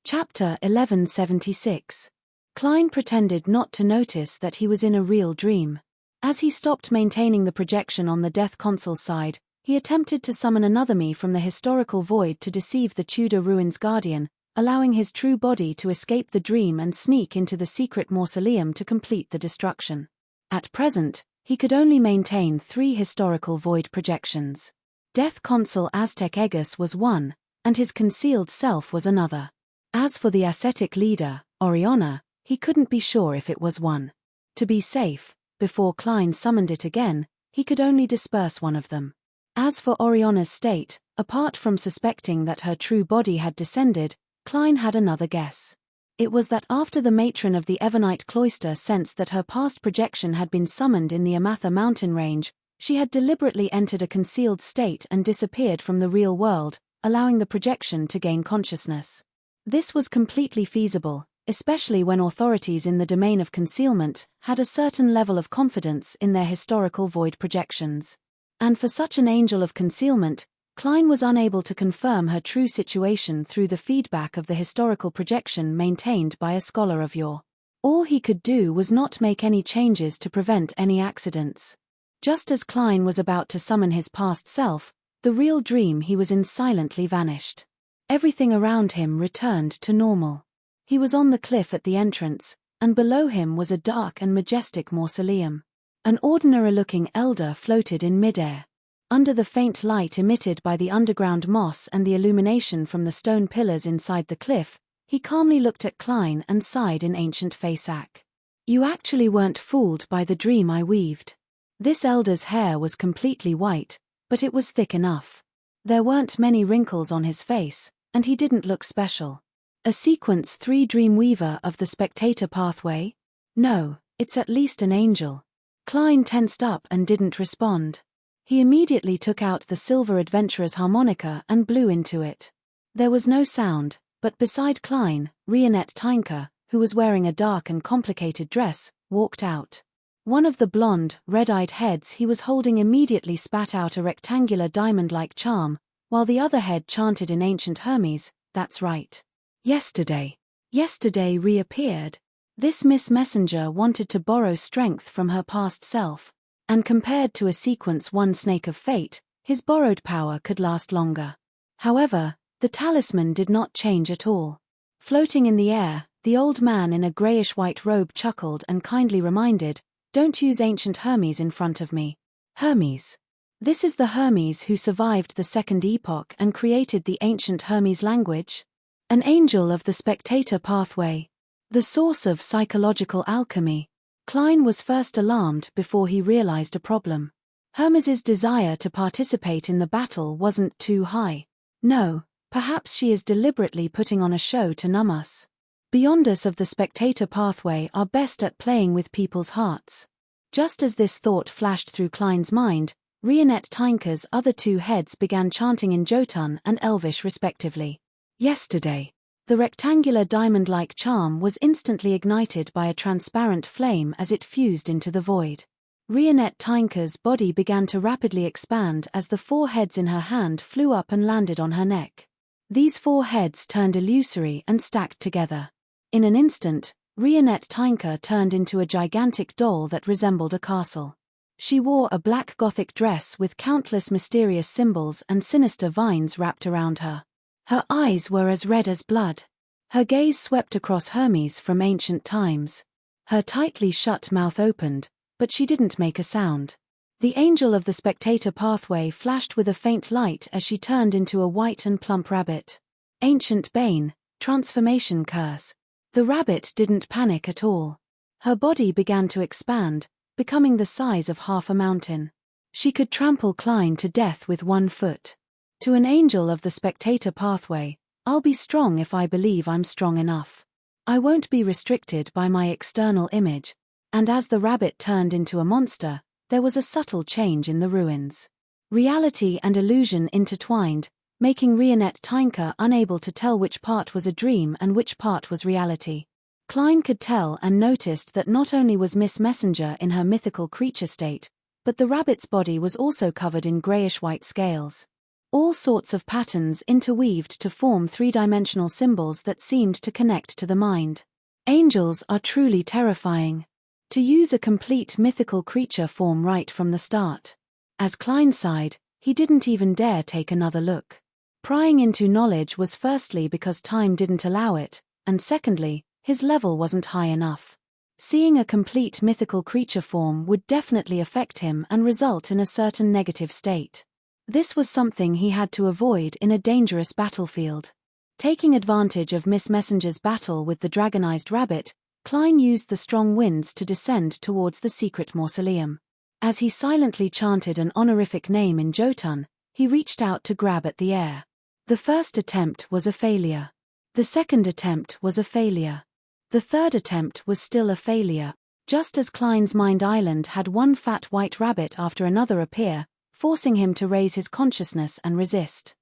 Chapter 1176. Klein pretended not to notice that he was in a real dream. As he stopped maintaining the projection on the death console's side, he attempted to summon another me from the historical void to deceive the Tudor ruins guardian, allowing his true body to escape the dream and sneak into the secret mausoleum to complete the destruction. At present, he could only maintain 3 historical void projections. Death console Aztec Egus was one, and his concealed self was another. As for the ascetic leader, Oriana, he couldn't be sure if it was one. To be safe, before Klein summoned it again, he could only disperse one of them. As for Oriana's state, apart from suspecting that her true body had descended, Klein had another guess. It was that after the matron of the Evernite cloister sensed that her past projection had been summoned in the Amatha mountain range, she had deliberately entered a concealed state and disappeared from the real world, allowing the projection to gain consciousness. This was completely feasible, especially when authorities in the domain of concealment had a certain level of confidence in their historical void projections. And for such an angel of concealment, Klein was unable to confirm her true situation through the feedback of the historical projection maintained by a scholar of yore. All he could do was not make any changes to prevent any accidents. Just as Klein was about to summon his past self, the real dream he was in silently vanished. Everything around him returned to normal. He was on the cliff at the entrance, and below him was a dark and majestic mausoleum. An ordinary-looking elder floated in midair. Under the faint light emitted by the underground moss and the illumination from the stone pillars inside the cliff, he calmly looked at Klein and sighed in ancient Fasak. "You actually weren't fooled by the dream I weaved." This elder's hair was completely white, but it was thick enough. There weren't many wrinkles on his face, and he didn't look special. A Sequence 3 Dreamweaver of the Spectator Pathway? No, it's at least an angel. Klein tensed up and didn't respond. He immediately took out the silver adventurer's harmonica and blew into it. There was no sound, but beside Klein, Rionette Tynker, who was wearing a dark and complicated dress, walked out. One of the blonde, red-eyed heads he was holding immediately spat out a rectangular diamond-like charm, while the other head chanted in ancient Hermes, "That's right. Yesterday reappeared." This Miss Messenger wanted to borrow strength from her past self, and compared to a Sequence 1 Snake of Fate, his borrowed power could last longer. However, the talisman did not change at all. Floating in the air, the old man in a grayish-white robe chuckled and kindly reminded, "Don't use ancient Hermes in front of me." Hermes. This is the Hermes who survived the Second Epoch and created the ancient Hermes language? An angel of the Spectator Pathway. The source of psychological alchemy. Klein was first alarmed before he realized a problem. Hermes's desire to participate in the battle wasn't too high. No, perhaps she is deliberately putting on a show to numb us. Beyond us of the Spectator Pathway are best at playing with people's hearts. Just as this thought flashed through Klein's mind, Rionette Tynker's other 2 heads began chanting in Jotun and Elvish respectively. Yesterday. The rectangular diamond-like charm was instantly ignited by a transparent flame as it fused into the void. Rionette Tynker's body began to rapidly expand as the 4 heads in her hand flew up and landed on her neck. These 4 heads turned illusory and stacked together. In an instant, Rionette Tynker turned into a gigantic doll that resembled a castle. She wore a black Gothic dress with countless mysterious symbols and sinister vines wrapped around her. Her eyes were as red as blood. Her gaze swept across Hermes from ancient times. Her tightly shut mouth opened, but she didn't make a sound. The angel of the Spectator Pathway flashed with a faint light as she turned into a white and plump rabbit. Ancient Bane, transformation curse. The rabbit didn't panic at all. Her body began to expand, becoming the size of half a mountain. She could trample Klein to death with 1 foot. To an angel of the Spectator Pathway, "I'll be strong if I believe I'm strong enough. I won't be restricted by my external image." And as the rabbit turned into a monster, there was a subtle change in the ruins. Reality and illusion intertwined, making Rionette Tynker unable to tell which part was a dream and which part was reality. Klein could tell and noticed that not only was Miss Messenger in her mythical creature state, but the rabbit's body was also covered in grayish-white scales. All sorts of patterns interweaved to form three-dimensional symbols that seemed to connect to the mind. Angels are truly terrifying. To use a complete mythical creature form right from the start. As Klein sighed, he didn't even dare take another look. Prying into knowledge was firstly because time didn't allow it, and secondly, his level wasn't high enough. Seeing a complete mythical creature form would definitely affect him and result in a certain negative state. This was something he had to avoid in a dangerous battlefield. Taking advantage of Miss Messenger's battle with the dragonized rabbit, Klein used the strong winds to descend towards the secret mausoleum. As he silently chanted an honorific name in Jotun, he reached out to grab at the air. The first attempt was a failure. The second attempt was a failure. The third attempt was still a failure, just as Klein's mind island had one fat white rabbit after another appear, forcing him to raise his consciousness and resist.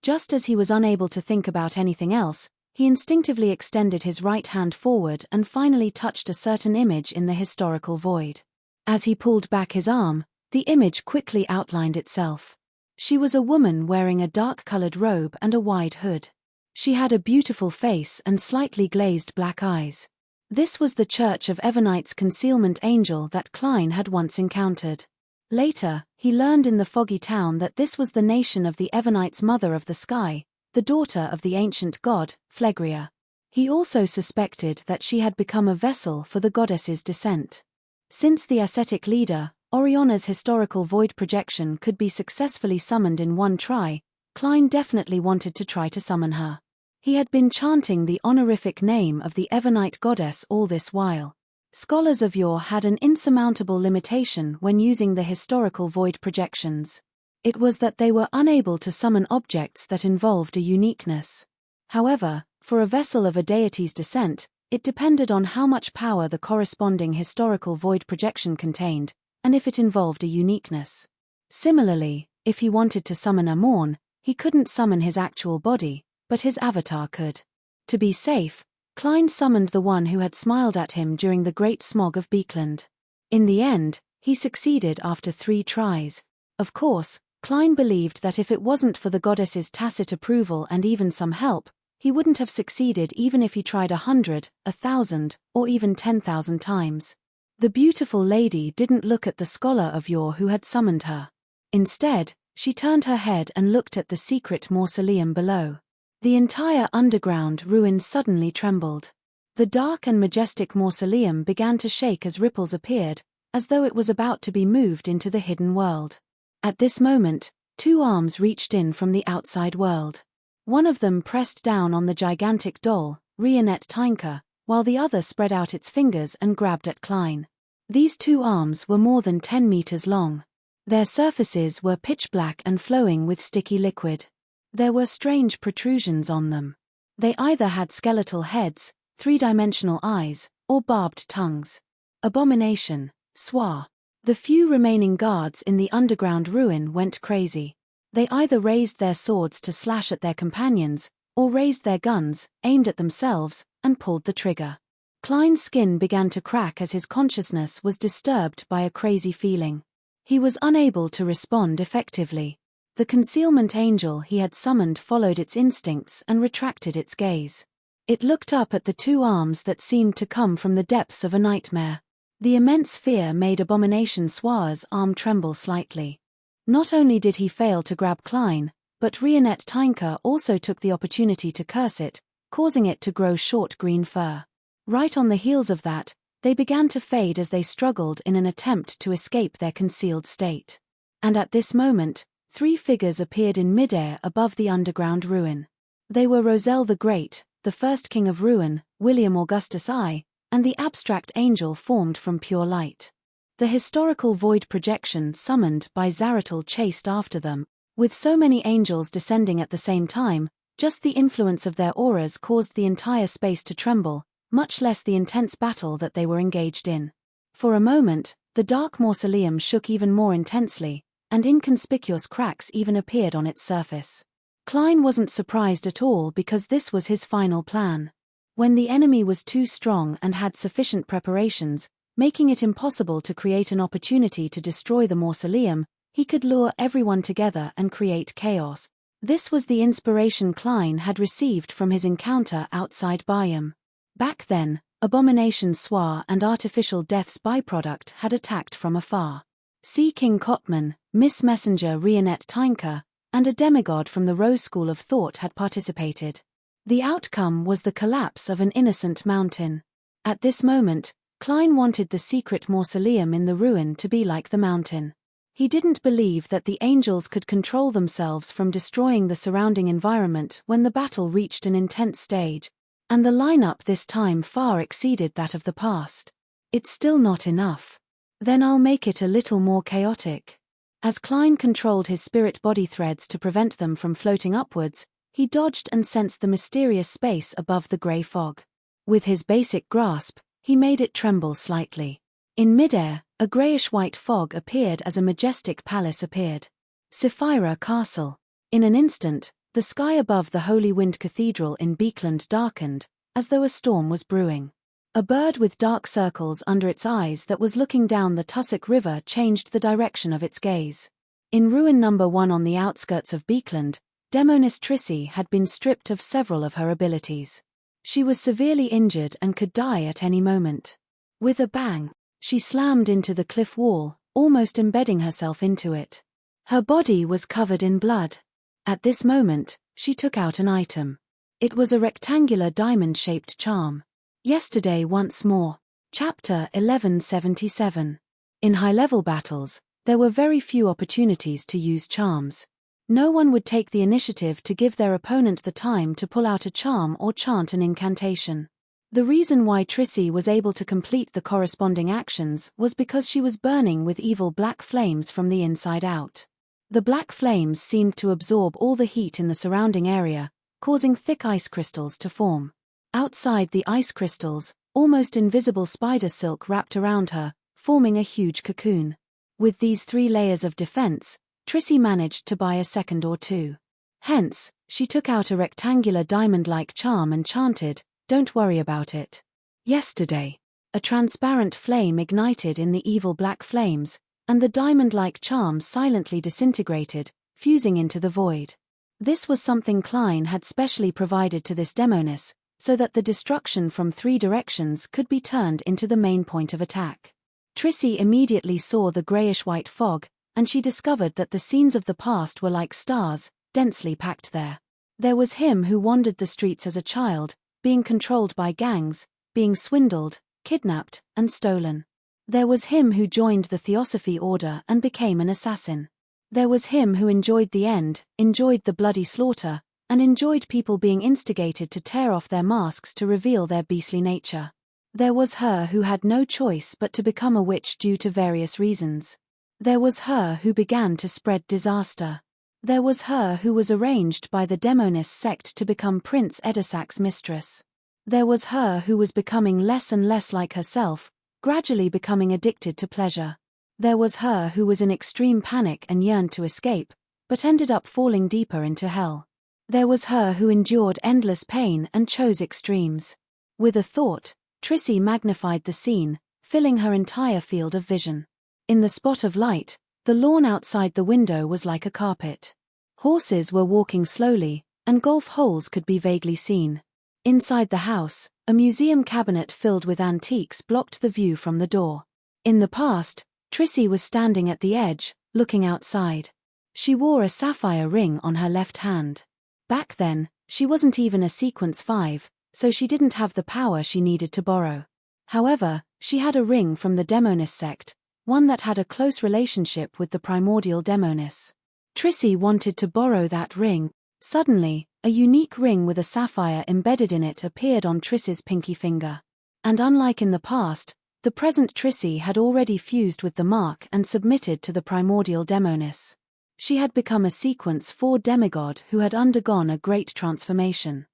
Just as he was unable to think about anything else, he instinctively extended his right hand forward and finally touched a certain image in the historical void. As he pulled back his arm, the image quickly outlined itself. She was a woman wearing a dark-colored robe and a wide hood. She had a beautiful face and slightly glazed black eyes. This was the Church of Evernight's concealment angel that Klein had once encountered. Later, he learned in the foggy town that this was the nation of the Evernights' mother of the sky, the daughter of the ancient god, Phlegria. He also suspected that she had become a vessel for the goddess's descent. Since the ascetic leader, Oriona's historical void projection could be successfully summoned in one try, Klein definitely wanted to try to summon her. He had been chanting the honorific name of the Evernight goddess all this while. Scholars of yore had an insurmountable limitation when using the historical void projections. It was that they were unable to summon objects that involved a uniqueness. However, for a vessel of a deity's descent, it depended on how much power the corresponding historical void projection contained, and if it involved a uniqueness. Similarly, if he wanted to summon a Morn, he couldn't summon his actual body, but his avatar could. To be safe, Klein summoned the one who had smiled at him during the Great Smog of Beekland. In the end, he succeeded after 3 tries. Of course, Klein believed that if it wasn't for the goddess's tacit approval and even some help, he wouldn't have succeeded even if he tried 100, 1,000, or even 10,000 times. The beautiful lady didn't look at the scholar of yore who had summoned her. Instead, she turned her head and looked at the secret mausoleum below. The entire underground ruin suddenly trembled. The dark and majestic mausoleum began to shake as ripples appeared, as though it was about to be moved into the hidden world. At this moment, 2 arms reached in from the outside world. One of them pressed down on the gigantic doll, Rionette Tynker, while the other spread out its fingers and grabbed at Klein. These 2 arms were more than 10 meters long. Their surfaces were pitch black and flowing with sticky liquid. There were strange protrusions on them. They either had skeletal heads, 3-dimensional eyes, or barbed tongues. Abomination, Swa. The few remaining guards in the underground ruin went crazy. They either raised their swords to slash at their companions, or raised their guns, aimed at themselves, and pulled the trigger. Klein's skin began to crack as his consciousness was disturbed by a crazy feeling. He was unable to respond effectively. The concealment angel he had summoned followed its instincts and retracted its gaze. It looked up at the 2 arms that seemed to come from the depths of a nightmare. The immense fear made Abomination Swa's arm tremble slightly. Not only did he fail to grab Klein, but Rionette Tynker also took the opportunity to curse it, causing it to grow short green fur. Right on the heels of that, they began to fade as they struggled in an attempt to escape their concealed state. And at this moment, 3 figures appeared in midair above the underground ruin. They were Roselle the Great, the first king of ruin, William Augustus I, and the abstract angel formed from pure light. The historical void projection summoned by Zaratul chased after them. With so many angels descending at the same time, just the influence of their auras caused the entire space to tremble, much less the intense battle that they were engaged in. For a moment, the dark mausoleum shook even more intensely, and inconspicuous cracks even appeared on its surface. Klein wasn't surprised at all because this was his final plan. When the enemy was too strong and had sufficient preparations, making it impossible to create an opportunity to destroy the mausoleum, he could lure everyone together and create chaos, This was the inspiration Klein had received from his encounter outside Bayam. Back then, abominations Soir and artificial death's byproduct had attacked from afar. Sea King Kotman, Miss Messenger Rionette Tynker, and a demigod from the Rose School of Thought had participated. The outcome was the collapse of an innocent mountain. At this moment, Klein wanted the secret mausoleum in the ruin to be like the mountain. He didn't believe that the angels could control themselves from destroying the surrounding environment when the battle reached an intense stage, and the lineup this time far exceeded that of the past. It's still not enough. Then I'll make it a little more chaotic. As Klein controlled his spirit body threads to prevent them from floating upwards, he dodged and sensed the mysterious space above the grey fog. With his basic grasp, he made it tremble slightly. In midair, a greyish-white fog appeared as a majestic palace appeared. Sapphira Castle. In an instant, the sky above the Holy Wind Cathedral in Beekland darkened, as though a storm was brewing. A bird with dark circles under its eyes that was looking down the tussock river changed the direction of its gaze. In ruin number 1 on the outskirts of Beekland, Demoness Trissy had been stripped of several of her abilities. She was severely injured and could die at any moment. With a bang, she slammed into the cliff wall, almost embedding herself into it. Her body was covered in blood. At this moment, she took out an item. It was a rectangular diamond-shaped charm. Yesterday once more. Chapter 1177. In high-level battles, there were very few opportunities to use charms. No one would take the initiative to give their opponent the time to pull out a charm or chant an incantation. The reason why Trissy was able to complete the corresponding actions was because she was burning with evil black flames from the inside out. The black flames seemed to absorb all the heat in the surrounding area, causing thick ice crystals to form. Outside the ice crystals, almost invisible spider silk wrapped around her, forming a huge cocoon. With these 3 layers of defense, Trissy managed to buy a second or two. Hence, she took out a rectangular diamond-like charm and chanted, "Don't worry about it." Yesterday. A transparent flame ignited in the evil black flames, and the diamond-like charm silently disintegrated, fusing into the void. This was something Klein had specially provided to this demoness, so that the destruction from 3 directions could be turned into the main point of attack. Trissy immediately saw the greyish-white fog, and she discovered that the scenes of the past were like stars, densely packed there. There was him who wandered the streets as a child, being controlled by gangs, being swindled, kidnapped, and stolen. There was him who joined the Theosophy Order and became an assassin. There was him who enjoyed the end, enjoyed the bloody slaughter, and enjoyed people being instigated to tear off their masks to reveal their beastly nature. There was her who had no choice but to become a witch due to various reasons. There was her who began to spread disaster. There was her who was arranged by the Demoness sect to become Prince Edisac's mistress. There was her who was becoming less and less like herself, gradually becoming addicted to pleasure. There was her who was in extreme panic and yearned to escape, but ended up falling deeper into hell. There was her who endured endless pain and chose extremes. With a thought, Trissy magnified the scene, filling her entire field of vision. In the spot of light, the lawn outside the window was like a carpet. Horses were walking slowly, and golf holes could be vaguely seen. Inside the house, a museum cabinet filled with antiques blocked the view from the door. In the past, Trissy was standing at the edge, looking outside. She wore a sapphire ring on her left hand. Back then, she wasn't even a sequence 5, so she didn't have the power she needed to borrow. However, she had a ring from the Demoness sect, one that had a close relationship with the primordial Demoness. Trissy wanted to borrow that ring. Suddenly, a unique ring with a sapphire embedded in it appeared on Trissy's pinky finger. And unlike in the past, the present Trissy had already fused with the mark and submitted to the primordial Demoness. She had become a sequence 4 demigod who had undergone a great transformation.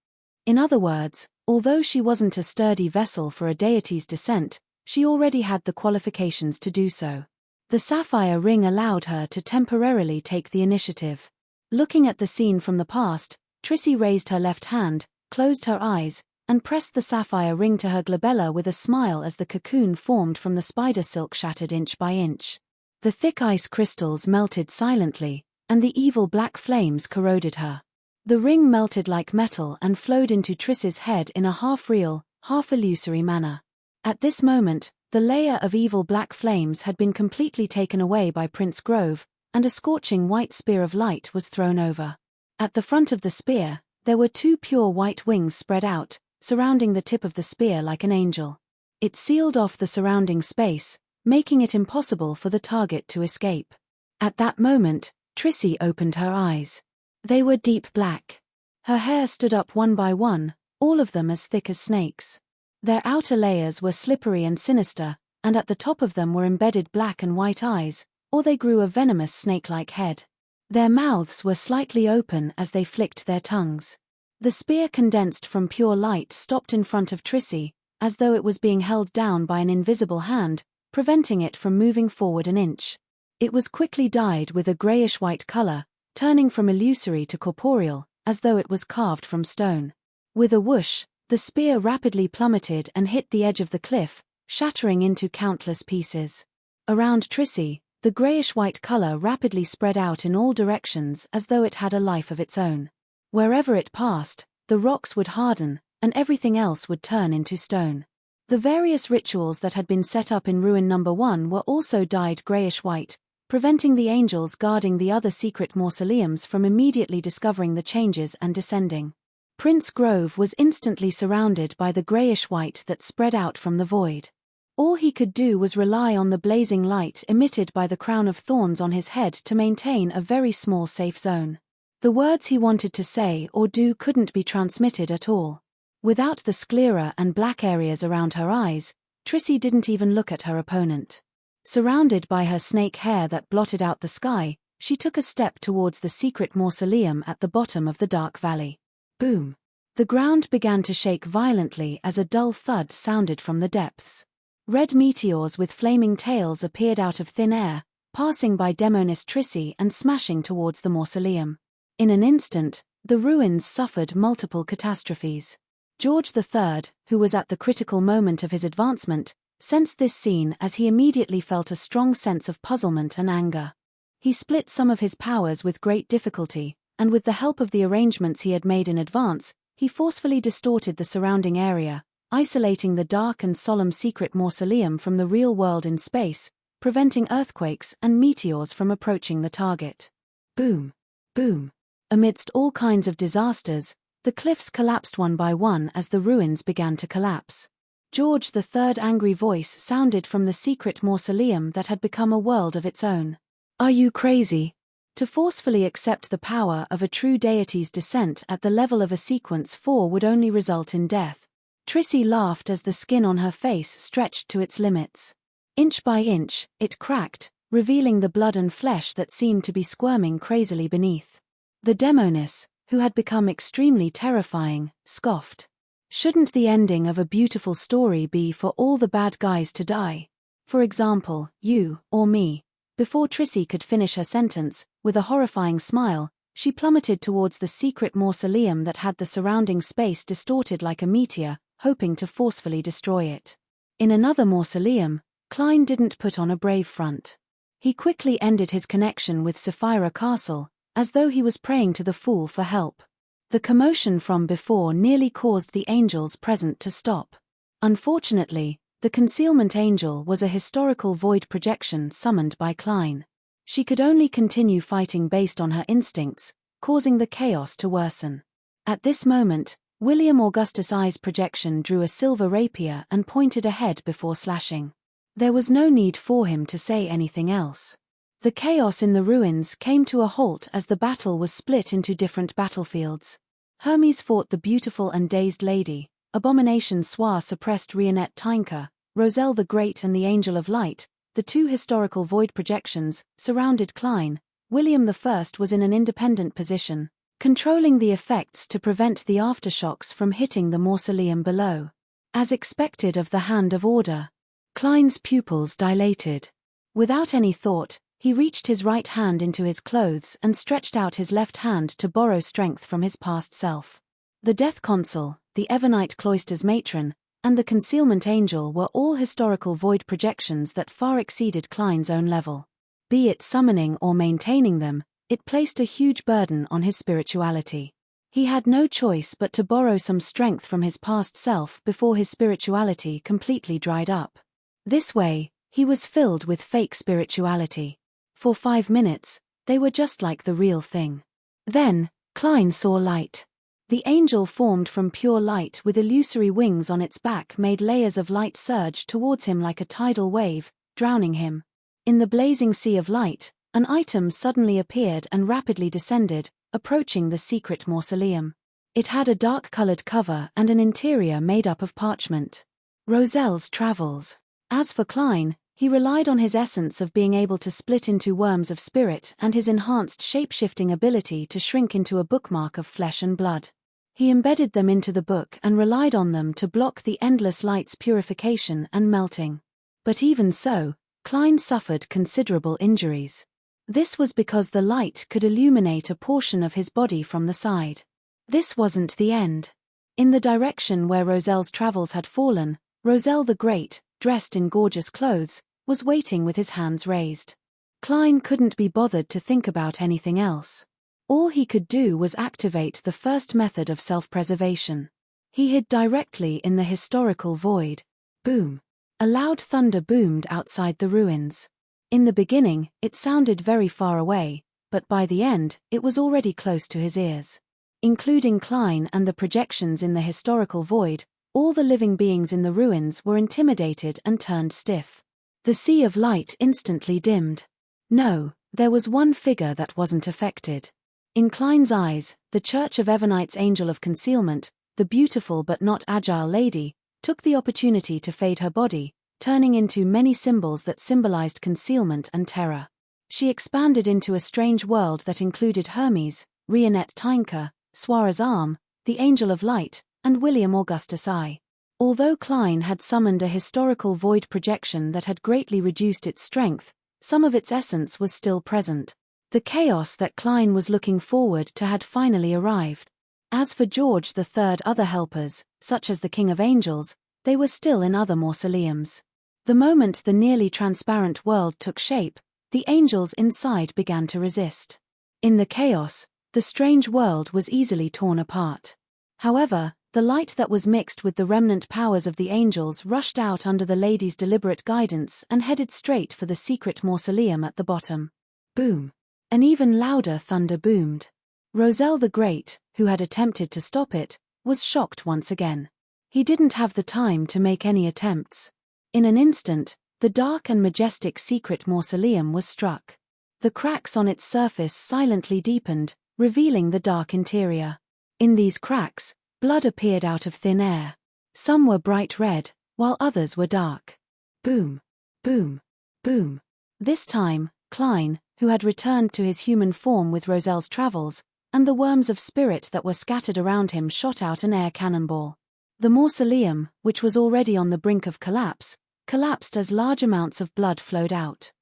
In other words, although she wasn't a sturdy vessel for a deity's descent, she already had the qualifications to do so. The sapphire ring allowed her to temporarily take the initiative. Looking at the scene from the past, Trissy raised her left hand, closed her eyes, and pressed the sapphire ring to her glabella with a smile as the cocoon formed from the spider silk shattered inch by inch. The thick ice crystals melted silently, and the evil black flames corroded her. The ring melted like metal and flowed into Triss's head in a half-real, half-illusory manner. At this moment, the layer of evil black flames had been completely taken away by Prince Grove, and a scorching white spear of light was thrown over. At the front of the spear, there were two pure white wings spread out, surrounding the tip of the spear like an angel. It sealed off the surrounding space, making it impossible for the target to escape. At that moment, Trissy opened her eyes. They were deep black. Her hair stood up one by one, all of them as thick as snakes. Their outer layers were slippery and sinister, and at the top of them were embedded black and white eyes, or they grew a venomous snake-like head. Their mouths were slightly open as they flicked their tongues. The spear condensed from pure light stopped in front of Trissy, as though it was being held down by an invisible hand, preventing it from moving forward an inch. It was quickly dyed with a greyish-white color, turning from illusory to corporeal, as though it was carved from stone. With a whoosh, the spear rapidly plummeted and hit the edge of the cliff, shattering into countless pieces. Around Trissy, the greyish-white color rapidly spread out in all directions as though it had a life of its own. Wherever it passed, the rocks would harden, and everything else would turn into stone. The various rituals that had been set up in Ruin Number 1 were also dyed greyish-white, preventing the angels guarding the other secret mausoleums from immediately discovering the changes and descending. Prince Grove was instantly surrounded by the greyish-white that spread out from the void. All he could do was rely on the blazing light emitted by the crown of thorns on his head to maintain a very small safe zone. The words he wanted to say or do couldn't be transmitted at all. Without the sclera and black areas around her eyes, Trissy didn't even look at her opponent. Surrounded by her snake hair that blotted out the sky, she took a step towards the secret mausoleum at the bottom of the dark valley. Boom! The ground began to shake violently as a dull thud sounded from the depths. Red meteors with flaming tails appeared out of thin air, passing by Demoness Trissy and smashing towards the mausoleum. In an instant, the ruins suffered multiple catastrophes. George III, who was at the critical moment of his advancement, sensed this scene as he immediately felt a strong sense of puzzlement and anger. He split some of his powers with great difficulty, and with the help of the arrangements he had made in advance, he forcefully distorted the surrounding area, isolating the dark and solemn secret mausoleum from the real world in space, preventing earthquakes and meteors from approaching the target. Boom! Boom! Amidst all kinds of disasters, the cliffs collapsed one by one as the ruins began to collapse. George III's angry voice sounded from the secret mausoleum that had become a world of its own. "Are you crazy? To forcefully accept the power of a true deity's descent at the level of a sequence 4 would only result in death." Trissy laughed as the skin on her face stretched to its limits. Inch by inch, it cracked, revealing the blood and flesh that seemed to be squirming crazily beneath. The Demoness, who had become extremely terrifying, scoffed. "Shouldn't the ending of a beautiful story be for all the bad guys to die? For example, you, or me?" Before Trissy could finish her sentence, with a horrifying smile, she plummeted towards the secret mausoleum that had the surrounding space distorted like a meteor, hoping to forcefully destroy it. In another mausoleum, Klein didn't put on a brave front. He quickly ended his connection with Sapphira Castle, as though he was praying to the fool for help. The commotion from before nearly caused the angels present to stop. Unfortunately, the concealment angel was a historical void projection summoned by Klein. She could only continue fighting based on her instincts, causing the chaos to worsen. At this moment, William Augustus I's projection drew a silver rapier and pointed ahead before slashing. There was no need for him to say anything else. The chaos in the ruins came to a halt as the battle was split into different battlefields. Hermes fought the beautiful and dazed lady, Abomination Soir suppressed Rionette Tinker, Roselle the Great and the Angel of Light. The two historical void projections surrounded Klein. William I was in an independent position, controlling the effects to prevent the aftershocks from hitting the mausoleum below. As expected of the Hand of Order, Klein's pupils dilated. Without any thought, he reached his right hand into his clothes and stretched out his left hand to borrow strength from his past self. The Death Consul, the Evernite Cloister's matron, and the Concealment Angel were all historical void projections that far exceeded Klein's own level. Be it summoning or maintaining them, It placed a huge burden on his spirituality. He had no choice but to borrow some strength from his past self before his spirituality completely dried up. This way, he was filled with fake spirituality. For 5 minutes, they were just like the real thing. Then, Klein saw light. The angel formed from pure light with illusory wings on its back made layers of light surge towards him like a tidal wave, drowning him. In the blazing sea of light, an item suddenly appeared and rapidly descended, approaching the secret mausoleum. It had a dark-colored cover and an interior made up of parchment. Roselle's travels. As for Klein, he relied on his essence of being able to split into worms of spirit and his enhanced shape-shifting ability to shrink into a bookmark of flesh and blood. He embedded them into the book and relied on them to block the endless light's purification and melting. But even so, Klein suffered considerable injuries. This was because the light could illuminate a portion of his body from the side. This wasn't the end. In the direction where Roselle's travels had fallen, Roselle the Great, dressed in gorgeous clothes, was waiting with his hands raised. Klein couldn't be bothered to think about anything else. All he could do was activate the first method of self-preservation. He hid directly in the historical void. Boom! A loud thunder boomed outside the ruins. In the beginning, it sounded very far away, but by the end, it was already close to his ears. Including Klein and the projections in the historical void, all the living beings in the ruins were intimidated and turned stiff. The sea of light instantly dimmed. No, there was one figure that wasn't affected. In Klein's eyes, the Church of Evernight's Angel of Concealment, the beautiful but not agile lady, took the opportunity to fade her body, turning into many symbols that symbolized concealment and terror. She expanded into a strange world that included Hermes, Rionette Tynker, Suara's Arm, the Angel of Light, and William Augustus I. Although Klein had summoned a historical void projection that had greatly reduced its strength, some of its essence was still present. The chaos that Klein was looking forward to had finally arrived. As for George III's other helpers, such as the King of Angels, they were still in other mausoleums. The moment the nearly transparent world took shape, the angels inside began to resist. In the chaos, the strange world was easily torn apart. However, the light that was mixed with the remnant powers of the angels rushed out under the lady's deliberate guidance and headed straight for the secret mausoleum at the bottom. Boom! An even louder thunder boomed. Roselle the Great, who had attempted to stop it, was shocked once again. He didn't have the time to make any attempts. In an instant, the dark and majestic secret mausoleum was struck. The cracks on its surface silently deepened, revealing the dark interior. In these cracks, blood appeared out of thin air. Some were bright red, while others were dark. Boom! Boom! Boom! This time, Klein, who had returned to his human form with Roselle's travels, and the worms of spirit that were scattered around him shot out an air cannonball. The mausoleum, which was already on the brink of collapse, collapsed as large amounts of blood flowed out.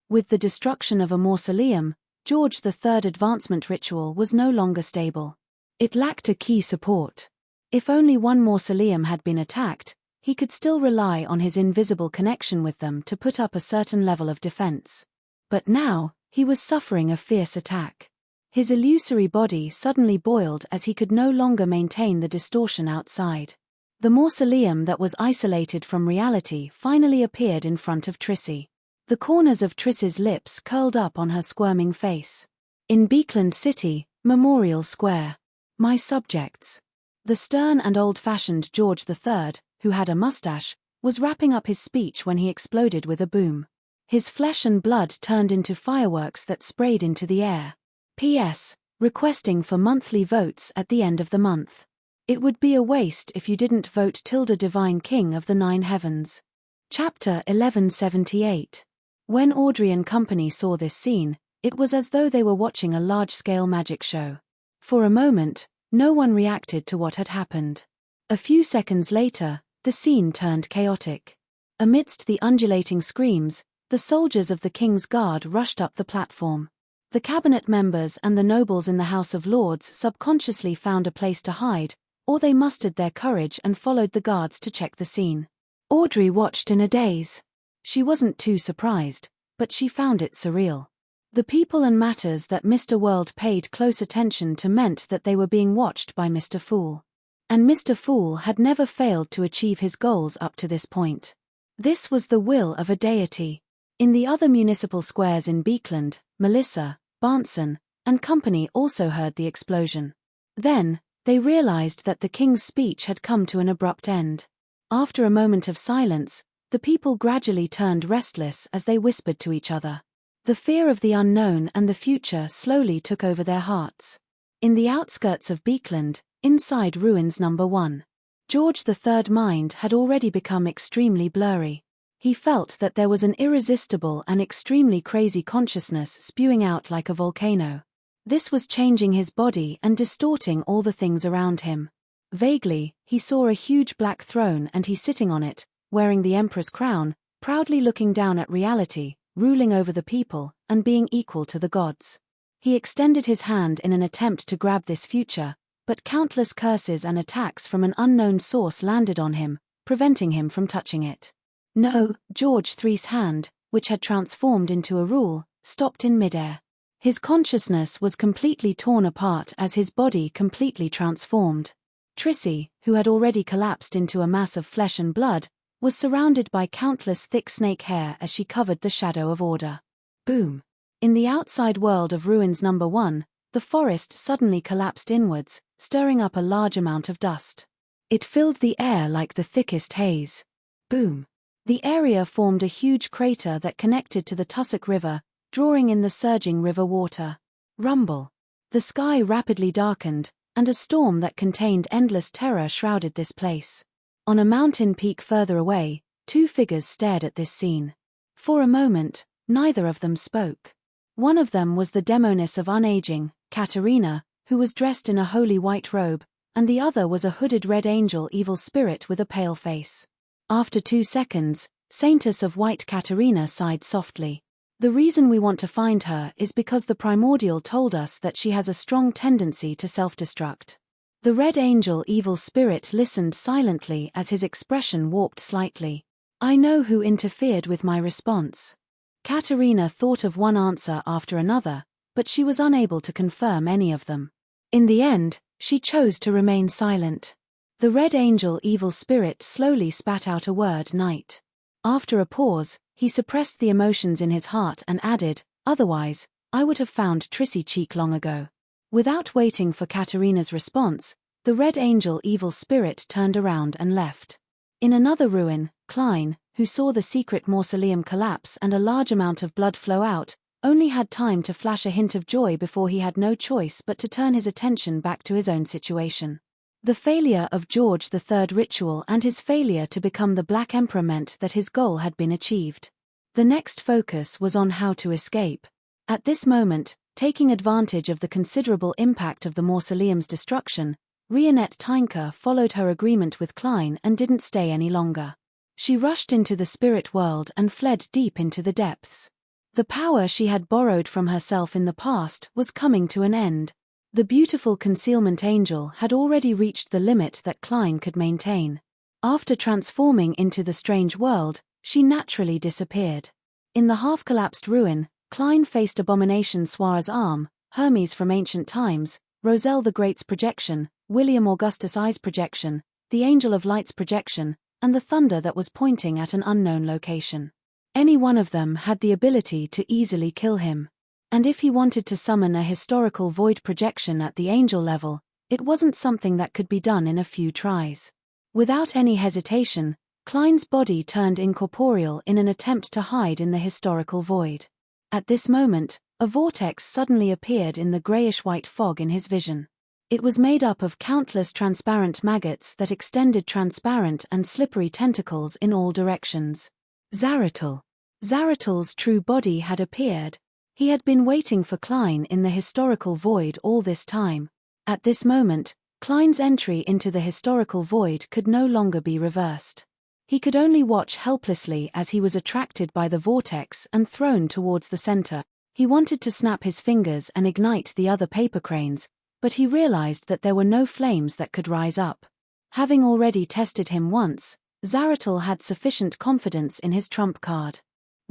With the destruction of a mausoleum, George III's advancement ritual was no longer stable. It lacked a key support. If only one mausoleum had been attacked, he could still rely on his invisible connection with them to put up a certain level of defense. But now, he was suffering a fierce attack. His illusory body suddenly boiled as he could no longer maintain the distortion outside. The mausoleum that was isolated from reality finally appeared in front of Trissy. The corners of Triss's lips curled up on her squirming face. In Beekland City, Memorial Square. My subjects. The stern and old-fashioned George III, who had a mustache, was wrapping up his speech when he exploded with a boom. His flesh and blood turned into fireworks that sprayed into the air. P.S. Requesting for monthly votes at the end of the month. It would be a waste if you didn't vote tilde Divine King of the Nine Heavens. Chapter 1178. When Audrey and company saw this scene, it was as though they were watching a large-scale magic show. For a moment, no one reacted to what had happened. A few seconds later, the scene turned chaotic. Amidst the undulating screams, the soldiers of the King's Guard rushed up the platform. The cabinet members and the nobles in the House of Lords subconsciously found a place to hide, or they mustered their courage and followed the guards to check the scene. Audrey watched in a daze. She wasn't too surprised, but she found it surreal. The people and matters that Mr. World paid close attention to meant that they were being watched by Mr. Fool. And Mr. Fool had never failed to achieve his goals up to this point. This was the will of a deity. In the other municipal squares in Beekland, Melissa, Barnson, and company also heard the explosion. Then, they realized that the king's speech had come to an abrupt end. After a moment of silence, the people gradually turned restless as they whispered to each other. The fear of the unknown and the future slowly took over their hearts. In the outskirts of Beekland, inside ruins number 1, George III's mind had already become extremely blurry. He felt that there was an irresistible and extremely crazy consciousness spewing out like a volcano. This was changing his body and distorting all the things around him. Vaguely, he saw a huge black throne and he sitting on it, wearing the emperor's crown, proudly looking down at reality, ruling over the people, and being equal to the gods. He extended his hand in an attempt to grab this future, but countless curses and attacks from an unknown source landed on him, preventing him from touching it. No, George III's hand, which had transformed into a rule, stopped in midair. His consciousness was completely torn apart as his body completely transformed. Trissy, who had already collapsed into a mass of flesh and blood, was surrounded by countless thick snake hair as she covered the shadow of order. Boom! In the outside world of ruins number 1, the forest suddenly collapsed inwards, stirring up a large amount of dust. It filled the air like the thickest haze. Boom! The area formed a huge crater that connected to the Tussock River, drawing in the surging river water. Rumble! The sky rapidly darkened, and a storm that contained endless terror shrouded this place. On a mountain peak further away, 2 figures stared at this scene. For a moment, neither of them spoke. One of them was the demoness of unaging, Katerina, who was dressed in a holy white robe, and the other was a hooded red angel evil spirit with a pale face. After 2 seconds, Saintess of White Katerina sighed softly. The reason we want to find her is because the primordial told us that she has a strong tendency to self-destruct. The red angel evil spirit listened silently as his expression warped slightly. I know who interfered with my response. Katerina thought of one answer after another, but she was unable to confirm any of them. In the end, she chose to remain silent. The red angel evil spirit slowly spat out a word: night. After a pause, he suppressed the emotions in his heart and added, otherwise, I would have found Trissy Cheek long ago. Without waiting for Katerina's response, the red angel evil spirit turned around and left. In another ruin, Klein, who saw the secret mausoleum collapse and a large amount of blood flow out, only had time to flash a hint of joy before he had no choice but to turn his attention back to his own situation. The failure of George III's ritual and his failure to become the Black Emperor meant that his goal had been achieved. The next focus was on how to escape. At this moment, taking advantage of the considerable impact of the mausoleum's destruction, Rionette Tynker followed her agreement with Klein and didn't stay any longer. She rushed into the spirit world and fled deep into the depths. The power she had borrowed from herself in the past was coming to an end. The beautiful concealment angel had already reached the limit that Klein could maintain. After transforming into the strange world, she naturally disappeared. In the half-collapsed ruin, Klein faced Abomination Soir's arm, Hermes from ancient times, Roselle the Great's projection, William Augustus I's projection, the Angel of Light's projection, and the thunder that was pointing at an unknown location. Any one of them had the ability to easily kill him. And if he wanted to summon a historical void projection at the angel level, it wasn't something that could be done in a few tries. Without any hesitation, Klein's body turned incorporeal in an attempt to hide in the historical void. At this moment, a vortex suddenly appeared in the grayish-white fog in his vision. It was made up of countless transparent maggots that extended transparent and slippery tentacles in all directions. Zaratul. Zaratul's true body had appeared. He had been waiting for Klein in the historical void all this time. At this moment, Klein's entry into the historical void could no longer be reversed. He could only watch helplessly as he was attracted by the vortex and thrown towards the center. He wanted to snap his fingers and ignite the other paper cranes, but he realized that there were no flames that could rise up. Having already tested him once, Zaratul had sufficient confidence in his trump card.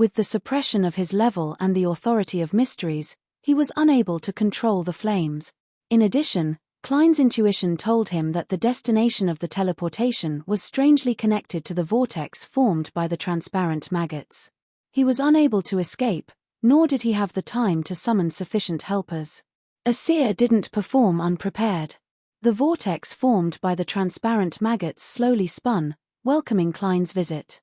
With the suppression of his level and the authority of mysteries, he was unable to control the flames. In addition, Klein's intuition told him that the destination of the teleportation was strangely connected to the vortex formed by the transparent maggots. He was unable to escape, nor did he have the time to summon sufficient helpers. A seer didn't perform unprepared. The vortex formed by the transparent maggots slowly spun, welcoming Klein's visit.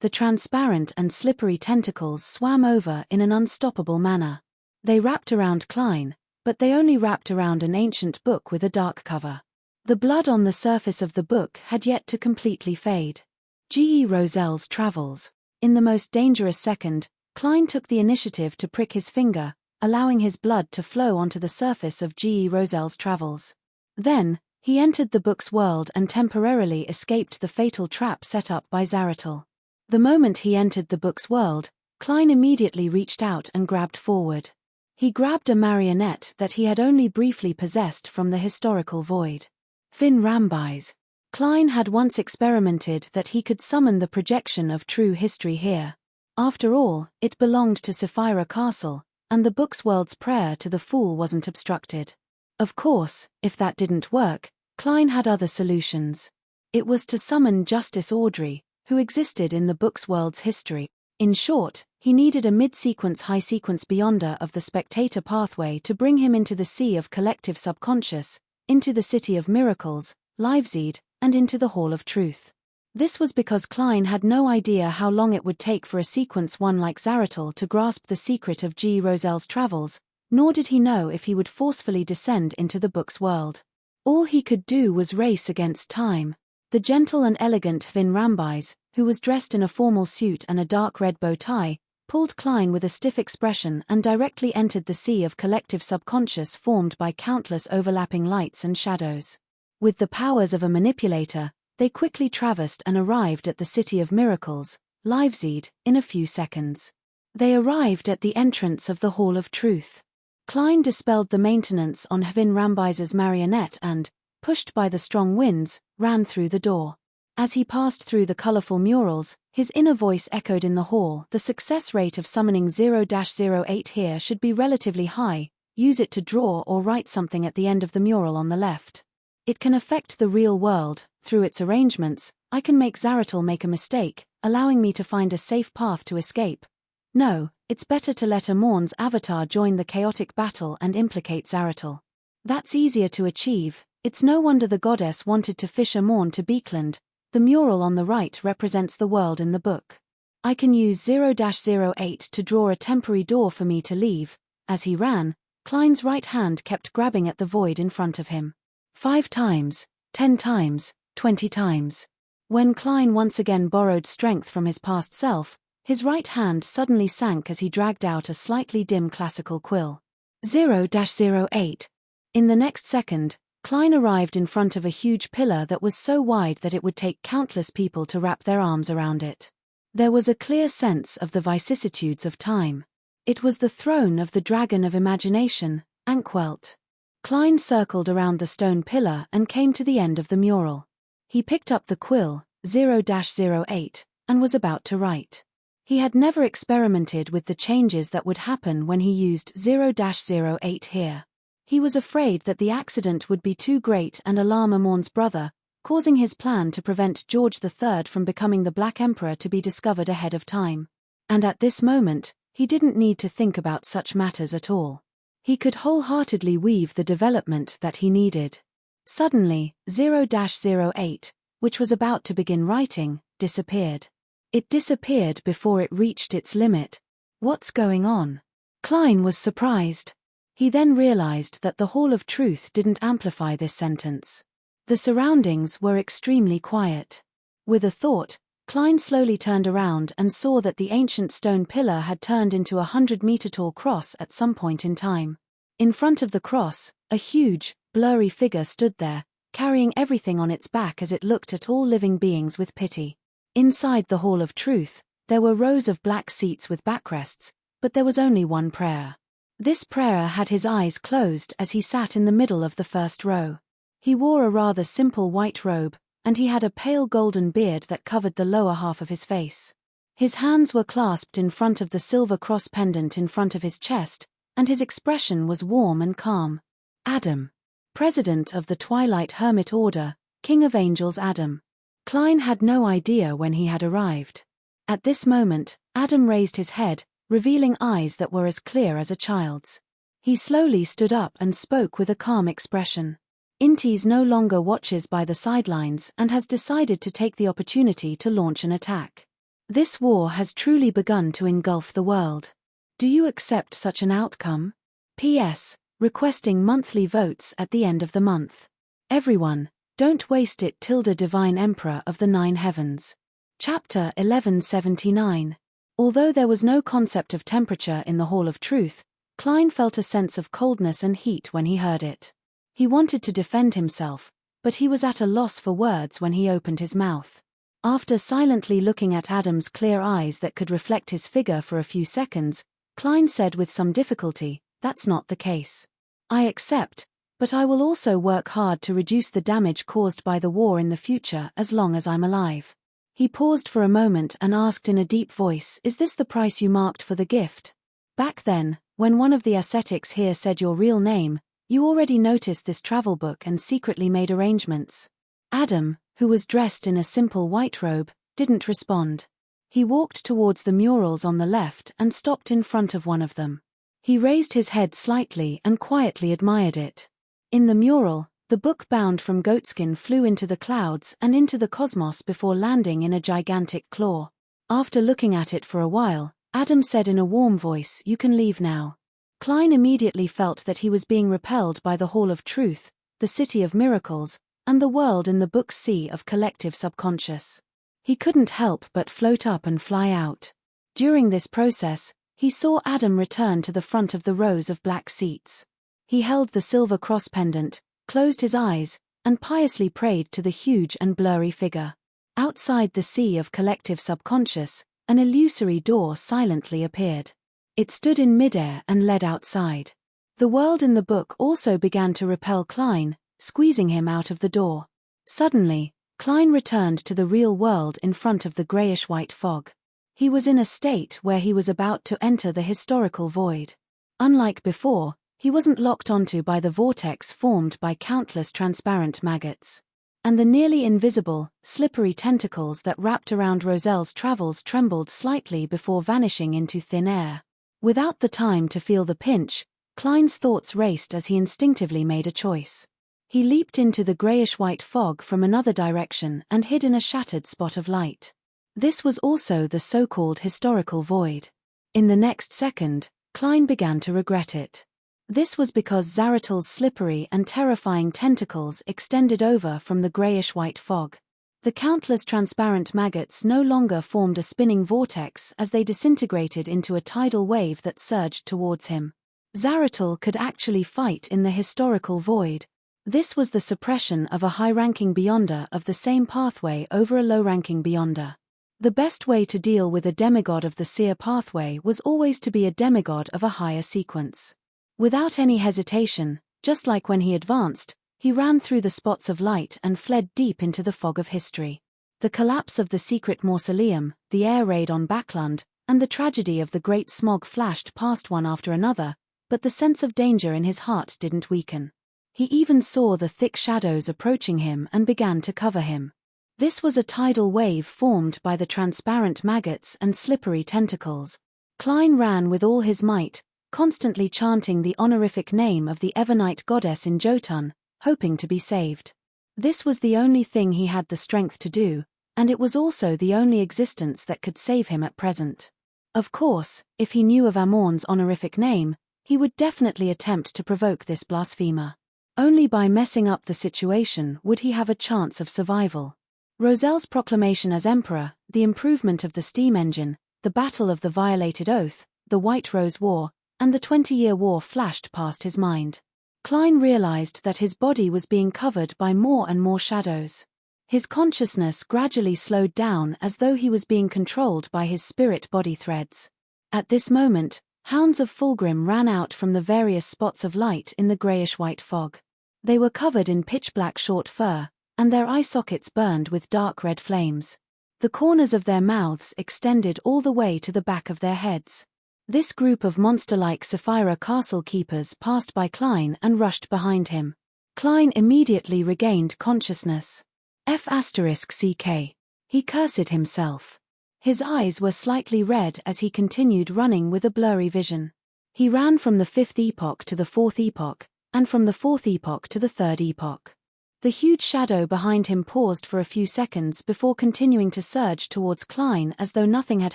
The transparent and slippery tentacles swam over in an unstoppable manner. They wrapped around Klein, but they only wrapped around an ancient book with a dark cover. The blood on the surface of the book had yet to completely fade. G. E. Roselle's Travels. In the most dangerous second, Klein took the initiative to prick his finger, allowing his blood to flow onto the surface of G. E. Roselle's Travels. Then, he entered the book's world and temporarily escaped the fatal trap set up by Zaratul. The moment he entered the book's world, Klein immediately reached out and grabbed forward. He grabbed a marionette that he had only briefly possessed from the historical void. Vin Rambay's. Klein had once experimented that he could summon the projection of true history here. After all, it belonged to Sapphira Castle, and the book's world's prayer to the fool wasn't obstructed. Of course, if that didn't work, Klein had other solutions. It was to summon Justice Audrey, who existed in the book's world's history. In short, he needed a mid-sequence high-sequence beyonder of the spectator pathway to bring him into the sea of collective subconscious, into the city of miracles, Liveseed, and into the Hall of Truth. This was because Klein had no idea how long it would take for a sequence one like Zaratul to grasp the secret of G. Roselle's travels, nor did he know if he would forcefully descend into the book's world. All he could do was race against time. The gentle and elegant Vin Rambay's, who was dressed in a formal suit and a dark red bow tie, pulled Klein with a stiff expression and directly entered the sea of collective subconscious formed by countless overlapping lights and shadows. With the powers of a manipulator, they quickly traversed and arrived at the City of Miracles, Liveseed, in a few seconds. They arrived at the entrance of the Hall of Truth. Klein dispelled the maintenance on Vin Rambay's marionette and, pushed by the strong winds, ran through the door. As he passed through the colorful murals, his inner voice echoed in the hall, "The success rate of summoning 0-08 here should be relatively high, use it to draw or write something at the end of the mural on the left. It can affect the real world, through its arrangements. I can make Zaratul make a mistake, allowing me to find a safe path to escape. No, it's better to let Amorn's avatar join the chaotic battle and implicate Zaratul. That's easier to achieve. It's no wonder the goddess wanted to fish Amorn to Beekland. The mural on the right represents the world in the book. I can use 0-08 to draw a temporary door for me to leave." As he ran, Klein's right hand kept grabbing at the void in front of him. 5 times, 10 times, 20 times. When Klein once again borrowed strength from his past self, his right hand suddenly sank as he dragged out a slightly dim classical quill. 0-08. In the next second, Klein arrived in front of a huge pillar that was so wide that it would take countless people to wrap their arms around it. There was a clear sense of the vicissitudes of time. It was the throne of the dragon of imagination, Ankwelt. Klein circled around the stone pillar and came to the end of the mural. He picked up the quill, 0-08, and was about to write. He had never experimented with the changes that would happen when he used 0-08 here. He was afraid that the accident would be too great and alarm Amorn's brother, causing his plan to prevent George III from becoming the Black Emperor to be discovered ahead of time. And at this moment, he didn't need to think about such matters at all. He could wholeheartedly weave the development that he needed. Suddenly, 0-08, which was about to begin writing, disappeared. It disappeared before it reached its limit. What's going on? Klein was surprised. He then realized that the Hall of Truth didn't amplify this sentence. The surroundings were extremely quiet. With a thought, Klein slowly turned around and saw that the ancient stone pillar had turned into a 100-meter-tall cross at some point in time. In front of the cross, a huge, blurry figure stood there, carrying everything on its back as it looked at all living beings with pity. Inside the Hall of Truth, there were rows of black seats with backrests, but there was only one prayer. This prayer had his eyes closed as he sat in the middle of the first row. He wore a rather simple white robe, and he had a pale golden beard that covered the lower half of his face. His hands were clasped in front of the silver cross pendant in front of his chest, and his expression was warm and calm. Adam. President of the Twilight Hermit Order, King of Angels Adam. Klein had no idea when he had arrived. At this moment, Adam raised his head, revealing eyes that were as clear as a child's. He slowly stood up and spoke with a calm expression. Intis no longer watches by the sidelines and has decided to take the opportunity to launch an attack. This war has truly begun to engulf the world. Do you accept such an outcome? P.S. Requesting monthly votes at the end of the month. Everyone, don't waste it. Divine Emperor of the Nine Heavens. Chapter 1179. Although there was no concept of temperature in the Hall of Truth, Klein felt a sense of coldness and heat when he heard it. He wanted to defend himself, but he was at a loss for words when he opened his mouth. After silently looking at Adam's clear eyes that could reflect his figure for a few seconds, Klein said with some difficulty, "That's not the case. I accept, but I will also work hard to reduce the damage caused by the war in the future as long as I'm alive." He paused for a moment and asked in a deep voice, "Is this the price you marked for the gift?" Back then, when one of the ascetics here said your real name, you already noticed this travel book and secretly made arrangements. Adam, who was dressed in a simple white robe, didn't respond. He walked towards the murals on the left and stopped in front of one of them. He raised his head slightly and quietly admired it. In the mural, the book bound from goatskin flew into the clouds and into the cosmos before landing in a gigantic claw. After looking at it for a while, Adam said in a warm voice, "You can leave now." Klein immediately felt that he was being repelled by the Hall of Truth, the City of Miracles, and the world in the book's sea of collective subconscious. He couldn't help but float up and fly out. During this process, he saw Adam return to the front of the rows of black seats. He held the silver cross pendant, closed his eyes, and piously prayed to the huge and blurry figure. Outside the sea of collective subconscious, an illusory door silently appeared. It stood in midair and led outside. The world in the book also began to repel Klein, squeezing him out of the door. Suddenly, Klein returned to the real world in front of the grayish-white fog. He was in a state where he was about to enter the historical void. Unlike before, he wasn't locked onto by the vortex formed by countless transparent maggots. And the nearly invisible, slippery tentacles that wrapped around Roselle's travels trembled slightly before vanishing into thin air. Without the time to feel the pinch, Klein's thoughts raced as he instinctively made a choice. He leaped into the grayish-white fog from another direction and hid in a shattered spot of light. This was also the so-called historical void. In the next second, Klein began to regret it. This was because Zaratul's slippery and terrifying tentacles extended over from the grayish-white fog. The countless transparent maggots no longer formed a spinning vortex as they disintegrated into a tidal wave that surged towards him. Zaratul could actually fight in the historical void. This was the suppression of a high-ranking Beyonder of the same pathway over a low-ranking Beyonder. The best way to deal with a demigod of the seer pathway was always to be a demigod of a higher sequence. Without any hesitation, just like when he advanced, he ran through the spots of light and fled deep into the fog of history. The collapse of the secret mausoleum, the air raid on Backlund, and the tragedy of the Great Smog flashed past one after another, but the sense of danger in his heart didn't weaken. He even saw the thick shadows approaching him and began to cover him. This was a tidal wave formed by the transparent maggots and slippery tentacles. Klein ran with all his might, constantly chanting the honorific name of the Evernight goddess in Jotun, hoping to be saved. This was the only thing he had the strength to do, and it was also the only existence that could save him at present. Of course, if he knew of Amorn's honorific name, he would definitely attempt to provoke this blasphemer. Only by messing up the situation would he have a chance of survival. Roselle's proclamation as emperor, the improvement of the steam engine, the battle of the violated oath, the White Rose War, and the 20-year war flashed past his mind. Klein realized that his body was being covered by more and more shadows. His consciousness gradually slowed down as though he was being controlled by his spirit-body threads. At this moment, hounds of Fulgrim ran out from the various spots of light in the grayish-white fog. They were covered in pitch-black short fur, and their eye sockets burned with dark red flames. The corners of their mouths extended all the way to the back of their heads. This group of monster-like Sapphira castle keepers passed by Klein and rushed behind him. Klein immediately regained consciousness. F***ck. He cursed himself. His eyes were slightly red as he continued running with a blurry vision. He ran from the 5th epoch to the 4th epoch, and from the 4th epoch to the 3rd epoch. The huge shadow behind him paused for a few seconds before continuing to surge towards Klein as though nothing had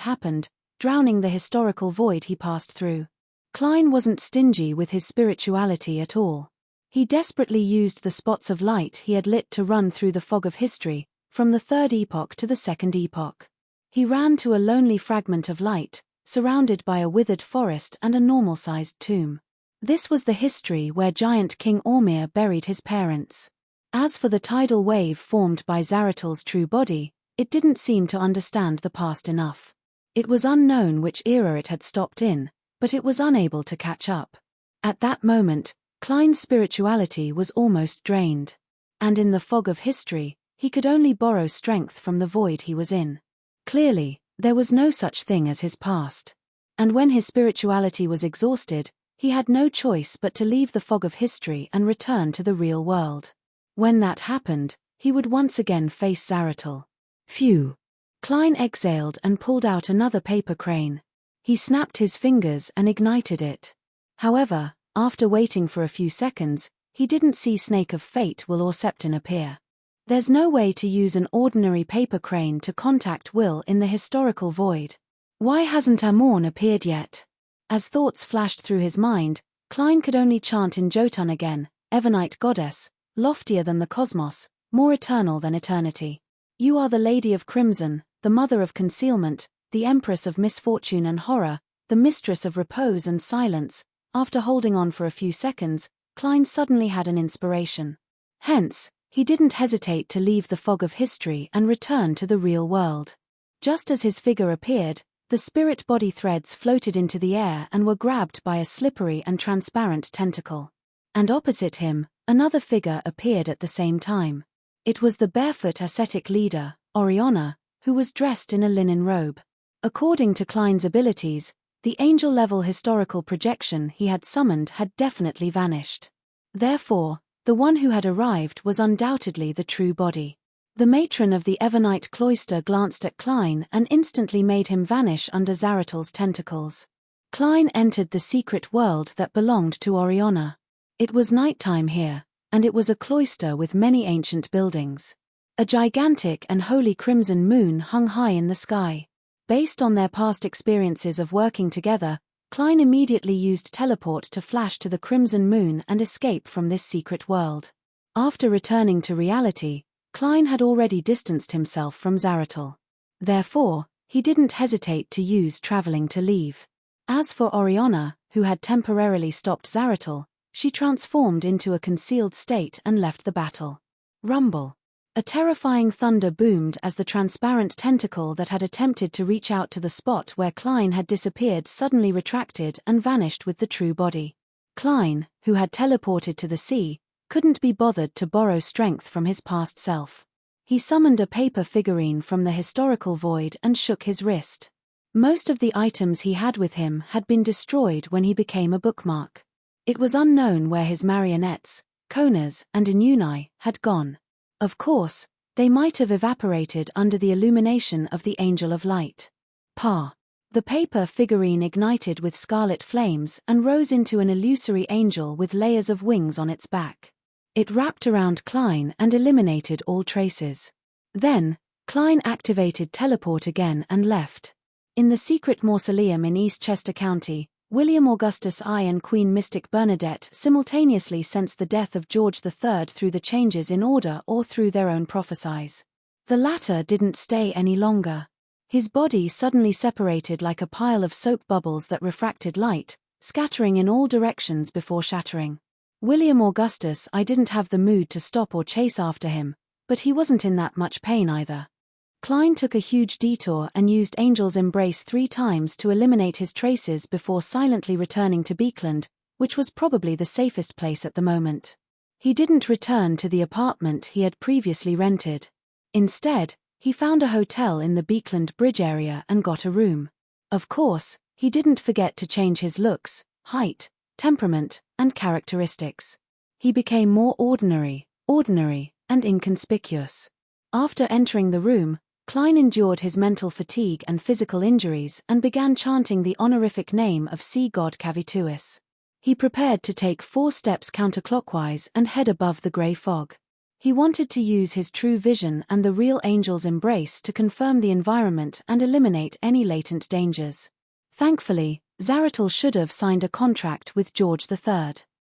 happened, drowning the historical void he passed through. Klein wasn't stingy with his spirituality at all. He desperately used the spots of light he had lit to run through the fog of history, from the 3rd epoch to the 2nd epoch. He ran to a lonely fragment of light, surrounded by a withered forest and a normal-sized tomb. This was the history where giant King Ormir buried his parents. As for the tidal wave formed by Zaratul's true body, it didn't seem to understand the past enough. It was unknown which era it had stopped in, but it was unable to catch up. At that moment, Klein's spirituality was almost drained. And in the fog of history, he could only borrow strength from the void he was in. Clearly, there was no such thing as his past. And when his spirituality was exhausted, he had no choice but to leave the fog of history and return to the real world. When that happened, he would once again face Zaratul. Phew! Klein exhaled and pulled out another paper crane. He snapped his fingers and ignited it. However, after waiting for a few seconds, he didn't see Snake of Fate Will or Septon appear. There's no way to use an ordinary paper crane to contact Will in the historical void. Why hasn't Amorn appeared yet? As thoughts flashed through his mind, Klein could only chant in Jotun again, Evernite goddess, loftier than the cosmos, more eternal than eternity. You are the Lady of Crimson, the Mother of Concealment, the Empress of Misfortune and Horror, the Mistress of Repose and Silence. After holding on for a few seconds, Klein suddenly had an inspiration. Hence, he didn't hesitate to leave the fog of history and return to the real world. Just as his figure appeared, the spirit body threads floated into the air and were grabbed by a slippery and transparent tentacle. And opposite him, another figure appeared at the same time. It was the barefoot ascetic leader, Oriana, who was dressed in a linen robe. According to Klein's abilities, the angel-level historical projection he had summoned had definitely vanished. Therefore, the one who had arrived was undoubtedly the true body. The matron of the Evernite cloister glanced at Klein and instantly made him vanish under Zaratul's tentacles. Klein entered the secret world that belonged to Oriana. It was nighttime here, and it was a cloister with many ancient buildings. A gigantic and holy crimson moon hung high in the sky. Based on their past experiences of working together, Klein immediately used teleport to flash to the crimson moon and escape from this secret world. After returning to reality, Klein had already distanced himself from Zaratul. Therefore, he didn't hesitate to use traveling to leave. As for Oriana, who had temporarily stopped Zaratul, she transformed into a concealed state and left the battle. Rumble. A terrifying thunder boomed as the transparent tentacle that had attempted to reach out to the spot where Klein had disappeared suddenly retracted and vanished with the true body. Klein, who had teleported to the sea, couldn't be bothered to borrow strength from his past self. He summoned a paper figurine from the historical void and shook his wrist. Most of the items he had with him had been destroyed when he became a bookmark. It was unknown where his marionettes, Konas and Inuni, had gone. Of course, they might have evaporated under the illumination of the Angel of Light. The paper figurine ignited with scarlet flames and rose into an illusory angel with layers of wings on its back. It wrapped around Klein and eliminated all traces. Then, Klein activated teleport again and left. In the secret mausoleum in Eastchester County, William Augustus I and Queen Mystic Bernadette simultaneously sensed the death of George III through the changes in order or through their own prophecies. The latter didn't stay any longer. His body suddenly separated like a pile of soap bubbles that refracted light, scattering in all directions before shattering. William Augustus I didn't have the mood to stop or chase after him, but he wasn't in that much pain either. Klein took a huge detour and used Angel's Embrace 3 times to eliminate his traces before silently returning to Beekland, which was probably the safest place at the moment. He didn't return to the apartment he had previously rented. Instead, He found a hotel in the Beekland Bridge area and got a room. Of course, he didn't forget to change his looks, height, temperament, and characteristics. He became more ordinary, and inconspicuous. After entering the room, Klein endured his mental fatigue and physical injuries and began chanting the honorific name of sea god Cavituis. He prepared to take 4 steps counterclockwise and head above the grey fog. He wanted to use his true vision and the real angel's embrace to confirm the environment and eliminate any latent dangers. Thankfully, Zaratul should have signed a contract with George III.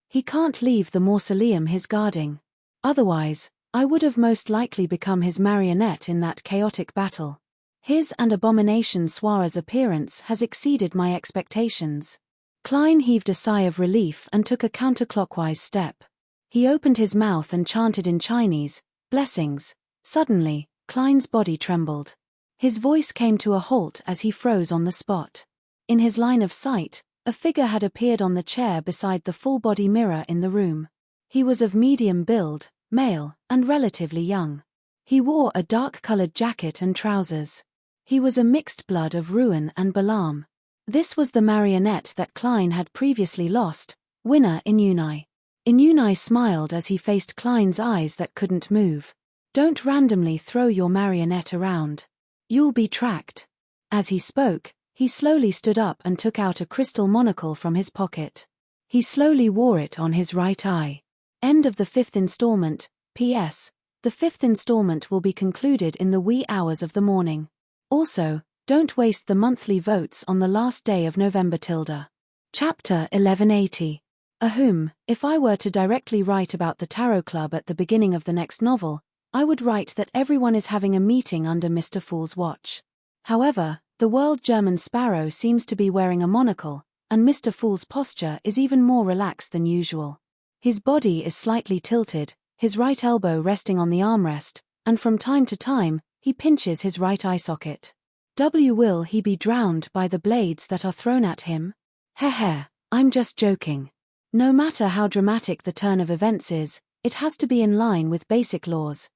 He can't leave the mausoleum he's guarding. Otherwise, I would have most likely become his marionette in that chaotic battle. His and Abomination Suara's appearance has exceeded my expectations. Klein heaved a sigh of relief and took a counterclockwise step. He opened his mouth and chanted in Chinese, "Blessings." Suddenly, Klein's body trembled. His voice came to a halt as he froze on the spot. In his line of sight, a figure had appeared on the chair beside the full-body mirror in the room. He was of medium build, male, and relatively young. He wore a dark-colored jacket and trousers. He was a mixed blood of Ruan and Balaam. This was the marionette that Klein had previously lost, winner Inuni. Inuni smiled as he faced Klein's eyes that couldn't move. "Don't randomly throw your marionette around. You'll be tracked." As he spoke, he slowly stood up and took out a crystal monocle from his pocket. He slowly wore it on his right eye. End of the 5th installment. P.S. The 5th installment will be concluded in the wee hours of the morning. Also, don't waste the monthly votes on the last day of November. Chapter 1180. If I were to directly write about the Tarot Club at the beginning of the next novel, I would write that everyone is having a meeting under Mr. Fool's watch. However, the World German Sparrow seems to be wearing a monocle, and Mr. Fool's posture is even more relaxed than usual. His body is slightly tilted, his right elbow resting on the armrest, and from time to time, he pinches his right eye socket. Will he be drowned by the blades that are thrown at him? I'm just joking. No matter how dramatic the turn of events is, it has to be in line with basic laws,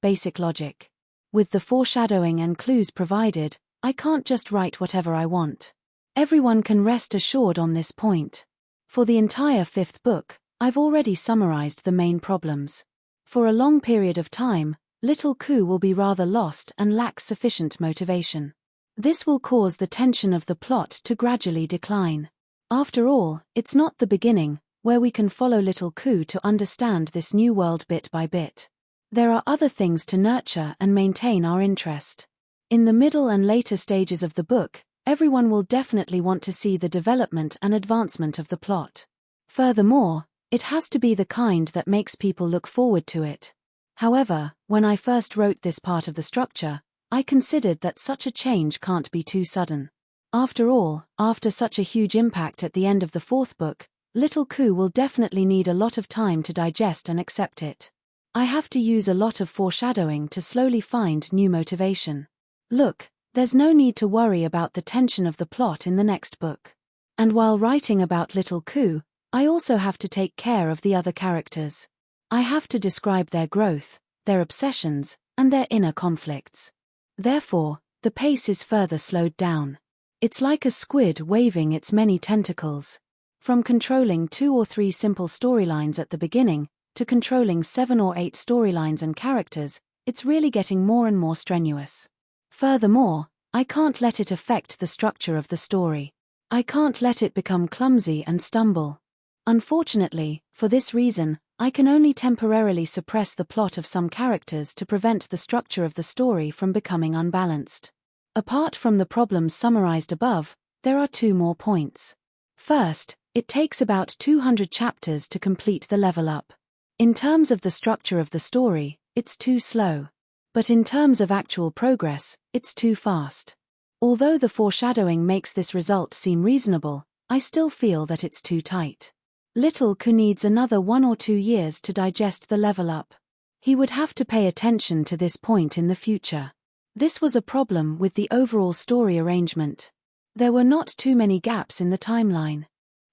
basic logic. With the foreshadowing and clues provided, I can't just write whatever I want. Everyone can rest assured on this point. For the entire 5th book, I've already summarized the main problems. For a long period of time, Little Ku will be rather lost and lacks sufficient motivation. This will cause the tension of the plot to gradually decline. After all, it's not the beginning, where we can follow Little Ku to understand this new world bit by bit. There are other things to nurture and maintain our interest. In the middle and later stages of the book, everyone will definitely want to see the development and advancement of the plot. Furthermore, it has to be the kind that makes people look forward to it. However, when I first wrote this part of the structure, I considered that such a change can't be too sudden. After all, after such a huge impact at the end of the 4th book, Little Ku will definitely need a lot of time to digest and accept it. I have to use a lot of foreshadowing to slowly find new motivation. Look, there's no need to worry about the tension of the plot in the next book. And while writing about Little Ku, I also have to take care of the other characters. I have to describe their growth, their obsessions, and their inner conflicts. Therefore, the pace is further slowed down. It's like a squid waving its many tentacles. From controlling 2 or 3 simple storylines at the beginning, to controlling 7 or 8 storylines and characters, it's really getting more and more strenuous. Furthermore, I can't let it affect the structure of the story. I can't let it become clumsy and stumble. Unfortunately, for this reason, I can only temporarily suppress the plot of some characters to prevent the structure of the story from becoming unbalanced. Apart from the problems summarized above, there are 2 more points. First, it takes about 200 chapters to complete the level up. In terms of the structure of the story, it's too slow. But in terms of actual progress, it's too fast. Although the foreshadowing makes this result seem reasonable, I still feel that it's too tight. Little Ku needs another 1 or 2 years to digest the level up. He would have to pay attention to this point in the future. This was a problem with the overall story arrangement. There were not too many gaps in the timeline.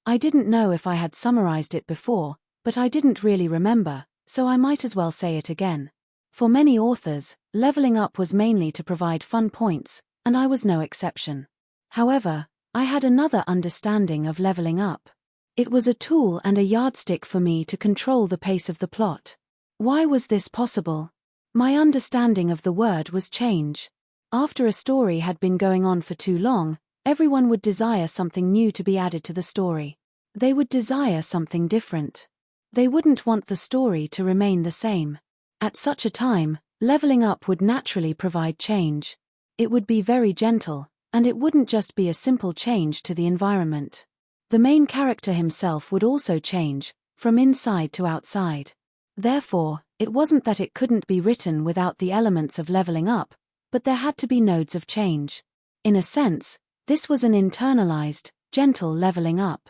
I didn't know if I had summarized it before, but I didn't really remember, so I might as well say it again. For many authors, leveling up was mainly to provide fun points, and I was no exception. However, I had another understanding of leveling up. It was a tool and a yardstick for me to control the pace of the plot. Why was this possible? My understanding of the word was change. After a story had been going on for too long, everyone would desire something new to be added to the story. They would desire something different. They wouldn't want the story to remain the same. At such a time, leveling up would naturally provide change. It would be very gentle, and it wouldn't just be a simple change to the environment. The main character himself would also change, from inside to outside. Therefore, it wasn't that it couldn't be written without the elements of leveling up, but there had to be nodes of change. In a sense, this was an internalized, gentle leveling up.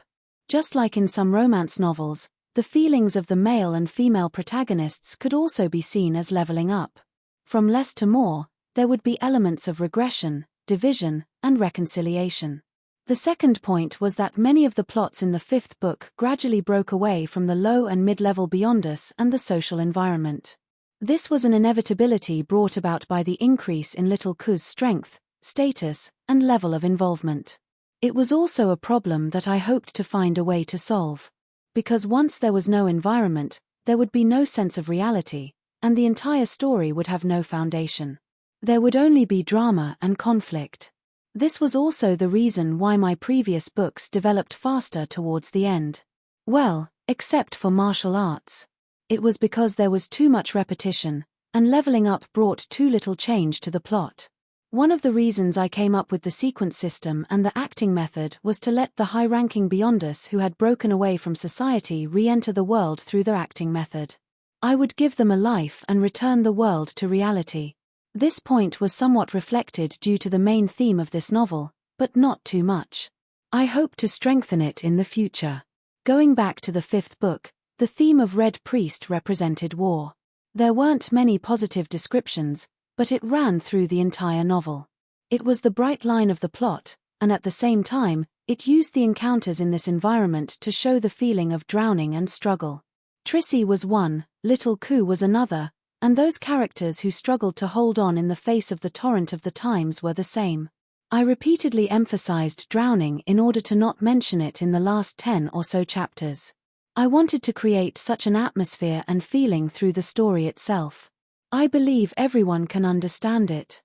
Just like in some romance novels, the feelings of the male and female protagonists could also be seen as leveling up. From less to more, there would be elements of regression, division, and reconciliation. The second point was that many of the plots in the fifth book gradually broke away from the low and mid-level beyond us and the social environment. This was an inevitability brought about by the increase in Little Ku's strength, status, and level of involvement. It was also a problem that I hoped to find a way to solve. Because once there was no environment, there would be no sense of reality, and the entire story would have no foundation. There would only be drama and conflict. This was also the reason why my previous books developed faster towards the end. Well, except for martial arts. It was because there was too much repetition, and leveling up brought too little change to the plot. One of the reasons I came up with the sequence system and the acting method was to let the high-ranking beyond us who had broken away from society re-enter the world through their acting method. I would give them a life and return the world to reality. This point was somewhat reflected due to the main theme of this novel, but not too much. I hope to strengthen it in the future. Going back to the fifth book, the theme of Red Priest represented war. There weren't many positive descriptions, but it ran through the entire novel. It was the bright line of the plot, and at the same time, it used the encounters in this environment to show the feeling of drowning and struggle. Trissy was one, Little Ku was another, and those characters who struggled to hold on in the face of the torrent of the times were the same. I repeatedly emphasized drowning in order to not mention it in the last 10 or so chapters. I wanted to create such an atmosphere and feeling through the story itself. I believe everyone can understand it.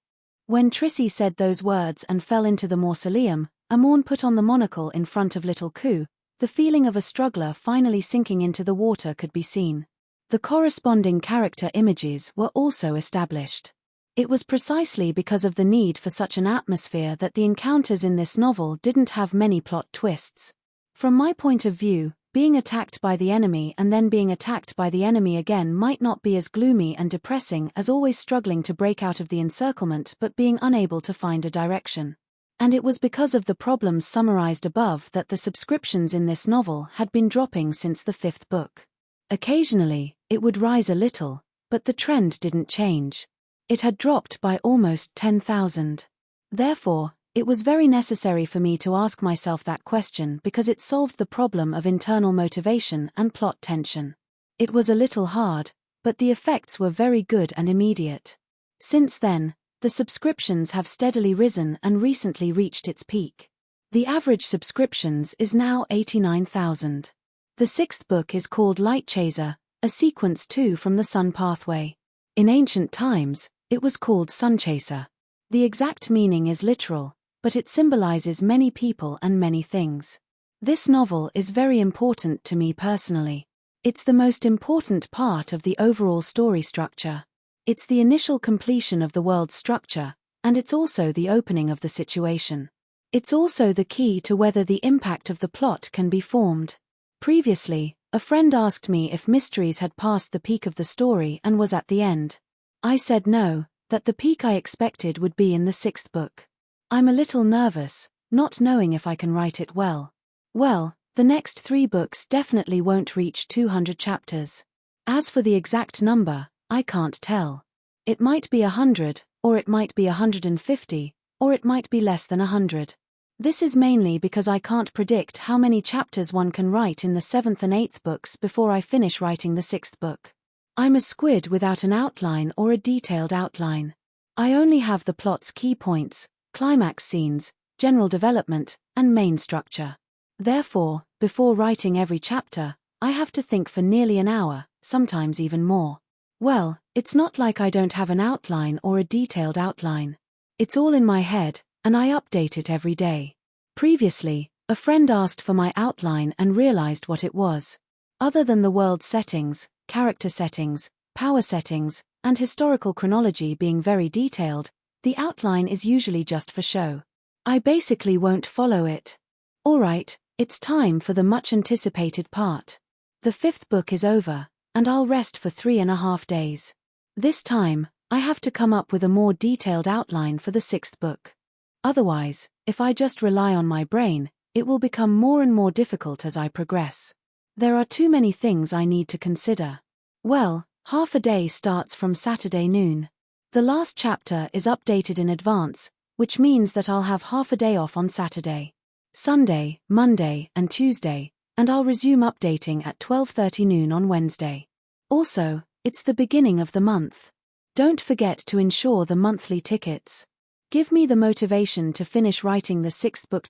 When Trissy said those words and fell into the mausoleum, Amorn put on the monocle in front of Little Ku, the feeling of a struggler finally sinking into the water could be seen. The corresponding character images were also established. It was precisely because of the need for such an atmosphere that the encounters in this novel didn't have many plot twists. From my point of view, being attacked by the enemy and then being attacked by the enemy again might not be as gloomy and depressing as always struggling to break out of the encirclement but being unable to find a direction. And it was because of the problems summarized above that the subscriptions in this novel had been dropping since the fifth book. Occasionally, it would rise a little, but the trend didn't change. It had dropped by almost 10,000. Therefore, it was very necessary for me to ask myself that question because it solved the problem of internal motivation and plot tension. It was a little hard, but the effects were very good and immediate. Since then, the subscriptions have steadily risen and recently reached its peak. The average subscriptions is now 89,000. The sixth book is called Light Chaser, a sequence 2 from the Sun Pathway. In ancient times, it was called Sun Chaser. The exact meaning is literal, but it symbolizes many people and many things. This novel is very important to me personally. It's the most important part of the overall story structure. It's the initial completion of the world structure, and it's also the opening of the situation. It's also the key to whether the impact of the plot can be formed. Previously, a friend asked me if Mysteries had passed the peak of the story and was at the end. I said no, that the peak I expected would be in the sixth book. I'm a little nervous, not knowing if I can write it well. Well, the next 3 books definitely won't reach 200 chapters. As for the exact number, I can't tell. It might be 100, or it might be 150, or it might be less than 100. This is mainly because I can't predict how many chapters one can write in the 7th and 8th books before I finish writing the 6th book. I'm a squid without an outline or a detailed outline. I only have the plot's key points, climax scenes, general development, and main structure. Therefore, before writing every chapter, I have to think for nearly an hour, sometimes even more. Well, it's not like I don't have an outline or a detailed outline. It's all in my head, and I update it every day. Previously, a friend asked for my outline and realized what it was. Other than the world settings, character settings, power settings, and historical chronology being very detailed, the outline is usually just for show. I basically won't follow it. Alright, it's time for the much-anticipated part. The 5th book is over, and I'll rest for 3.5 days. This time, I have to come up with a more detailed outline for the 6th book. Otherwise, if I just rely on my brain, it will become more and more difficult as I progress. There are too many things I need to consider. Well, half a day starts from Saturday noon. The last chapter is updated in advance, which means that I'll have half a day off on Saturday, Sunday, Monday, and Tuesday, and I'll resume updating at 12:30 noon on Wednesday. Also, it's the beginning of the month. Don't forget to insure the monthly tickets. Give me the motivation to finish writing the 6th book.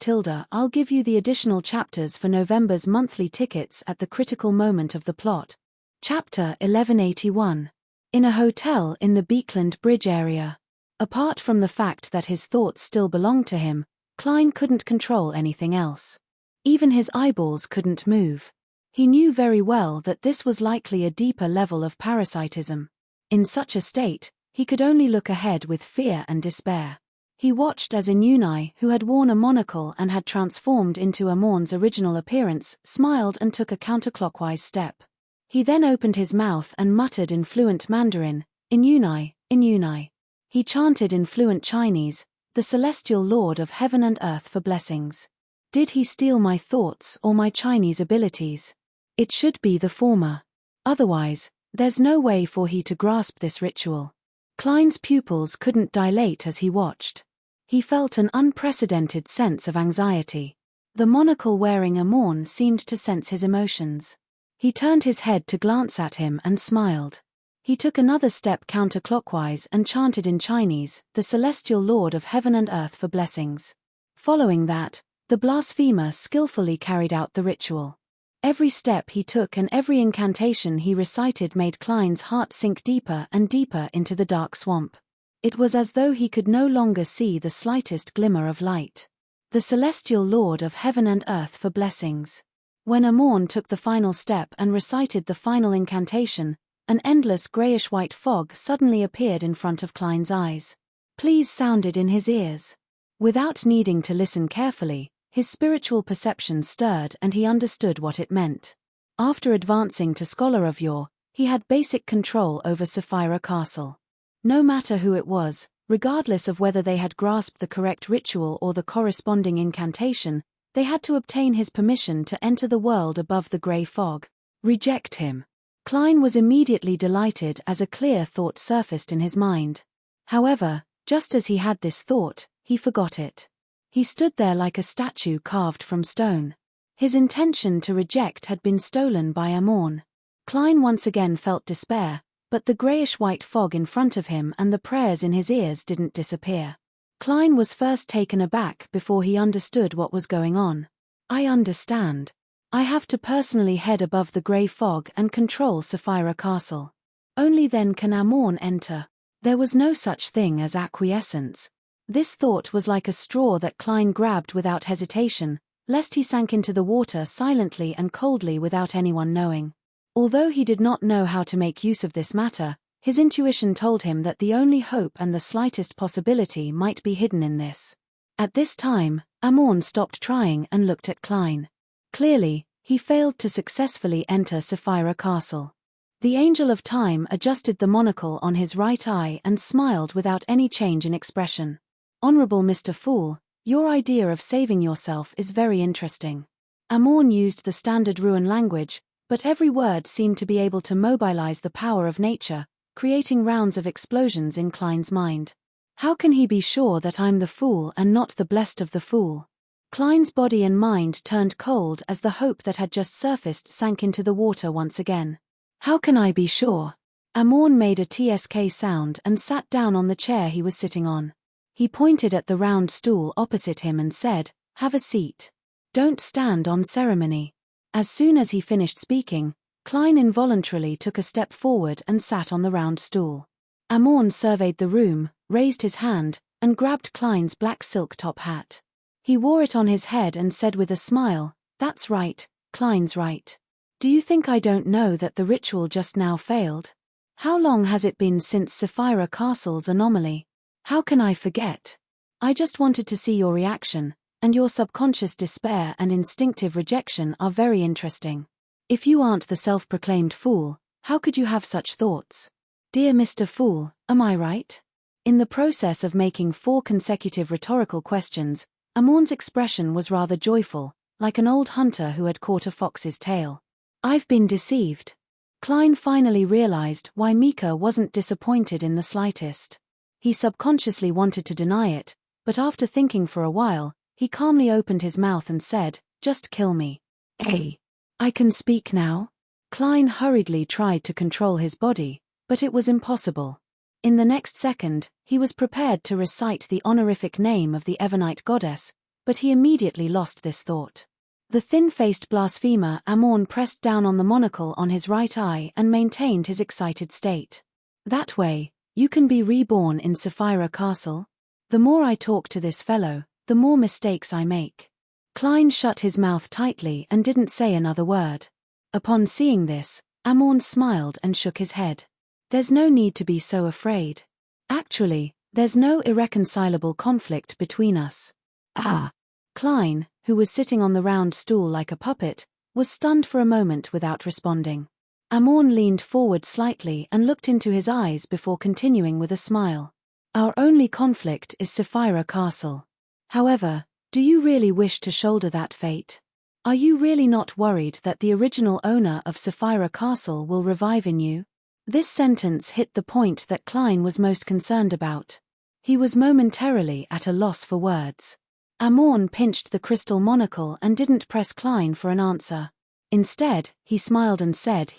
I'll give you the additional chapters for November's monthly tickets at the critical moment of the plot. Chapter 1181. In a hotel in the Beekland Bridge area. Apart from the fact that his thoughts still belonged to him, Klein couldn't control anything else. Even his eyeballs couldn't move. He knew very well that this was likely a deeper level of parasitism. In such a state, he could only look ahead with fear and despair. He watched as Inuni, who had worn a monocle and had transformed into Amorn's original appearance, smiled and took a counterclockwise step. He then opened his mouth and muttered in fluent Mandarin, Inuni, Inuni. He chanted in fluent Chinese, the celestial lord of heaven and earth for blessings. Did he steal my thoughts or my Chinese abilities? It should be the former. Otherwise, there's no way for he to grasp this ritual. Klein's pupils couldn't dilate as he watched. He felt an unprecedented sense of anxiety. The monocle-wearing Amorn seemed to sense his emotions. He turned his head to glance at him and smiled. He took another step counterclockwise and chanted in Chinese, the celestial lord of heaven and earth for blessings. Following that, the blasphemer skillfully carried out the ritual. Every step he took and every incantation he recited made Klein's heart sink deeper and deeper into the dark swamp. It was as though he could no longer see the slightest glimmer of light. The celestial lord of heaven and earth for blessings. When Amorn took the final step and recited the final incantation, an endless grayish-white fog suddenly appeared in front of Klein's eyes. Please sounded in his ears. Without needing to listen carefully, his spiritual perception stirred and he understood what it meant. After advancing to Scholar of Yore, he had basic control over Sapphira Castle. No matter who it was, regardless of whether they had grasped the correct ritual or the corresponding incantation, they had to obtain his permission to enter the world above the grey fog. Reject him. Klein was immediately delighted as a clear thought surfaced in his mind. However, just as he had this thought, he forgot it. He stood there like a statue carved from stone. His intention to reject had been stolen by Amorn. Klein once again felt despair, but the greyish-white fog in front of him and the prayers in his ears didn't disappear. Klein was first taken aback before he understood what was going on. I understand. I have to personally head above the grey fog and control Sapphira Castle. Only then can Amorn enter. There was no such thing as acquiescence. This thought was like a straw that Klein grabbed without hesitation, lest he sank into the water silently and coldly without anyone knowing. Although he did not know how to make use of this matter, his intuition told him that the only hope and the slightest possibility might be hidden in this. At this time, Amorn stopped trying and looked at Klein. Clearly, he failed to successfully enter Sapphira Castle. The Angel of Time adjusted the monocle on his right eye and smiled without any change in expression. Honorable Mr. Fool, your idea of saving yourself is very interesting. Amorn used the standard Ruan language, but every word seemed to be able to mobilize the power of nature, creating rounds of explosions in Klein's mind. How can he be sure that I'm the fool and not the blessed of the fool? Klein's body and mind turned cold as the hope that had just surfaced sank into the water once again. How can I be sure? Amorn made a tsk sound and sat down on the chair he was sitting on. He pointed at the round stool opposite him and said, "Have a seat. Don't stand on ceremony." As soon as he finished speaking, Klein involuntarily took a step forward and sat on the round stool. Amorn surveyed the room, raised his hand, and grabbed Klein's black silk top hat. He wore it on his head and said with a smile, "That's right, Klein's right. Do you think I don't know that the ritual just now failed? How long has it been since Sapphira Castle's anomaly? How can I forget? I just wanted to see your reaction, and your subconscious despair and instinctive rejection are very interesting. If you aren't the self-proclaimed fool, how could you have such thoughts? Dear Mr. Fool, am I right?" In the process of making 4 consecutive rhetorical questions, Amorn's expression was rather joyful, like an old hunter who had caught a fox's tail. "I've been deceived." Klein finally realized why Mika wasn't disappointed in the slightest. He subconsciously wanted to deny it, but after thinking for a while, he calmly opened his mouth and said, "Just kill me." "Hey, I can speak now?" Klein hurriedly tried to control his body, but it was impossible. In the next second, he was prepared to recite the honorific name of the Evernite goddess, but he immediately lost this thought. The thin-faced blasphemer Amorn pressed down on the monocle on his right eye and maintained his excited state. "That way, you can be reborn in Sapphira Castle? The more I talk to this fellow, the more mistakes I make." Klein shut his mouth tightly and didn't say another word. Upon seeing this, Amorn smiled and shook his head. "There's no need to be so afraid. Actually, there's no irreconcilable conflict between us." "Ah." Klein, who was sitting on the round stool like a puppet, was stunned for a moment without responding. Amorn leaned forward slightly and looked into his eyes before continuing with a smile. "Our only conflict is Sapphira Castle. However, do you really wish to shoulder that fate? Are you really not worried that the original owner of Sapphira Castle will revive in you?" This sentence hit the point that Klein was most concerned about. He was momentarily at a loss for words. Amorn pinched the crystal monocle and didn't press Klein for an answer. Instead, he smiled and said,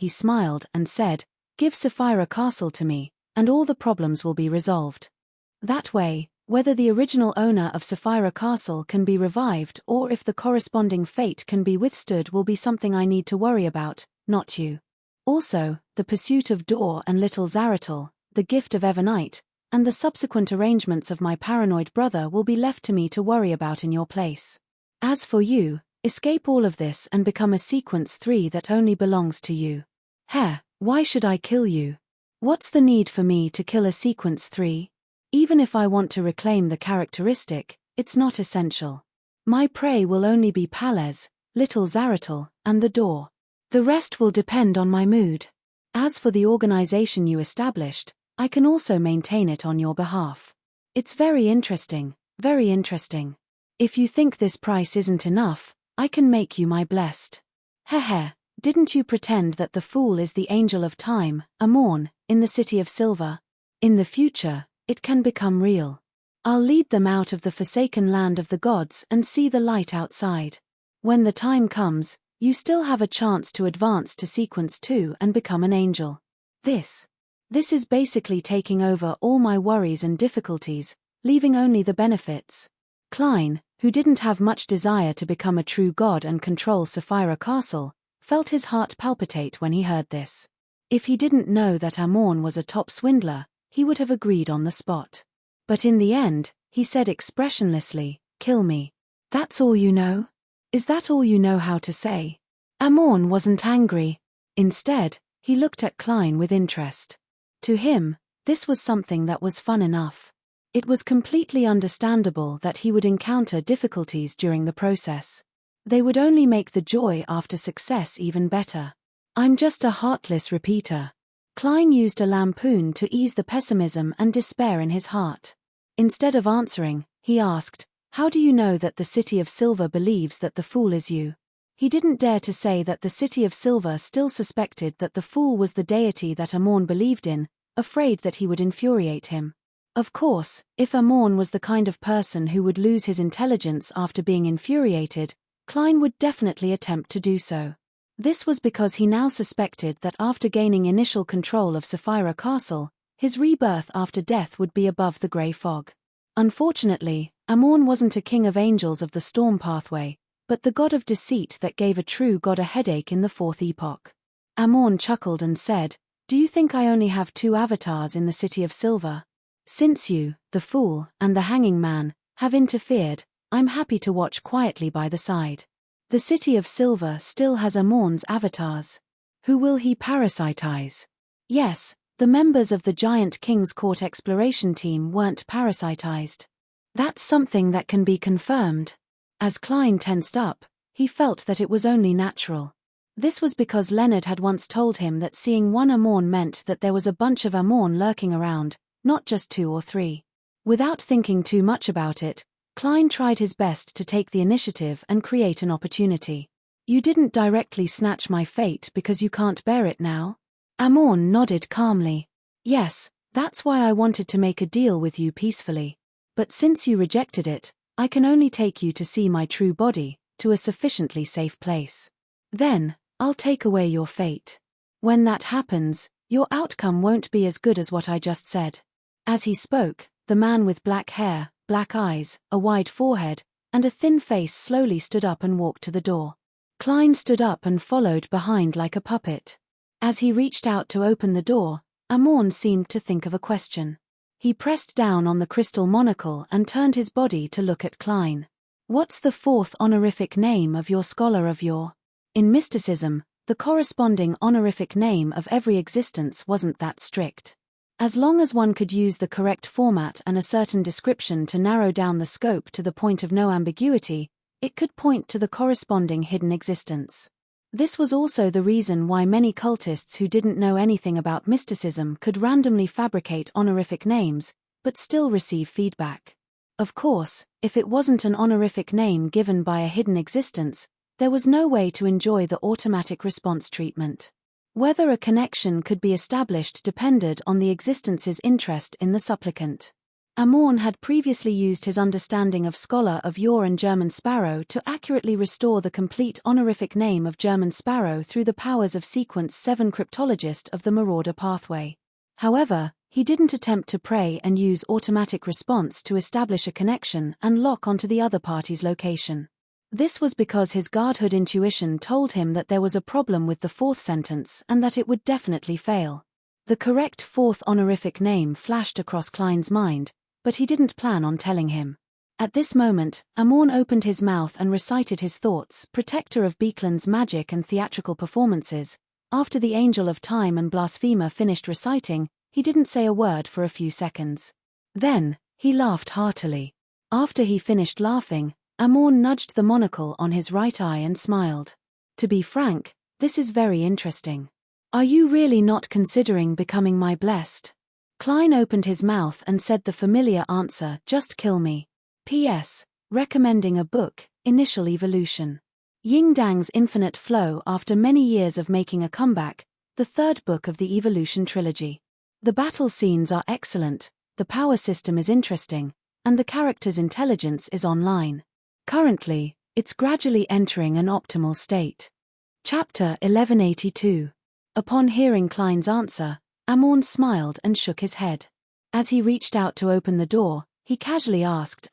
"Give Sapphira Castle to me, and all the problems will be resolved. That way, whether the original owner of Sapphira Castle can be revived or if the corresponding fate can be withstood will be something I need to worry about, not you. Also, the pursuit of Dor and little Zaratul, the gift of Evernite, and the subsequent arrangements of my paranoid brother will be left to me to worry about in your place. As for you, escape all of this and become a sequence 3 that only belongs to you." Why should I kill you? What's the need for me to kill a sequence 3? Even if I want to reclaim the characteristic, it's not essential. My prey will only be Palez, little Zaratul, and the Door. The rest will depend on my mood. As for the organization you established, I can also maintain it on your behalf. It's very interesting, very interesting. If you think this price isn't enough, I can make you my blessed. Didn't you pretend that the fool is the angel of time, Amorn, in the city of silver? In the future, it can become real. I'll lead them out of the forsaken land of the gods and see the light outside. When the time comes, you still have a chance to advance to sequence 2 and become an angel. This is basically taking over all my worries and difficulties, leaving only the benefits." Klein, who didn't have much desire to become a true god and control Sapphira Castle, felt his heart palpitate when he heard this. If he didn't know that Amorn was a top swindler, he would have agreed on the spot. But in the end, he said expressionlessly, "Kill me. That's all you know? Is that all you know how to say?" Amorn wasn't angry. Instead, he looked at Klein with interest. To him, this was something that was fun enough. It was completely understandable that he would encounter difficulties during the process. They would only make the joy after success even better. "I'm just a heartless repeater." Klein used a lampoon to ease the pessimism and despair in his heart. Instead of answering, he asked, "How do you know that the City of Silver believes that the fool is you?" He didn't dare to say that the City of Silver still suspected that the fool was the deity that Amorn believed in, afraid that he would infuriate him. Of course, if Amorn was the kind of person who would lose his intelligence after being infuriated, Klein would definitely attempt to do so. This was because he now suspected that after gaining initial control of Sapphira Castle, his rebirth after death would be above the grey fog. Unfortunately, Amorn wasn't a king of angels of the storm pathway, but the god of deceit that gave a true god a headache in the fourth epoch. Amorn chuckled and said, "Do you think I only have 2 avatars in the City of Silver? Since you, the fool, and the hanging man, have interfered, I'm happy to watch quietly by the side. The City of Silver still has Amorn's avatars. Who will he parasitize?" Yes, the members of the Giant King's Court exploration team weren't parasitized. That's something that can be confirmed. As Klein tensed up, he felt that it was only natural. This was because Leonard had once told him that seeing one Amorn meant that there was a bunch of Amorn lurking around, not just 2 or 3. Without thinking too much about it, Klein tried his best to take the initiative and create an opportunity. "You didn't directly snatch my fate because you can't bear it now?" Amorn nodded calmly. "Yes, that's why I wanted to make a deal with you peacefully. But since you rejected it, I can only take you to see my true body, to a sufficiently safe place. Then, I'll take away your fate. When that happens, your outcome won't be as good as what I just said." As he spoke, the man with black hair, black eyes, a wide forehead, and a thin face slowly stood up and walked to the door. Klein stood up and followed behind like a puppet. As he reached out to open the door, Amorn seemed to think of a question. He pressed down on the crystal monocle and turned his body to look at Klein. "What's the 4th honorific name of your scholar of your?" In mysticism, the corresponding honorific name of every existence wasn't that strict. As long as one could use the correct format and a certain description to narrow down the scope to the point of no ambiguity, it could point to the corresponding hidden existence. This was also the reason why many cultists who didn't know anything about mysticism could randomly fabricate honorific names, but still receive feedback. Of course, if it wasn't an honorific name given by a hidden existence, there was no way to enjoy the automatic response treatment. Whether a connection could be established depended on the existence's interest in the supplicant. Amorn had previously used his understanding of Scholar of Yore and German Sparrow to accurately restore the complete honorific name of German Sparrow through the powers of Sequence 7 Cryptologist of the Marauder pathway. However, he didn't attempt to pray and use automatic response to establish a connection and lock onto the other party's location. This was because his godhood intuition told him that there was a problem with the 4th sentence and that it would definitely fail. The correct 4th honorific name flashed across Klein's mind, but he didn't plan on telling him. At this moment, Amorn opened his mouth and recited his thoughts, protector of Beekland's magic and theatrical performances. After the Angel of Time and Blasphemer finished reciting, he didn't say a word for a few seconds. Then, he laughed heartily. After he finished laughing, Amorn nudged the monocle on his right eye and smiled. "To be frank, this is very interesting. Are you really not considering becoming my blessed?" Klein opened his mouth and said the familiar answer, "Just kill me. P.S. Recommending a book, Initial Evolution. Ying Dang's Infinite Flow after many years of making a comeback, the 3rd book of the Evolution trilogy. The battle scenes are excellent, the power system is interesting, and the character's intelligence is online. Currently, it's gradually entering an optimal state." Chapter 1182. Upon hearing Klein's answer, Amorn smiled and shook his head. As he reached out to open the door, he casually asked,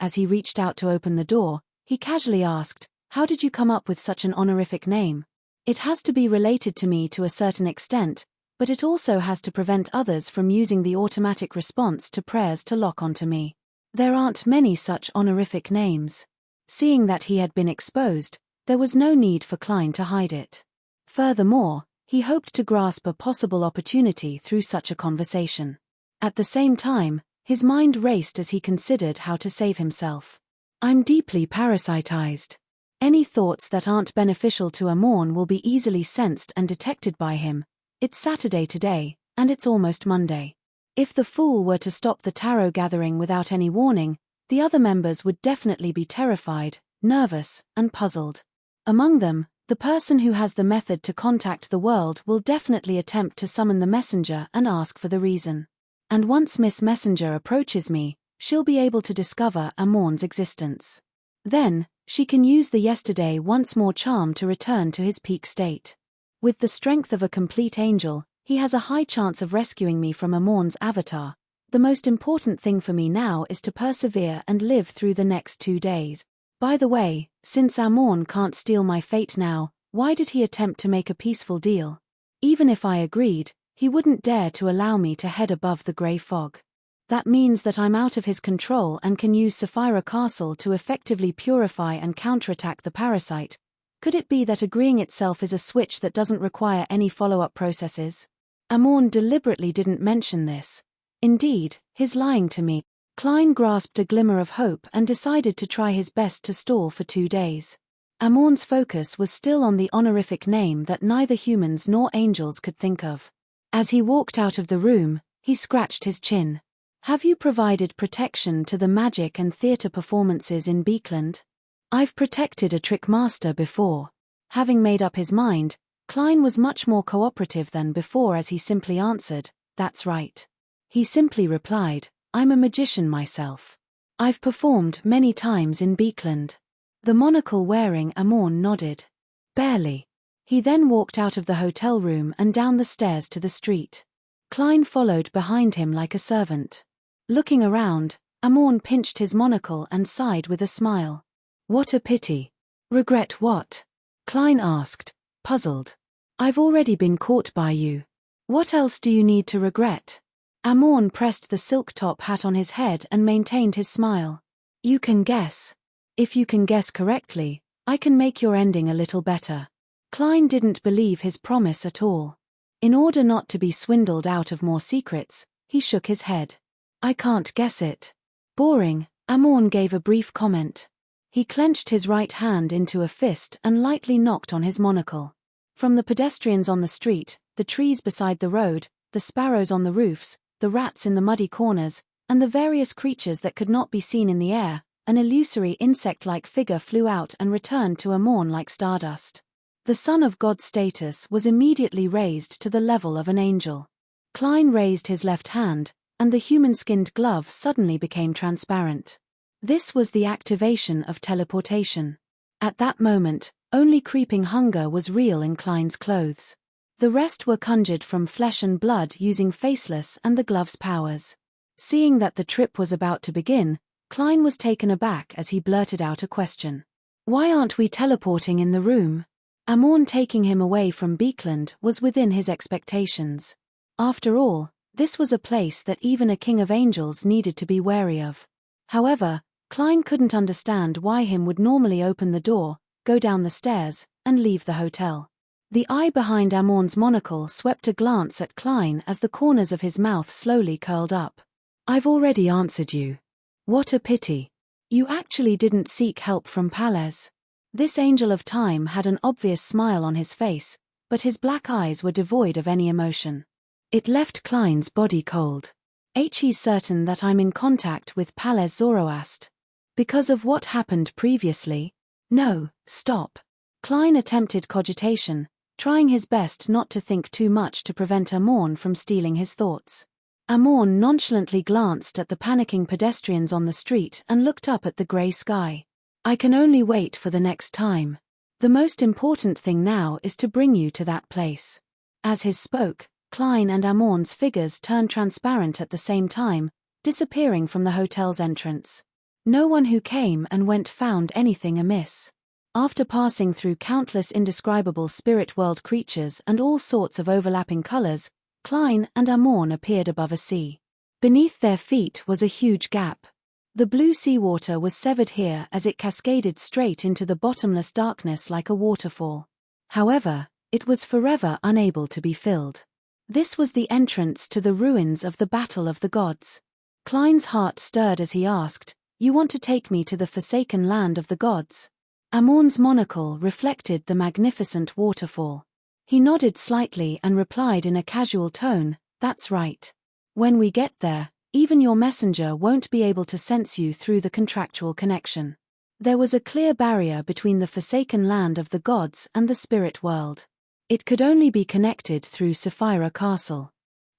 "How did you come up with such an honorific name? It has to be related to me to a certain extent, but it also has to prevent others from using the automatic response to prayers to lock onto me. There aren't many such honorific names." Seeing that he had been exposed, there was no need for Klein to hide it. Furthermore, he hoped to grasp a possible opportunity through such a conversation. At the same time, his mind raced as he considered how to save himself. "I'm deeply parasitized. Any thoughts that aren't beneficial to Amorn will be easily sensed and detected by him. It's Saturday today, and it's almost Monday. If the fool were to stop the tarot gathering without any warning, the other members would definitely be terrified, nervous, and puzzled. Among them, the person who has the method to contact the world will definitely attempt to summon the messenger and ask for the reason. And once Miss Messenger approaches me, she'll be able to discover Amorn's existence. Then, she can use the yesterday once more charm to return to his peak state. With the strength of a complete angel, he has a high chance of rescuing me from Amorn's avatar. The most important thing for me now is to persevere and live through the next 2 days. By the way, since Amorn can't steal my fate now, why did he attempt to make a peaceful deal? Even if I agreed, he wouldn't dare to allow me to head above the grey fog. That means that I'm out of his control and can use Sapphira Castle to effectively purify and counterattack the parasite. Could it be that agreeing itself is a switch that doesn't require any follow-up processes? Amorn deliberately didn't mention this. Indeed, his lying to me. Klein grasped a glimmer of hope and decided to try his best to stall for 2 days. Amorn's focus was still on the honorific name that neither humans nor angels could think of. As he walked out of the room, he scratched his chin. Have you provided protection to the magic and theatre performances in Beekland? I've protected a trick master before. Having made up his mind, Klein was much more cooperative than before as he simply answered, that's right. He simply replied, I'm a magician myself. I've performed many times in Beekland. The monocle-wearing Amorn nodded. Barely. He then walked out of the hotel room and down the stairs to the street. Klein followed behind him like a servant. Looking around, Amorn pinched his monocle and sighed with a smile. What a pity. Regret what? Klein asked, puzzled. I've already been caught by you. What else do you need to regret? Amorn pressed the silk top hat on his head and maintained his smile. You can guess. If you can guess correctly, I can make your ending a little better. Klein didn't believe his promise at all. In order not to be swindled out of more secrets, he shook his head. I can't guess it. Boring, Amorn gave a brief comment. He clenched his right hand into a fist and lightly knocked on his monocle. From the pedestrians on the street, the trees beside the road, the sparrows on the roofs, the rats in the muddy corners, and the various creatures that could not be seen in the air, an illusory insect-like figure flew out and returned to Amorn like stardust. The Son of God status was immediately raised to the level of an angel. Klein raised his left hand, and the human-skinned glove suddenly became transparent. This was the activation of teleportation. At that moment, only creeping hunger was real in Klein's clothes. The rest were conjured from flesh and blood using Faceless and the glove's powers. Seeing that the trip was about to begin, Klein was taken aback as he blurted out a question. Why aren't we teleporting in the room? Amorn taking him away from Beekland was within his expectations. After all, this was a place that even a king of angels needed to be wary of. However, Klein couldn't understand why him would normally open the door, go down the stairs, and leave the hotel. The eye behind Amorn's monocle swept a glance at Klein as the corners of his mouth slowly curled up. I've already answered you. What a pity. You actually didn't seek help from Palez. This angel of time had an obvious smile on his face, but his black eyes were devoid of any emotion. It left Klein's body cold. He's certain that I'm in contact with Palez Zoroast. Because of what happened previously? No, stop. Klein attempted cogitation, trying his best not to think too much to prevent Amorn from stealing his thoughts. Amorn nonchalantly glanced at the panicking pedestrians on the street and looked up at the grey sky. I can only wait for the next time. The most important thing now is to bring you to that place. As he spoke, Klein and Amorn's figures turned transparent at the same time, disappearing from the hotel's entrance. No one who came and went found anything amiss. After passing through countless indescribable spirit world creatures and all sorts of overlapping colors, Klein and Amorn appeared above a sea. Beneath their feet was a huge gap. The blue seawater was severed here as it cascaded straight into the bottomless darkness like a waterfall. However, it was forever unable to be filled. This was the entrance to the ruins of the Battle of the Gods. Klein's heart stirred as he asked, You want to take me to the forsaken land of the gods? Amorn's monocle reflected the magnificent waterfall. He nodded slightly and replied in a casual tone, That's right. When we get there, even your messenger won't be able to sense you through the contractual connection. There was a clear barrier between the forsaken land of the gods and the spirit world. It could only be connected through Sapphira Castle.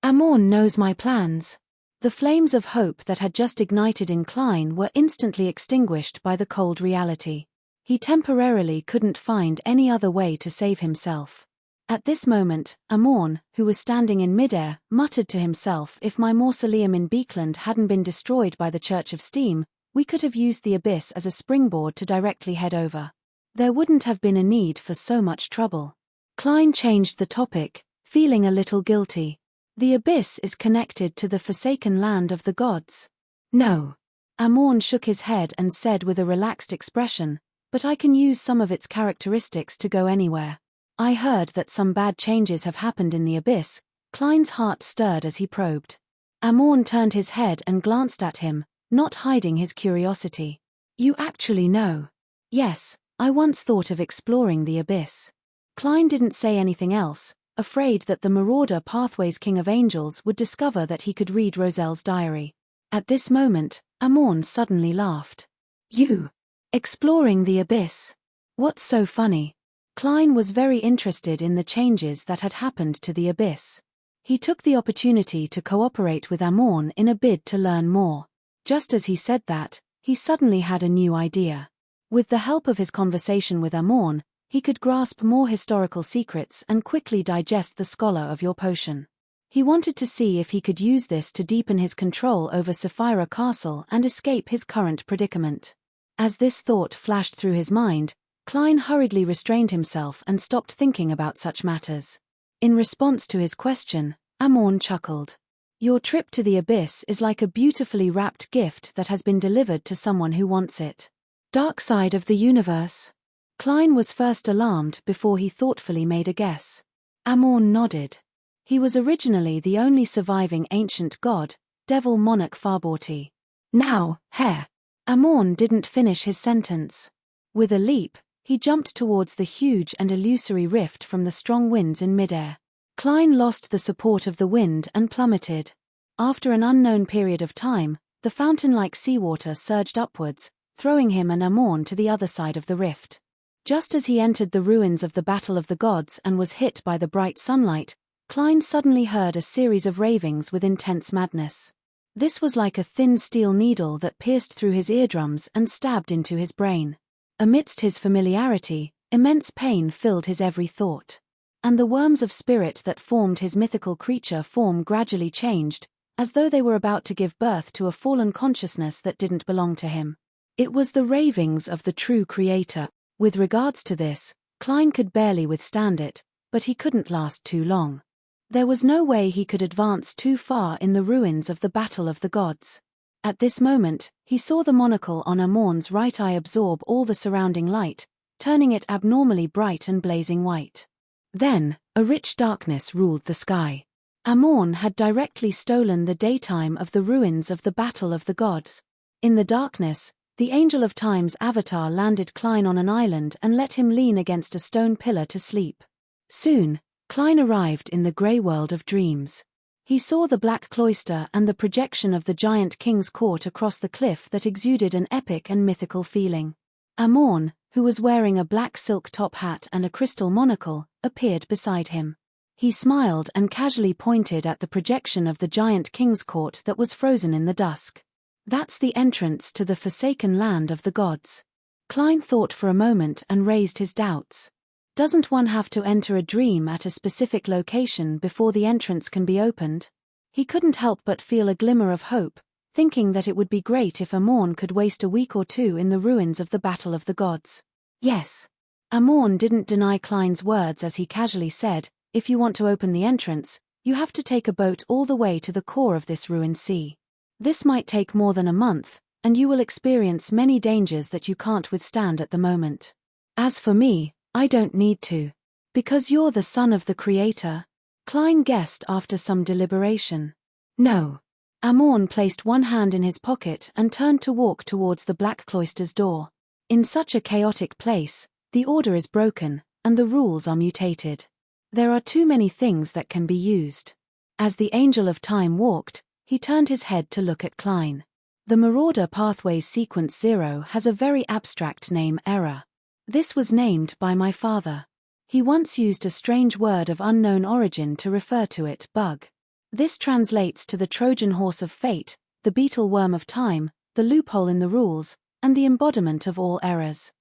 Amorn knows my plans. The flames of hope that had just ignited in Klein were instantly extinguished by the cold reality. He temporarily couldn't find any other way to save himself. At this moment, Amorn, who was standing in midair, muttered to himself, if my mausoleum in Beekland hadn't been destroyed by the Church of Steam, we could have used the abyss as a springboard to directly head over. There wouldn't have been a need for so much trouble. Klein changed the topic, feeling a little guilty. The abyss is connected to the forsaken land of the gods. No. Amorn shook his head and said with a relaxed expression, but I can use some of its characteristics to go anywhere. I heard that some bad changes have happened in the abyss. Klein's heart stirred as he probed. Amorn turned his head and glanced at him, not hiding his curiosity. You actually know? Yes, I once thought of exploring the abyss. Klein didn't say anything else, afraid that the marauder Pathway's King of Angels would discover that he could read Roselle's diary. At this moment, Amorn suddenly laughed. You? Exploring the abyss? What's so funny? Klein was very interested in the changes that had happened to the abyss. He took the opportunity to cooperate with Amorn in a bid to learn more. Just as he said that, he suddenly had a new idea. With the help of his conversation with Amorn, he could grasp more historical secrets and quickly digest the scholar of your potion. He wanted to see if he could use this to deepen his control over Sapphira Castle and escape his current predicament. As this thought flashed through his mind, Klein hurriedly restrained himself and stopped thinking about such matters. In response to his question, Amorn chuckled. Your trip to the abyss is like a beautifully wrapped gift that has been delivered to someone who wants it. Dark side of the universe? Klein was first alarmed before he thoughtfully made a guess. Amorn nodded. He was originally the only surviving ancient god, devil monarch Farborti. Now, Herr. Amorn didn't finish his sentence. With a leap, he jumped towards the huge and illusory rift from the strong winds in midair. Klein lost the support of the wind and plummeted. After an unknown period of time, the fountain-like seawater surged upwards, throwing him and Amorn to the other side of the rift. Just as he entered the ruins of the Battle of the Gods and was hit by the bright sunlight, Klein suddenly heard a series of ravings with intense madness. This was like a thin steel needle that pierced through his eardrums and stabbed into his brain. Amidst his familiarity, immense pain filled his every thought. And the worms of spirit that formed his mythical creature form gradually changed, as though they were about to give birth to a fallen consciousness that didn't belong to him. It was the ravings of the true creator. With regards to this, Klein could barely withstand it, but he couldn't last too long. There was no way he could advance too far in the ruins of the Battle of the Gods. At this moment, he saw the monocle on Amorn's right eye absorb all the surrounding light, turning it abnormally bright and blazing white. Then, a rich darkness ruled the sky. Amorn had directly stolen the daytime of the ruins of the Battle of the Gods. In the darkness, the Angel of Time's avatar landed Klein on an island and let him lean against a stone pillar to sleep. Soon, Klein arrived in the grey world of dreams. He saw the black cloister and the projection of the giant king's court across the cliff that exuded an epic and mythical feeling. Amorn, who was wearing a black silk top hat and a crystal monocle, appeared beside him. He smiled and casually pointed at the projection of the giant king's court that was frozen in the dusk. That's the entrance to the forsaken land of the gods. Klein thought for a moment and raised his doubts. Doesn't one have to enter a dream at a specific location before the entrance can be opened? He couldn't help but feel a glimmer of hope, thinking that it would be great if Amorn could waste a week or two in the ruins of the Battle of the Gods. Yes. Amorn didn't deny Klein's words as he casually said, if you want to open the entrance, you have to take a boat all the way to the core of this ruined sea. This might take more than a month, and you will experience many dangers that you can't withstand at the moment. As for me, I don't need to. Because you're the son of the Creator? Klein guessed after some deliberation. No. Amorn placed one hand in his pocket and turned to walk towards the black cloister's door. In such a chaotic place, the order is broken, and the rules are mutated. There are too many things that can be used. As the Angel of Time walked, he turned his head to look at Klein. The Marauder Pathways Sequence 0 has a very abstract name, error. This was named by my father. He once used a strange word of unknown origin to refer to it, bug. This translates to the Trojan horse of fate, the beetle worm of time, the loophole in the rules, and the embodiment of all errors.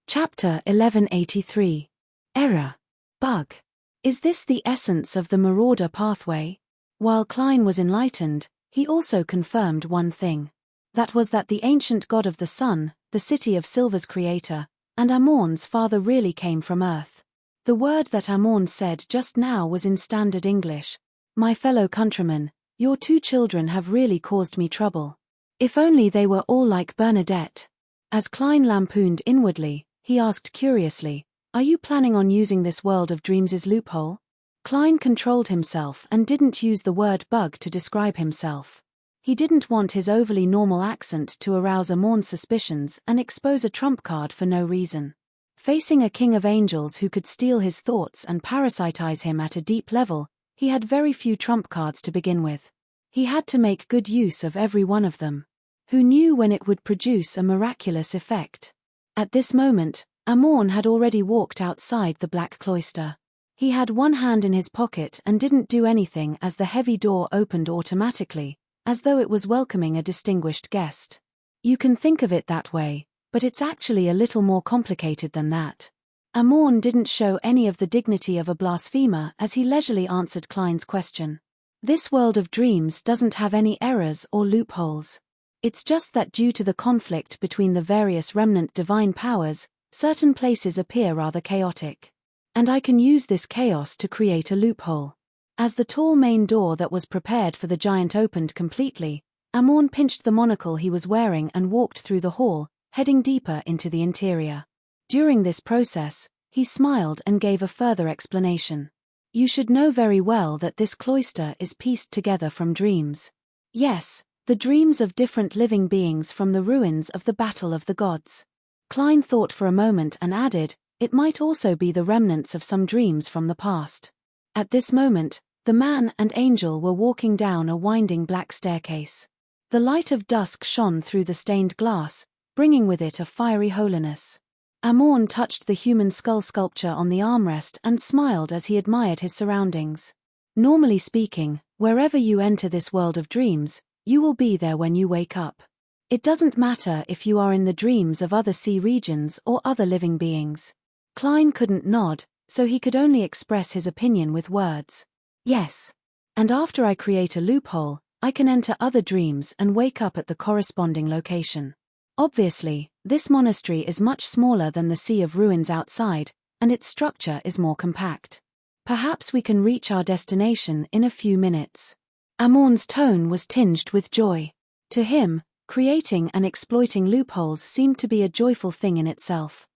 Chapter 1183. Error. Bug. Is this the essence of the marauder pathway? While Klein was enlightened, he also confirmed one thing. That was that the ancient god of the sun, the city of Silver's creator, and Amorn's father really came from Earth. The word that Amorn said just now was in standard English. My fellow countrymen, your two children have really caused me trouble. If only they were all like Bernadette. As Klein lampooned inwardly, he asked curiously, are you planning on using this world of dreams' loophole? Klein controlled himself and didn't use the word bug to describe himself. He didn't want his overly normal accent to arouse Amorn's suspicions and expose a trump card for no reason. Facing a king of angels who could steal his thoughts and parasitize him at a deep level, he had very few trump cards to begin with. He had to make good use of every one of them. Who knew when it would produce a miraculous effect? At this moment, Amorn had already walked outside the black cloister. He had one hand in his pocket and didn't do anything as the heavy door opened automatically, as though it was welcoming a distinguished guest. You can think of it that way, but it's actually a little more complicated than that. Amorn didn't show any of the dignity of a blasphemer as he leisurely answered Klein's question. This world of dreams doesn't have any errors or loopholes. It's just that due to the conflict between the various remnant divine powers, certain places appear rather chaotic. And I can use this chaos to create a loophole. As the tall main door that was prepared for the giant opened completely, Amorn pinched the monocle he was wearing and walked through the hall, heading deeper into the interior. During this process, he smiled and gave a further explanation. You should know very well that this cloister is pieced together from dreams. Yes, the dreams of different living beings from the ruins of the Battle of the Gods. Klein thought for a moment and added, it might also be the remnants of some dreams from the past. At this moment, the man and angel were walking down a winding black staircase. The light of dusk shone through the stained glass, bringing with it a fiery holiness. Amorn touched the human skull sculpture on the armrest and smiled as he admired his surroundings. Normally speaking, wherever you enter this world of dreams, you will be there when you wake up. It doesn't matter if you are in the dreams of other sea regions or other living beings. Klein couldn't nod, so he could only express his opinion with words. Yes. And after I create a loophole, I can enter other dreams and wake up at the corresponding location. Obviously, this monastery is much smaller than the sea of ruins outside, and its structure is more compact. Perhaps we can reach our destination in a few minutes. Amorn's tone was tinged with joy. To him, creating and exploiting loopholes seemed to be a joyful thing in itself.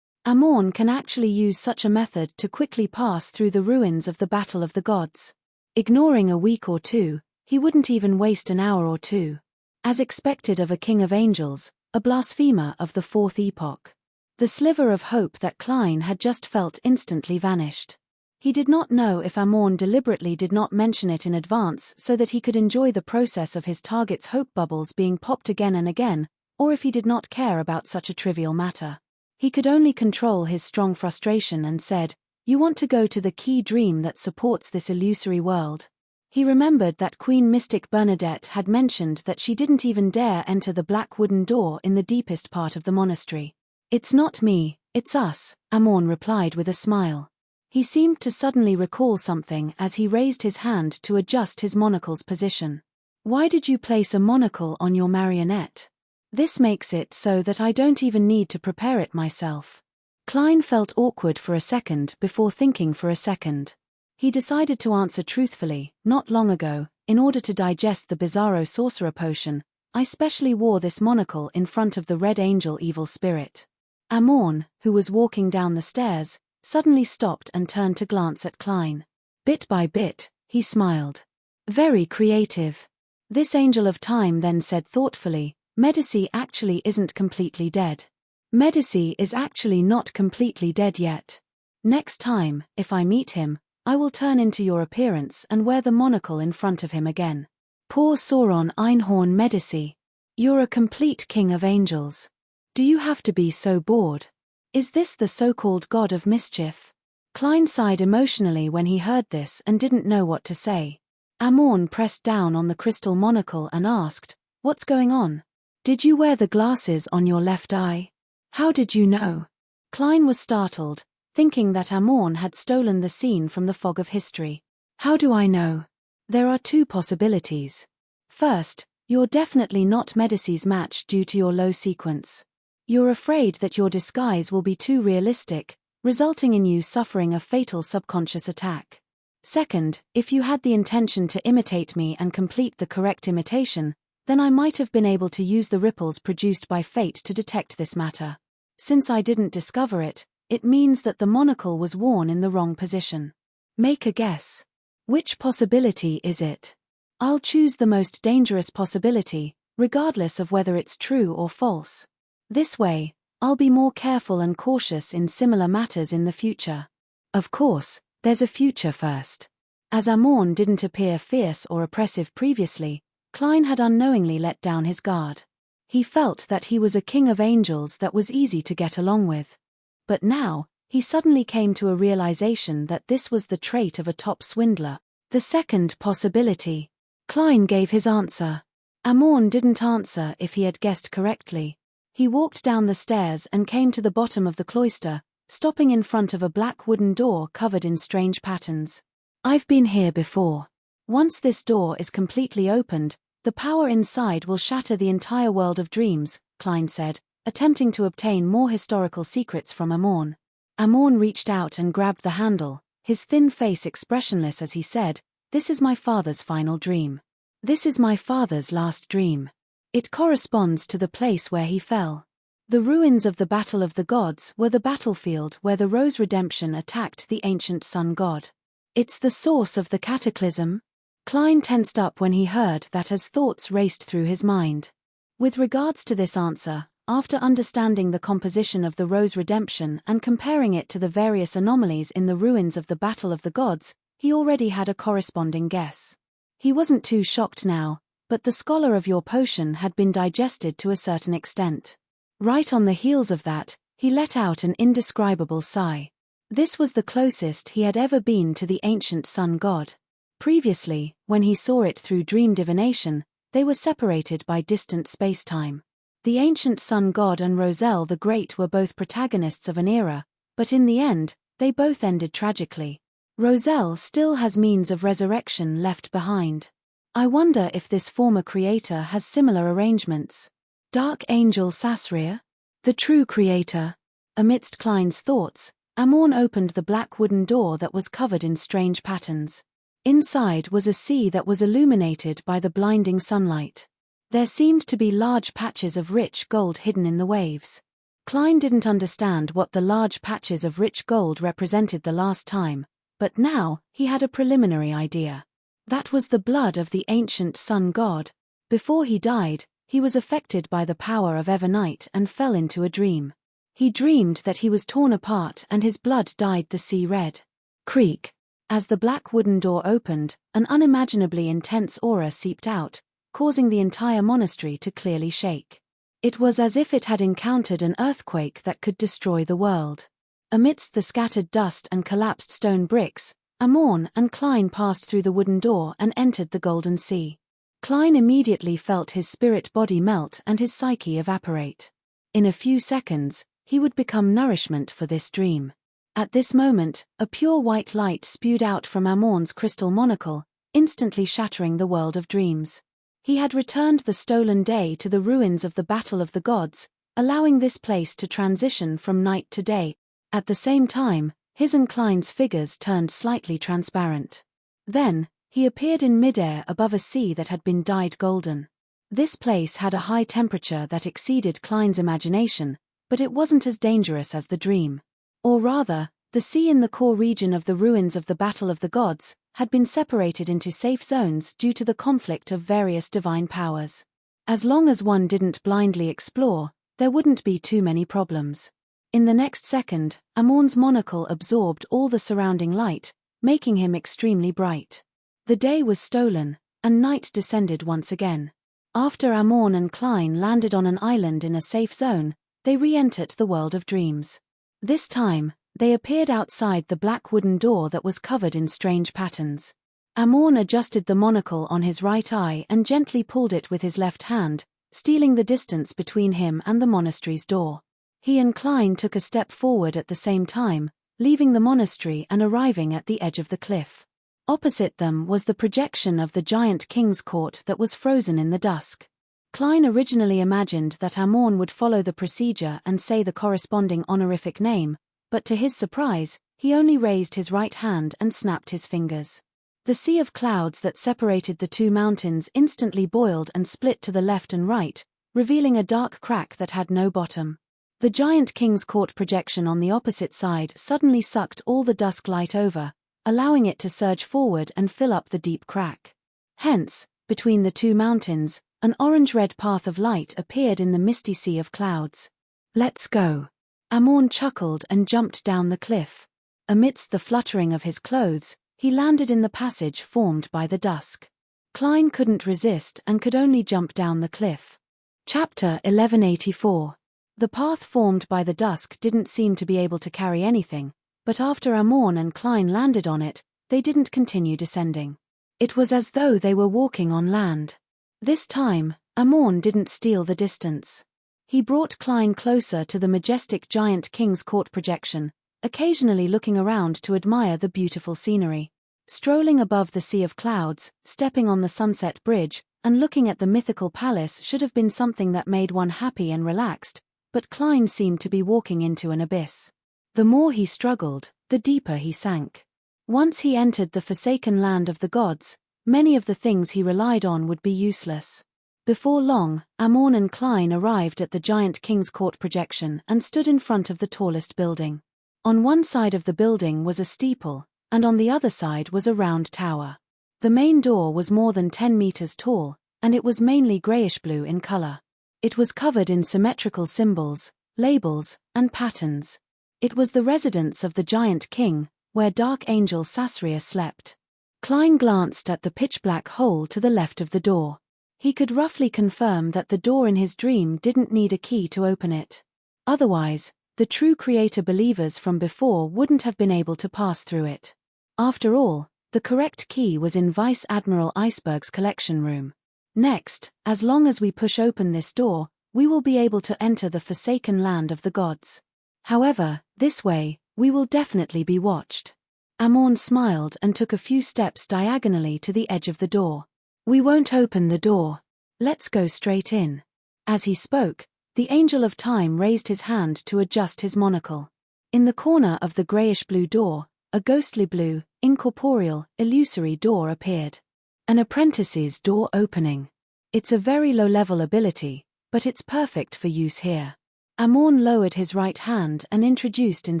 Amorn can actually use such a method to quickly pass through the ruins of the Battle of the Gods. Ignoring a week or two, he wouldn't even waste an hour or two. As expected of a king of angels, a blasphemer of the fourth epoch. The sliver of hope that Klein had just felt instantly vanished. He did not know if Amorn deliberately did not mention it in advance so that he could enjoy the process of his target's hope bubbles being popped again and again, or if he did not care about such a trivial matter. He could only control his strong frustration and said, "You want to go to the key dream that supports this illusory world." He remembered that Queen Mystic Bernadette had mentioned that she didn't even dare enter the black wooden door in the deepest part of the monastery. "It's not me, it's us," Amorn replied with a smile. He seemed to suddenly recall something as he raised his hand to adjust his monocle's position. "Why did you place a monocle on your marionette? This makes it so that I don't even need to prepare it myself." Klein felt awkward for a second before thinking for a second. He decided to answer truthfully, "Not long ago, in order to digest the Bizarro sorcerer potion, I specially wore this monocle in front of the Red Angel evil spirit." Amorn, who was walking down the stairs, suddenly stopped and turned to glance at Klein. Bit by bit, he smiled. "Very creative." This angel of time then said thoughtfully, "Medici actually isn't completely dead. Medici is actually not completely dead yet. Next time, if I meet him, I will turn into your appearance and wear the monocle in front of him again. Poor Sauron Einhorn Medici. You're a complete king of angels. Do you have to be so bored? Is this the so-called god of mischief?" Klein sighed emotionally when he heard this and didn't know what to say. Amorn pressed down on the crystal monocle and asked, "What's going on? Did you wear the glasses on your left eye? How did you know?" Klein was startled, thinking that Amorn had stolen the scene from the fog of history. How do I know? There are two possibilities. First, you're definitely not Medici's match due to your low sequence. You're afraid that your disguise will be too realistic, resulting in you suffering a fatal subconscious attack. Second, if you had the intention to imitate me and complete the correct imitation, then I might have been able to use the ripples produced by fate to detect this matter. Since I didn't discover it, it means that the monocle was worn in the wrong position. Make a guess. Which possibility is it? I'll choose the most dangerous possibility, regardless of whether it's true or false. This way, I'll be more careful and cautious in similar matters in the future. Of course, there's a future first. As Amorn didn't appear fierce or oppressive previously, Klein had unknowingly let down his guard. He felt that he was a king of angels that was easy to get along with. But now, he suddenly came to a realization that this was the trait of a top swindler. The second possibility. Klein gave his answer. Amorn didn't answer if he had guessed correctly. He walked down the stairs and came to the bottom of the cloister, stopping in front of a black wooden door covered in strange patterns. I've been here before. Once this door is completely opened, the power inside will shatter the entire world of dreams, Klein said, attempting to obtain more historical secrets from Amorn. Amorn reached out and grabbed the handle, his thin face expressionless as he said, "This is my father's final dream. This is my father's last dream. It corresponds to the place where he fell. The ruins of the Battle of the Gods were the battlefield where the Rose Redemption attacked the ancient sun god. It's the source of the cataclysm." Klein tensed up when he heard that as thoughts raced through his mind. With regards to this answer, after understanding the composition of the Rose Redemption and comparing it to the various anomalies in the ruins of the Battle of the Gods, he already had a corresponding guess. He wasn't too shocked now, but the scholar of your potion had been digested to a certain extent. Right on the heels of that, he let out an indescribable sigh. This was the closest he had ever been to the ancient sun god. Previously, when he saw it through dream divination, they were separated by distant space-time. The ancient sun god and Roselle the Great were both protagonists of an era, but in the end, they both ended tragically. Roselle still has means of resurrection left behind. I wonder if this former creator has similar arrangements. Dark Angel Sasria? The true creator? Amidst Klein's thoughts, Amorn opened the black wooden door that was covered in strange patterns. Inside was a sea that was illuminated by the blinding sunlight. There seemed to be large patches of rich gold hidden in the waves. Klein didn't understand what the large patches of rich gold represented the last time, but now he had a preliminary idea. That was the blood of the ancient sun god. Before he died, he was affected by the power of Evernight and fell into a dream. He dreamed that he was torn apart and his blood dyed the sea red. Creak. As the black wooden door opened, an unimaginably intense aura seeped out, causing the entire monastery to clearly shake. It was as if it had encountered an earthquake that could destroy the world. Amidst the scattered dust and collapsed stone bricks, Amorn and Klein passed through the wooden door and entered the golden sea. Klein immediately felt his spirit body melt and his psyche evaporate. In a few seconds, he would become nourishment for this dream. At this moment, a pure white light spewed out from Amorn's crystal monocle, instantly shattering the world of dreams. He had returned the stolen day to the ruins of the Battle of the Gods, allowing this place to transition from night to day. At the same time, his and Klein's figures turned slightly transparent. Then, he appeared in midair above a sea that had been dyed golden. This place had a high temperature that exceeded Klein's imagination, but it wasn't as dangerous as the dream. Or rather, the sea in the core region of the ruins of the Battle of the Gods had been separated into safe zones due to the conflict of various divine powers. As long as one didn't blindly explore, there wouldn't be too many problems. In the next second, Amorn's monocle absorbed all the surrounding light, making him extremely bright. The day was stolen, and night descended once again. After Amorn and Klein landed on an island in a safe zone, they re-entered the world of dreams. This time, they appeared outside the black wooden door that was covered in strange patterns. Amorn adjusted the monocle on his right eye and gently pulled it with his left hand, stealing the distance between him and the monastery's door. He and Klein took a step forward at the same time, leaving the monastery and arriving at the edge of the cliff. Opposite them was the projection of the giant king's court that was frozen in the dusk. Klein originally imagined that Amorn would follow the procedure and say the corresponding honorific name, but to his surprise, he only raised his right hand and snapped his fingers. The sea of clouds that separated the two mountains instantly boiled and split to the left and right, revealing a dark crack that had no bottom. The giant king's court projection on the opposite side suddenly sucked all the dusk light over, allowing it to surge forward and fill up the deep crack. Hence, between the two mountains, an orange-red path of light appeared in the misty sea of clouds. "Let's go." Amorn chuckled and jumped down the cliff. Amidst the fluttering of his clothes, he landed in the passage formed by the dusk. Klein couldn't resist and could only jump down the cliff. Chapter 1184. The path formed by the dusk didn't seem to be able to carry anything, but after Amorn and Klein landed on it, they didn't continue descending. It was as though they were walking on land. This time, Amorn didn't steal the distance. He brought Klein closer to the majestic giant king's court projection, occasionally looking around to admire the beautiful scenery. Strolling above the sea of clouds, stepping on the sunset bridge, and looking at the mythical palace should have been something that made one happy and relaxed, but Klein seemed to be walking into an abyss. The more he struggled, the deeper he sank. Once he entered the forsaken land of the gods, many of the things he relied on would be useless. Before long, Amorn and Klein arrived at the giant king's court projection and stood in front of the tallest building. On one side of the building was a steeple, and on the other side was a round tower. The main door was more than 10 meters tall, and it was mainly grayish-blue in color. It was covered in symmetrical symbols, labels, and patterns. It was the residence of the giant king, where Dark Angel Sasria slept. Klein glanced at the pitch-black hole to the left of the door. He could roughly confirm that the door in his dream didn't need a key to open it. Otherwise, the true creator believers from before wouldn't have been able to pass through it. After all, the correct key was in Vice Admiral Iceberg's collection room. Next, as long as we push open this door, we will be able to enter the forsaken land of the gods. However, this way, we will definitely be watched. Amorn smiled and took a few steps diagonally to the edge of the door. "We won't open the door. Let's go straight in." As he spoke, the Angel of Time raised his hand to adjust his monocle. In the corner of the grayish-blue door, a ghostly blue, incorporeal, illusory door appeared. An apprentice's door opening. It's a very low-level ability, but it's perfect for use here. Amorn lowered his right hand and introduced in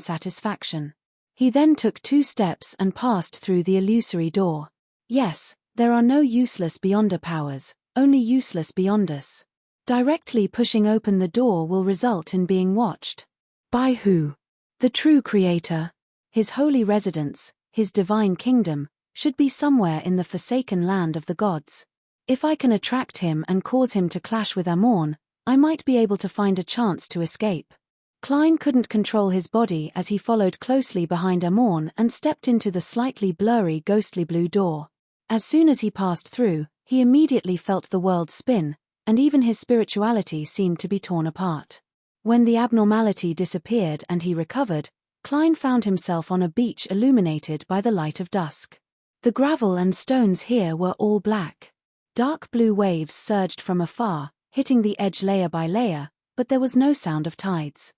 satisfaction. He then took 2 steps and passed through the illusory door. Yes, there are no useless Beyonder powers, only useless Beyonders. Directly pushing open the door will result in being watched. By who? The true creator. His holy residence, his divine kingdom, should be somewhere in the forsaken land of the gods. If I can attract him and cause him to clash with Amorn, I might be able to find a chance to escape. Klein couldn't control his body as he followed closely behind Amorn and stepped into the slightly blurry ghostly blue door. As soon as he passed through, he immediately felt the world spin, and even his spirituality seemed to be torn apart. When the abnormality disappeared and he recovered, Klein found himself on a beach illuminated by the light of dusk. The gravel and stones here were all black. Dark blue waves surged from afar, hitting the edge layer by layer, but there was no sound of tides.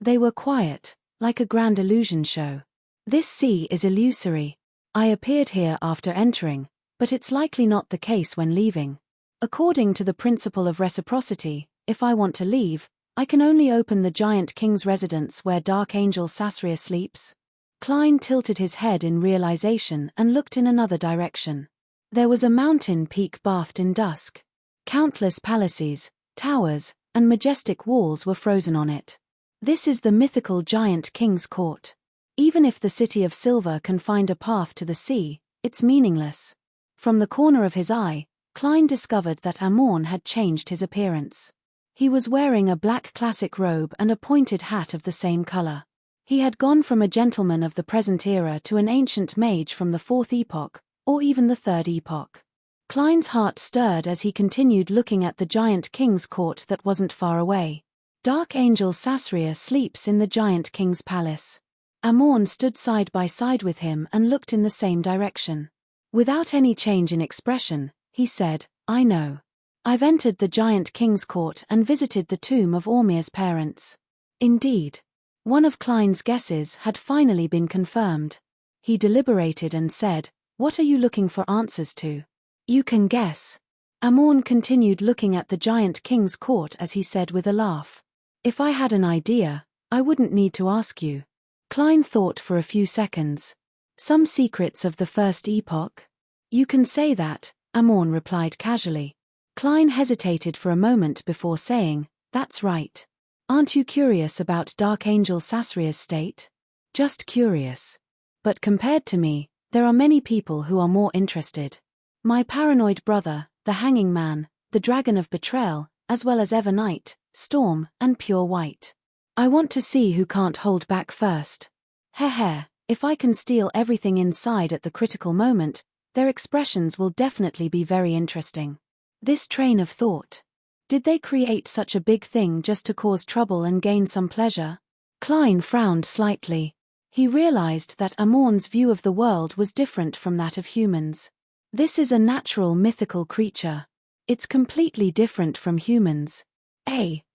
They were quiet, like a grand illusion show. This sea is illusory. I appeared here after entering, but it's likely not the case when leaving. According to the principle of reciprocity, if I want to leave, I can only open the giant king's residence where Dark Angel Sasria sleeps. Klein tilted his head in realization and looked in another direction. There was a mountain peak bathed in dusk. Countless palaces, towers, and majestic walls were frozen on it. This is the mythical giant king's court. Even if the city of silver can find a path to the sea, it's meaningless. From the corner of his eye, Klein discovered that Amorn had changed his appearance. He was wearing a black classic robe and a pointed hat of the same color. He had gone from a gentleman of the present era to an ancient mage from the 4th epoch, or even the 3rd epoch. Klein's heart stirred as he continued looking at the giant king's court that wasn't far away. Dark Angel Sasria sleeps in the giant king's palace. Amorn stood side by side with him and looked in the same direction. Without any change in expression, he said, "I know. I've entered the giant king's court and visited the tomb of Ormir's parents." Indeed. One of Klein's guesses had finally been confirmed. He deliberated and said, "What are you looking for answers to?" "You can guess." Amorn continued looking at the giant king's court as he said with a laugh, "If I had an idea, I wouldn't need to ask you." Klein thought for a few seconds. "Some secrets of the first epoch?" "You can say that," Amorn replied casually. Klein hesitated for a moment before saying, "That's right. Aren't you curious about Dark Angel Sasria's state?" "Just curious. But compared to me, there are many people who are more interested. My paranoid brother, the Hanging Man, the Dragon of Betrayal, as well as Evernight, Storm, and Pure White. I want to see who can't hold back first. Heh, if I can steal everything inside at the critical moment, their expressions will definitely be very interesting." This train of thought. Did they create such a big thing just to cause trouble and gain some pleasure? Klein frowned slightly. He realized that Amorn's view of the world was different from that of humans. This is a natural mythical creature. It's completely different from humans.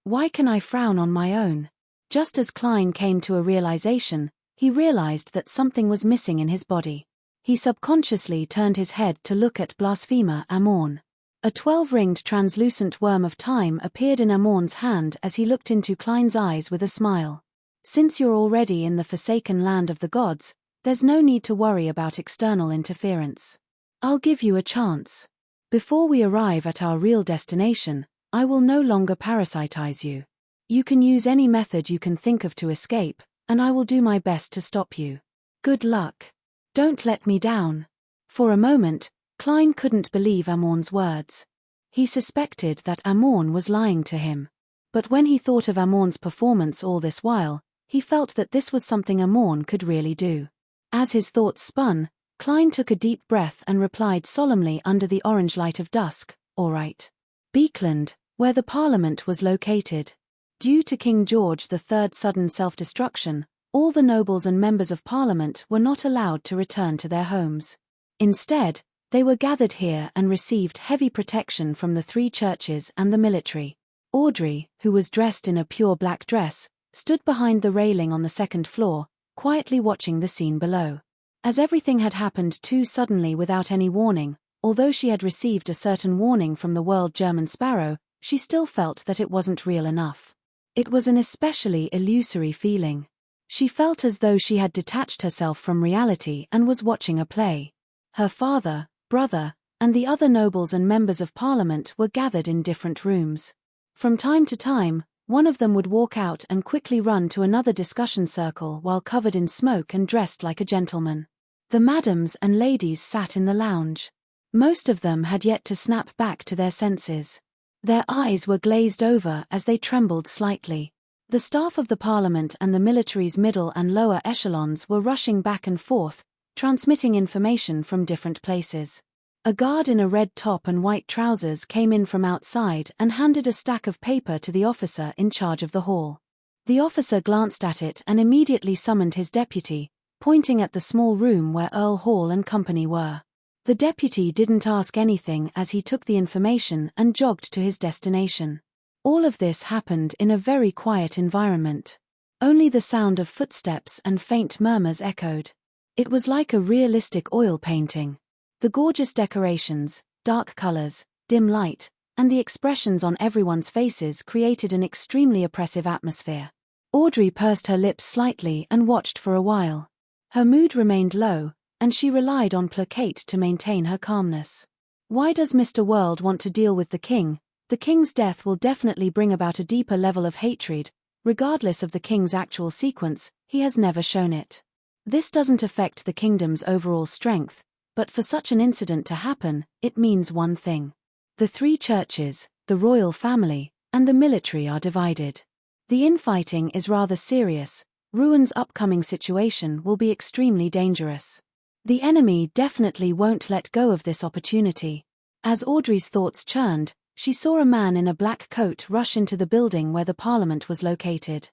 Why can I frown on my own? Just as Klein came to a realization, he realized that something was missing in his body. He subconsciously turned his head to look at blasphemer Amorn. A 12-ringed translucent worm of time appeared in Amorn's hand as he looked into Klein's eyes with a smile. "Since you're already in the forsaken land of the gods, there's no need to worry about external interference. I'll give you a chance. Before we arrive at our real destination, I will no longer parasitize you. You can use any method you can think of to escape, and I will do my best to stop you. Good luck. Don't let me down." For a moment, Klein couldn't believe Amorn's words. He suspected that Amorn was lying to him. But when he thought of Amorn's performance all this while, he felt that this was something Amorn could really do. As his thoughts spun, Klein took a deep breath and replied solemnly under the orange light of dusk, "All right. Beekland, where the Parliament was located. Due to King George III's sudden self-destruction, all the nobles and members of Parliament were not allowed to return to their homes. Instead, they were gathered here and received heavy protection from the 3 churches and the military. Audrey, who was dressed in a pure black dress, stood behind the railing on the 2nd floor, quietly watching the scene below. As everything had happened too suddenly without any warning, although she had received a certain warning from the World German Sparrow, she still felt that it wasn't real enough. It was an especially illusory feeling. She felt as though she had detached herself from reality and was watching a play. Her father, brother, and the other nobles and members of Parliament were gathered in different rooms. From time to time, one of them would walk out and quickly run to another discussion circle while covered in smoke and dressed like a gentleman. The madams and ladies sat in the lounge. Most of them had yet to snap back to their senses. Their eyes were glazed over as they trembled slightly. The staff of the Parliament and the military's middle and lower echelons were rushing back and forth, transmitting information from different places. A guard in a red top and white trousers came in from outside and handed a stack of paper to the officer in charge of the hall. The officer glanced at it and immediately summoned his deputy, pointing at the small room where Earl Hall and company were. The deputy didn't ask anything as he took the information and jogged to his destination. All of this happened in a very quiet environment. Only the sound of footsteps and faint murmurs echoed. It was like a realistic oil painting. The gorgeous decorations, dark colors, dim light, and the expressions on everyone's faces created an extremely oppressive atmosphere. Audrey pursed her lips slightly and watched for a while. Her mood remained low, and she relied on placate to maintain her calmness. Why does Mr. World want to deal with the king? The king's death will definitely bring about a deeper level of hatred. Regardless of the king's actual sequence, he has never shown it. This doesn't affect the kingdom's overall strength, but for such an incident to happen, it means one thing. The 3 churches, the royal family, and the military are divided. The infighting is rather serious. Ruin's upcoming situation will be extremely dangerous. The enemy definitely won't let go of this opportunity. As Audrey's thoughts churned, she saw a man in a black coat rush into the building where the Parliament was located.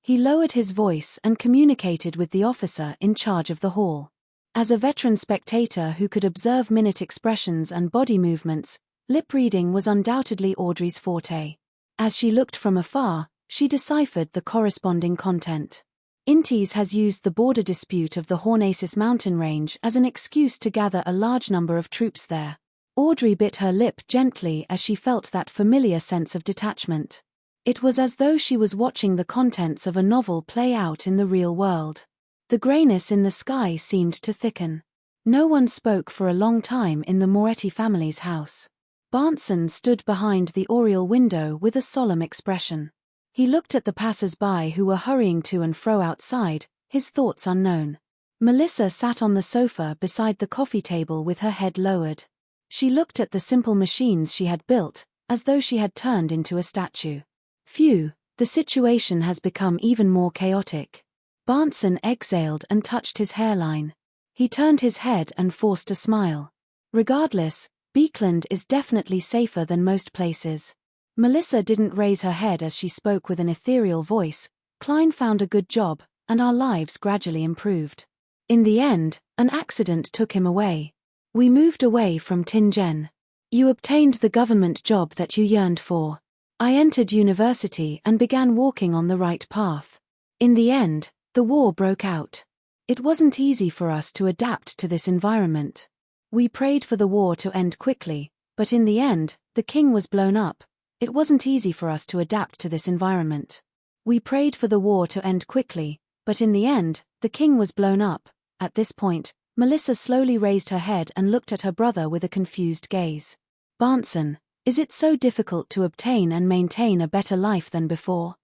He lowered his voice and communicated with the officer in charge of the hall. As a veteran spectator who could observe minute expressions and body movements, lip reading was undoubtedly Audrey's forte. As she looked from afar, she deciphered the corresponding content. Intes has used the border dispute of the Hornacis mountain range as an excuse to gather a large number of troops there. Audrey bit her lip gently as she felt that familiar sense of detachment. It was as though she was watching the contents of a novel play out in the real world. The greyness in the sky seemed to thicken. No one spoke for a long time in the Moretti family's house. Barnson stood behind the oriel window with a solemn expression. He looked at the passers-by who were hurrying to and fro outside, his thoughts unknown. Melissa sat on the sofa beside the coffee table with her head lowered. She looked at the simple machines she had built, as though she had turned into a statue. Phew, the situation has become even more chaotic. Barnson exhaled and touched his hairline. He turned his head and forced a smile. Regardless, Beekland is definitely safer than most places. Melissa didn't raise her head as she spoke with an ethereal voice. Klein found a good job, and our lives gradually improved. In the end, an accident took him away. We moved away from Tingen. You obtained the government job that you yearned for. I entered university and began walking on the right path. In the end, the war broke out. It wasn't easy for us to adapt to this environment. We prayed for the war to end quickly, but in the end, the king was blown up. It wasn't easy for us to adapt to this environment. We prayed for the war to end quickly, but in the end, the king was blown up. At this point, Melissa slowly raised her head and looked at her brother with a confused gaze. Barnson, is it so difficult to obtain and maintain a better life than before?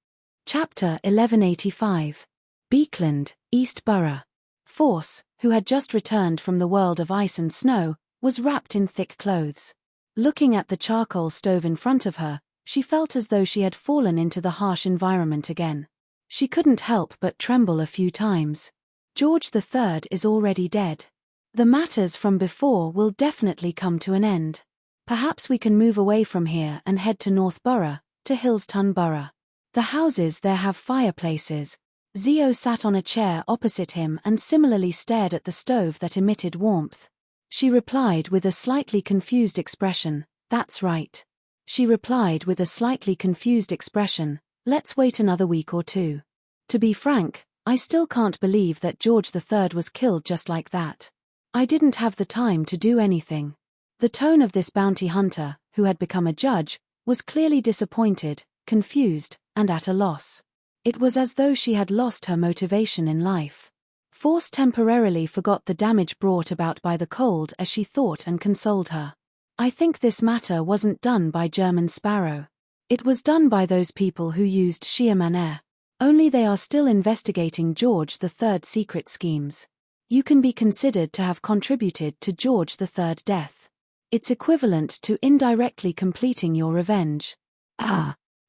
Chapter 1185. Beekland, East Borough. Force, who had just returned from the world of ice and snow, was wrapped in thick clothes. Looking at the charcoal stove in front of her, she felt as though she had fallen into the harsh environment again. She couldn't help but tremble a few times. George III is already dead. The matters from before will definitely come to an end. Perhaps we can move away from here and head to Northborough, to Hillston Borough. The houses there have fireplaces. Zio sat on a chair opposite him and similarly stared at the stove that emitted warmth. She replied with a slightly confused expression, "That's right." She replied with a slightly confused expression, "Let's wait another week or two." To be frank, I still can't believe that George III was killed just like that. I didn't have the time to do anything. The tone of this bounty hunter, who had become a judge, was clearly disappointed, confused, and at a loss. It was as though she had lost her motivation in life. Force temporarily forgot the damage brought about by the cold as she thought and consoled her. I think this matter wasn't done by German Sparrow. It was done by those people who used Sheerman. Only they are still investigating George III's secret schemes. You can be considered to have contributed to George III's death. It's equivalent to indirectly completing your revenge.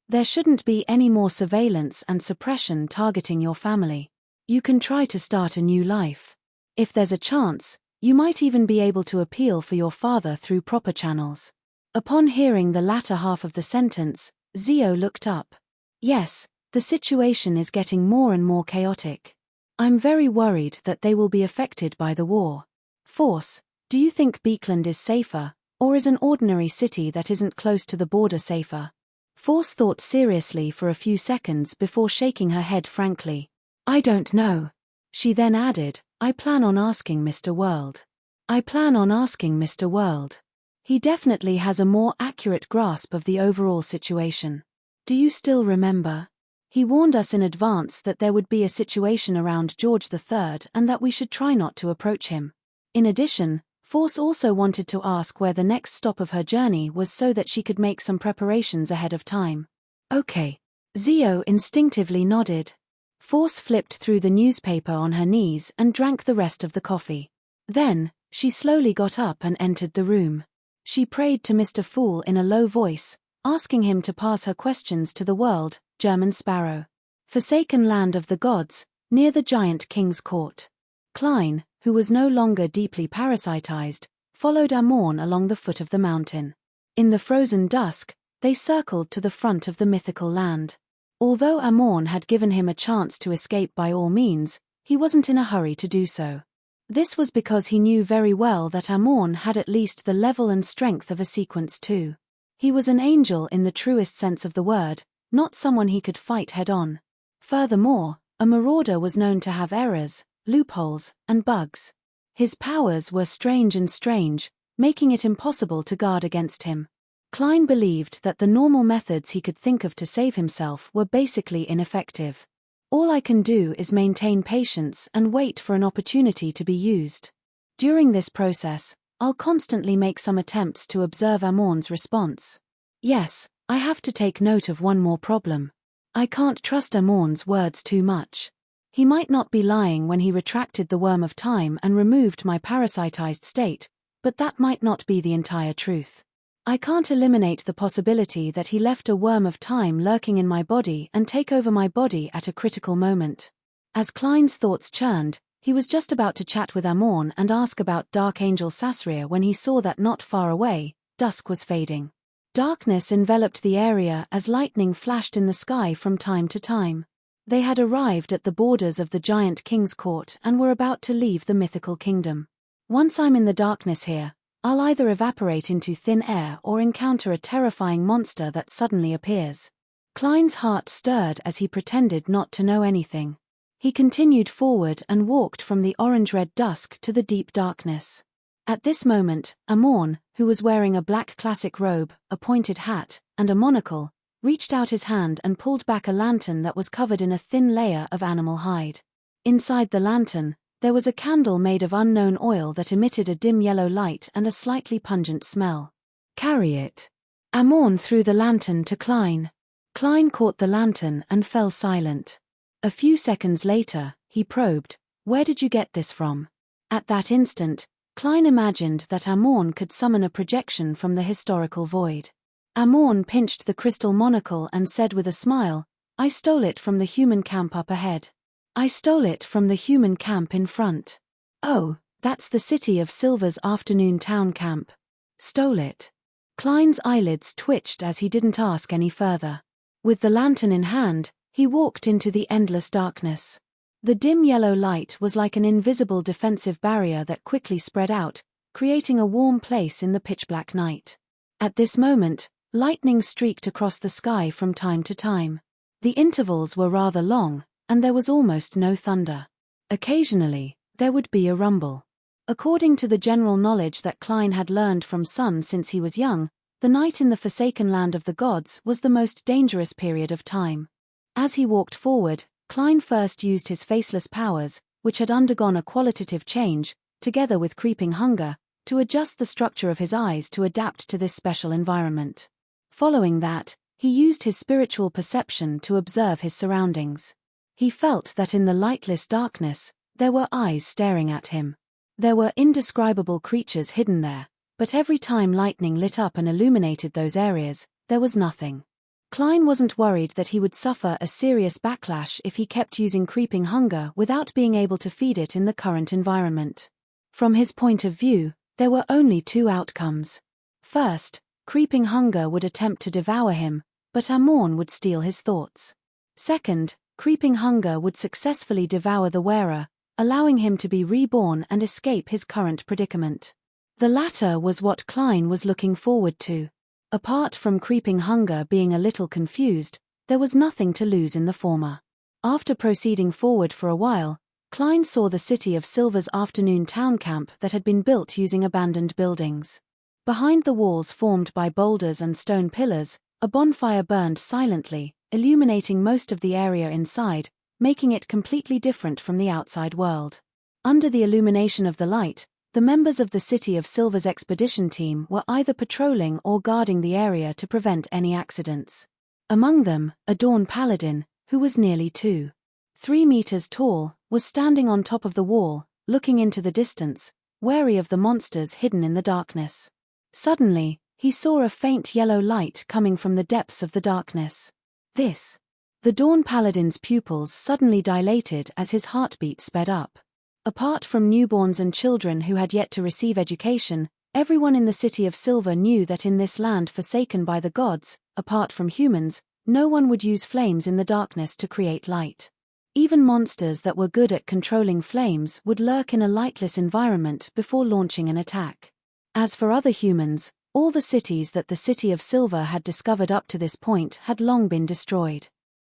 There shouldn't be any more surveillance and suppression targeting your family. You can try to start a new life. If there's a chance, you might even be able to appeal for your father through proper channels. Upon hearing the latter half of the sentence, Zio looked up. Yes, the situation is getting more and more chaotic. I'm very worried that they will be affected by the war. Force, do you think Beekland is safer, or is an ordinary city that isn't close to the border safer? Force thought seriously for a few seconds before shaking her head frankly. I don't know. She then added, I plan on asking Mr. World. I plan on asking Mr. World. He definitely has a more accurate grasp of the overall situation. Do you still remember? He warned us in advance that there would be a situation around George III and that we should try not to approach him. In addition, Force also wanted to ask where the next stop of her journey was so that she could make some preparations ahead of time. Okay. Zio instinctively nodded. Force flipped through the newspaper on her knees and drank the rest of the coffee. Then, she slowly got up and entered the room. She prayed to Mr. Fool in a low voice, asking him to pass her questions to the World, German Sparrow. Forsaken land of the gods, near the giant king's court. Klein, who was no longer deeply parasitized, followed Amorn along the foot of the mountain. In the frozen dusk, they circled to the front of the mythical land. Although Amorn had given him a chance to escape by all means, he wasn't in a hurry to do so. This was because he knew very well that Amorn had at least the level and strength of a sequence too. He was an angel in the truest sense of the word, not someone he could fight head-on. Furthermore, a marauder was known to have errors, loopholes, and bugs. His powers were strange, making it impossible to guard against him. Klein believed that the normal methods he could think of to save himself were basically ineffective. All I can do is maintain patience and wait for an opportunity to be used. During this process, I'll constantly make some attempts to observe Amorn's response. Yes, I have to take note of one more problem. I can't trust Amorn's words too much. He might not be lying when he retracted the worm of time and removed my parasitized state, but that might not be the entire truth. I can't eliminate the possibility that he left a worm of time lurking in my body and take over my body at a critical moment. As Klein's thoughts churned, he was just about to chat with Amorn and ask about Dark Angel Sasria when he saw that not far away, dusk was fading. Darkness enveloped the area as lightning flashed in the sky from time to time. They had arrived at the borders of the giant king's court and were about to leave the mythical kingdom. Once I'm in the darkness here, I'll either evaporate into thin air or encounter a terrifying monster that suddenly appears. Klein's heart stirred as he pretended not to know anything. He continued forward and walked from the orange-red dusk to the deep darkness. At this moment, Amorn, who was wearing a black classic robe, a pointed hat, and a monocle, reached out his hand and pulled back a lantern that was covered in a thin layer of animal hide. Inside the lantern, there was a candle made of unknown oil that emitted a dim yellow light and a slightly pungent smell. "Carry it." Amorn threw the lantern to Klein. Klein caught the lantern and fell silent. A few seconds later, he probed, "Where did you get this from?" At that instant, Klein imagined that Amorn could summon a projection from the historical void. Amorn pinched the crystal monocle and said with a smile, "I stole it from the human camp up ahead. I stole it from the human camp in front." "Oh, that's the City of Silver's afternoon town camp." "Stole it?" Klein's eyelids twitched as he didn't ask any further. With the lantern in hand, he walked into the endless darkness. The dim yellow light was like an invisible defensive barrier that quickly spread out, creating a warm place in the pitch-black night. At this moment, lightning streaked across the sky from time to time. The intervals were rather long, and there was almost no thunder. Occasionally, there would be a rumble. According to the general knowledge that Klein had learned from Sun since he was young, the night in the forsaken land of the gods was the most dangerous period of time. As he walked forward, Klein first used his faceless powers, which had undergone a qualitative change, together with creeping hunger, to adjust the structure of his eyes to adapt to this special environment. Following that, he used his spiritual perception to observe his surroundings. He felt that in the lightless darkness, there were eyes staring at him. There were indescribable creatures hidden there, but every time lightning lit up and illuminated those areas, there was nothing. Klein wasn't worried that he would suffer a serious backlash if he kept using creeping hunger without being able to feed it in the current environment. From his point of view, there were only two outcomes. First, creeping hunger would attempt to devour him, but Amorn would steal his thoughts. Second, creeping hunger would successfully devour the wearer, allowing him to be reborn and escape his current predicament. The latter was what Klein was looking forward to. Apart from creeping hunger being a little confused, there was nothing to lose in the former. After proceeding forward for a while, Klein saw the City of Silver's afternoon town camp that had been built using abandoned buildings. Behind the walls formed by boulders and stone pillars, a bonfire burned silently, illuminating most of the area inside, making it completely different from the outside world. Under the illumination of the light, the members of the City of Silver's expedition team were either patrolling or guarding the area to prevent any accidents. Among them, a Dawn Paladin, who was nearly 3 meters tall, was standing on top of the wall, looking into the distance, wary of the monsters hidden in the darkness. Suddenly, he saw a faint yellow light coming from the depths of the darkness. The Dawn Paladin's pupils suddenly dilated as his heartbeat sped up. Apart from newborns and children who had yet to receive education, everyone in the City of Silver knew that in this land forsaken by the gods, apart from humans, No one would use flames in the darkness to create light. Even monsters that were good at controlling flames would lurk in a lightless environment before launching an attack. As for other humans, all the cities that the City of Silver had discovered up to this point had long been destroyed.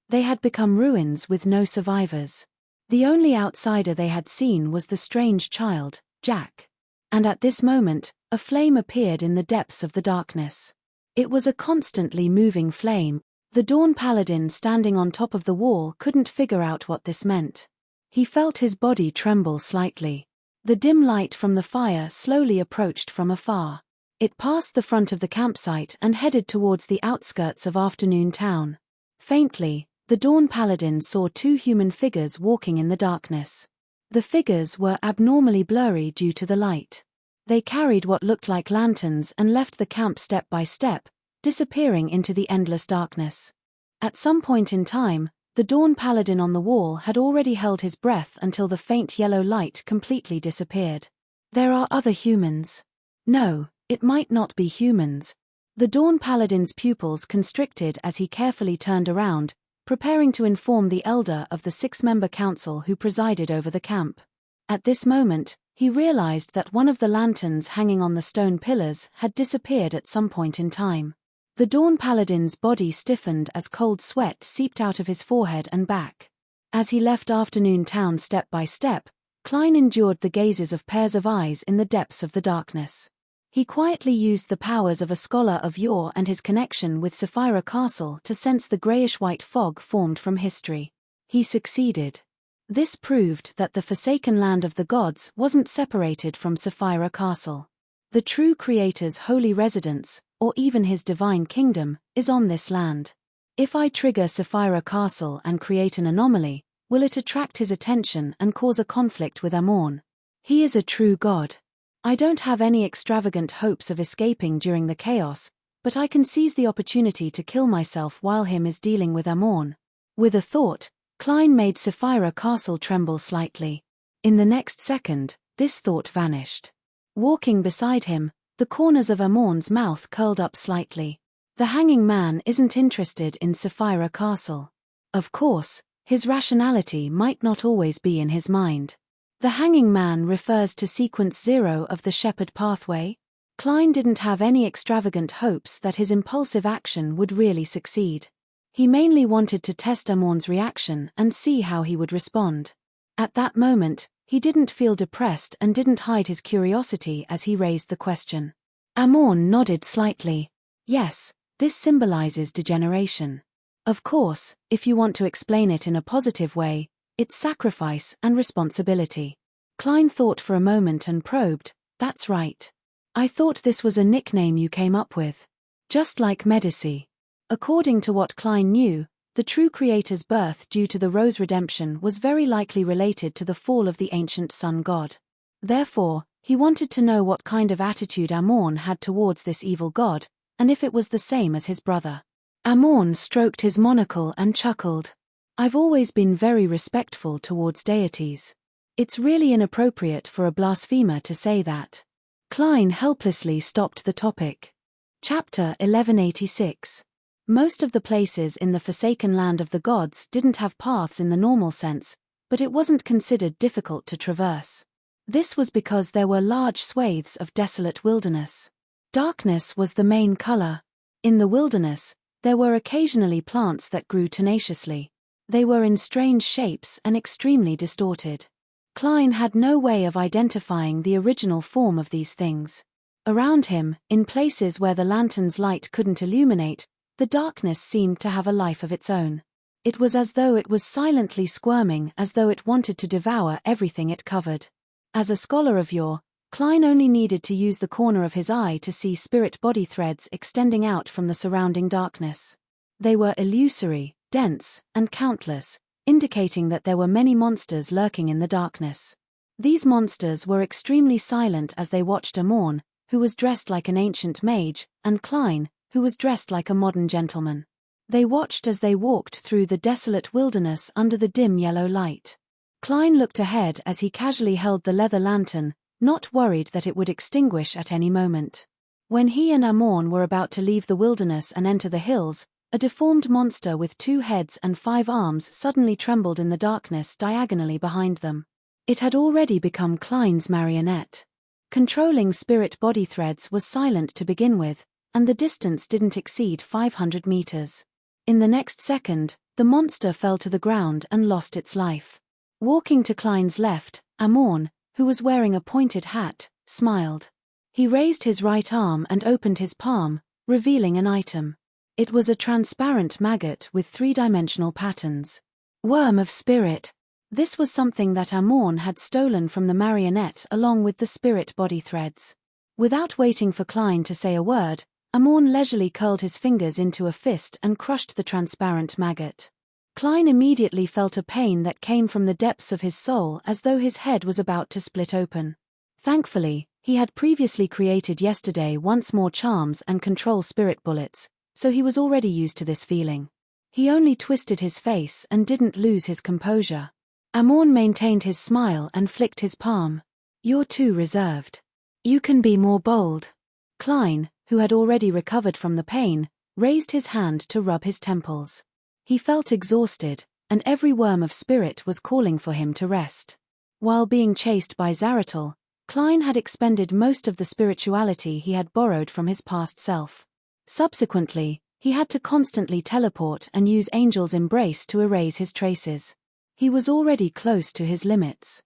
They had become ruins with no survivors. The only outsider they had seen was the strange child, Jack. And at this moment, a flame appeared in the depths of the darkness. It was a constantly moving flame. The Dawn Paladin standing on top of the wall couldn't figure out what this meant. He felt his body tremble slightly. The dim light from the fire slowly approached from afar. It passed the front of the campsite and headed towards the outskirts of Afternoon Town. Faintly, the Dawn Paladin saw two human figures walking in the darkness. The figures were abnormally blurry due to the light. They carried what looked like lanterns and left the camp step by step, disappearing into the endless darkness. At some point in time, the Dawn Paladin on the wall had already held his breath until the faint yellow light completely disappeared. There are other humans. No, it might not be humans. The Dawn Paladin's pupils constricted as he carefully turned around, preparing to inform the elder of the 6-member council who presided over the camp. At this moment, he realized that one of the lanterns hanging on the stone pillars had disappeared at some point in time. The Dawn Paladin's body stiffened as cold sweat seeped out of his forehead and back. As he left Afternoon Town step by step, Klein endured the gazes of pairs of eyes in the depths of the darkness. He quietly used the powers of a scholar of yore and his connection with Sapphira Castle to sense the grayish-white fog formed from history. He succeeded. This proved that the Forsaken Land of the Gods wasn't separated from Sapphira Castle. The true Creator's holy residence, or even his divine kingdom, is on this land. If I trigger Sapphira Castle and create an anomaly, will it attract his attention and cause a conflict with Amorn? He is a true god. I don't have any extravagant hopes of escaping during the chaos, but I can seize the opportunity to kill myself while him is dealing with Amorn. With a thought, Klein made Sapphira Castle tremble slightly. In the next second, this thought vanished. Walking beside him, the corners of Amorn's mouth curled up slightly. The hanging man isn't interested in Sapphira Castle. Of course, his rationality might not always be in his mind. The hanging man refers to sequence 0 of the Shepherd pathway. Klein didn't have any extravagant hopes that his impulsive action would really succeed. He mainly wanted to test Amorn's reaction and see how he would respond. At that moment, he didn't feel depressed and didn't hide his curiosity as he raised the question. Amorn nodded slightly. Yes, this symbolizes degeneration. Of course, if you want to explain it in a positive way, it's sacrifice and responsibility. Klein thought for a moment and probed, that's right. I thought this was a nickname you came up with. Just like Medici. According to what Klein knew, the true Creator's birth due to the Rose redemption was very likely related to the fall of the ancient sun god. Therefore, he wanted to know what kind of attitude Amorn had towards this evil god, and if it was the same as his brother. Amorn stroked his monocle and chuckled. I've always been very respectful towards deities. It's really inappropriate for a blasphemer to say that. Klein helplessly stopped the topic. Chapter 1186. Most of the places in the Forsaken Land of the Gods didn't have paths in the normal sense, but it wasn't considered difficult to traverse. This was because there were large swathes of desolate wilderness. Darkness was the main color. In the wilderness, there were occasionally plants that grew tenaciously. They were in strange shapes and extremely distorted. Klein had no way of identifying the original form of these things. Around him, in places where the lantern's light couldn't illuminate, the darkness seemed to have a life of its own. It was as though it was silently squirming, as though it wanted to devour everything it covered. As a scholar of yore, Klein only needed to use the corner of his eye to see spirit body threads extending out from the surrounding darkness. They were illusory, dense, and countless, indicating that there were many monsters lurking in the darkness. These monsters were extremely silent as they watched Amorn, who was dressed like an ancient mage, and Klein, who was dressed like a modern gentleman. They watched as they walked through the desolate wilderness under the dim yellow light. Klein looked ahead as he casually held the leather lantern, not worried that it would extinguish at any moment. When he and Amorn were about to leave the wilderness and enter the hills, A deformed monster with 2 heads and 5 arms suddenly trembled in the darkness diagonally behind them. It had already become Klein's marionette. Controlling spirit body threads was silent to begin with, and the distance didn't exceed 500 meters. In the next second, the monster fell to the ground and lost its life. Walking to Klein's left, Amorn, who was wearing a pointed hat, smiled. He raised his right arm and opened his palm, revealing an item. It was a transparent maggot with 3-dimensional patterns. Worm of spirit. This was something that Amorn had stolen from the marionette along with the spirit body threads. Without waiting for Klein to say a word, Amorn leisurely curled his fingers into a fist and crushed the transparent maggot. Klein immediately felt a pain that came from the depths of his soul, as though his head was about to split open. Thankfully, he had previously created yesterday once more charms and control spirit bullets, so he was already used to this feeling. He only twisted his face and didn't lose his composure. Amorn maintained his smile and flicked his palm. "You're too reserved. You can be more bold." Klein, who had already recovered from the pain, raised his hand to rub his temples. He felt exhausted, and every worm of spirit was calling for him to rest. While being chased by Zaratul, Klein had expended most of the spirituality he had borrowed from his past self. Subsequently, he had to constantly teleport and use Angel's Embrace to erase his traces. He was already close to his limits.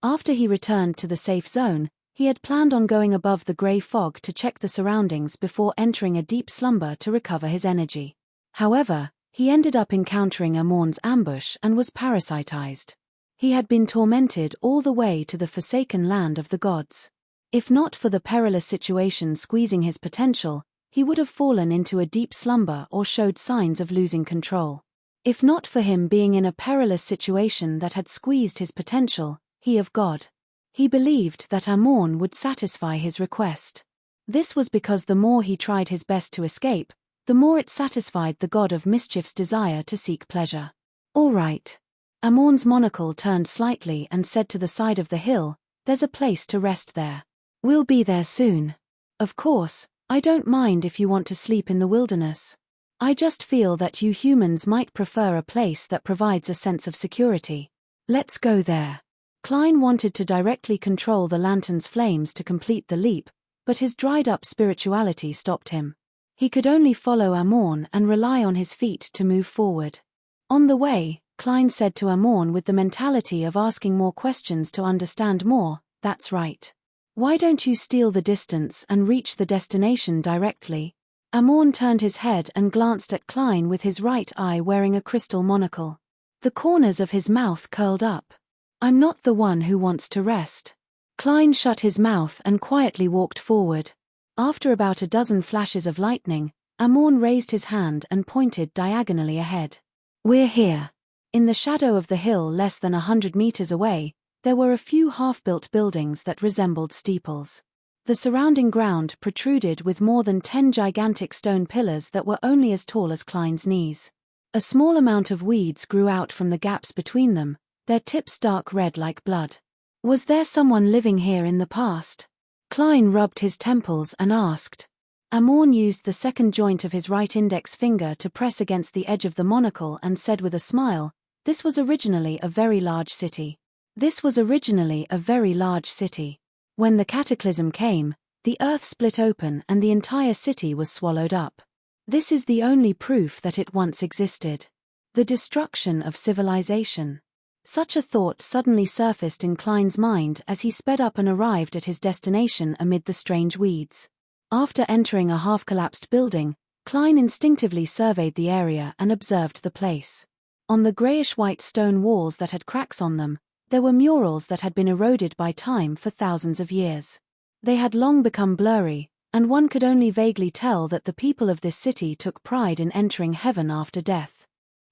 After he returned to the safe zone, he had planned on going above the grey fog to check the surroundings before entering a deep slumber to recover his energy. However, he ended up encountering Amorn's ambush and was parasitized. He had been tormented all the way to the forsaken land of the gods. If not for the perilous situation squeezing his potential, he would have fallen into a deep slumber or showed signs of losing control. If not for him being in a perilous situation that had squeezed his potential, he of God. He believed that Amorn would satisfy his request. This was because the more he tried his best to escape, the more it satisfied the god of mischief's desire to seek pleasure. "All right." Amorn's monocle turned slightly and said to the side of the hill, "There's a place to rest there. We'll be there soon. Of course, I don't mind if you want to sleep in the wilderness. I just feel that you humans might prefer a place that provides a sense of security. Let's go there." Klein wanted to directly control the lantern's flames to complete the leap, but his dried-up spirituality stopped him. He could only follow Amorn and rely on his feet to move forward. On the way, Klein said to Amorn with the mentality of asking more questions to understand more, "That's right. Why don't you steal the distance and reach the destination directly?" Amorn turned his head and glanced at Klein with his right eye wearing a crystal monocle. The corners of his mouth curled up. "I'm not the one who wants to rest." Klein shut his mouth and quietly walked forward. After about a dozen flashes of lightning, Amorn raised his hand and pointed diagonally ahead. "We're here." In the shadow of the hill less than 100 meters away, there were a few half-built buildings that resembled steeples. The surrounding ground protruded with more than 10 gigantic stone pillars that were only as tall as Klein's knees. A small amount of weeds grew out from the gaps between them, their tips dark red like blood. Was there someone living here in the past? Klein rubbed his temples and asked. Amorn used the second joint of his right index finger to press against the edge of the monocle and said with a smile, "This was originally a very large city. This was originally a very large city. When the cataclysm came, the earth split open and the entire city was swallowed up. This is the only proof that it once existed. The destruction of civilization." Such a thought suddenly surfaced in Klein's mind as he sped up and arrived at his destination amid the strange weeds. After entering a half-collapsed building, Klein instinctively surveyed the area and observed the place. On the grayish-white stone walls that had cracks on them, there were murals that had been eroded by time for thousands of years. They had long become blurry, and one could only vaguely tell that the people of this city took pride in entering heaven after death.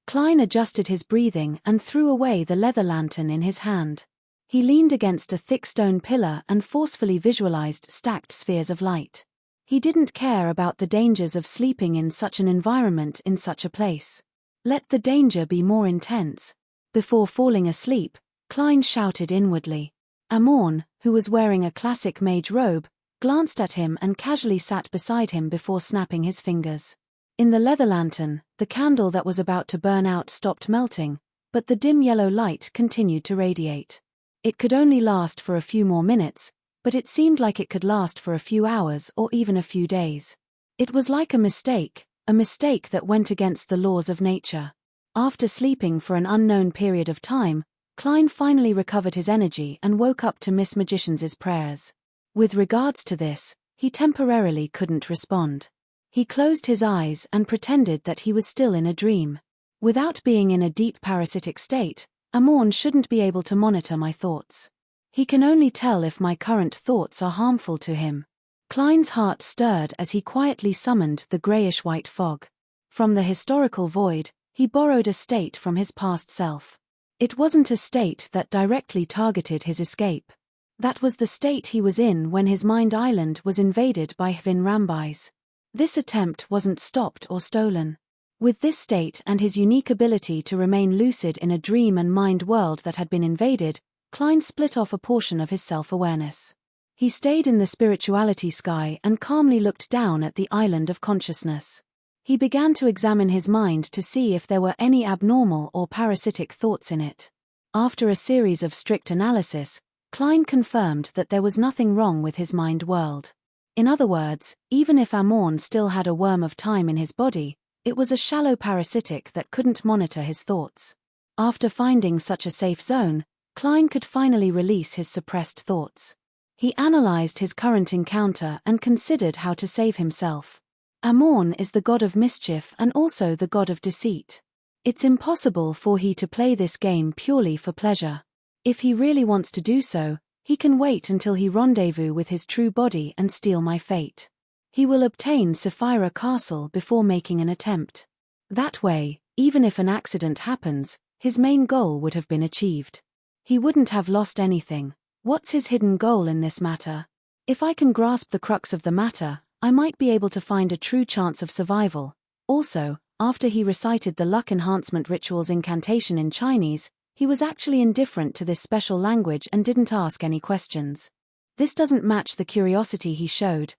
Klein adjusted his breathing and threw away the leather lantern in his hand. He leaned against a thick stone pillar and forcefully visualized stacked spheres of light. He didn't care about the dangers of sleeping in such an environment in such a place. Let the danger be more intense. Before falling asleep, Klein shouted inwardly. Amorn, who was wearing a classic mage robe, glanced at him and casually sat beside him before snapping his fingers. In the leather lantern, the candle that was about to burn out stopped melting, but the dim yellow light continued to radiate. It could only last for a few more minutes, but it seemed like it could last for a few hours or even a few days. It was like a mistake that went against the laws of nature. After sleeping for an unknown period of time, Klein finally recovered his energy and woke up to Miss Magician's prayers. With regards to this, he temporarily couldn't respond. He closed his eyes and pretended that he was still in a dream. Without being in a deep parasitic state, Amorn shouldn't be able to monitor my thoughts. He can only tell if my current thoughts are harmful to him. Klein's heart stirred as he quietly summoned the grayish-white fog. From the historical void, he borrowed a state from his past self. It wasn't a state that directly targeted his escape. That was the state he was in when his mind island was invaded by Hvin Rambais. This attempt wasn't stopped or stolen. With this state and his unique ability to remain lucid in a dream and mind world that had been invaded, Klein split off a portion of his self-awareness. He stayed in the spirituality sky and calmly looked down at the island of consciousness. He began to examine his mind to see if there were any abnormal or parasitic thoughts in it. After a series of strict analysis, Klein confirmed that there was nothing wrong with his mind world. In other words, even if Amorn still had a worm of time in his body, it was a shallow parasitic that couldn't monitor his thoughts. After finding such a safe zone, Klein could finally release his suppressed thoughts. He analyzed his current encounter and considered how to save himself. Amorn is the god of mischief and also the god of deceit. It's impossible for he to play this game purely for pleasure. If he really wants to do so, he can wait until he rendezvous with his true body and steal my fate. He will obtain Sapphira Castle before making an attempt. That way, even if an accident happens, his main goal would have been achieved. He wouldn't have lost anything. What's his hidden goal in this matter? If I can grasp the crux of the matter, I might be able to find a true chance of survival. Also, after he recited the luck enhancement ritual's incantation in Chinese, he was actually indifferent to this special language and didn't ask any questions. This doesn't match the curiosity he showed.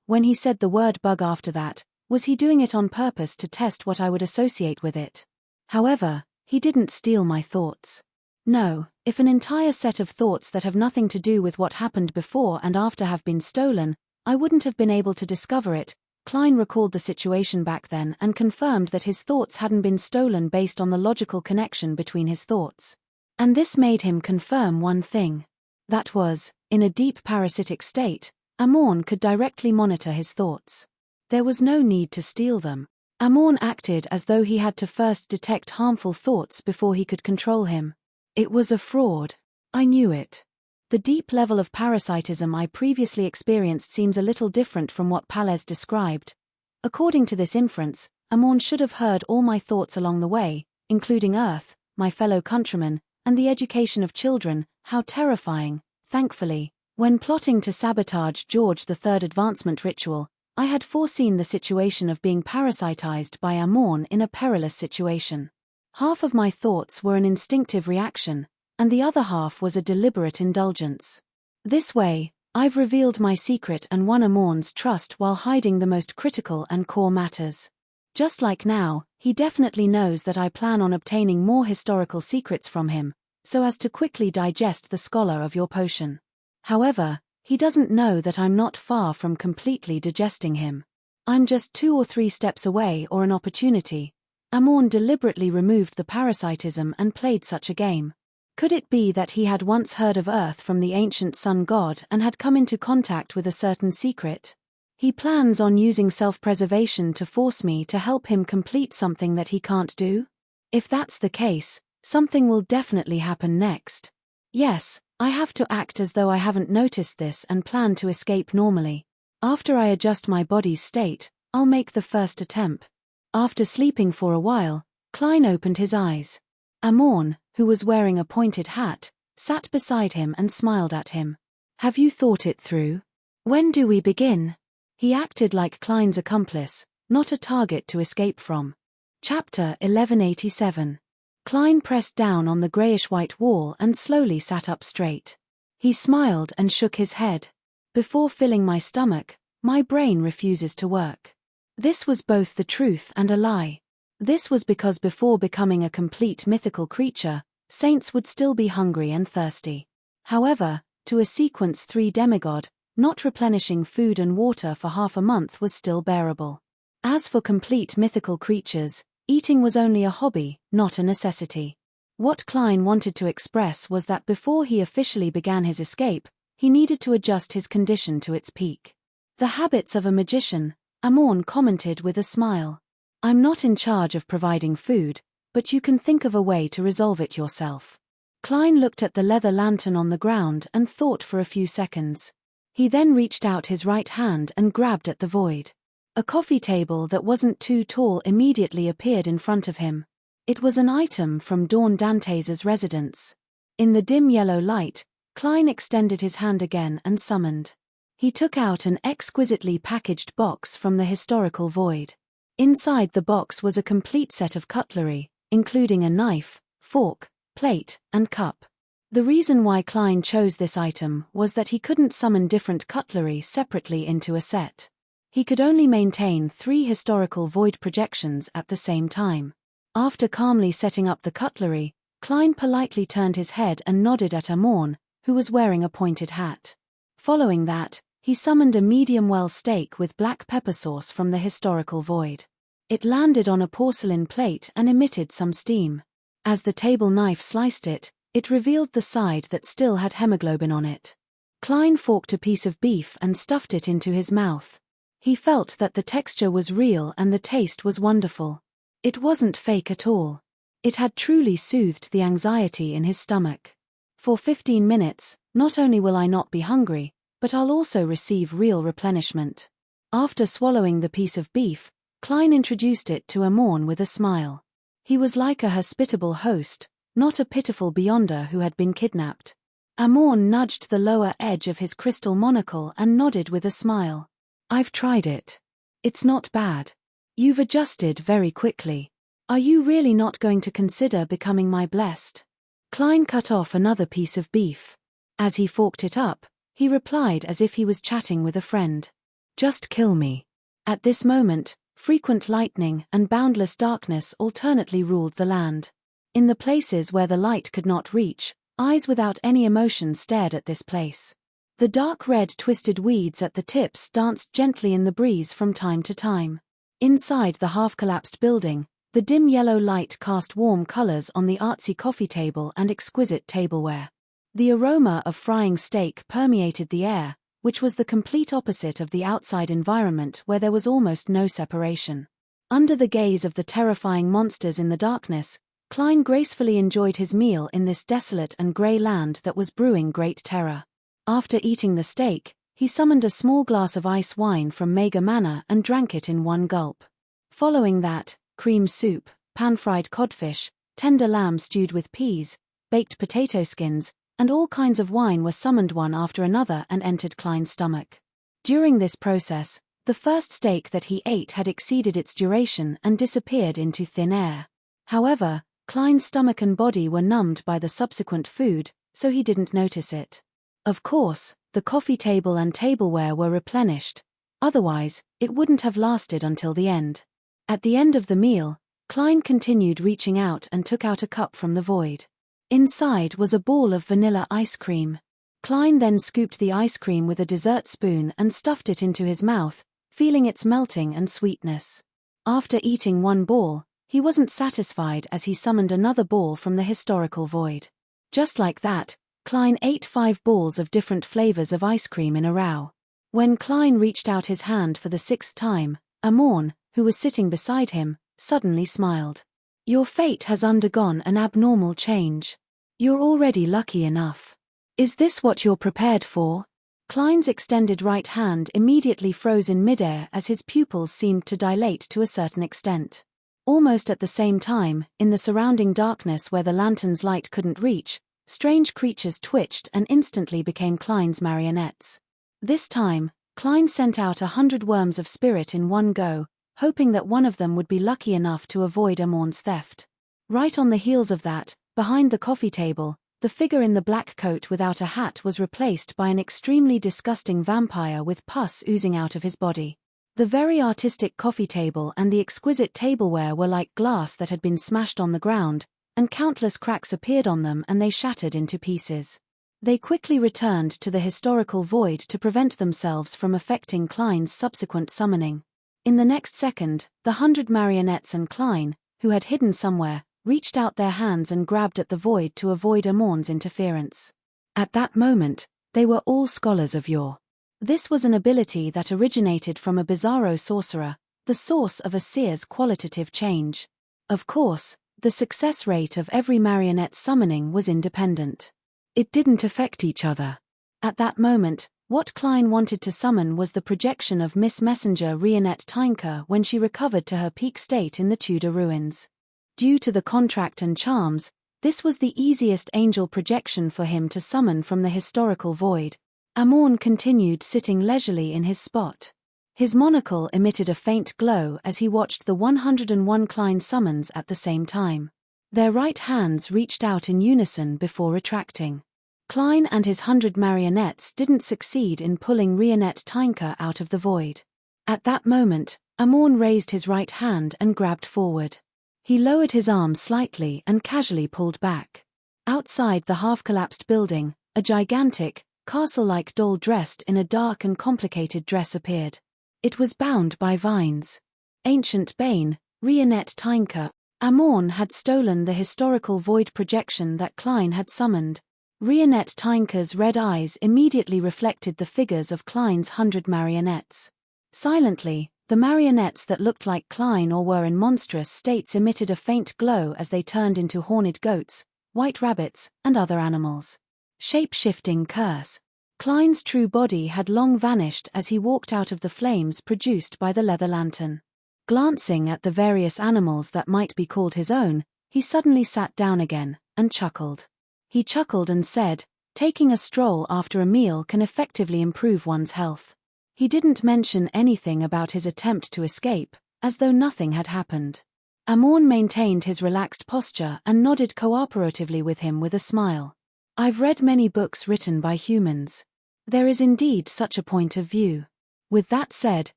When he said the word bug after that, was he doing it on purpose to test what I would associate with it? However, he didn't steal my thoughts. No, if an entire set of thoughts that have nothing to do with what happened before and after have been stolen, I wouldn't have been able to discover it. Klein recalled the situation back then and confirmed that his thoughts hadn't been stolen based on the logical connection between his thoughts. And this made him confirm one thing. That was, in a deep parasitic state, Amorn could directly monitor his thoughts. There was no need to steal them. Amorn acted as though he had to first detect harmful thoughts before he could control him. It was a fraud. I knew it. The deep level of parasitism I previously experienced seems a little different from what Palez described. According to this inference, Amorn should have heard all my thoughts along the way, including Earth, my fellow countrymen, and the education of children. How terrifying. Thankfully, when plotting to sabotage George III advancement ritual, I had foreseen the situation of being parasitized by Amorn in a perilous situation. Half of my thoughts were an instinctive reaction, and the other half was a deliberate indulgence. This way, I've revealed my secret and won Amorn's trust while hiding the most critical and core matters. Just like now, he definitely knows that I plan on obtaining more historical secrets from him, so as to quickly digest the scholar of your potion. However, he doesn't know that I'm not far from completely digesting him. I'm just 2 or 3 steps away or an opportunity. Amorn deliberately removed the parasitism and played such a game. Could it be that he had once heard of Earth from the ancient sun god and had come into contact with a certain secret? He plans on using self-preservation to force me to help him complete something that he can't do? If that's the case, something will definitely happen next. Yes, I have to act as though I haven't noticed this and plan to escape normally. After I adjust my body's state, I'll make the first attempt. After sleeping for a while, Klein opened his eyes. Amorn, who was wearing a pointed hat, sat beside him and smiled at him. Have you thought it through? When do we begin? He acted like Klein's accomplice, not a target to escape from. Chapter 1187. Klein pressed down on the grayish-white wall and slowly sat up straight. He smiled and shook his head. Before filling my stomach, my brain refuses to work. This was both the truth and a lie. This was because before becoming a complete mythical creature, saints would still be hungry and thirsty. However, to a sequence 3 demigod, not replenishing food and water for half a month was still bearable. As for complete mythical creatures, eating was only a hobby, not a necessity. What Klein wanted to express was that before he officially began his escape, he needed to adjust his condition to its peak. The habits of a magician, Amorn commented with a smile. I'm not in charge of providing food, but you can think of a way to resolve it yourself. Klein looked at the leather lantern on the ground and thought for a few seconds. He then reached out his right hand and grabbed at the void. A coffee table that wasn't too tall immediately appeared in front of him. It was an item from Dawn Dantes' residence. In the dim yellow light, Klein extended his hand again and summoned. He took out an exquisitely packaged box from the historical void. Inside the box was a complete set of cutlery, including a knife, fork, plate, and cup. The reason why Klein chose this item was that he couldn't summon different cutlery separately into a set. He could only maintain 3 historical void projections at the same time. After calmly setting up the cutlery, Klein politely turned his head and nodded at Amorn, who was wearing a pointed hat. Following that, he summoned a medium-well steak with black pepper sauce from the historical void. It landed on a porcelain plate and emitted some steam. As the table knife sliced it, it revealed the side that still had hemoglobin on it. Klein forked a piece of beef and stuffed it into his mouth. He felt that the texture was real and the taste was wonderful. It wasn't fake at all. It had truly soothed the anxiety in his stomach. For 15 minutes, not only will I not be hungry, but I'll also receive real replenishment. After swallowing the piece of beef, Klein introduced it to Amorn with a smile. He was like a hospitable host, not a pitiful beyonder who had been kidnapped. Amorn nudged the lower edge of his crystal monocle and nodded with a smile. I've tried it. It's not bad. You've adjusted very quickly. Are you really not going to consider becoming my blessed? Klein cut off another piece of beef. As he forked it up, he replied as if he was chatting with a friend. Just kill me. At this moment, frequent lightning and boundless darkness alternately ruled the land. In the places where the light could not reach, eyes without any emotion stared at this place. The dark red twisted weeds at the tips danced gently in the breeze from time to time. Inside the half-collapsed building, the dim yellow light cast warm colors on the artsy coffee table and exquisite tableware. The aroma of frying steak permeated the air, which was the complete opposite of the outside environment where there was almost no separation. Under the gaze of the terrifying monsters in the darkness, Klein gracefully enjoyed his meal in this desolate and grey land that was brewing great terror. After eating the steak, he summoned a small glass of ice wine from Mega Manor and drank it in one gulp. Following that, cream soup, pan-fried codfish, tender lamb stewed with peas, baked potato skins, and all kinds of wine were summoned one after another and entered Klein's stomach. During this process, the first steak that he ate had exceeded its duration and disappeared into thin air. However, Klein's stomach and body were numbed by the subsequent food, so he didn't notice it. Of course, the coffee table and tableware were replenished, otherwise, it wouldn't have lasted until the end. At the end of the meal, Klein continued reaching out and took out a cup from the void. Inside was a ball of vanilla ice cream. Klein then scooped the ice cream with a dessert spoon and stuffed it into his mouth, feeling its melting and sweetness. After eating one ball, he wasn't satisfied as he summoned another ball from the historical void. Just like that, Klein ate 5 balls of different flavors of ice cream in a row. When Klein reached out his hand for the 6th time, Amorn, who was sitting beside him, suddenly smiled. Your fate has undergone an abnormal change. You're already lucky enough. Is this what you're prepared for? Klein's extended right hand immediately froze in midair as his pupils seemed to dilate to a certain extent. Almost at the same time, in the surrounding darkness where the lantern's light couldn't reach, strange creatures twitched and instantly became Klein's marionettes. This time, Klein sent out 100 worms of spirit in one go, hoping that one of them would be lucky enough to avoid Amorn's theft. Right on the heels of that, behind the coffee table, the figure in the black coat without a hat was replaced by an extremely disgusting vampire with pus oozing out of his body. The very artistic coffee table and the exquisite tableware were like glass that had been smashed on the ground, and countless cracks appeared on them and they shattered into pieces. They quickly returned to the historical void to prevent themselves from affecting Klein's subsequent summoning. In the next second, the 100 marionettes and Klein, who had hidden somewhere, reached out their hands and grabbed at the void to avoid Amorn's interference. At that moment, they were all scholars of yore. This was an ability that originated from a bizarro sorcerer, the source of a seer's qualitative change. Of course, the success rate of every marionette summoning was independent. It didn't affect each other. At that moment, what Klein wanted to summon was the projection of Miss Messenger Rionette Tynker when she recovered to her peak state in the Tudor ruins. Due to the contract and charms, this was the easiest angel projection for him to summon from the historical void. Amorn continued sitting leisurely in his spot. His monocle emitted a faint glow as he watched the 101 Klein summons at the same time. Their right hands reached out in unison before retracting. Klein and his 100 marionettes didn't succeed in pulling Rionette Tynker out of the void. At that moment, Amorn raised his right hand and grabbed forward. He lowered his arm slightly and casually pulled back. Outside the half-collapsed building, a gigantic, castle-like doll dressed in a dark and complicated dress appeared. It was bound by vines. Ancient Bane, Rionette Tynker. Amorn had stolen the historical void projection that Klein had summoned. Rionette Tynker's red eyes immediately reflected the figures of Klein's 100 marionettes. Silently, the marionettes that looked like Klein or were in monstrous states emitted a faint glow as they turned into horned goats, white rabbits, and other animals. Shape-shifting curse. Klein's true body had long vanished as he walked out of the flames produced by the leather lantern. Glancing at the various animals that might be called his own, he suddenly sat down again, and chuckled. He chuckled and said, "Taking a stroll after a meal can effectively improve one's health." He didn't mention anything about his attempt to escape, as though nothing had happened. Amorn maintained his relaxed posture and nodded cooperatively with him with a smile. "I've read many books written by humans. There is indeed such a point of view." With that said,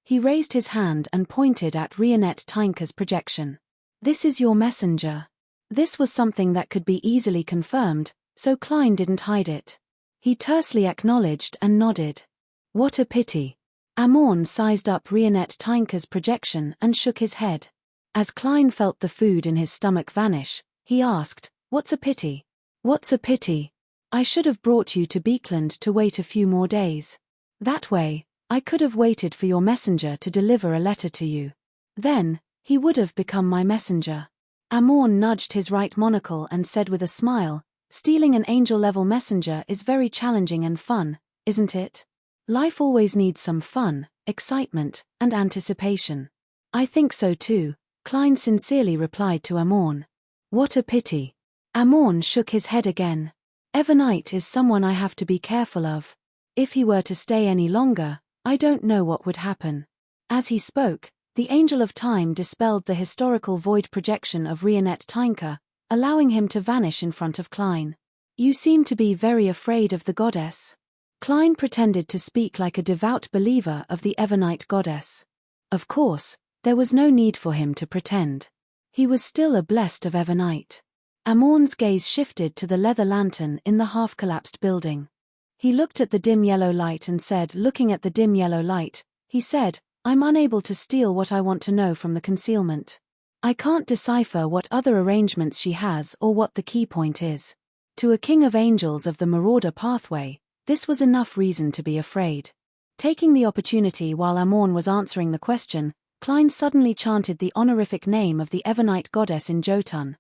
he raised his hand and pointed at Rionette Tynker's projection. "This is your messenger." This was something that could be easily confirmed, so Klein didn't hide it. He tersely acknowledged and nodded. "What a pity." Amorn sized up Rionette Tynker's projection and shook his head. As Klein felt the food in his stomach vanish, he asked, "What's a pity?" "What's a pity? I should have brought you to Beekland to wait a few more days. That way, I could have waited for your messenger to deliver a letter to you. Then, he would have become my messenger." Amorn nudged his right monocle and said with a smile, "Stealing an angel-level messenger is very challenging and fun, isn't it? Life always needs some fun, excitement, and anticipation." "I think so too," Klein sincerely replied to Amorn. "What a pity." Amorn shook his head again. "Evernite is someone I have to be careful of. If he were to stay any longer, I don't know what would happen." As he spoke, the Angel of Time dispelled the historical void projection of Rionette Tynker, allowing him to vanish in front of Klein. "You seem to be very afraid of the goddess." Klein pretended to speak like a devout believer of the Evernite goddess. Of course, there was no need for him to pretend. He was still a blessed of Evernite. Amorn's gaze shifted to the leather lantern in the half-collapsed building. He looked at the dim yellow light and said, looking at the dim yellow light, he said, "I'm unable to steal what I want to know from the concealment. I can't decipher what other arrangements she has or what the key point is." To a king of angels of the Marauder pathway, this was enough reason to be afraid. Taking the opportunity while Amorn was answering the question, Klein suddenly chanted the honorific name of the Evernite goddess in Jotun.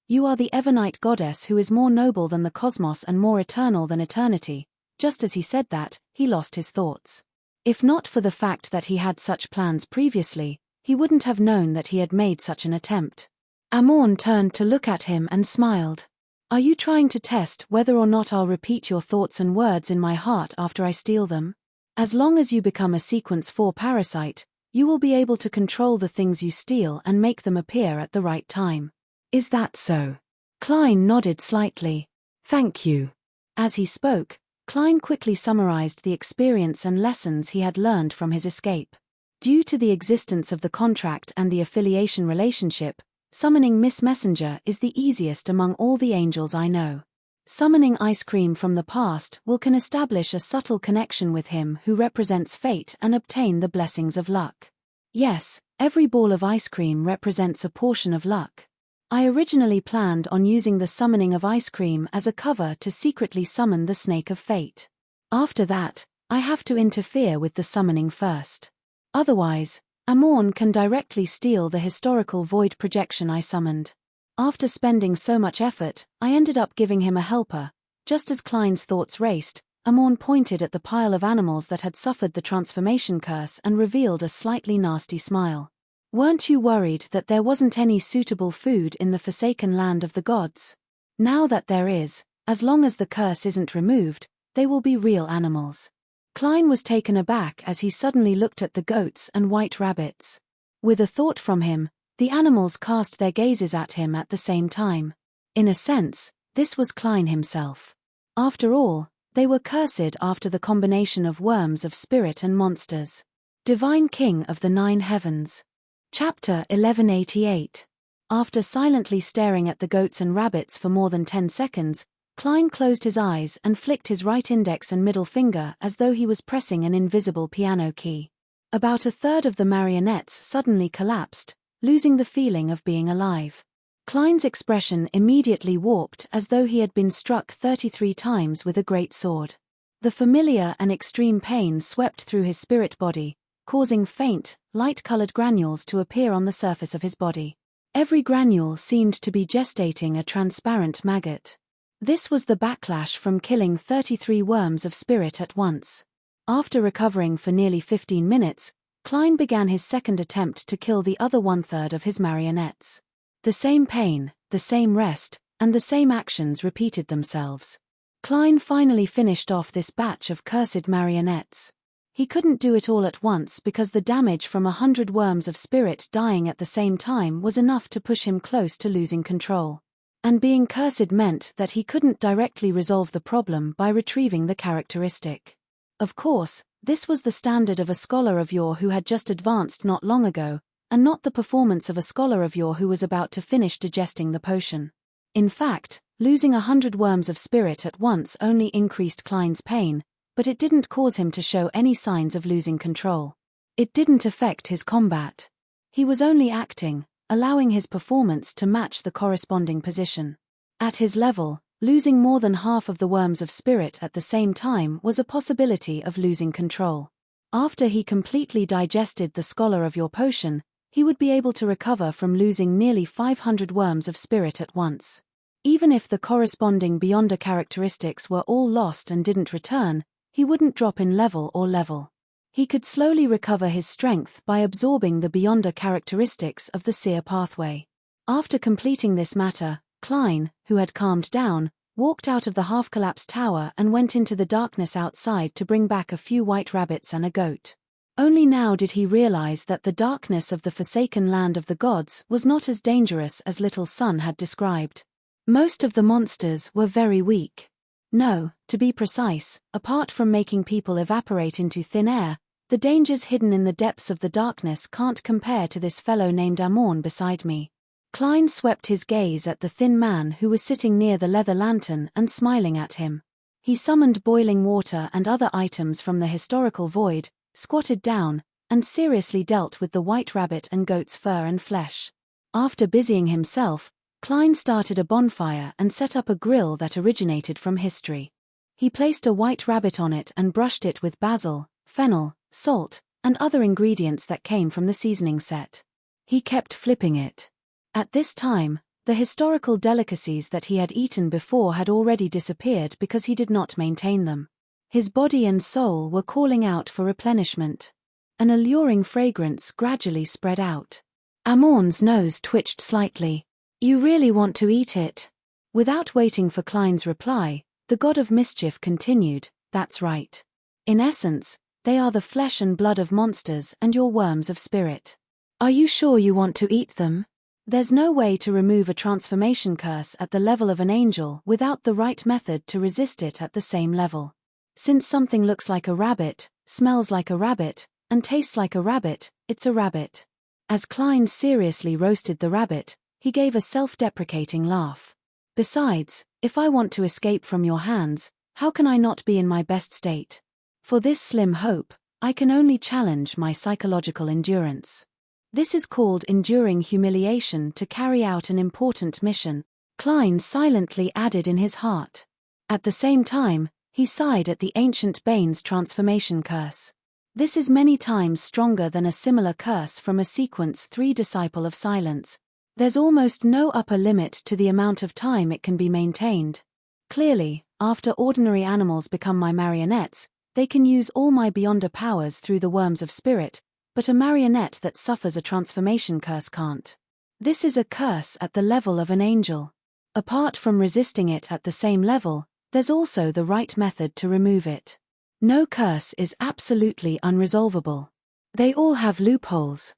"You are the Evernite goddess who is more noble than the cosmos and more eternal than eternity." Just as he said that, he lost his thoughts. If not for the fact that he had such plans previously, he wouldn't have known that he had made such an attempt. Amorn turned to look at him and smiled. "Are you trying to test whether or not I'll repeat your thoughts and words in my heart after I steal them? As long as you become a Sequence 4 parasite, you will be able to control the things you steal and make them appear at the right time." "Is that so?" Klein nodded slightly. "Thank you." As he spoke, Klein quickly summarized the experience and lessons he had learned from his escape. Due to the existence of the contract and the affiliation relationship, summoning Miss Messenger is the easiest among all the angels I know. Summoning ice cream from the past can establish a subtle connection with him who represents fate and obtain the blessings of luck. Yes, every ball of ice cream represents a portion of luck. I originally planned on using the summoning of ice cream as a cover to secretly summon the snake of fate. After that, I have to interfere with the summoning first. Otherwise, Amorn can directly steal the historical void projection I summoned. After spending so much effort, I ended up giving him a helper. Just as Klein's thoughts raced, Amorn pointed at the pile of animals that had suffered the transformation curse and revealed a slightly nasty smile. Weren't you worried that there wasn't any suitable food in the forsaken land of the gods? Now that there is, as long as the curse isn't removed, they will be real animals. Klein was taken aback as he suddenly looked at the goats and white rabbits. With a thought from him, the animals cast their gazes at him at the same time. In a sense, this was Klein himself. After all, they were cursed after the combination of worms of spirit and monsters. Divine King of the Nine Heavens. Chapter 1188. After silently staring at the goats and rabbits for more than 10 seconds, Klein closed his eyes and flicked his right index and middle finger as though he was pressing an invisible piano key. About a third of the marionettes suddenly collapsed, losing the feeling of being alive. Klein's expression immediately warped as though he had been struck 33 times with a great sword. The familiar and extreme pain swept through his spirit body, causing faint, light-colored granules to appear on the surface of his body. Every granule seemed to be gestating a transparent maggot. This was the backlash from killing 33 worms of spirit at once. After recovering for nearly 15 minutes, Klein began his second attempt to kill the other one-third of his marionettes. The same pain, the same rest, and the same actions repeated themselves. Klein finally finished off this batch of cursed marionettes. He couldn't do it all at once because the damage from 100 worms of spirit dying at the same time was enough to push him close to losing control. And being cursed meant that he couldn't directly resolve the problem by retrieving the characteristic. Of course, this was the standard of a scholar of yore who had just advanced not long ago, and not the performance of a scholar of yore who was about to finish digesting the potion. In fact, losing 100 worms of spirit at once only increased Klein's pain, but it didn't cause him to show any signs of losing control. It didn't affect his combat. He was only acting, allowing his performance to match the corresponding position. At his level, losing more than half of the worms of spirit at the same time was a possibility of losing control. After he completely digested the scholar of your potion, he would be able to recover from losing nearly 500 worms of spirit at once. Even if the corresponding Beyonder characteristics were all lost and didn't return, he wouldn't drop in level or level. He could slowly recover his strength by absorbing the Beyonder characteristics of the seer pathway. After completing this matter, Klein, who had calmed down, walked out of the half-collapsed tower and went into the darkness outside to bring back a few white rabbits and a goat. Only now did he realize that the darkness of the forsaken land of the gods was not as dangerous as Little Sun had described. Most of the monsters were very weak. No, to be precise, apart from making people evaporate into thin air, the dangers hidden in the depths of the darkness can't compare to this fellow named Amorn beside me. Klein swept his gaze at the thin man who was sitting near the leather lantern and smiling at him. He summoned boiling water and other items from the historical void, squatted down, and seriously dealt with the white rabbit and goat's fur and flesh. After busying himself, Klein started a bonfire and set up a grill that originated from history. He placed a white rabbit on it and brushed it with basil, fennel, salt, and other ingredients that came from the seasoning set. He kept flipping it. At this time, the historical delicacies that he had eaten before had already disappeared because he did not maintain them. His body and soul were calling out for replenishment. An alluring fragrance gradually spread out. Amorn's nose twitched slightly. "You really want to eat it?" Without waiting for Klein's reply, the god of mischief continued, "That's right. In essence, they are the flesh and blood of monsters and your worms of spirit. Are you sure you want to eat them? There's no way to remove a transformation curse at the level of an angel without the right method to resist it at the same level. Since something looks like a rabbit, smells like a rabbit, and tastes like a rabbit, it's a rabbit. As Klein seriously roasted the rabbit, he gave a self-deprecating laugh. Besides, if I want to escape from your hands, how can I not be in my best state? For this slim hope, I can only challenge my psychological endurance. This is called enduring humiliation to carry out an important mission, Klein silently added in his heart. At the same time, he sighed at the ancient Bane's transformation curse. This is many times stronger than a similar curse from a sequence 3 disciple of silence. There's almost no upper limit to the amount of time it can be maintained. Clearly, after ordinary animals become my marionettes, they can use all my beyonder powers through the worms of spirit, but a marionette that suffers a transformation curse can't. This is a curse at the level of an angel. Apart from resisting it at the same level, there's also the right method to remove it. No curse is absolutely unresolvable. They all have loopholes.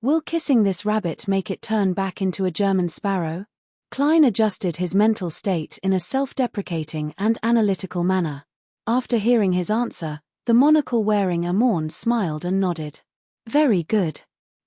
Will kissing this rabbit make it turn back into a German sparrow? Klein adjusted his mental state in a self-deprecating and analytical manner. After hearing his answer, the monocle-wearing Amorn smiled and nodded. Very good.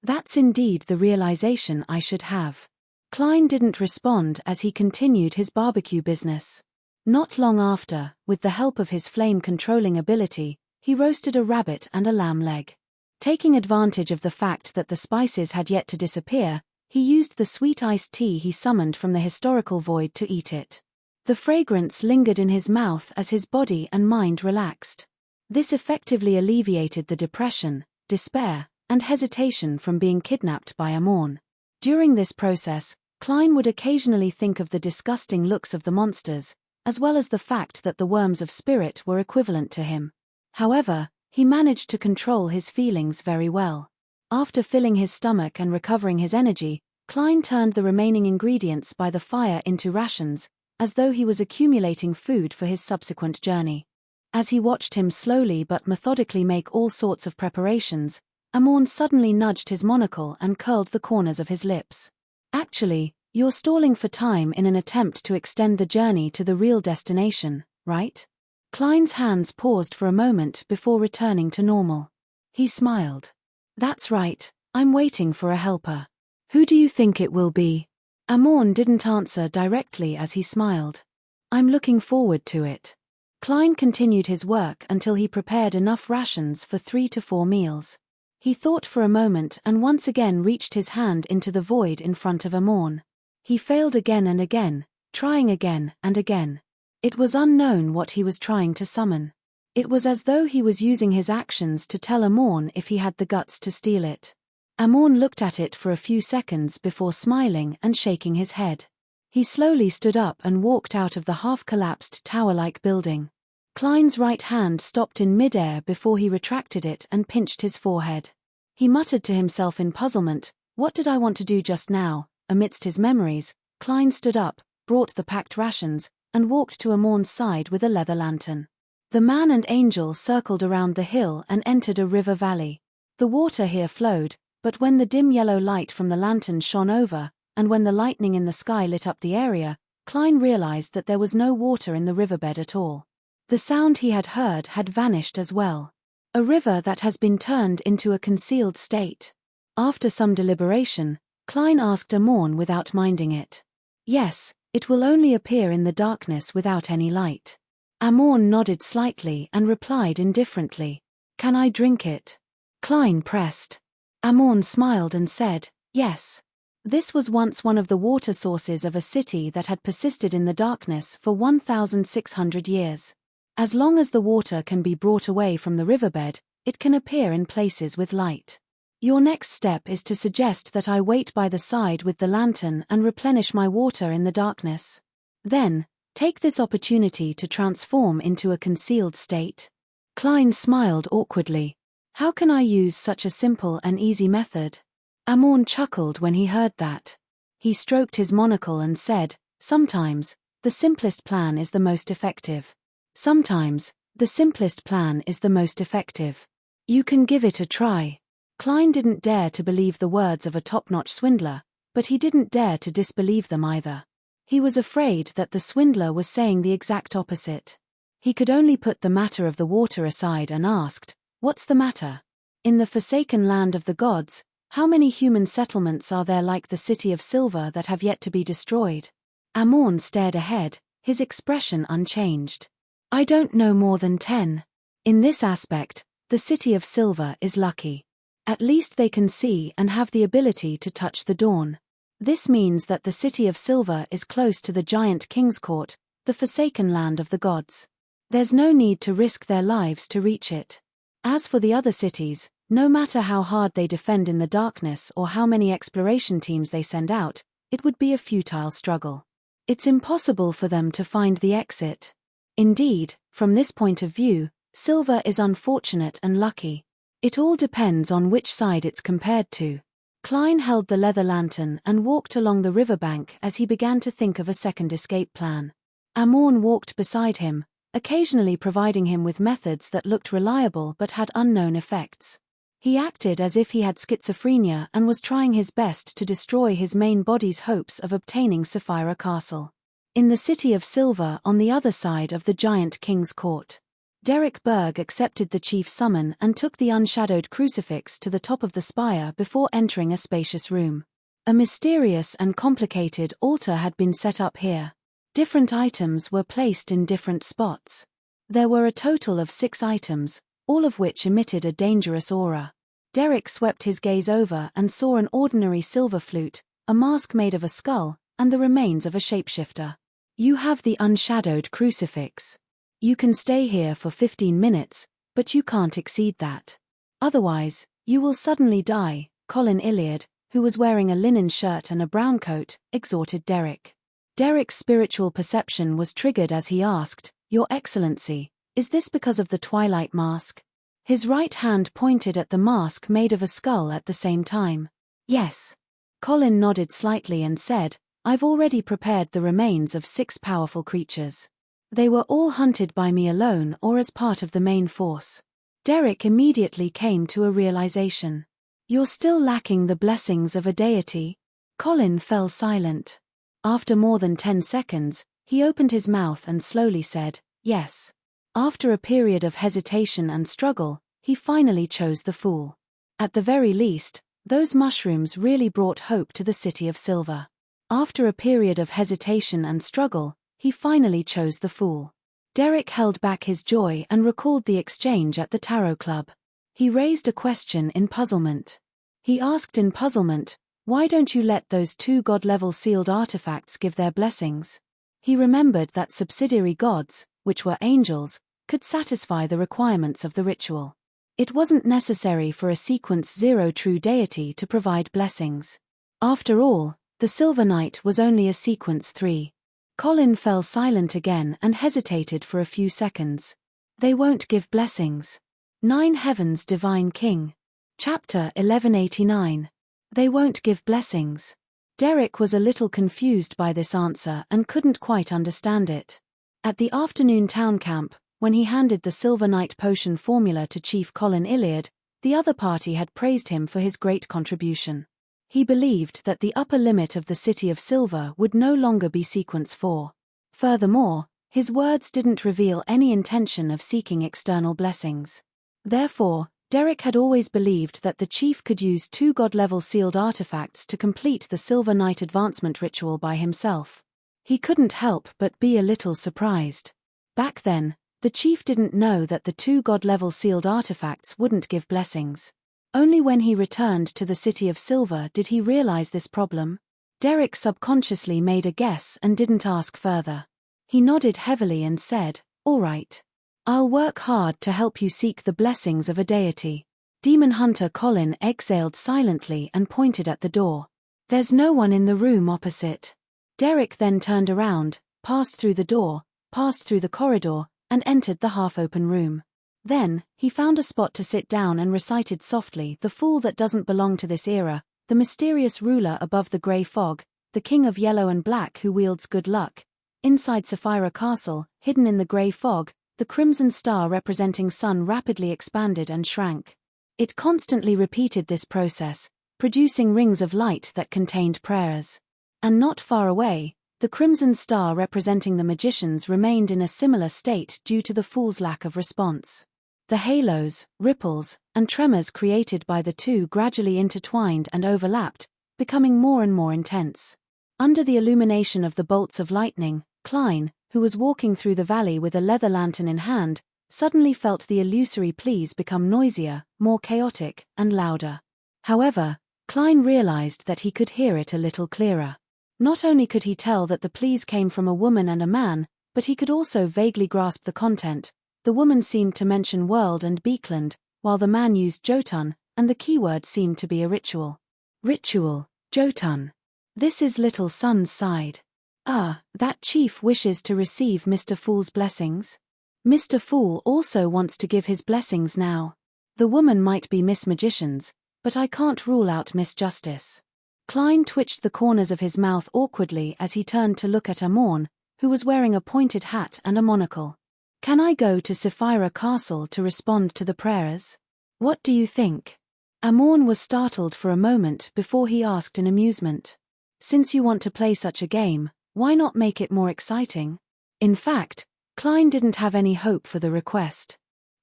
That's indeed the realization I should have. Klein didn't respond as he continued his barbecue business. Not long after, with the help of his flame-controlling ability, he roasted a rabbit and a lamb leg. Taking advantage of the fact that the spices had yet to disappear, he used the sweet iced tea he summoned from the historical void to eat it. The fragrance lingered in his mouth as his body and mind relaxed. This effectively alleviated the depression, despair, and hesitation from being kidnapped by Amorn. During this process, Klein would occasionally think of the disgusting looks of the monsters, as well as the fact that the worms of spirit were equivalent to him. However, he managed to control his feelings very well. After filling his stomach and recovering his energy, Klein turned the remaining ingredients by the fire into rations, as though he was accumulating food for his subsequent journey. As he watched him slowly but methodically make all sorts of preparations, Amorn suddenly nudged his monocle and curled the corners of his lips. Actually, you're stalling for time in an attempt to extend the journey to the real destination, right? Klein's hands paused for a moment before returning to normal. He smiled. That's right, I'm waiting for a helper. Who do you think it will be? Amorn didn't answer directly as he smiled. I'm looking forward to it. Klein continued his work until he prepared enough rations for 3 to 4 meals. He thought for a moment and once again reached his hand into the void in front of Amorn. He failed again and again, trying again and again. It was unknown what he was trying to summon. It was as though he was using his actions to tell Amorn if he had the guts to steal it. Amorn looked at it for a few seconds before smiling and shaking his head. He slowly stood up and walked out of the half-collapsed tower-like building. Klein's right hand stopped in mid-air before he retracted it and pinched his forehead. He muttered to himself in puzzlement, "What did I want to do just now?" Amidst his memories, Klein stood up, brought the packed rations, and walked to Amorn's side with a leather lantern. The man and angel circled around the hill and entered a river valley. The water here flowed, but when the dim yellow light from the lantern shone over, and when the lightning in the sky lit up the area, Klein realized that there was no water in the riverbed at all. The sound he had heard had vanished as well. A river that has been turned into a concealed state. After some deliberation, Klein asked Amorn without minding it. Yes, it will only appear in the darkness without any light. Amorn nodded slightly and replied indifferently. Can I drink it? Klein pressed. Amorn smiled and said, yes. This was once one of the water sources of a city that had persisted in the darkness for 1,600 years. As long as the water can be brought away from the riverbed, it can appear in places with light. Your next step is to suggest that I wait by the side with the lantern and replenish my water in the darkness. Then, take this opportunity to transform into a concealed state. Klein smiled awkwardly. How can I use such a simple and easy method? Amorn chuckled when he heard that. He stroked his monocle and said, sometimes, the simplest plan is the most effective. Sometimes, the simplest plan is the most effective. You can give it a try. Klein didn't dare to believe the words of a top-notch swindler, but he didn't dare to disbelieve them either. He was afraid that the swindler was saying the exact opposite. He could only put the matter of the water aside and asked, What's the matter? In the forsaken land of the gods, how many human settlements are there like the city of silver that have yet to be destroyed? Amon stared ahead, his expression unchanged. I don't know more than 10. In this aspect, the city of silver is lucky. At least they can see and have the ability to touch the dawn. This means that the city of silver is close to the giant king's court, the forsaken land of the gods. There's no need to risk their lives to reach it. As for the other cities, no matter how hard they defend in the darkness or how many exploration teams they send out, it would be a futile struggle. It's impossible for them to find the exit. Indeed, from this point of view, silver is unfortunate and lucky. It all depends on which side it's compared to. Klein held the leather lantern and walked along the riverbank as he began to think of a second escape plan. Amon walked beside him, occasionally providing him with methods that looked reliable but had unknown effects. He acted as if he had schizophrenia and was trying his best to destroy his main body's hopes of obtaining Sapphira Castle. In the city of silver on the other side of the giant king's court, Derek Berg accepted the chief's summon and took the unshadowed crucifix to the top of the spire before entering a spacious room. A mysterious and complicated altar had been set up here. Different items were placed in different spots. There were a total of 6 items, all of which emitted a dangerous aura. Derek swept his gaze over and saw an ordinary silver flute, a mask made of a skull, and the remains of a shapeshifter. You have the unshadowed crucifix. You can stay here for 15 minutes, but you can't exceed that. Otherwise, you will suddenly die, Colin Iliad, who was wearing a linen shirt and a brown coat, exhorted Derek. Derek's spiritual perception was triggered as he asked, Your Excellency, is this because of the Twilight Mask? His right hand pointed at the mask made of a skull at the same time. Yes. Colin nodded slightly and said, I've already prepared the remains of 6 powerful creatures. They were all hunted by me alone or as part of the main force. Derek immediately came to a realization. You're still lacking the blessings of a deity? Colin fell silent. After more than 10 seconds, he opened his mouth and slowly said, Yes. After a period of hesitation and struggle, he finally chose the fool. At the very least, those mushrooms really brought hope to the city of silver. After a period of hesitation and struggle, he finally chose the fool. Derek held back his joy and recalled the exchange at the Tarot Club. He raised a question in puzzlement. He asked in puzzlement, Why don't you let those 2 god-level sealed artifacts give their blessings? He remembered that subsidiary gods, which were angels, could satisfy the requirements of the ritual. It wasn't necessary for a sequence 0 true deity to provide blessings. After all, the Silver Knight was only a sequence 3. Colin fell silent again and hesitated for a few seconds. They won't give blessings. 9 Heavens Divine King. Chapter 1189. They won't give blessings. Derek was a little confused by this answer and couldn't quite understand it. At the afternoon town camp, when he handed the Silver Knight potion formula to Chief Colin Iliad, the other party had praised him for his great contribution. He believed that the upper limit of the City of Silver would no longer be Sequence 4. Furthermore, his words didn't reveal any intention of seeking external blessings. Therefore, Derek had always believed that the chief could use 2 god-level sealed artifacts to complete the Silver Knight advancement ritual by himself. He couldn't help but be a little surprised. Back then, the chief didn't know that the 2 god-level sealed artifacts wouldn't give blessings. Only when he returned to the City of Silver did he realize this problem. Derek subconsciously made a guess and didn't ask further. He nodded heavily and said, All right. I'll work hard to help you seek the blessings of a deity. Demon Hunter Colin exhaled silently and pointed at the door. There's no one in the room opposite. Derek then turned around, passed through the door, passed through the corridor, and entered the half-open room. Then, he found a spot to sit down and recited softly, The fool that doesn't belong to this era, the mysterious ruler above the grey fog, the king of yellow and black who wields good luck. Inside Sapphira Castle, hidden in the grey fog, the crimson star representing sun rapidly expanded and shrank. It constantly repeated this process, producing rings of light that contained prayers. And not far away, the crimson star representing the magicians remained in a similar state due to the fool's lack of response. The halos, ripples, and tremors created by the two gradually intertwined and overlapped, becoming more and more intense. Under the illumination of the bolts of lightning, Klein, who was walking through the valley with a leather lantern in hand, suddenly felt the illusory pleas become noisier, more chaotic, and louder. However, Klein realized that he could hear it a little clearer. Not only could he tell that the pleas came from a woman and a man, but he could also vaguely grasp the content. The woman seemed to mention world and beakland, while the man used Jotun, and the keyword seemed to be a ritual. Ritual, Jotun. This is little son's side. Ah, that chief wishes to receive Mr. Fool's blessings? Mr. Fool also wants to give his blessings now. The woman might be Miss Magicians, but I can't rule out Miss Justice. Klein twitched the corners of his mouth awkwardly as he turned to look at Amorn, who was wearing a pointed hat and a monocle. Can I go to Sapphira Castle to respond to the prayers? What do you think? Amorn was startled for a moment before he asked in amusement. Since you want to play such a game, why not make it more exciting? In fact, Klein didn't have any hope for the request.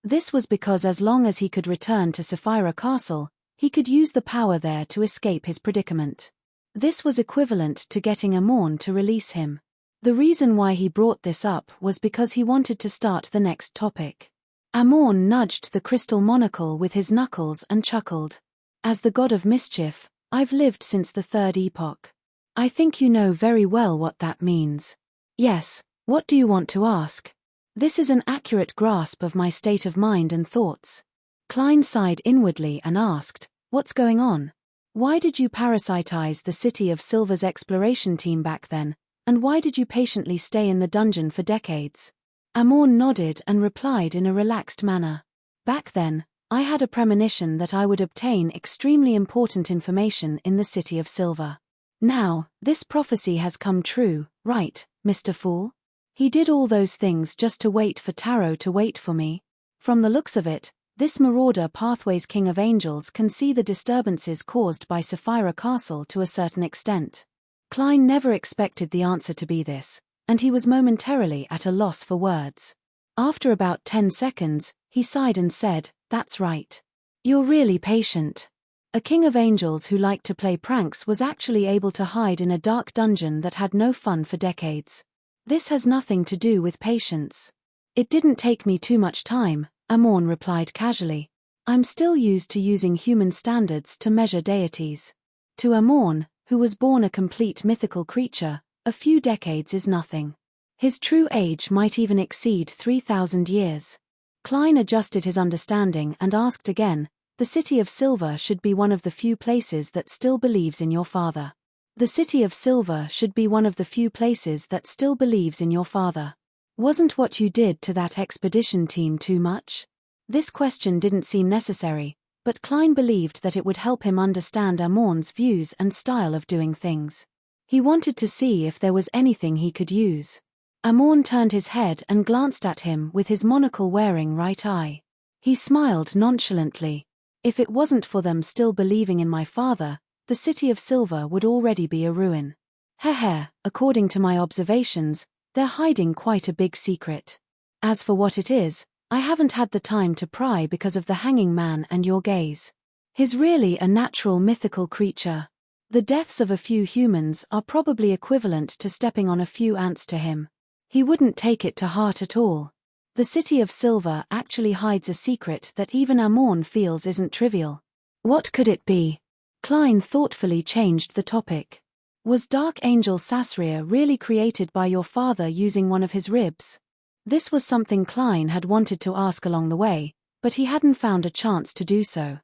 This was because as long as he could return to Sapphira Castle, he could use the power there to escape his predicament. This was equivalent to getting Amorn to release him. The reason why he brought this up was because he wanted to start the next topic. Amorn nudged the crystal monocle with his knuckles and chuckled. As the god of mischief, I've lived since the third epoch. I think you know very well what that means. Yes, what do you want to ask? This is an accurate grasp of my state of mind and thoughts. Klein sighed inwardly and asked, what's going on? Why did you parasitize the City of Silver's exploration team back then, and why did you patiently stay in the dungeon for decades? Amorn nodded and replied in a relaxed manner. Back then, I had a premonition that I would obtain extremely important information in the City of Silver. Now, this prophecy has come true, right, Mr. Fool? He did all those things just to wait for Tarot to wait for me. From the looks of it, this marauder Pathways King of Angels can see the disturbances caused by Sapphira Castle to a certain extent. Klein never expected the answer to be this, and he was momentarily at a loss for words. After about 10 seconds, he sighed and said, that's right. You're really patient. A king of angels who liked to play pranks was actually able to hide in a dark dungeon that had no fun for decades. This has nothing to do with patience. It didn't take me too much time, Amorn replied casually. I'm still used to using human standards to measure deities. To Amorn, who was born a complete mythical creature, a few decades is nothing. His true age might even exceed 3,000 years. Klein adjusted his understanding and asked again, the City of Silver should be one of the few places that still believes in your father. The City of Silver should be one of the few places that still believes in your father. Wasn't what you did to that expedition team too much? This question didn't seem necessary, but Klein believed that it would help him understand Amorn's views and style of doing things. He wanted to see if there was anything he could use. Amorn turned his head and glanced at him with his monocle-wearing right eye. He smiled nonchalantly. If it wasn't for them still believing in my father, the City of Silver would already be a ruin. Heh, according to my observations, they're hiding quite a big secret. As for what it is, I haven't had the time to pry because of the hanging man and your gaze. He's really a natural mythical creature. The deaths of a few humans are probably equivalent to stepping on a few ants to him. He wouldn't take it to heart at all. The City of Silver actually hides a secret that even Amorn feels isn't trivial. What could it be? Klein thoughtfully changed the topic. Was Dark Angel Sasria really created by your father using one of his ribs? This was something Klein had wanted to ask along the way, but he hadn't found a chance to do so.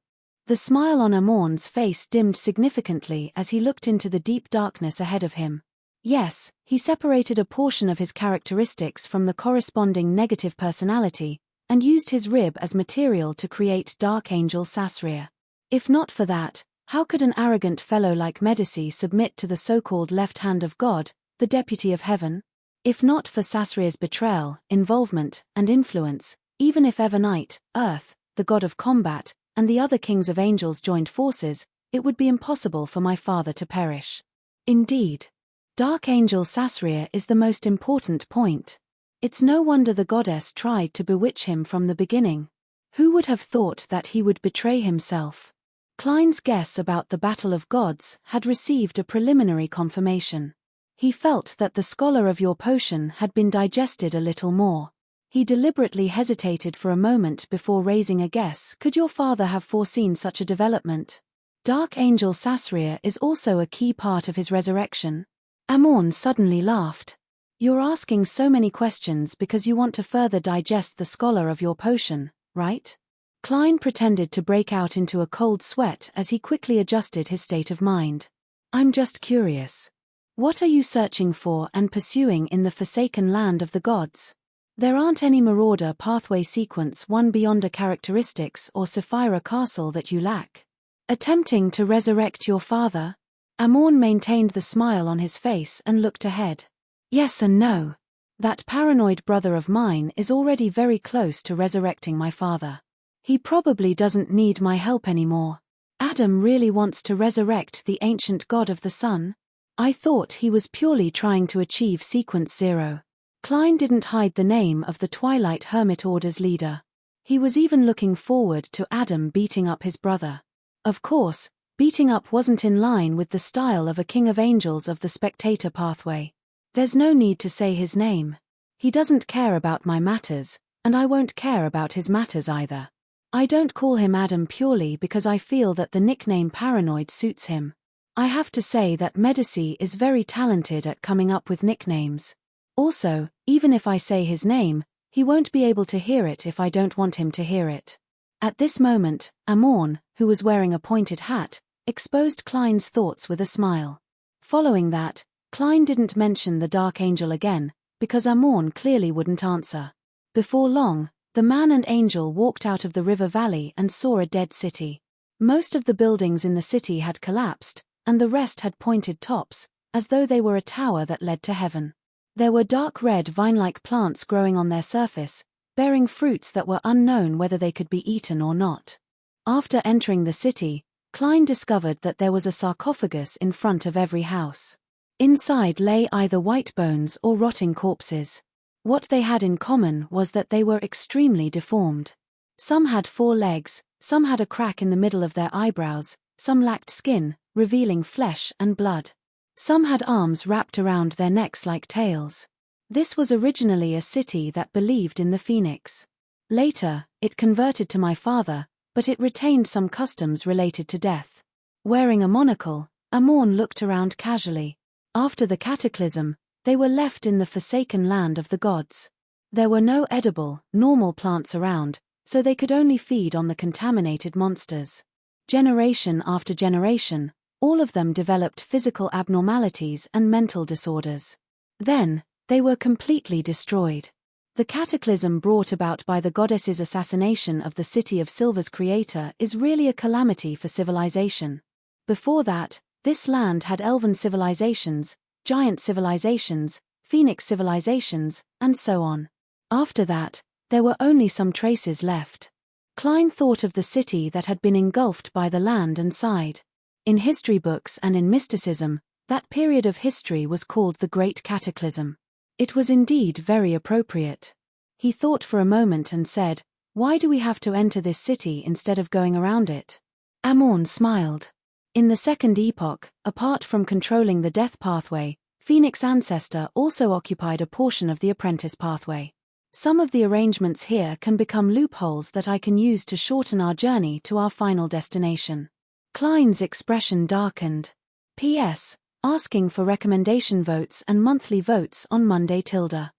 The smile on Amorn's face dimmed significantly as he looked into the deep darkness ahead of him. Yes, he separated a portion of his characteristics from the corresponding negative personality, and used his rib as material to create Dark Angel Sasria. If not for that, how could an arrogant fellow like Medici submit to the so-called left hand of God, the deputy of heaven? If not for Sasria's betrayal, involvement, and influence, even if Evernight, Earth, the god of combat, and the other kings of angels joined forces, it would be impossible for my father to perish. Indeed. Dark Angel Sasria is the most important point. It's no wonder the goddess tried to bewitch him from the beginning. Who would have thought that he would betray himself? Klein's guess about the Battle of Gods had received a preliminary confirmation. He felt that the scholar of your potion had been digested a little more. He deliberately hesitated for a moment before raising a guess. Could your father have foreseen such a development? Dark Angel Sasria is also a key part of his resurrection. Amorn suddenly laughed. You're asking so many questions because you want to further digest the scholar of your potion, right? Klein pretended to break out into a cold sweat as he quickly adjusted his state of mind. I'm just curious. What are you searching for and pursuing in the forsaken land of the gods? There aren't any Marauder pathway sequence 1 beyond a characteristics or Sapphira Castle that you lack. Attempting to resurrect your father? Amorn maintained the smile on his face and looked ahead. Yes and no. That paranoid brother of mine is already very close to resurrecting my father. He probably doesn't need my help anymore. Adam really wants to resurrect the ancient god of the sun? I thought he was purely trying to achieve Sequence 0. Klein didn't hide the name of the Twilight Hermit Order's leader. He was even looking forward to Adam beating up his brother. Of course, beating up wasn't in line with the style of a king of angels of the spectator pathway. There's no need to say his name. He doesn't care about my matters, and I won't care about his matters either. I don't call him Adam purely because I feel that the nickname Paranoid suits him. I have to say that Medici is very talented at coming up with nicknames. Also, even if I say his name, he won't be able to hear it if I don't want him to hear it. At this moment, Amorn, who was wearing a pointed hat, exposed Klein's thoughts with a smile. Following that, Klein didn't mention the Dark Angel again, because Amorn clearly wouldn't answer. Before long, the man and angel walked out of the river valley and saw a dead city. Most of the buildings in the city had collapsed, and the rest had pointed tops, as though they were a tower that led to heaven. There were dark red vine-like plants growing on their surface, bearing fruits that were unknown whether they could be eaten or not. After entering the city, Klein discovered that there was a sarcophagus in front of every house. Inside lay either white bones or rotting corpses. What they had in common was that they were extremely deformed. Some had 4 legs, some had a crack in the middle of their eyebrows, some lacked skin, revealing flesh and blood. Some had arms wrapped around their necks like tails. This was originally a city that believed in the phoenix. Later, it converted to my father, but it retained some customs related to death. Wearing a monocle, Amorn looked around casually. After the cataclysm, they were left in the forsaken land of the gods. There were no edible, normal plants around, so they could only feed on the contaminated monsters. Generation after generation, all of them developed physical abnormalities and mental disorders. Then, they were completely destroyed. The cataclysm brought about by the goddess's assassination of the City of Silver's creator is really a calamity for civilization. Before that, this land had elven civilizations, giant civilizations, phoenix civilizations, and so on. After that, there were only some traces left. Klein thought of the city that had been engulfed by the land and sighed. In history books and in mysticism, that period of history was called the Great Cataclysm. It was indeed very appropriate. He thought for a moment and said, "Why do we have to enter this city instead of going around it?" Amorn smiled. In the Second Epoch, apart from controlling the death pathway, Phoenix Ancestor also occupied a portion of the apprentice pathway. Some of the arrangements here can become loopholes that I can use to shorten our journey to our final destination. Klein's expression darkened. P.S. Asking for recommendation votes and monthly votes on Monday tilde.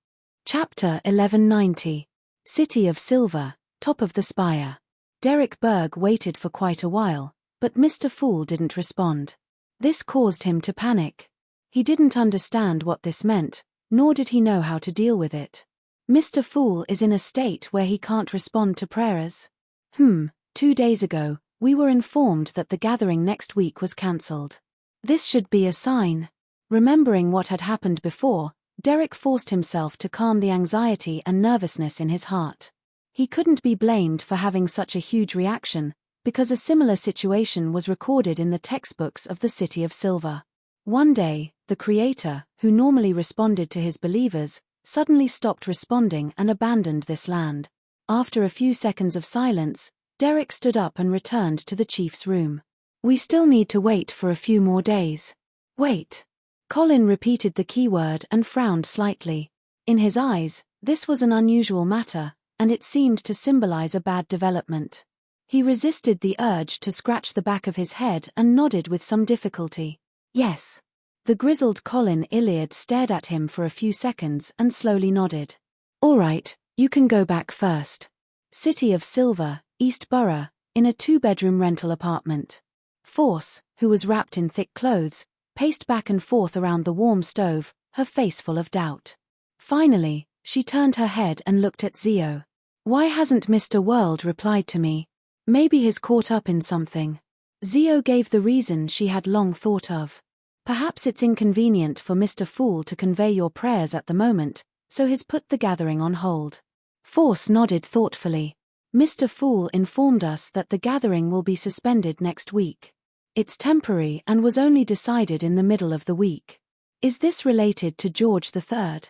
Chapter 1190. City of Silver, Top of the Spire. Derek Berg waited for quite a while, but Mr. Fool didn't respond. This caused him to panic. He didn't understand what this meant, nor did he know how to deal with it. Mr. Fool is in a state where he can't respond to prayers. 2 days ago, we were informed that the gathering next week was cancelled. This should be a sign. Remembering what had happened before, Derek forced himself to calm the anxiety and nervousness in his heart. He couldn't be blamed for having such a huge reaction, because a similar situation was recorded in the textbooks of the City of Silver. One day, the Creator, who normally responded to his believers, suddenly stopped responding and abandoned this land. After a few seconds of silence, Derek stood up and returned to the chief's room. We still need to wait for a few more days. Wait. Colin repeated the keyword and frowned slightly. In his eyes, this was an unusual matter, and it seemed to symbolize a bad development. He resisted the urge to scratch the back of his head and nodded with some difficulty. Yes. The grizzled Colin Iliad stared at him for a few seconds and slowly nodded. All right, you can go back first. City of Silver, East Borough, in a 2-bedroom rental apartment. Force, who was wrapped in thick clothes, paced back and forth around the warm stove, her face full of doubt. Finally, she turned her head and looked at Zio. Why hasn't Mr. World replied to me? Maybe he's caught up in something. Zio gave the reason she had long thought of. Perhaps it's inconvenient for Mr. Fool to convey your prayers at the moment, so he's put the gathering on hold. Force nodded thoughtfully. Mr. Fool informed us that the gathering will be suspended next week. It's temporary and was only decided in the middle of the week. Is this related to George III?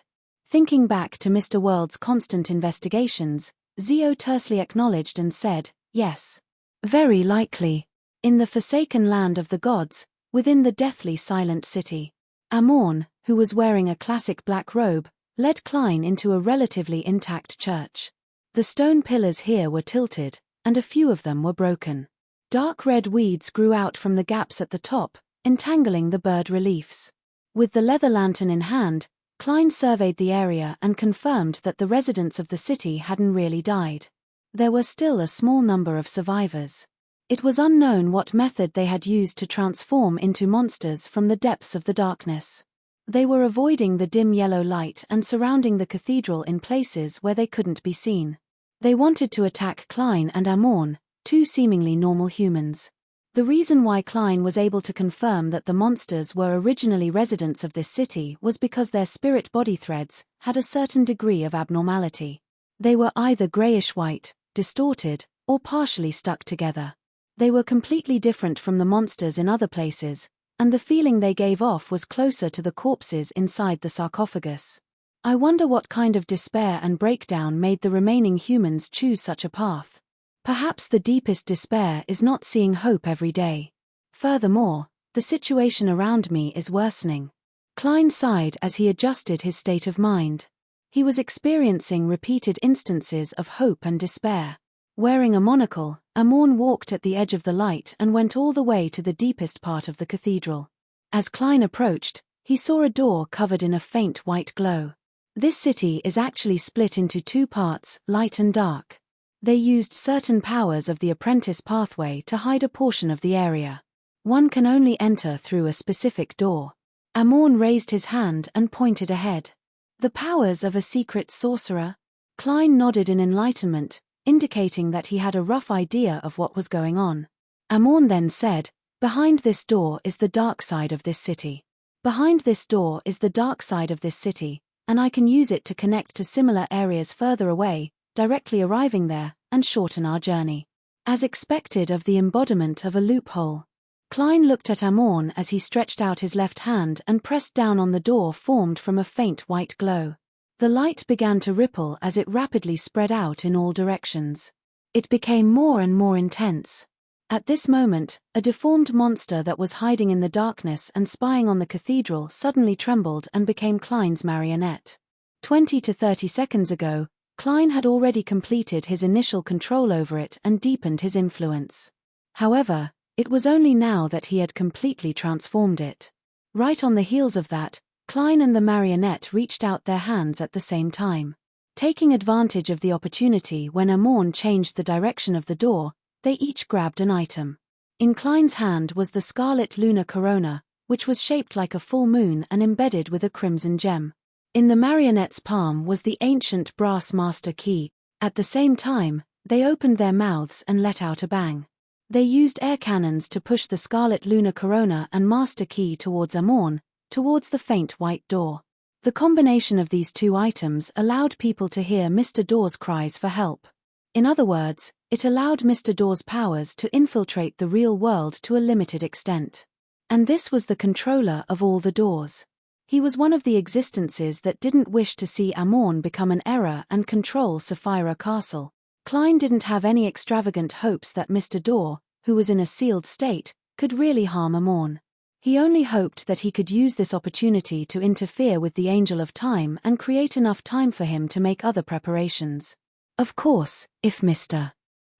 Thinking back to Mr. World's constant investigations, Zio tersely acknowledged and said, yes. Very likely. In the forsaken land of the gods, within the deathly silent city. Amorn, who was wearing a classic black robe, led Klein into a relatively intact church. The stone pillars here were tilted, and a few of them were broken. Dark red weeds grew out from the gaps at the top, entangling the bird reliefs. With the leather lantern in hand, Klein surveyed the area and confirmed that the residents of the city hadn't really died. There were still a small number of survivors. It was unknown what method they had used to transform into monsters from the depths of the darkness. They were avoiding the dim yellow light and surrounding the cathedral in places where they couldn't be seen. They wanted to attack Klein and Amorn, two seemingly normal humans. The reason why Klein was able to confirm that the monsters were originally residents of this city was because their spirit body threads had a certain degree of abnormality. They were either grayish-white, distorted, or partially stuck together. They were completely different from the monsters in other places, and the feeling they gave off was closer to the corpses inside the sarcophagus. I wonder what kind of despair and breakdown made the remaining humans choose such a path. Perhaps the deepest despair is not seeing hope every day. Furthermore, the situation around me is worsening. Klein sighed as he adjusted his state of mind. He was experiencing repeated instances of hope and despair. Wearing a monocle, Amorn walked at the edge of the light and went all the way to the deepest part of the cathedral. As Klein approached, he saw a door covered in a faint white glow. This city is actually split into 2 parts, light and dark. They used certain powers of the apprentice pathway to hide a portion of the area. One can only enter through a specific door. Amorn raised his hand and pointed ahead. The powers of a secret sorcerer? Klein nodded in enlightenment, indicating that he had a rough idea of what was going on. Amorn then said, behind this door is the dark side of this city. Behind this door is the dark side of this city, and I can use it to connect to similar areas further away, directly arriving there, and shorten our journey. As expected of the embodiment of a loophole. Klein looked at Amorn as he stretched out his left hand and pressed down on the door formed from a faint white glow. The light began to ripple as it rapidly spread out in all directions. It became more and more intense. At this moment, a deformed monster that was hiding in the darkness and spying on the cathedral suddenly trembled and became Klein's marionette. 20 to 30 seconds ago, Klein had already completed his initial control over it and deepened his influence. However, it was only now that he had completely transformed it. Right on the heels of that, Klein and the marionette reached out their hands at the same time. Taking advantage of the opportunity when Amorn changed the direction of the door, they each grabbed an item. In Klein's hand was the scarlet lunar corona, which was shaped like a full moon and embedded with a crimson gem. In the marionette's palm was the ancient brass master key. At the same time, they opened their mouths and let out a bang. They used air cannons to push the scarlet lunar corona and master key towards Amorn, towards the faint white door. The combination of these 2 items allowed people to hear Mr. Door's cries for help. In other words, it allowed Mr. Door's powers to infiltrate the real world to a limited extent. And this was the controller of all the doors. He was one of the existences that didn't wish to see Amorn become an error and control Sapphira Castle. Klein didn't have any extravagant hopes that Mr. Daw, who was in a sealed state, could really harm Amorn. He only hoped that he could use this opportunity to interfere with the Angel of Time and create enough time for him to make other preparations. Of course, if Mr.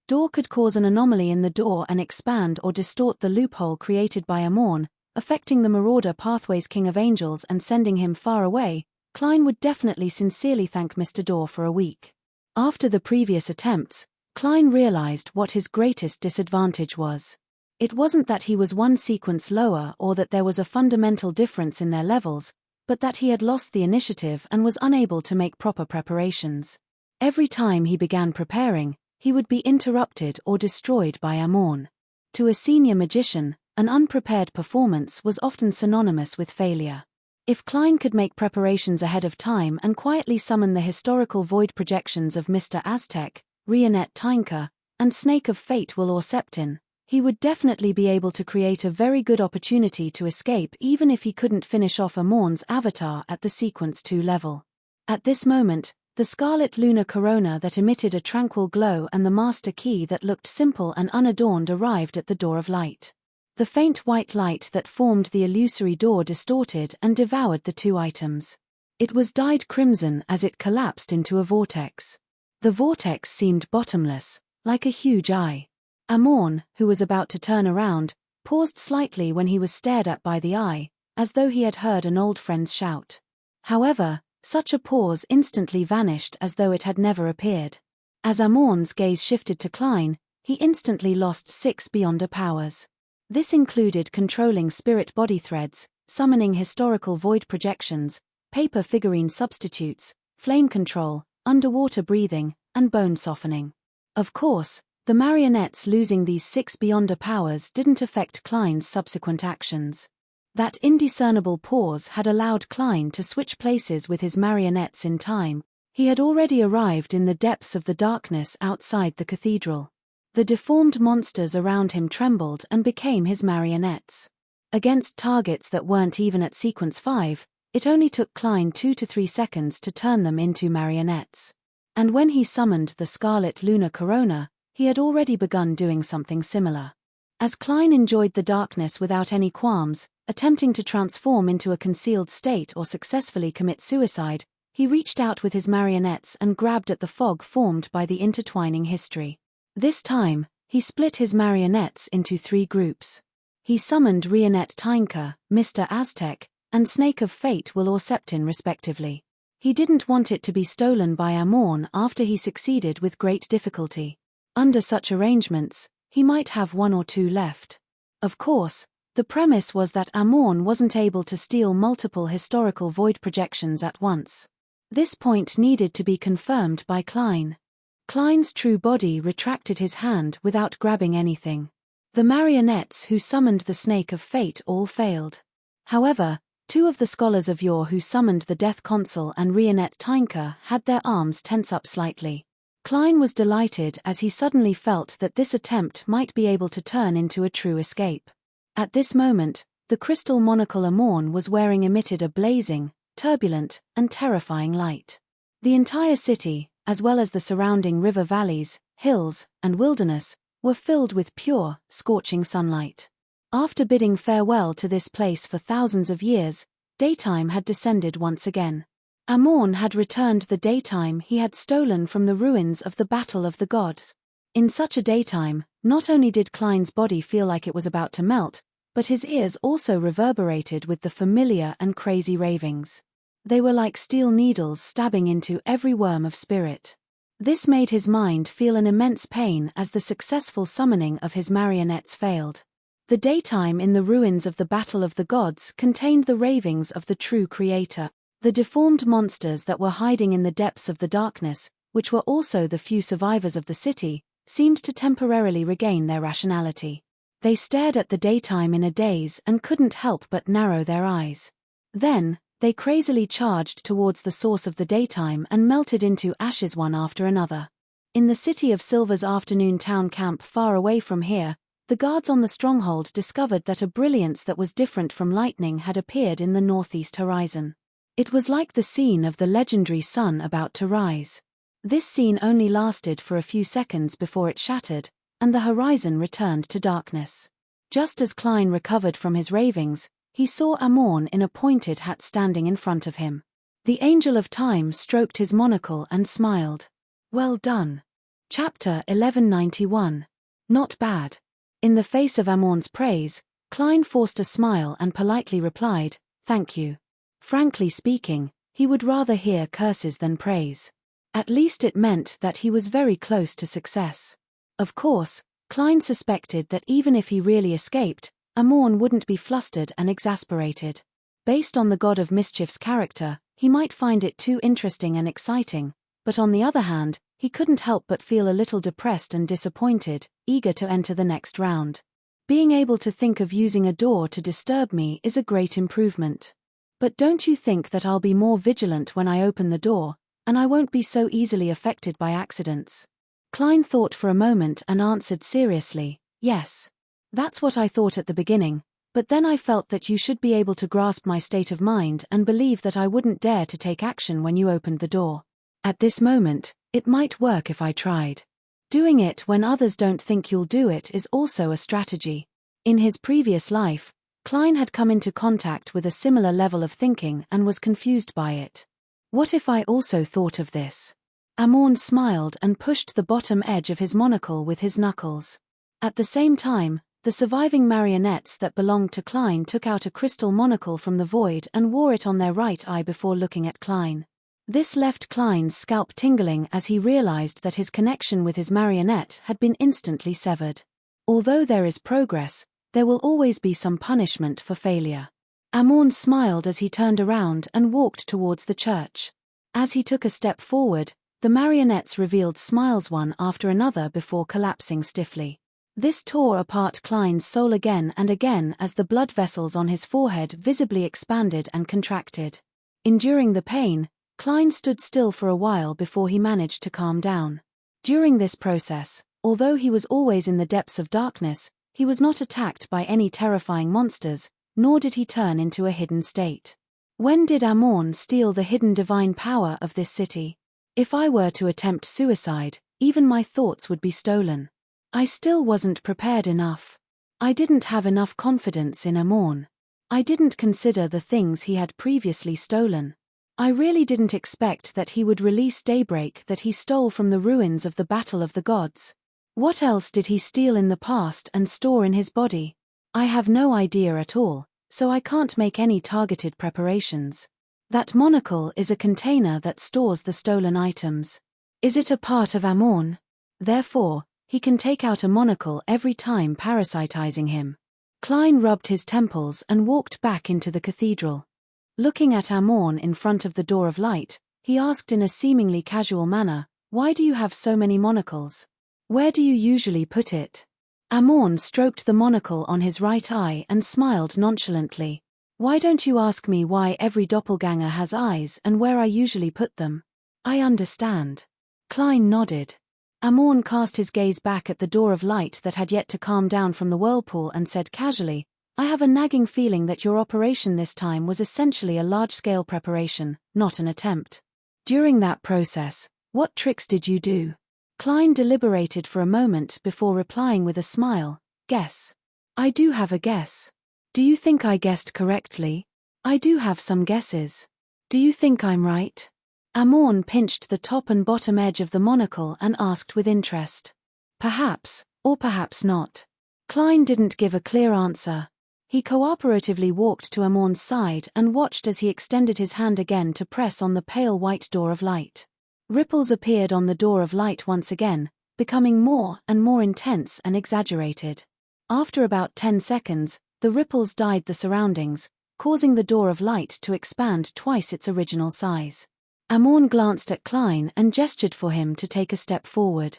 Daw could cause an anomaly in the door and expand or distort the loophole created by Amorn, affecting the Marauder Pathway's King of Angels and sending him far away, Klein would definitely sincerely thank Mr. Daw for a week. After the previous attempts, Klein realized what his greatest disadvantage was. It wasn't that he was one sequence lower or that there was a fundamental difference in their levels, but that he had lost the initiative and was unable to make proper preparations. Every time he began preparing, he would be interrupted or destroyed by Amorn. To a senior magician, an unprepared performance was often synonymous with failure. If Klein could make preparations ahead of time and quietly summon the historical void projections of Mr. Aztec, Rionette Tinker, and Snake of Fate Will or Septin, he would definitely be able to create a very good opportunity to escape even if he couldn't finish off Amorn's avatar at the Sequence 2 level. At this moment, the scarlet lunar corona that emitted a tranquil glow and the master key that looked simple and unadorned arrived at the Door of Light. The faint white light that formed the illusory door distorted and devoured the two items. It was dyed crimson as it collapsed into a vortex. The vortex seemed bottomless, like a huge eye. Amorn, who was about to turn around, paused slightly when he was stared at by the eye, as though he had heard an old friend's shout. However, such a pause instantly vanished as though it had never appeared. As Amorn's gaze shifted to Klein, he instantly lost 6 Beyonder powers. This included controlling spirit body threads, summoning historical void projections, paper figurine substitutes, flame control, underwater breathing, and bone softening. Of course, the marionettes losing these 6 Beyonder powers didn't affect Klein's subsequent actions. That indiscernible pause had allowed Klein to switch places with his marionettes in time. He had already arrived in the depths of the darkness outside the cathedral. The deformed monsters around him trembled and became his marionettes. Against targets that weren't even at Sequence 5, it only took Klein 2 to 3 seconds to turn them into marionettes. And when he summoned the scarlet lunar corona, he had already begun doing something similar. As Klein enjoyed the darkness without any qualms, attempting to transform into a concealed state or successfully commit suicide, he reached out with his marionettes and grabbed at the fog formed by the intertwining history. This time, he split his marionettes into 3 groups. He summoned Rionette Tinker, Mr. Aztec, and Snake of Fate Will or Septin respectively. He didn't want it to be stolen by Amorn after he succeeded with great difficulty. Under such arrangements, he might have 1 or 2 left. Of course, the premise was that Amorn wasn't able to steal multiple historical void projections at once. This point needed to be confirmed by Klein. Klein's true body retracted his hand without grabbing anything. The marionettes who summoned the Snake of Fate all failed. However, 2 of the Scholars of Yore who summoned the Death Consul and Rionette Tinker had their arms tense up slightly. Klein was delighted as he suddenly felt that this attempt might be able to turn into a true escape. At this moment, the crystal monocle Amorn was wearing emitted a blazing, turbulent, and terrifying light. The entire city, as well as the surrounding river valleys, hills, and wilderness, were filled with pure, scorching sunlight. After bidding farewell to this place for thousands of years, daytime had descended once again. Amorn had returned the daytime he had stolen from the ruins of the Battle of the Gods. In such a daytime, not only did Klein's body feel like it was about to melt, but his ears also reverberated with the familiar and crazy ravings. They were like steel needles stabbing into every worm of spirit. This made his mind feel an immense pain as the successful summoning of his marionettes failed. The daytime in the ruins of the Battle of the Gods contained the ravings of the true creator. The deformed monsters that were hiding in the depths of the darkness, which were also the few survivors of the city, seemed to temporarily regain their rationality. They stared at the daytime in a daze and couldn't help but narrow their eyes. Then, they crazily charged towards the source of the daytime and melted into ashes one after another. In the City of Silver's afternoon town camp far away from here, the guards on the stronghold discovered that a brilliance that was different from lightning had appeared in the northeast horizon. It was like the scene of the legendary sun about to rise. This scene only lasted for a few seconds before it shattered, and the horizon returned to darkness. Just as Klein recovered from his ravings, he saw Amorn in a pointed hat standing in front of him. The Angel of Time stroked his monocle and smiled. Well done. Chapter 1191. Not bad. In the face of Amorn's praise, Klein forced a smile and politely replied, "Thank you." Frankly speaking, he would rather hear curses than praise. At least it meant that he was very close to success. Of course, Klein suspected that even if he really escaped, Amorn wouldn't be flustered and exasperated. Based on the God of Mischief's character, he might find it too interesting and exciting, but on the other hand, he couldn't help but feel a little depressed and disappointed, eager to enter the next round. Being able to think of using a door to disturb me is a great improvement. But don't you think that I'll be more vigilant when I open the door, and I won't be so easily affected by accidents? Klein thought for a moment and answered seriously, "Yes. That's what I thought at the beginning, but then I felt that you should be able to grasp my state of mind and believe that I wouldn't dare to take action when you opened the door. At this moment, it might work if I tried. Doing it when others don't think you'll do it is also a strategy." In his previous life, Klein had come into contact with a similar level of thinking and was confused by it. What if I also thought of this? Amorn smiled and pushed the bottom edge of his monocle with his knuckles. At the same time, the surviving marionettes that belonged to Klein took out a crystal monocle from the void and wore it on their right eye before looking at Klein. This left Klein's scalp tingling as he realized that his connection with his marionette had been instantly severed. Although there is progress, there will always be some punishment for failure. Amorn smiled as he turned around and walked towards the church. As he took a step forward, the marionettes revealed smiles one after another before collapsing stiffly. This tore apart Klein's soul again and again as the blood vessels on his forehead visibly expanded and contracted. Enduring the pain, Klein stood still for a while before he managed to calm down. During this process, although he was always in the depths of darkness, he was not attacked by any terrifying monsters, nor did he turn into a hidden state. When did Amorn steal the hidden divine power of this city? If I were to attempt suicide, even my thoughts would be stolen. I still wasn't prepared enough. I didn't have enough confidence in Amorn. I didn't consider the things he had previously stolen. I really didn't expect that he would release Daybreak that he stole from the ruins of the Battle of the Gods. What else did he steal in the past and store in his body? I have no idea at all, so I can't make any targeted preparations. That monocle is a container that stores the stolen items. Is it a part of Amorn? Therefore, he can take out a monocle every time parasitizing him. Klein rubbed his temples and walked back into the cathedral. Looking at Amorn in front of the door of light, he asked in a seemingly casual manner, "Why do you have so many monocles? Where do you usually put it?" Amorn stroked the monocle on his right eye and smiled nonchalantly. "Why don't you ask me why every doppelganger has eyes and where I usually put them? I understand." Klein nodded. Amorn cast his gaze back at the door of light that had yet to calm down from the whirlpool and said casually, "I have a nagging feeling that your operation this time was essentially a large-scale preparation, not an attempt. During that process, what tricks did you do?" Klein deliberated for a moment before replying with a smile, "Guess. I do have a guess. Do you think I guessed correctly? I do have some guesses. Do you think I'm right?" Amorn pinched the top and bottom edge of the monocle and asked with interest. "Perhaps, or perhaps not." Klein didn't give a clear answer. He cooperatively walked to Amorn's side and watched as he extended his hand again to press on the pale white door of light. Ripples appeared on the door of light once again, becoming more and more intense and exaggerated. After about 10 seconds, the ripples dyed the surroundings, causing the door of light to expand twice its original size. Amorn glanced at Klein and gestured for him to take a step forward.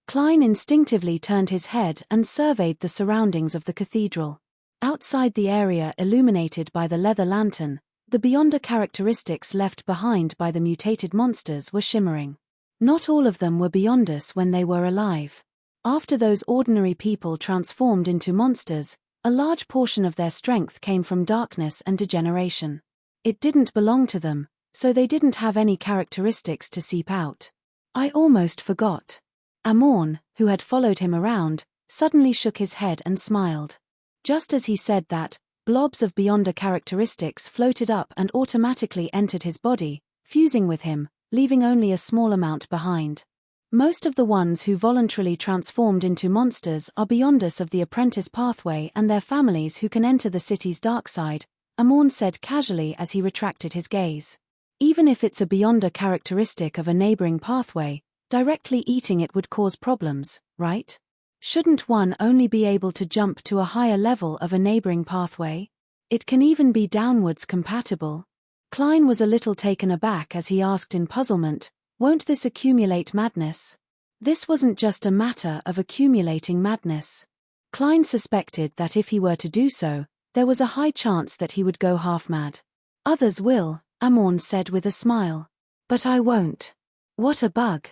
Klein instinctively turned his head and surveyed the surroundings of the cathedral. Outside the area illuminated by the leather lantern, the Beyonder characteristics left behind by the mutated monsters were shimmering. Not all of them were Beyonders when they were alive. After those ordinary people transformed into monsters, a large portion of their strength came from darkness and degeneration. It didn't belong to them, so they didn't have any characteristics to seep out. I almost forgot. Amorn, who had followed him around, suddenly shook his head and smiled. Just as he said that, blobs of Beyonder characteristics floated up and automatically entered his body, fusing with him, leaving only a small amount behind. Most of the ones who voluntarily transformed into monsters are Beyonders of the apprentice pathway and their families who can enter the city's dark side, Amorn said casually as he retracted his gaze. Even if it's a Beyonder characteristic of a neighboring pathway, directly eating it would cause problems, right? Shouldn't one only be able to jump to a higher level of a neighboring pathway? It can even be downwards compatible. Klein was a little taken aback as he asked in puzzlement, won't this accumulate madness? This wasn't just a matter of accumulating madness. Klein suspected that if he were to do so, there was a high chance that he would go half mad. Others will, Amorn said with a smile. But I won't. What a bug.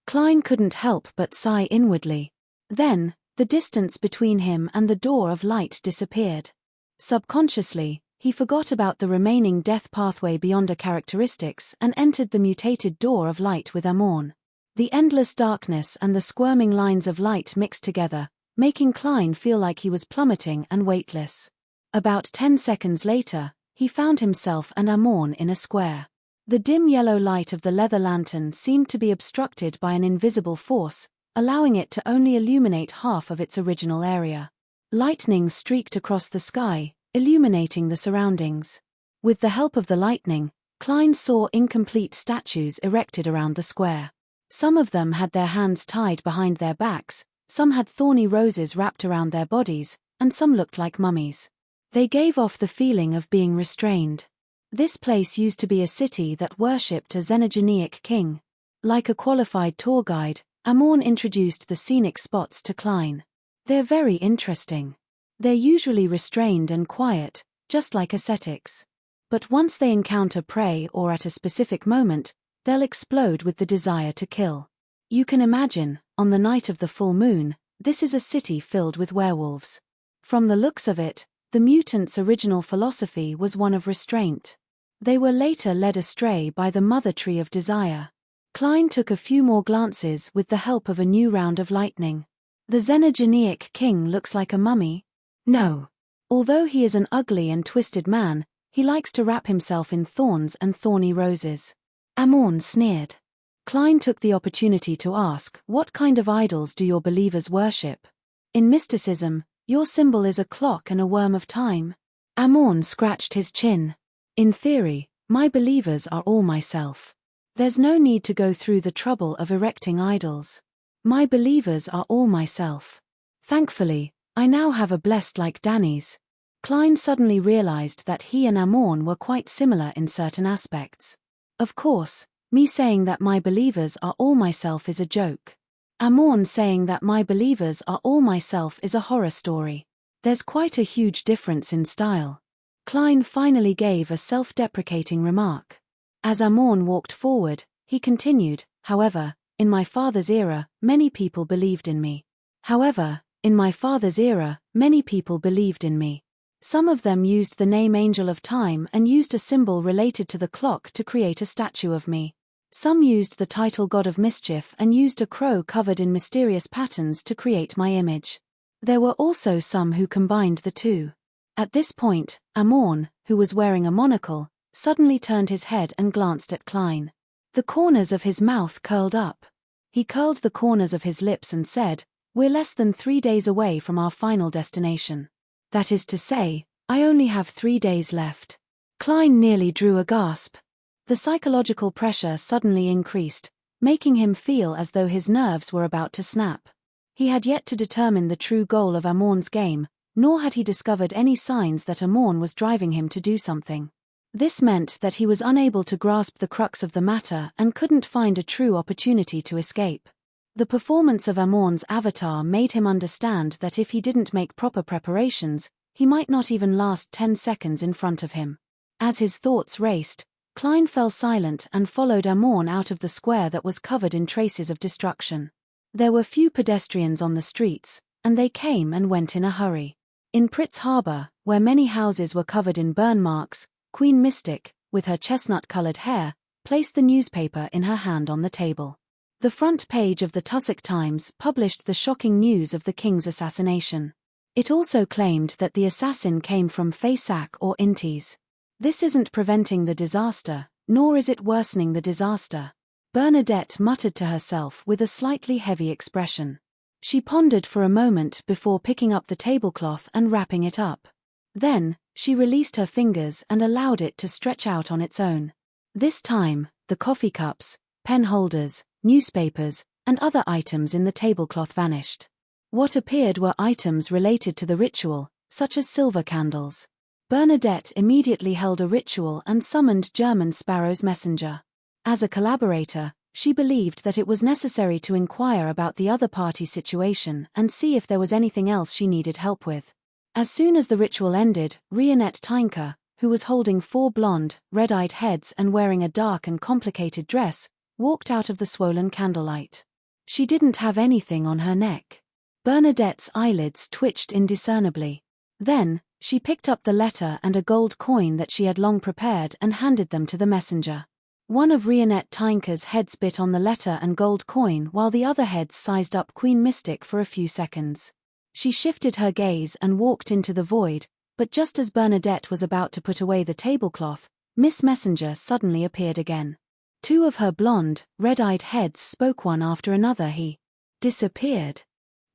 Klein couldn't help but sigh inwardly. Then, the distance between him and the door of light disappeared. Subconsciously, he forgot about the remaining death pathway Beyonder characteristics and entered the mutated door of light with Amorn. The endless darkness and the squirming lines of light mixed together, making Klein feel like he was plummeting and weightless. About 10 seconds later, he found himself and Amorn in a square. The dim yellow light of the leather lantern seemed to be obstructed by an invisible force, allowing it to only illuminate half of its original area. Lightning streaked across the sky, illuminating the surroundings. With the help of the lightning, Klein saw incomplete statues erected around the square. Some of them had their hands tied behind their backs, some had thorny roses wrapped around their bodies, and some looked like mummies. They gave off the feeling of being restrained. This place used to be a city that worshipped a xenogeneic king. Like a qualified tour guide, Amorn introduced the scenic spots to Klein. They're very interesting. They're usually restrained and quiet, just like ascetics. But once they encounter prey or at a specific moment, they'll explode with the desire to kill. You can imagine, on the night of the full moon, this is a city filled with werewolves. From the looks of it, the mutants' original philosophy was one of restraint. They were later led astray by the mother tree of desire. Klein took a few more glances with the help of a new round of lightning. The xenogeneic king looks like a mummy. No. Although he is an ugly and twisted man, he likes to wrap himself in thorns and thorny roses. Amorn sneered. Klein took the opportunity to ask, what kind of idols do your believers worship? In mysticism, your symbol is a clock and a worm of time. Amorn scratched his chin. In theory, my believers are all myself. There's no need to go through the trouble of erecting idols. My believers are all myself. Thankfully, I now have a blessed like Danny's. Klein suddenly realized that he and Amorn were quite similar in certain aspects. Of course, me saying that my believers are all myself is a joke. Amorn saying that my believers are all myself is a horror story. There's quite a huge difference in style. Klein finally gave a self-deprecating remark. As Amorn walked forward, he continued, however, in my father's era, many people believed in me. Some of them used the name Angel of Time and used a symbol related to the clock to create a statue of me. Some used the title God of Mischief and used a crow covered in mysterious patterns to create my image. There were also some who combined the two. At this point, Amorn, who was wearing a monocle, suddenly turned his head and glanced at Klein. The corners of his mouth curled up. He curled the corners of his lips and said, "We're less than 3 days away from our final destination. That is to say, I only have 3 days left." Klein nearly drew a gasp. The psychological pressure suddenly increased, making him feel as though his nerves were about to snap. He had yet to determine the true goal of Amorn's game, nor had he discovered any signs that Amorn was driving him to do something. This meant that he was unable to grasp the crux of the matter and couldn't find a true opportunity to escape. The performance of Amorn's avatar made him understand that if he didn't make proper preparations, he might not even last 10 seconds in front of him. As his thoughts raced, Klein fell silent and followed Amorn out of the square that was covered in traces of destruction. There were few pedestrians on the streets, and they came and went in a hurry. In Pritz Harbor, where many houses were covered in burn marks, Queen Mystic, with her chestnut-colored hair, placed the newspaper in her hand on the table. The front page of the Tussock Times published the shocking news of the king's assassination. It also claimed that the assassin came from Faysac or Intis. This isn't preventing the disaster, nor is it worsening the disaster, Bernadette muttered to herself with a slightly heavy expression. She pondered for a moment before picking up the tablecloth and wrapping it up. Then, she released her fingers and allowed it to stretch out on its own. This time, the coffee cups, pen holders, newspapers, and other items in the tablecloth vanished. What appeared were items related to the ritual, such as silver candles. Bernadette immediately held a ritual and summoned German Sparrow's messenger. As a collaborator, she believed that it was necessary to inquire about the other party's situation and see if there was anything else she needed help with. As soon as the ritual ended, Rionette Tynker, who was holding 4 blonde, red-eyed heads and wearing a dark and complicated dress, walked out of the swollen candlelight. She didn't have anything on her neck. Bernadette's eyelids twitched indiscernibly. Then, she picked up the letter and a gold coin that she had long prepared and handed them to the messenger. One of Rionette Tynker's heads bit on the letter and gold coin while the other heads sized up Queen Mystic for a few seconds. She shifted her gaze and walked into the void, but just as Bernadette was about to put away the tablecloth, Miss Messenger suddenly appeared again. 2 of her blonde, red-eyed heads spoke one after another. He disappeared.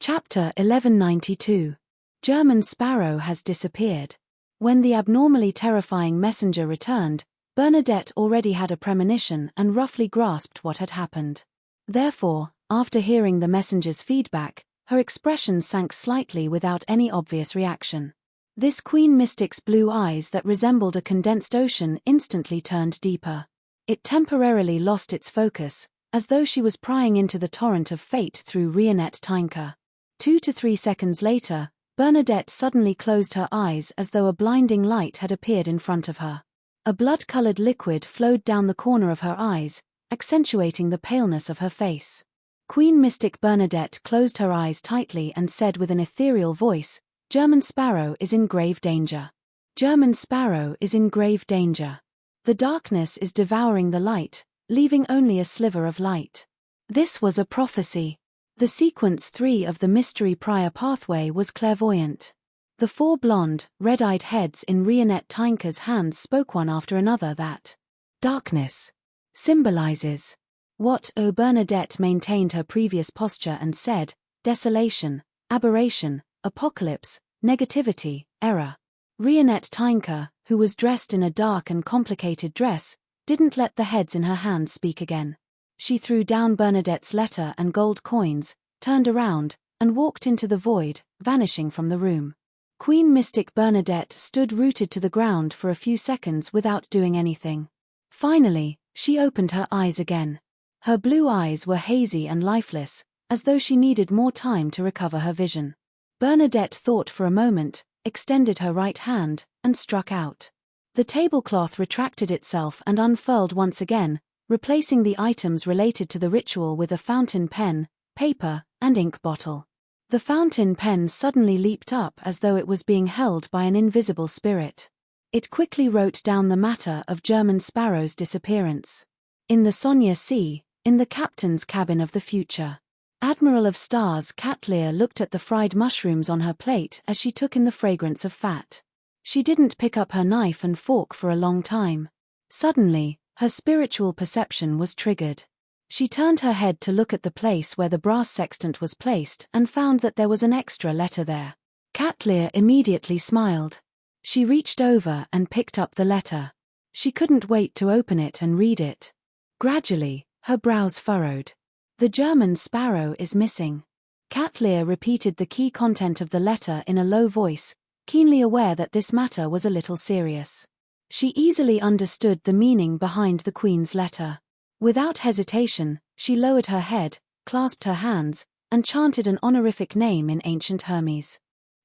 Chapter 1192. German Sparrow has disappeared. When the abnormally terrifying messenger returned, Bernadette already had a premonition and roughly grasped what had happened. Therefore, after hearing the messenger's feedback, her expression sank slightly without any obvious reaction. This Queen Mystic's blue eyes that resembled a condensed ocean instantly turned deeper. It temporarily lost its focus, as though she was prying into the torrent of fate through Rionette Tynker. 2 to 3 seconds later, Bernadette suddenly closed her eyes as though a blinding light had appeared in front of her. A blood-colored liquid flowed down the corner of her eyes, accentuating the paleness of her face. Queen Mystic Bernadette closed her eyes tightly and said with an ethereal voice, "German Sparrow is in grave danger. German Sparrow is in grave danger. The darkness is devouring the light, leaving only a sliver of light." This was a prophecy. The sequence 3 of the mystery prior pathway was clairvoyant. The 4 blonde, red-eyed heads in Rionette Tynker's hands spoke one after another that darkness symbolizes what? Bernadette maintained her previous posture and said, desolation, aberration, apocalypse, negativity, error. Rionette Tynker, who was dressed in a dark and complicated dress, didn't let the heads in her hands speak again. She threw down Bernadette's letter and gold coins, turned around, and walked into the void, vanishing from the room. Queen Mystic Bernadette stood rooted to the ground for a few seconds without doing anything. Finally, she opened her eyes again. Her blue eyes were hazy and lifeless, as though she needed more time to recover her vision. Bernadette thought for a moment, extended her right hand, and struck out. The tablecloth retracted itself and unfurled once again, replacing the items related to the ritual with a fountain pen, paper, and ink bottle. The fountain pen suddenly leaped up as though it was being held by an invisible spirit. It quickly wrote down the matter of German Sparrow's disappearance. In the Sonia Sea, in the captain's cabin of the future. Admiral of Stars Cat Lear looked at the fried mushrooms on her plate as she took in the fragrance of fat. She didn't pick up her knife and fork for a long time. Suddenly, her spiritual perception was triggered. She turned her head to look at the place where the brass sextant was placed and found that there was an extra letter there. Cat Lear immediately smiled. She reached over and picked up the letter. She couldn't wait to open it and read it. Gradually, her brows furrowed. The German Sparrow is missing. Cat Lear repeated the key content of the letter in a low voice, keenly aware that this matter was a little serious. She easily understood the meaning behind the Queen's letter. Without hesitation, she lowered her head, clasped her hands, and chanted an honorific name in ancient Hermes.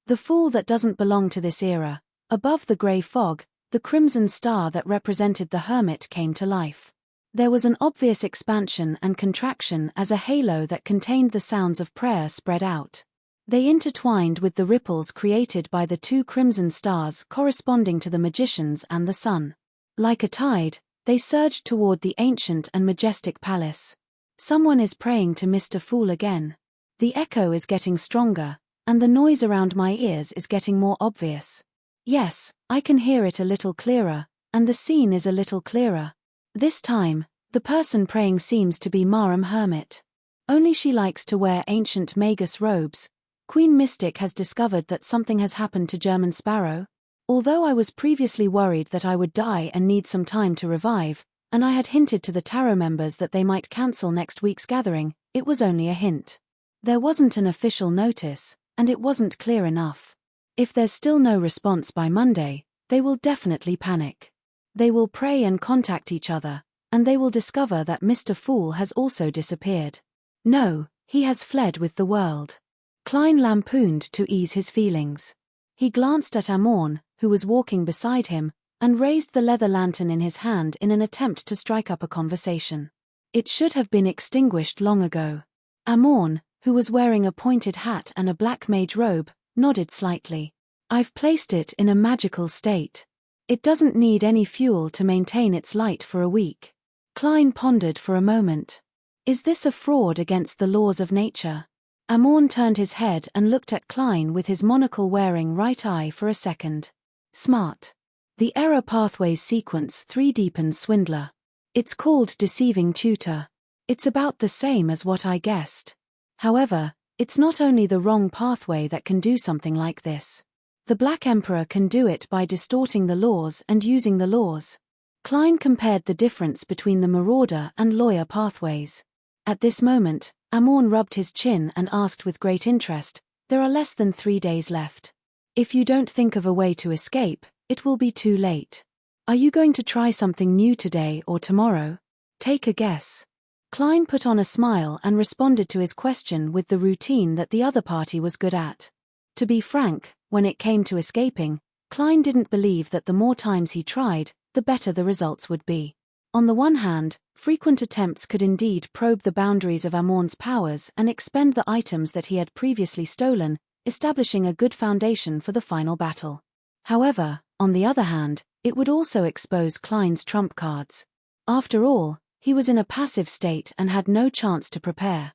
The fool that doesn't belong to this era. Above the grey fog, the crimson star that represented the hermit came to life. There was an obvious expansion and contraction as a halo that contained the sounds of prayer spread out. They intertwined with the ripples created by the 2 crimson stars corresponding to the magicians and the sun. Like a tide, they surged toward the ancient and majestic palace. Someone is praying to Mr. Fool again. The echo is getting stronger, and the noise around my ears is getting more obvious. Yes, I can hear it a little clearer, and the scene is a little clearer. This time, the person praying seems to be Marum Hermit. Only she likes to wear ancient magus robes. Queen Mystic has discovered that something has happened to German Sparrow. Although I was previously worried that I would die and need some time to revive, and I had hinted to the tarot members that they might cancel next week's gathering, it was only a hint. There wasn't an official notice, and it wasn't clear enough. If there's still no response by Monday, they will definitely panic. They will pray and contact each other, and they will discover that Mr. Fool has also disappeared. No, he has fled with the world. Klein lampooned to ease his feelings. He glanced at Amorn, who was walking beside him, and raised the leather lantern in his hand in an attempt to strike up a conversation. It should have been extinguished long ago. Amorn, who was wearing a pointed hat and a black mage robe, nodded slightly. I've placed it in a magical state. It doesn't need any fuel to maintain its light for a week. Klein pondered for a moment. Is this a fraud against the laws of nature? Amorn turned his head and looked at Klein with his monocle-wearing right eye for a second. Smart. The error pathways sequence 3 deepens Swindler. It's called Deceiving Tutor. It's about the same as what I guessed. However, it's not only the wrong pathway that can do something like this. The Black Emperor can do it by distorting the laws and using the laws. Klein compared the difference between the Marauder and Lawyer pathways. At this moment, Amorn rubbed his chin and asked with great interest, there are less than 3 days left. If you don't think of a way to escape, it will be too late. Are you going to try something new today or tomorrow? Take a guess. Klein put on a smile and responded to his question with the routine that the other party was good at. To be frank, when it came to escaping, Klein didn't believe that the more times he tried, the better the results would be. On the one hand, frequent attempts could indeed probe the boundaries of Amorn's powers and expend the items that he had previously stolen, establishing a good foundation for the final battle. However, on the other hand, it would also expose Klein's trump cards. After all, he was in a passive state and had no chance to prepare.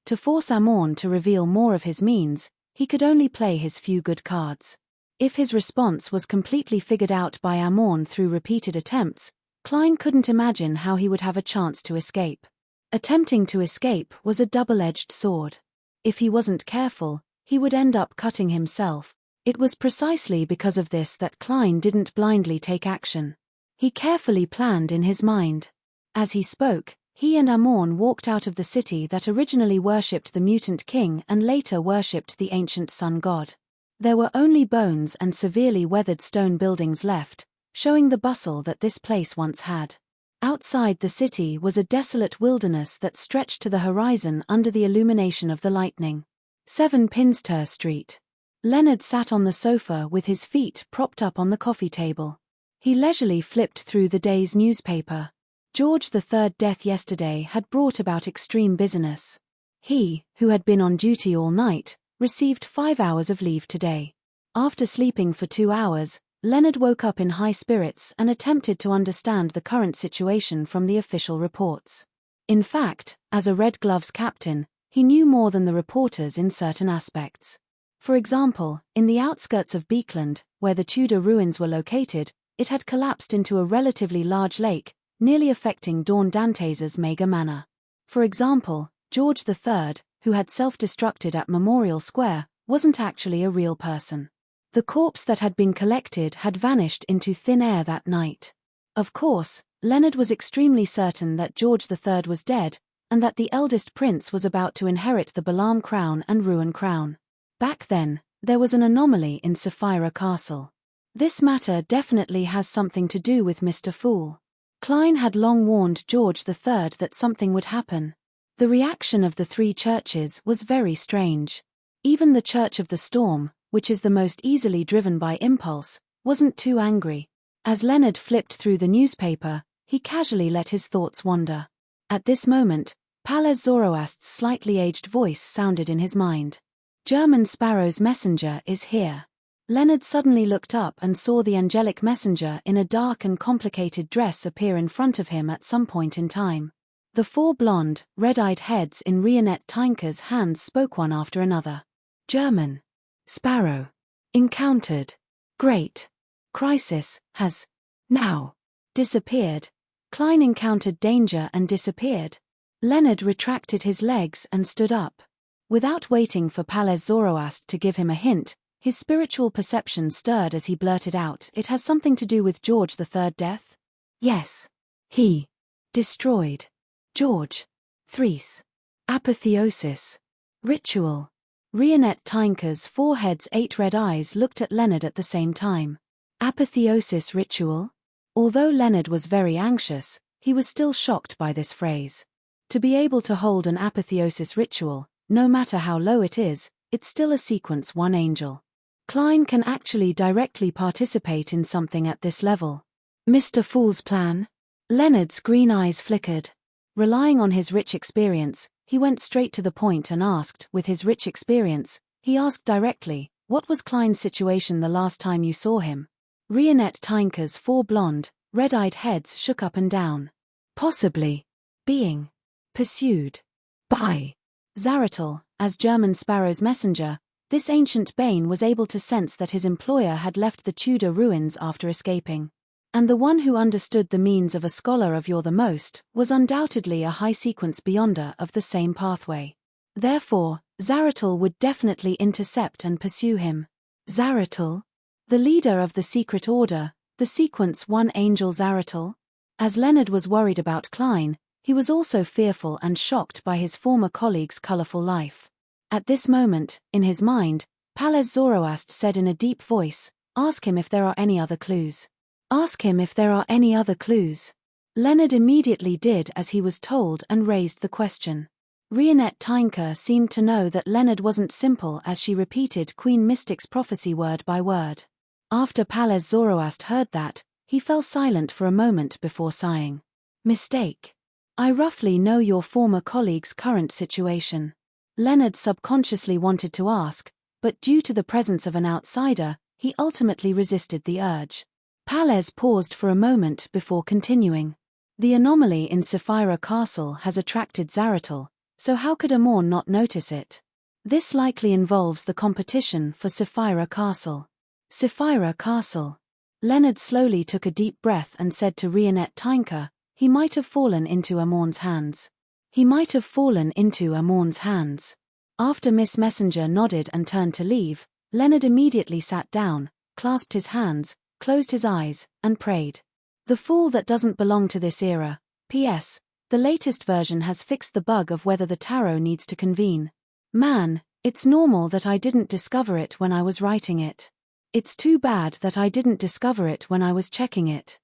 To force Amorn to reveal more of his means, he could only play his few good cards. If his response was completely figured out by Amorn through repeated attempts, Klein couldn't imagine how he would have a chance to escape. Attempting to escape was a double-edged sword. If he wasn't careful, he would end up cutting himself. It was precisely because of this that Klein didn't blindly take action. He carefully planned in his mind. As he spoke, he and Amorn walked out of the city that originally worshipped the mutant king and later worshipped the ancient sun god. There were only bones and severely weathered stone buildings left, showing the bustle that this place once had. Outside the city was a desolate wilderness that stretched to the horizon under the illumination of the lightning. 7 Pinster Street. Leonard sat on the sofa with his feet propped up on the coffee table. He leisurely flipped through the day's newspaper. George III's death yesterday had brought about extreme busyness. He, who had been on duty all night, received 5 hours of leave today. After sleeping for 2 hours, Leonard woke up in high spirits and attempted to understand the current situation from the official reports. In fact, as a Red Gloves captain, he knew more than the reporters in certain aspects. For example, in the outskirts of Beekland, where the Tudor ruins were located, it had collapsed into a relatively large lake, nearly affecting Dawn Dantes' mega manor. For example, George III, who had self-destructed at Memorial Square, wasn't actually a real person. The corpse that had been collected had vanished into thin air that night. Of course, Leonard was extremely certain that George III was dead, and that the eldest prince was about to inherit the Balaam crown and Ruin crown. Back then, there was an anomaly in Sapphira Castle. This matter definitely has something to do with Mr. Fool. Klein had long warned George III that something would happen. The reaction of the 3 churches was very strange. Even the Church of the Storm, which is the most easily driven by impulse, wasn't too angry. As Leonard flipped through the newspaper, he casually let his thoughts wander. At this moment, Palez Zoroast's slightly aged voice sounded in his mind. German Sparrow's messenger is here. Leonard suddenly looked up and saw the angelic messenger in a dark and complicated dress appear in front of him at some point in time. The four blonde, red-eyed heads in Rionette Tynker's hands spoke one after another. German. Sparrow. Encountered. Great. Crisis, has. Now. Disappeared. Klein encountered danger and disappeared. Leonard retracted his legs and stood up. Without waiting for Palez Zoroast to give him a hint, his spiritual perception stirred as he blurted out, "It has something to do with George III death?" "Yes. He. Destroyed. George. Threes. Apotheosis. Ritual." Rionette Tynker's four heads, eight red eyes looked at Leonard at the same time. Apotheosis ritual? Although Leonard was very anxious, he was still shocked by this phrase. To be able to hold an apotheosis ritual, no matter how low it is, it's still a sequence one angel. Klein can actually directly participate in something at this level. Mr. Fool's plan? Leonard's green eyes flickered. Relying on his rich experience, he went straight to the point and asked, with his rich experience, he asked directly, "What was Klein's situation the last time you saw him?" Rionette Tynker's four blonde, red-eyed heads shook up and down. Possibly. Being. Pursued. By. Zaratul, as German Sparrow's messenger, this ancient Bane was able to sense that his employer had left the Tudor ruins after escaping. And the one who understood the means of a scholar of You're the Most was undoubtedly a high-sequence beyonder of the same pathway. Therefore, Zaratul would definitely intercept and pursue him. Zaratul? The leader of the secret order, the sequence one angel Zaratul? As Leonard was worried about Klein, he was also fearful and shocked by his former colleague's colorful life. At this moment, in his mind, Palez Zoroast said in a deep voice, "Ask him if there are any other clues." Ask him if there are any other clues. Leonard immediately did as he was told and raised the question. Rionette Tynker seemed to know that Leonard wasn't simple as she repeated Queen Mystic's prophecy word by word. After Palez Zoroast heard that, he fell silent for a moment before sighing. "Mistake. I roughly know your former colleague's current situation." Leonard subconsciously wanted to ask, but due to the presence of an outsider, he ultimately resisted the urge. Palez paused for a moment before continuing. "The anomaly in Sapphira Castle has attracted Zaratul, so how could Amorn not notice it? This likely involves the competition for Sapphira Castle." Sapphira Castle. Leonard slowly took a deep breath and said to Rionette Tynker, "He might have fallen into Amorn's hands. He might have fallen into Amorn's hands." After Miss Messenger nodded and turned to leave, Leonard immediately sat down, clasped his hands, closed his eyes, and prayed. "The fool that doesn't belong to this era. P.S. The latest version has fixed the bug of whether the tarot needs to convene. Man, it's normal that I didn't discover it when I was writing it. It's too bad that I didn't discover it when I was checking it.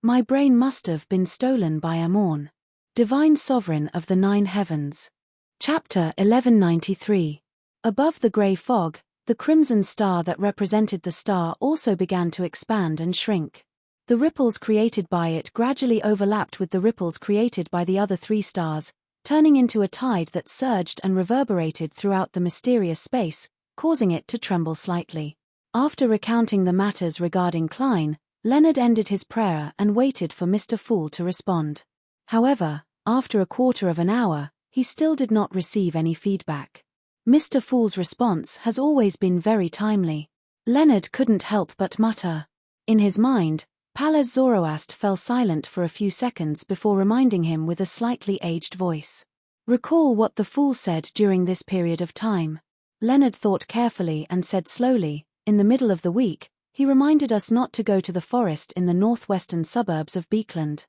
My brain must have been stolen by Amorn. Divine Sovereign of the Nine Heavens." Chapter 1193. Above the grey fog, the crimson star that represented the star also began to expand and shrink. The ripples created by it gradually overlapped with the ripples created by the other three stars, turning into a tide that surged and reverberated throughout the mysterious space, causing it to tremble slightly. After recounting the matters regarding Klein, Leonard ended his prayer and waited for Mr. Fool to respond. However, after a quarter of an hour, he still did not receive any feedback. Mr. Fool's response has always been very timely. Leonard couldn't help but mutter. In his mind, Palez Zoroast fell silent for a few seconds before reminding him with a slightly aged voice. "Recall what the fool said during this period of time." Leonard thought carefully and said slowly, "In the middle of the week, he reminded us not to go to the forest in the northwestern suburbs of Beekland.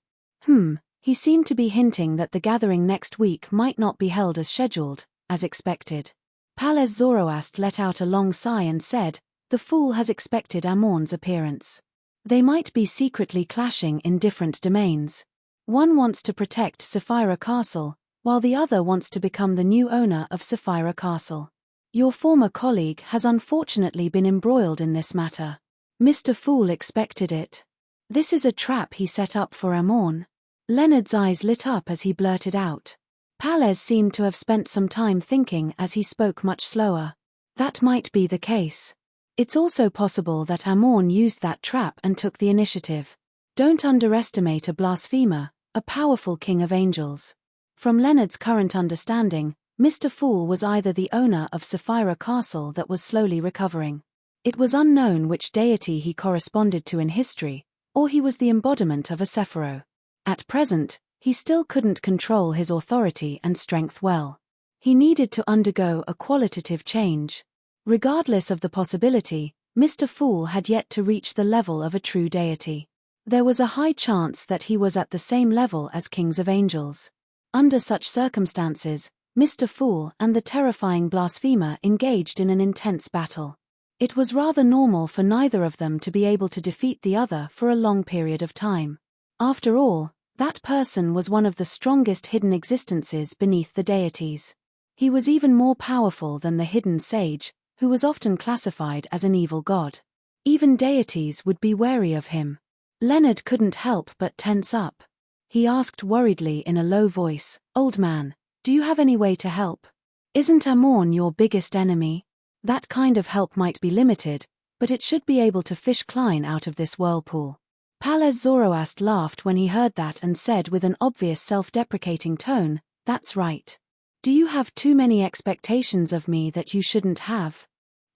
He seemed to be hinting that the gathering next week might not be held as scheduled, as expected." Palez Zoroast let out a long sigh and said, "The fool has expected Amorn's appearance. They might be secretly clashing in different domains. One wants to protect Sapphira Castle, while the other wants to become the new owner of Sapphira Castle. Your former colleague has unfortunately been embroiled in this matter. Mr. Fool expected it. This is a trap he set up for Amorn." Leonard's eyes lit up as he blurted out. Palez seemed to have spent some time thinking as he spoke much slower. "That might be the case. It's also possible that Amorn used that trap and took the initiative. Don't underestimate a blasphemer, a powerful king of angels. From Leonard's current understanding, Mr. Fool was either the owner of Sapphira Castle that was slowly recovering. It was unknown which deity he corresponded to in history, or he was the embodiment of a Sephiro. At present, he still couldn't control his authority and strength well. He needed to undergo a qualitative change. Regardless of the possibility, Mr. Fool had yet to reach the level of a true deity. There was a high chance that he was at the same level as kings of angels. Under such circumstances, Mr. Fool and the terrifying blasphemer engaged in an intense battle. It was rather normal for neither of them to be able to defeat the other for a long period of time. After all, that person was one of the strongest hidden existences beneath the deities. He was even more powerful than the hidden sage, who was often classified as an evil god. Even deities would be wary of him. Leonard couldn't help but tense up. He asked worriedly in a low voice, "Old man, do you have any way to help? Isn't Amorn your biggest enemy? That kind of help might be limited, but it should be able to fish Klein out of this whirlpool." Palez Zoroast laughed when he heard that and said with an obvious self-deprecating tone, "That's right. Do you have too many expectations of me that you shouldn't have?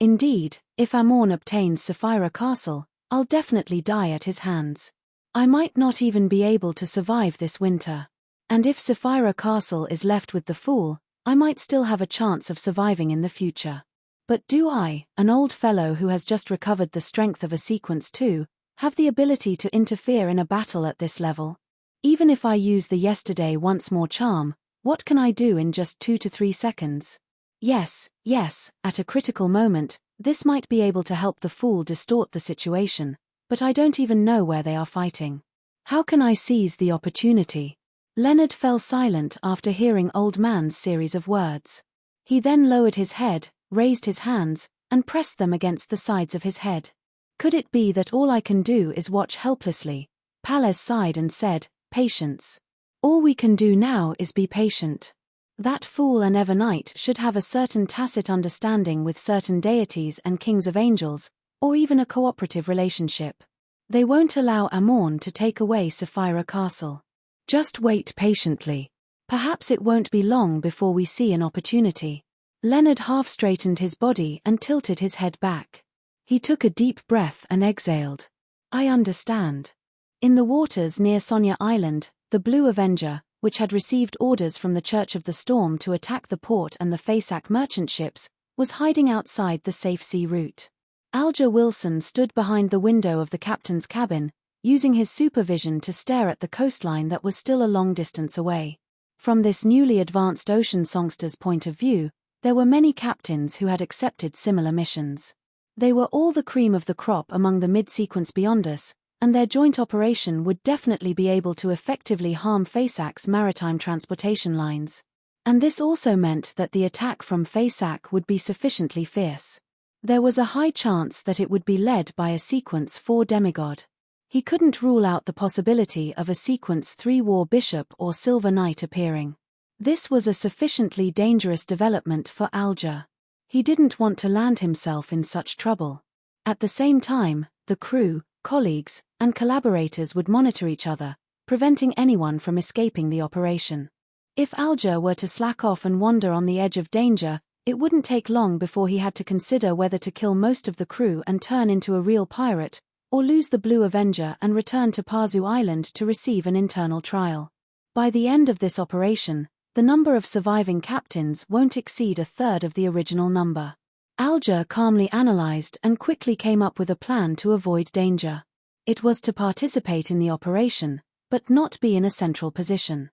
Indeed, if Amorn obtains Sapphira Castle, I'll definitely die at his hands. I might not even be able to survive this winter. And if Sapphira Castle is left with the Fool, I might still have a chance of surviving in the future. But do I, an old fellow who has just recovered the strength of a sequence 2, have the ability to interfere in a battle at this level? Even if I use the yesterday once more charm, what can I do in just 2 to 3 seconds? Yes, at a critical moment, this might be able to help the Fool distort the situation, but I don't even know where they are fighting. How can I seize the opportunity?" Leonard fell silent after hearing Old Man's series of words. He then lowered his head, raised his hands, and pressed them against the sides of his head. "Could it be that all I can do is watch helplessly?" Palez sighed and said, "Patience. All we can do now is be patient. That Fool and Evernight should have a certain tacit understanding with certain deities and kings of angels, or even a cooperative relationship. They won't allow Amorn to take away Sapphira Castle. Just wait patiently. Perhaps it won't be long before we see an opportunity." Leonard half-straightened his body and tilted his head back. He took a deep breath and exhaled. "I understand." In the waters near Sonia Island, the Blue Avenger, which had received orders from the Church of the Storm to attack the port and the Fasak merchant ships, was hiding outside the safe sea route. Alger Wilson stood behind the window of the captain's cabin, using his supervision to stare at the coastline that was still a long distance away. From this newly advanced ocean songster's point of view, there were many captains who had accepted similar missions. They were all the cream of the crop among the mid-sequence beyond us, and their joint operation would definitely be able to effectively harm Fasak's maritime transportation lines. And this also meant that the attack from Fasak would be sufficiently fierce. There was a high chance that it would be led by a Sequence 4 demigod. He couldn't rule out the possibility of a Sequence 3 War Bishop or Silver Knight appearing. This was a sufficiently dangerous development for Alger. He didn't want to land himself in such trouble. At the same time, the crew, colleagues, and collaborators would monitor each other, preventing anyone from escaping the operation. If Alger were to slack off and wander on the edge of danger, it wouldn't take long before he had to consider whether to kill most of the crew and turn into a real pirate, or lose the Blue Avenger and return to Pazu Island to receive an internal trial. By the end of this operation, the number of surviving captains won't exceed a third of the original number. Alger calmly analyzed and quickly came up with a plan to avoid danger. It was to participate in the operation, but not be in a central position.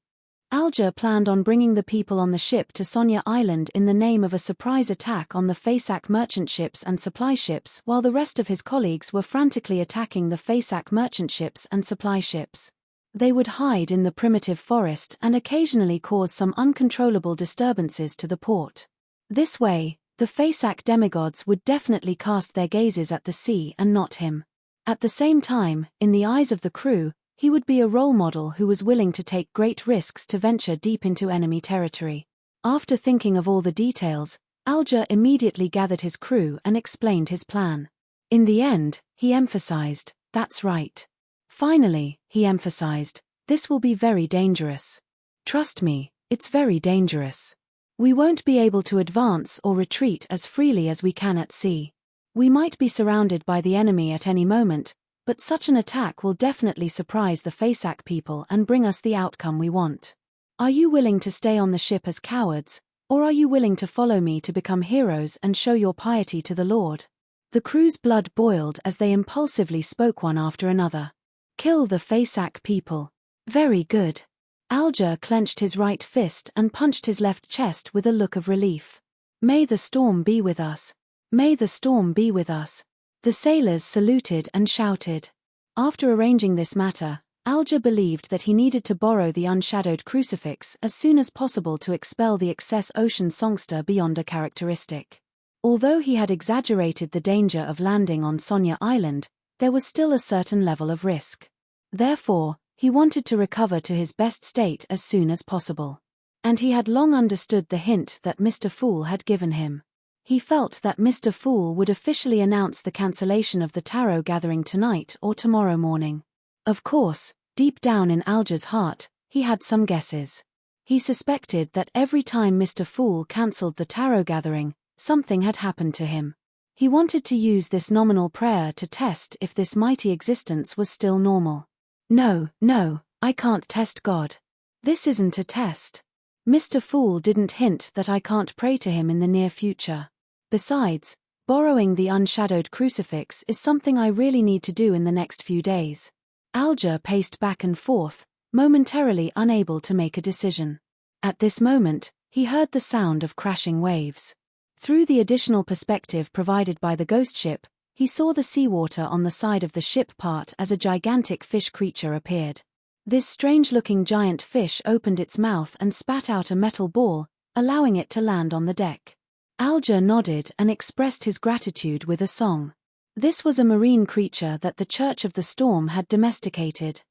Alger planned on bringing the people on the ship to Sonia Island in the name of a surprise attack on the Fasak merchant ships and supply ships, while the rest of his colleagues were frantically attacking the Fasak merchant ships and supply ships. They would hide in the primitive forest and occasionally cause some uncontrollable disturbances to the port. This way, the Fasak demigods would definitely cast their gazes at the sea and not him. At the same time, in the eyes of the crew, he would be a role model who was willing to take great risks to venture deep into enemy territory. After thinking of all the details, Alger immediately gathered his crew and explained his plan. In the end, he emphasized, "That's right." Finally, he emphasized, This will be very dangerous. Trust me, it's very dangerous. We won't be able to advance or retreat as freely as we can at sea. We might be surrounded by the enemy at any moment, but such an attack will definitely surprise the Fasak people and bring us the outcome we want. Are you willing to stay on the ship as cowards, or are you willing to follow me to become heroes and show your piety to the Lord? The crew's blood boiled as they impulsively spoke one after another. Kill the Fasak people. Very good. Alger clenched his right fist and punched his left chest with a look of relief. May the storm be with us. May the storm be with us. The sailors saluted and shouted. After arranging this matter, Alger believed that he needed to borrow the unshadowed crucifix as soon as possible to expel the excess ocean songster beyond a characteristic. Although he had exaggerated the danger of landing on Sonia Island, there was still a certain level of risk. Therefore, he wanted to recover to his best state as soon as possible. And he had long understood the hint that Mr. Fool had given him. He felt that Mr. Fool would officially announce the cancellation of the tarot gathering tonight or tomorrow morning. Of course, deep down in Alger's heart, he had some guesses. He suspected that every time Mr. Fool cancelled the tarot gathering, something had happened to him. He wanted to use this nominal prayer to test if this mighty existence was still normal. No, I can't test God. This isn't a test. Mr. Fool didn't hint that I can't pray to him in the near future. Besides, borrowing the unshadowed crucifix is something I really need to do in the next few days. Alger paced back and forth, momentarily unable to make a decision. At this moment, he heard the sound of crashing waves. Through the additional perspective provided by the ghost ship, he saw the seawater on the side of the ship part as a gigantic fish creature appeared. This strange-looking giant fish opened its mouth and spat out a metal ball, allowing it to land on the deck. Alger nodded and expressed his gratitude with a song. This was a marine creature that the Church of the Storm had domesticated.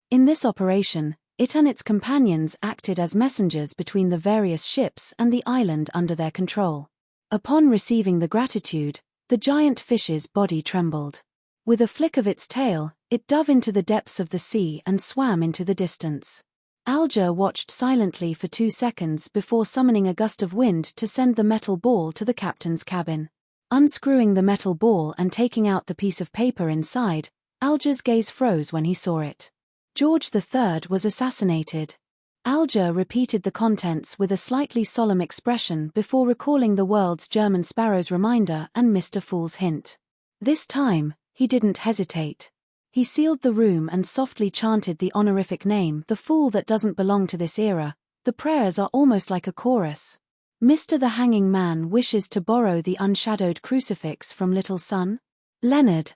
In this operation, it and its companions acted as messengers between the various ships and the island under their control. Upon receiving the gratitude, the giant fish's body trembled. With a flick of its tail, it dove into the depths of the sea and swam into the distance. Alger watched silently for 2 seconds before summoning a gust of wind to send the metal ball to the captain's cabin. Unscrewing the metal ball and taking out the piece of paper inside, Alger's gaze froze when he saw it. George III was assassinated. Alger repeated the contents with a slightly solemn expression before recalling the world's German sparrow's reminder and Mr. Fool's hint. This time, he didn't hesitate. He sealed the room and softly chanted the honorific name, the fool that doesn't belong to this era. The prayers are almost like a chorus. Mr. the Hanging Man wishes to borrow the unshadowed crucifix from little son? Leonard,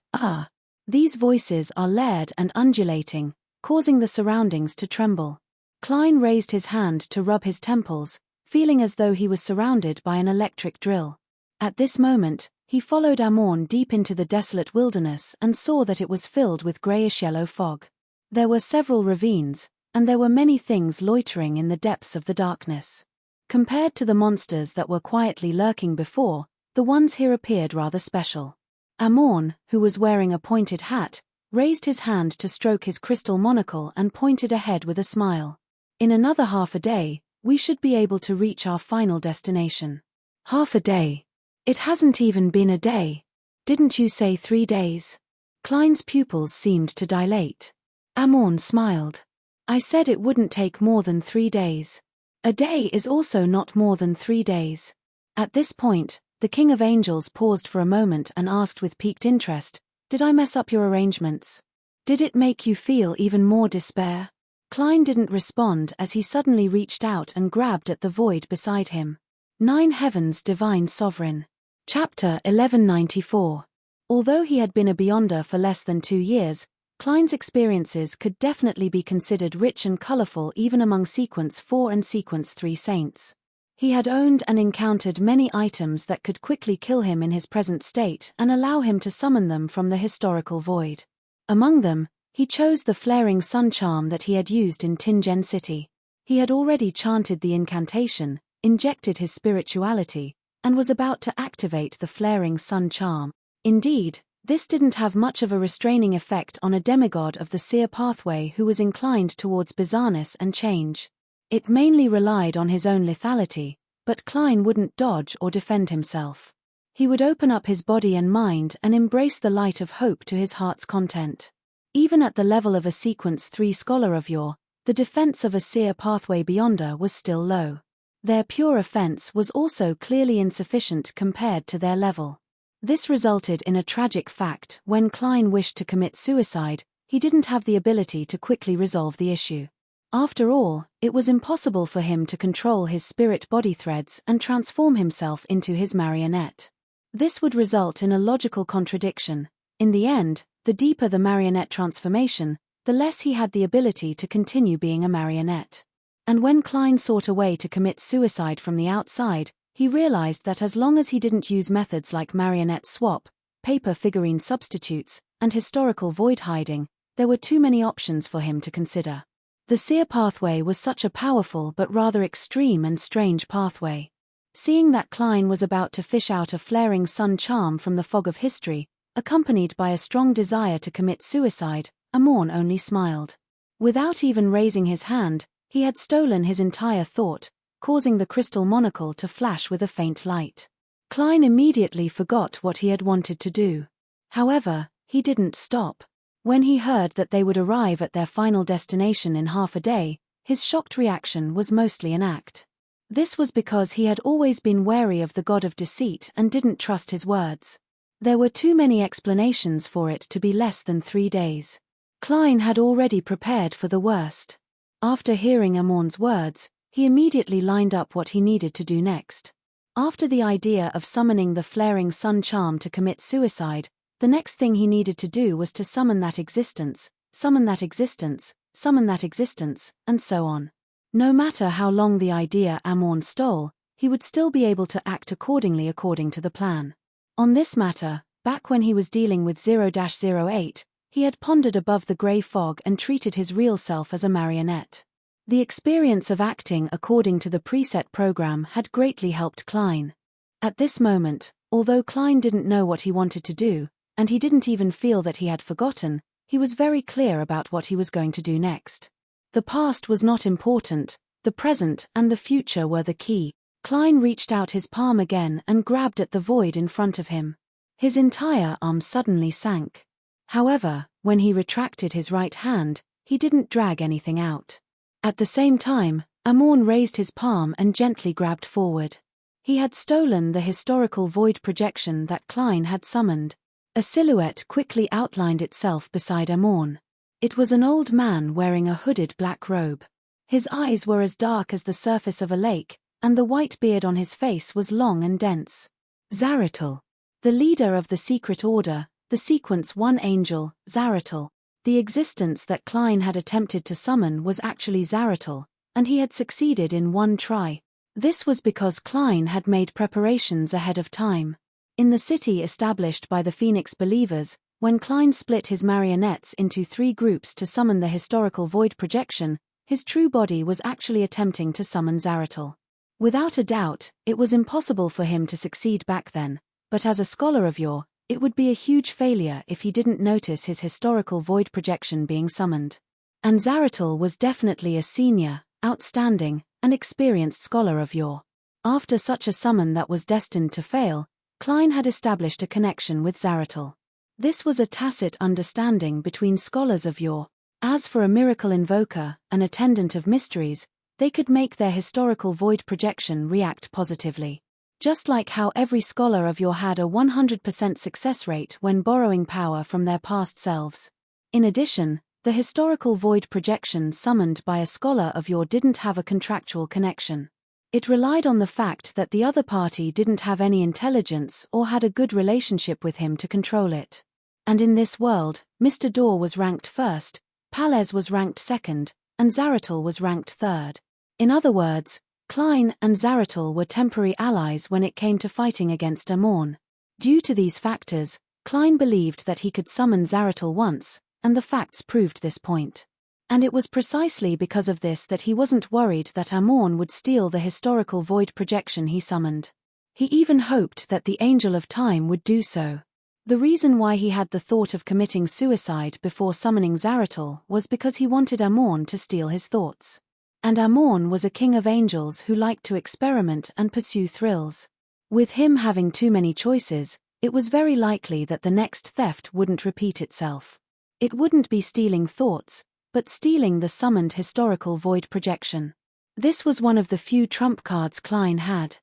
These voices are layered and undulating, causing the surroundings to tremble. Klein raised his hand to rub his temples, feeling as though he was surrounded by an electric drill. At this moment, he followed Amorn deep into the desolate wilderness and saw that it was filled with grayish-yellow fog. There were several ravines, and there were many things loitering in the depths of the darkness. Compared to the monsters that were quietly lurking before, the ones here appeared rather special. Amorn, who was wearing a pointed hat, raised his hand to stroke his crystal monocle and pointed ahead with a smile. In another half a day, we should be able to reach our final destination. Half a day. It hasn't even been a day. Didn't you say 3 days? Klein's pupils seemed to dilate. Amorn smiled. I said it wouldn't take more than 3 days. A day is also not more than 3 days. At this point, the King of Angels paused for a moment and asked with piqued interest, Did I mess up your arrangements? Did it make you feel even more despair? Klein didn't respond as he suddenly reached out and grabbed at the void beside him. 9 Heavens Divine Sovereign. Chapter 1194. Although he had been a Beyonder for less than 2 years, Klein's experiences could definitely be considered rich and colorful even among Sequence 4 and Sequence 3 saints. He had owned and encountered many items that could quickly kill him in his present state and allow him to summon them from the historical void. Among them, he chose the flaring sun charm that he had used in Tingen City. He had already chanted the incantation, injected his spirituality, and was about to activate the flaring sun charm. Indeed, This didn't have much of a restraining effect on a demigod of the seer pathway who was inclined towards bizarreness and change. It mainly relied on his own lethality, but Klein wouldn't dodge or defend himself. He would open up his body and mind and embrace the light of hope to his heart's content. Even at the level of a Sequence 3 scholar of yore, the defense of a seer pathway beyonder was still low. Their pure offense was also clearly insufficient compared to their level. This resulted in a tragic fact: when Klein wished to commit suicide, he didn't have the ability to quickly resolve the issue. After all, it was impossible for him to control his spirit-body threads and transform himself into his marionette. This would result in a logical contradiction. In the end, the deeper the marionette transformation, the less he had the ability to continue being a marionette. And when Klein sought a way to commit suicide from the outside, he realized that as long as he didn't use methods like marionette swap, paper figurine substitutes, and historical void hiding, there were too many options for him to consider. The seer pathway was such a powerful but rather extreme and strange pathway. Seeing that Klein was about to fish out a flaring sun charm from the fog of history, accompanied by a strong desire to commit suicide, Amorn only smiled. Without even raising his hand, he had stolen his entire thought, causing the crystal monocle to flash with a faint light. Klein immediately forgot what he had wanted to do. However, he didn't stop. When he heard that they would arrive at their final destination in half a day, his shocked reaction was mostly an act. This was because he had always been wary of the god of deceit and didn't trust his words. There were too many explanations for it to be less than 3 days. Klein had already prepared for the worst. After hearing Amorn's words, he immediately lined up what he needed to do next. After the idea of summoning the flaring sun charm to commit suicide, the next thing he needed to do was to summon that existence, summon that existence, summon that existence, and so on. No matter how long the idea Amorn stole, he would still be able to act according to the plan. On this matter, back when he was dealing with 0-08, he had pondered above the grey fog and treated his real self as a marionette. The experience of acting according to the preset program had greatly helped Klein. At this moment, although Klein didn't know what he wanted to do, and he didn't even feel that he had forgotten, he was very clear about what he was going to do next. The past was not important, the present and the future were the key. Klein reached out his palm again and grabbed at the void in front of him. His entire arm suddenly sank. However, when he retracted his right hand, he didn't drag anything out. At the same time, Amorn raised his palm and gently grabbed forward. He had stolen the historical void projection that Klein had summoned. A silhouette quickly outlined itself beside Amorn. It was an old man wearing a hooded black robe. His eyes were as dark as the surface of a lake, and the white beard on his face was long and dense. Zaratul. The leader of the secret order, the Sequence 1 angel, Zaratul. The existence that Klein had attempted to summon was actually Zaratul, and he had succeeded in one try. This was because Klein had made preparations ahead of time. In the city established by the Phoenix Believers, when Klein split his marionettes into 3 groups to summon the historical void projection, his true body was actually attempting to summon Zaratul. Without a doubt, it was impossible for him to succeed back then, but as a scholar of yore, it would be a huge failure if he didn't notice his historical void projection being summoned. And Zaratul was definitely a senior, outstanding, and experienced scholar of yore. After such a summon that was destined to fail, Klein had established a connection with Zaratul. This was a tacit understanding between scholars of yore. As for a miracle invoker, an attendant of mysteries, they could make their historical void projection react positively. Just like how every scholar of yore had a 100% success rate when borrowing power from their past selves. In addition, the historical void projection summoned by a scholar of yore didn't have a contractual connection. It relied on the fact that the other party didn't have any intelligence or had a good relationship with him to control it. And in this world, Mr. Daw was ranked first, Palez was ranked second, and Zaratul was ranked third. In other words, Klein and Zaratul were temporary allies when it came to fighting against Amorn. Due to these factors, Klein believed that he could summon Zaratul once, and the facts proved this point. And it was precisely because of this that he wasn't worried that Amorn would steal the historical void projection he summoned. He even hoped that the Angel of Time would do so. The reason why he had the thought of committing suicide before summoning Zaratul was because he wanted Amorn to steal his thoughts. And Amorn was a king of angels who liked to experiment and pursue thrills. With him having too many choices, it was very likely that the next theft wouldn't repeat itself. It wouldn't be stealing thoughts, but stealing the summoned historical void projection. This was one of the few trump cards Klein had.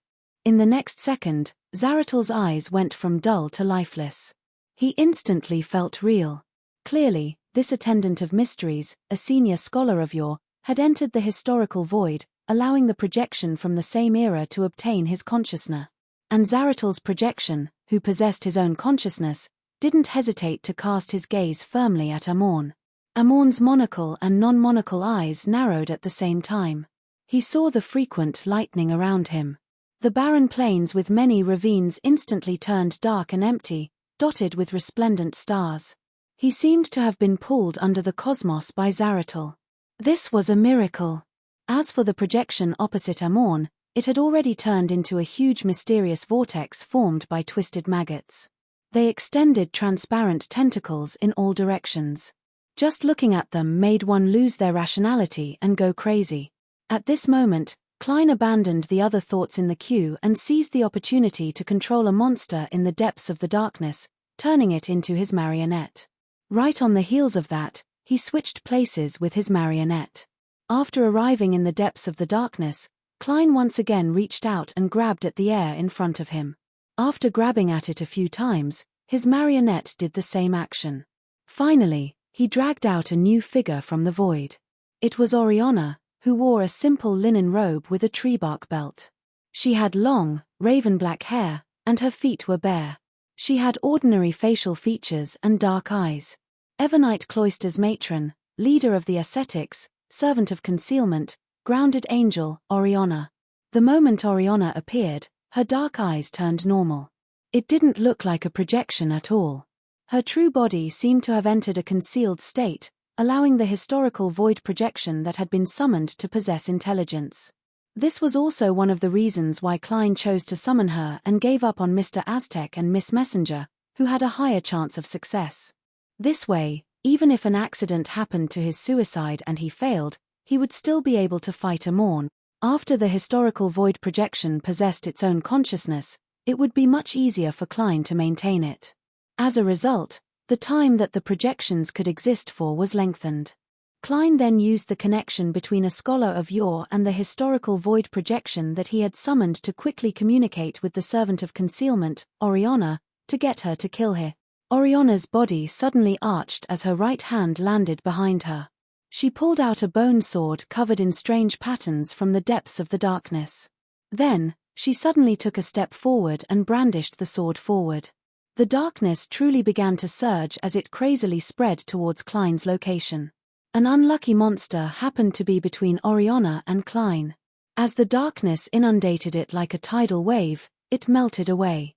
In the next second, Zaratul's eyes went from dull to lifeless. He instantly felt real. Clearly, this attendant of mysteries, a senior scholar of yore, had entered the historical void, allowing the projection from the same era to obtain his consciousness. And Zaratul's projection, who possessed his own consciousness, didn't hesitate to cast his gaze firmly at Amorn. Amorn's monocle and non-monocle eyes narrowed at the same time. He saw the frequent lightning around him. The barren plains with many ravines instantly turned dark and empty, dotted with resplendent stars. He seemed to have been pulled under the cosmos by Zaratul. This was a miracle. As for the projection opposite Amorn, it had already turned into a huge mysterious vortex formed by twisted maggots. They extended transparent tentacles in all directions. Just looking at them made one lose their rationality and go crazy. At this moment, Klein abandoned the other thoughts in the queue and seized the opportunity to control a monster in the depths of the darkness, turning it into his marionette. Right on the heels of that, he switched places with his marionette. After arriving in the depths of the darkness, Klein once again reached out and grabbed at the air in front of him. After grabbing at it a few times, his marionette did the same action. Finally, he dragged out a new figure from the void. It was Oriana, who wore a simple linen robe with a tree bark belt. She had long, raven-black hair, and her feet were bare. She had ordinary facial features and dark eyes. Evernite Cloister's matron, leader of the ascetics, servant of concealment, grounded angel, Oriana. The moment Oriana appeared, her dark eyes turned normal. It didn't look like a projection at all. Her true body seemed to have entered a concealed state, allowing the historical void projection that had been summoned to possess intelligence. This was also one of the reasons why Klein chose to summon her and gave up on Mr. Aztec and Miss Messenger, who had a higher chance of success. This way, even if an accident happened to his suicide and he failed, he would still be able to fight Amorn. After the historical void projection possessed its own consciousness, it would be much easier for Klein to maintain it. As a result, the time that the projections could exist for was lengthened. Klein then used the connection between a scholar of yore and the historical void projection that he had summoned to quickly communicate with the servant of concealment, Oriana, to get her to kill her. Oriana's body suddenly arched as her right hand landed behind her. She pulled out a bone sword covered in strange patterns from the depths of the darkness. Then, she suddenly took a step forward and brandished the sword forward. The darkness truly began to surge as it crazily spread towards Klein's location. An unlucky monster happened to be between Oriana and Klein. As the darkness inundated it like a tidal wave, it melted away.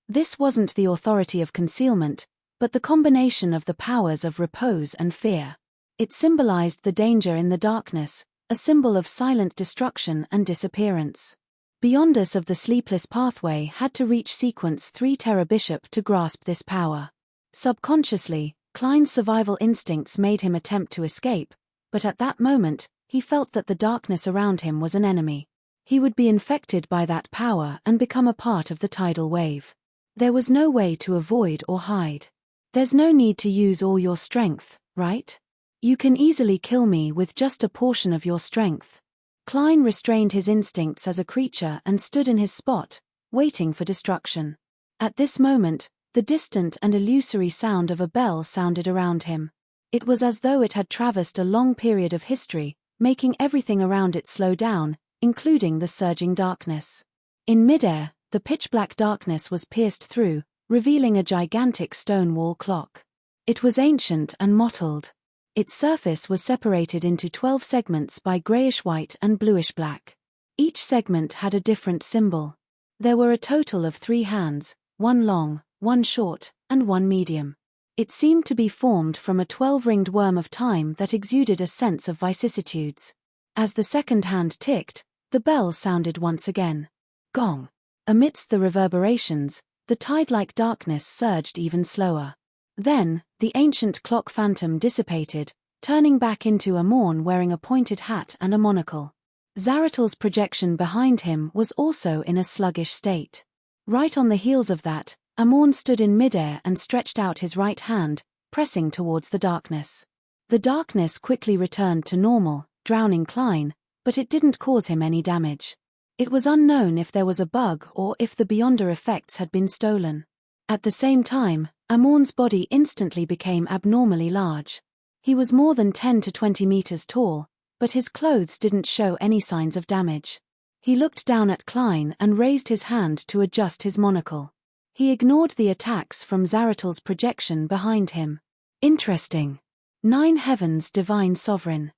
This wasn't the authority of concealment, but the combination of the powers of repose and fear. It symbolized the danger in the darkness, a symbol of silent destruction and disappearance. Beyond us of the sleepless pathway had to reach sequence 3 Terra Bishop to grasp this power. Subconsciously, Klein's survival instincts made him attempt to escape, but at that moment, he felt that the darkness around him was an enemy. He would be infected by that power and become a part of the tidal wave. There was no way to avoid or hide. There's no need to use all your strength, right? You can easily kill me with just a portion of your strength. Klein restrained his instincts as a creature and stood in his spot, waiting for destruction. At this moment, the distant and illusory sound of a bell sounded around him. It was as though it had traversed a long period of history, making everything around it slow down, including the surging darkness. In midair, the pitch-black darkness was pierced through, revealing a gigantic stone wall clock. It was ancient and mottled. Its surface was separated into 12 segments by grayish-white and bluish-black. Each segment had a different symbol. There were a total of 3 hands, 1 long, 1 short, and 1 medium. It seemed to be formed from a 12-ringed worm of time that exuded a sense of vicissitudes. As the second hand ticked, the bell sounded once again. Gong. Amidst the reverberations, The tide-like darkness surged even slower. Then, the ancient clock phantom dissipated, turning back into Amorn wearing a pointed hat and a monocle. Zaratal's projection behind him was also in a sluggish state. Right on the heels of that, Amorn stood in midair and stretched out his right hand, pressing towards the darkness. The darkness quickly returned to normal, drowning Klein, but it didn't cause him any damage. It was unknown if there was a bug or if the Beyonder effects had been stolen. At the same time, Amorn's body instantly became abnormally large. He was more than 10 to 20 meters tall, but his clothes didn't show any signs of damage. He looked down at Klein and raised his hand to adjust his monocle. He ignored the attacks from Zaratal's projection behind him. Interesting. 9 Heavens Divine Sovereign.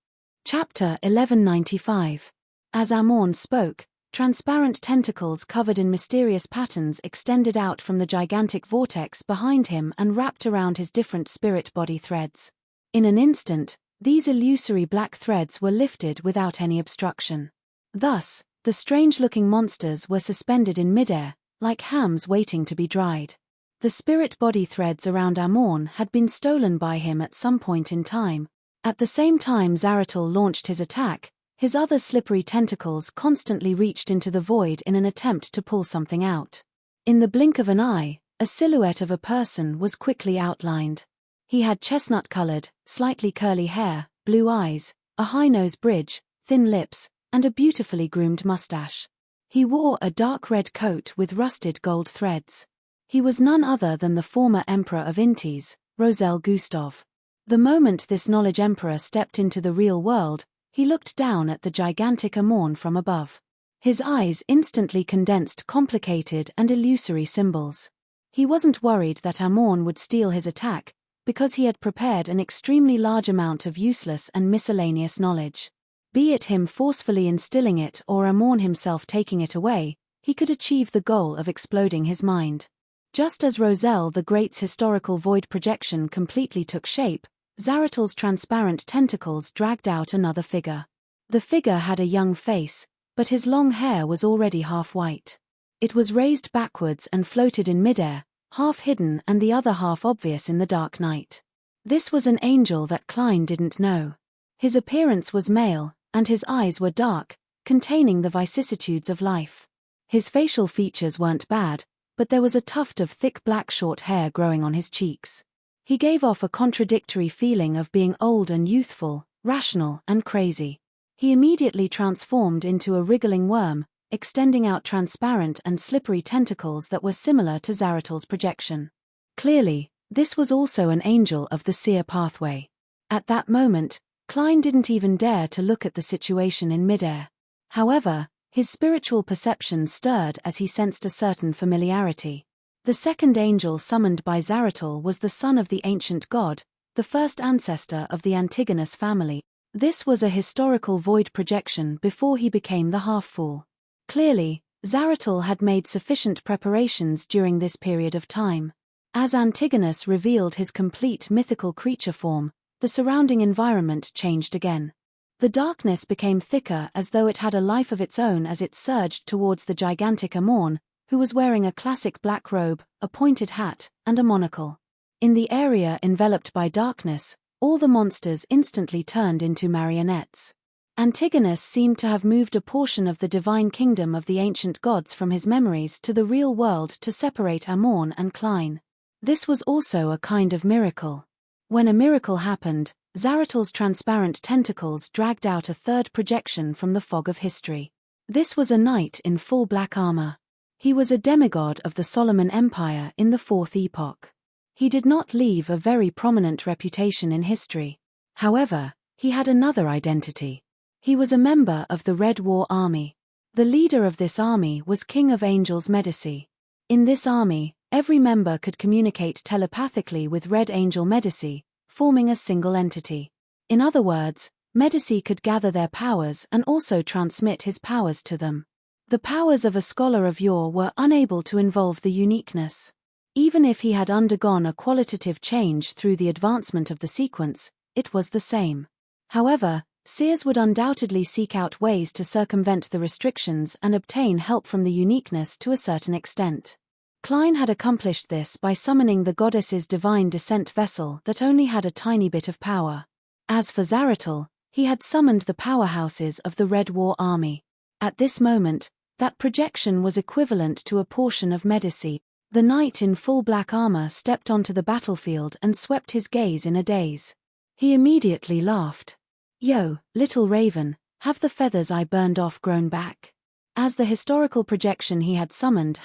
Chapter 1195. As Amorn spoke, transparent tentacles covered in mysterious patterns extended out from the gigantic vortex behind him and wrapped around his different spirit body threads. In an instant, these illusory black threads were lifted without any obstruction. Thus, the strange-looking monsters were suspended in midair, like hams waiting to be dried. The spirit body threads around Amorn had been stolen by him at some point in time. At the same time Zaratal launched his attack, his other slippery tentacles constantly reached into the void in an attempt to pull something out. In the blink of an eye, a silhouette of a person was quickly outlined. He had chestnut-colored, slightly curly hair, blue eyes, a high-nose bridge, thin lips, and a beautifully groomed mustache. He wore a dark red coat with rusted gold threads. He was none other than the former Emperor of Intis, Rosel Gustov. The moment this knowledge emperor stepped into the real world, he looked down at the gigantic Amorn from above. His eyes instantly condensed complicated and illusory symbols. He wasn't worried that Amorn would steal his attack, because he had prepared an extremely large amount of useless and miscellaneous knowledge. Be it him forcefully instilling it or Amorn himself taking it away, he could achieve the goal of exploding his mind. Just as Rosel the Great's historical void projection completely took shape, Zaratal's transparent tentacles dragged out another figure. The figure had a young face, but his long hair was already half white. It was raised backwards and floated in midair, half hidden and the other half obvious in the dark night. This was an angel that Klein didn't know. His appearance was male, and his eyes were dark, containing the vicissitudes of life. His facial features weren't bad, but there was a tuft of thick black short hair growing on his cheeks. He gave off a contradictory feeling of being old and youthful, rational and crazy. He immediately transformed into a wriggling worm, extending out transparent and slippery tentacles that were similar to Zaratal's projection. Clearly, this was also an angel of the seer pathway. At that moment, Klein didn't even dare to look at the situation in midair. However, his spiritual perception stirred as he sensed a certain familiarity. The second angel summoned by Zaratal was the son of the ancient god, the first ancestor of the Antigonus family. This was a historical void projection before he became the half-fool. Clearly, Zaratal had made sufficient preparations during this period of time. As Antigonus revealed his complete mythical creature form, the surrounding environment changed again. The darkness became thicker as though it had a life of its own as it surged towards the gigantic Amorn, who was wearing a classic black robe, a pointed hat, and a monocle. In the area enveloped by darkness, all the monsters instantly turned into marionettes. Antigonus seemed to have moved a portion of the divine kingdom of the ancient gods from his memories to the real world to separate Amorn and Klein. This was also a kind of miracle. When a miracle happened, Zaratal's transparent tentacles dragged out a third projection from the fog of history. This was a knight in full black armor. He was a demigod of the Solomon Empire in the Fourth Epoch. He did not leave a very prominent reputation in history. However, he had another identity. He was a member of the Red War Army. The leader of this army was King of Angels Medici. In this army, every member could communicate telepathically with Red Angel Medici, forming a single entity. In other words, Medici could gather their powers and also transmit his powers to them. The powers of a scholar of yore were unable to involve the uniqueness. Even if he had undergone a qualitative change through the advancement of the sequence, it was the same. However, seers would undoubtedly seek out ways to circumvent the restrictions and obtain help from the uniqueness to a certain extent. Klein had accomplished this by summoning the goddess's divine descent vessel that only had a tiny bit of power. As for Zaratul, he had summoned the powerhouses of the Red War Army. At this moment, that projection was equivalent to a portion of Medici. The knight in full black armor stepped onto the battlefield and swept his gaze in a daze. He immediately laughed. "Yo, little raven, have the feathers I burned off grown back?" As the historical projection he had summoned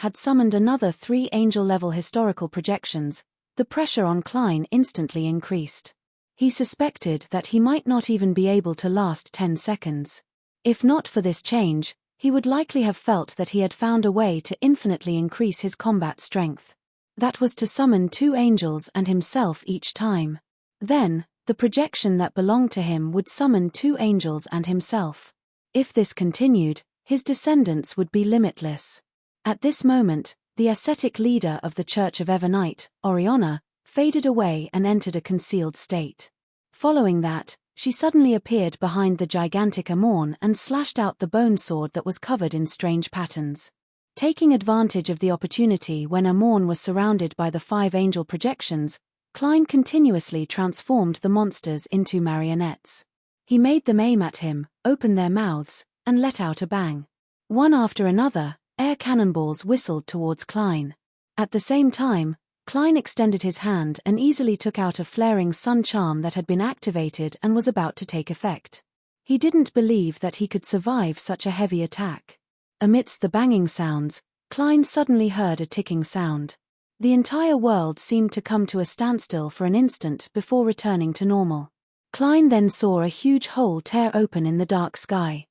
another 3 angel-level historical projections, the pressure on Klein instantly increased. He suspected that he might not even be able to last 10 seconds. If not for this change, he would likely have felt that he had found a way to infinitely increase his combat strength. That was to summon 2 angels and himself each time. Then, the projection that belonged to him would summon 2 angels and himself. If this continued, his descendants would be limitless. At this moment, the ascetic leader of the Church of Evernite, Oriana, faded away and entered a concealed state. Following that, she suddenly appeared behind the gigantic Amorn and slashed out the bone sword that was covered in strange patterns. Taking advantage of the opportunity when Amorn was surrounded by the 5 angel projections, Klein continuously transformed the monsters into marionettes. He made them aim at him, open their mouths, and let out a bang. One after another, air cannonballs whistled towards Klein. At the same time, Klein extended his hand and easily took out a flaring sun charm that had been activated and was about to take effect. He didn't believe that he could survive such a heavy attack. Amidst the banging sounds, Klein suddenly heard a ticking sound. The entire world seemed to come to a standstill for an instant before returning to normal. Klein then saw a huge hole tear open in the dark sky.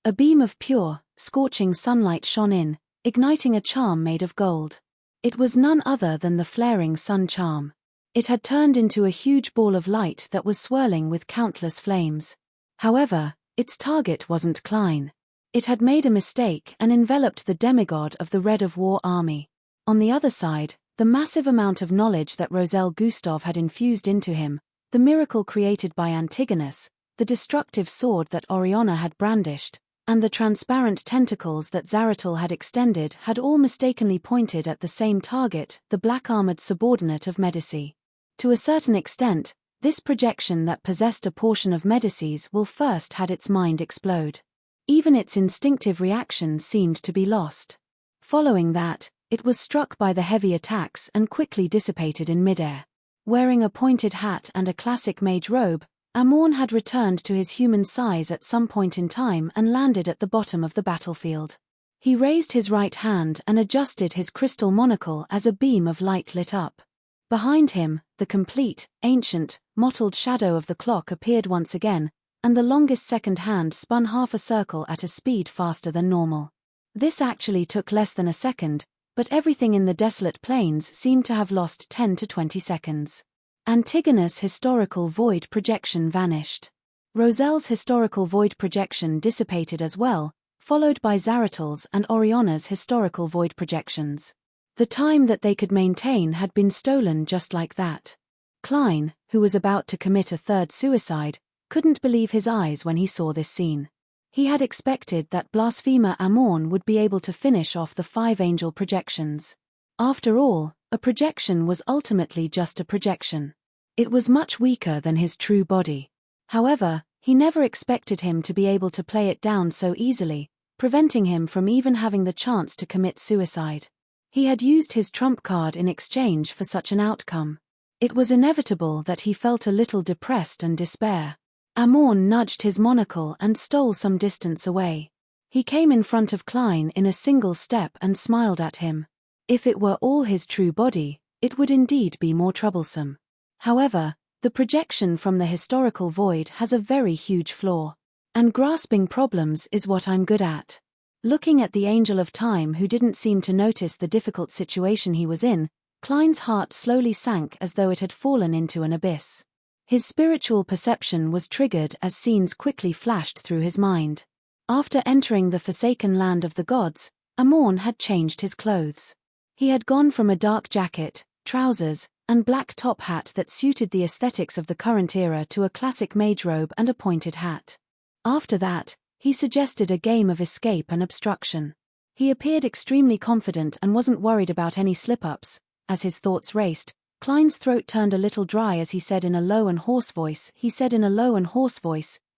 A beam of pure, scorching sunlight shone in, igniting a charm made of gold. It was none other than the flaring sun charm. It had turned into a huge ball of light that was swirling with countless flames. However, its target wasn't Klein. It had made a mistake and enveloped the demigod of the Red War Army. On the other side, the massive amount of knowledge that Roselle Gustave had infused into him, the miracle created by Antigonus, the destructive sword that Oriana had brandished, and the transparent tentacles that Zaratul had extended had all mistakenly pointed at the same target, the black-armored subordinate of Medici. To a certain extent, this projection that possessed a portion of Medici's will first had its mind explode. Even its instinctive reaction seemed to be lost. Following that, it was struck by the heavy attacks and quickly dissipated in midair. Wearing a pointed hat and a classic mage robe, Amorn had returned to his human size at some point in time and landed at the bottom of the battlefield. He raised his right hand and adjusted his crystal monocle as a beam of light lit up. Behind him, the complete, ancient, mottled shadow of the clock appeared once again, and the longest second hand spun half a circle at a speed faster than normal. This actually took less than a second, but everything in the desolate plains seemed to have lost 10 to 20 seconds. Antigonus' historical void projection vanished. Roselle's historical void projection dissipated as well, followed by Zaratul's and Oriana's historical void projections. The time that they could maintain had been stolen just like that. Klein, who was about to commit a 3rd suicide, couldn't believe his eyes when he saw this scene. He had expected that blasphemer Amorn would be able to finish off the 5 angel projections. After all, a projection was ultimately just a projection. It was much weaker than his true body. However, he never expected him to be able to play it down so easily, preventing him from even having the chance to commit suicide. He had used his trump card in exchange for such an outcome. It was inevitable that he felt a little depressed and despair. Amorn nudged his monocle and stole some distance away. He came in front of Klein in a single step and smiled at him. If it were all his true body, it would indeed be more troublesome. However, the projection from the historical void has a very huge flaw. And grasping problems is what I'm good at. Looking at the angel of time who didn't seem to notice the difficult situation he was in, Klein's heart slowly sank as though it had fallen into an abyss. His spiritual perception was triggered as scenes quickly flashed through his mind. After entering the forsaken land of the gods, Amorn had changed his clothes. He had gone from a dark jacket, trousers, and black top hat that suited the aesthetics of the current era to a classic mage robe and a pointed hat. After that, he suggested a game of escape and obstruction. He appeared extremely confident and wasn't worried about any slip-ups. As his thoughts raced, Klein's throat turned a little dry as he said in a low and hoarse voice,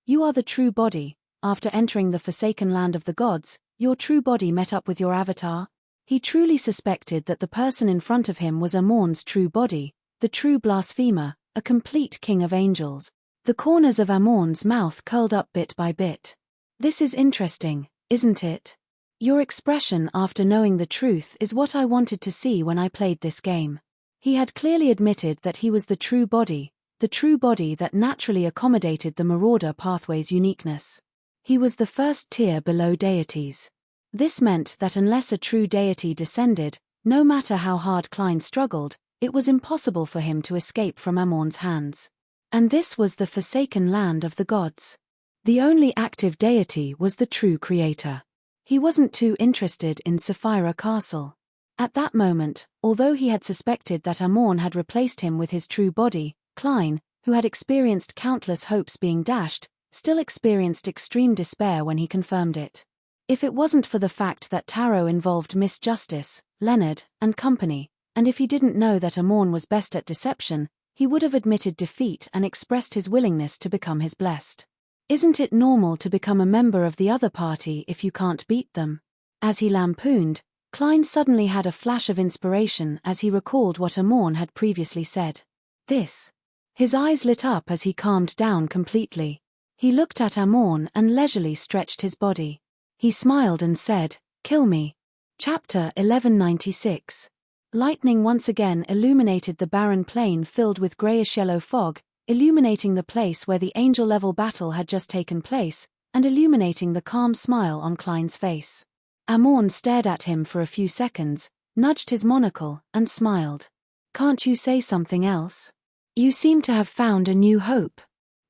"You are the true body. After entering the forsaken land of the gods, your true body met up with your avatar?" He truly suspected that the person in front of him was Amorn's true body, the true blasphemer, a complete king of angels. The corners of Amorn's mouth curled up bit by bit. "This is interesting, isn't it? Your expression after knowing the truth is what I wanted to see when I played this game." He had clearly admitted that he was the true body that naturally accommodated the Marauder pathway's uniqueness. He was the first tier below deities. This meant that unless a true deity descended, no matter how hard Klein struggled, it was impossible for him to escape from Amorn's hands. And this was the forsaken land of the gods. The only active deity was the true creator. He wasn't too interested in Sapphira Castle. At that moment, although he had suspected that Amorn had replaced him with his true body, Klein, who had experienced countless hopes being dashed, still experienced extreme despair when he confirmed it. If it wasn't for the fact that Tarot involved Miss Justice, Leonard, and company, and if he didn't know that Amorn was best at deception, he would have admitted defeat and expressed his willingness to become his blessed. Isn't it normal to become a member of the other party if you can't beat them? As he lampooned, Klein suddenly had a flash of inspiration as he recalled what Amorn had previously said. This. His eyes lit up as he calmed down completely. He looked at Amorn and leisurely stretched his body. He smiled and said, "Kill me." Chapter 1196. Lightning once again illuminated the barren plain filled with grayish-yellow fog, illuminating the place where the angel-level battle had just taken place, and illuminating the calm smile on Klein's face. Amorn stared at him for a few seconds, nudged his monocle, and smiled. "Can't you say something else? You seem to have found a new hope."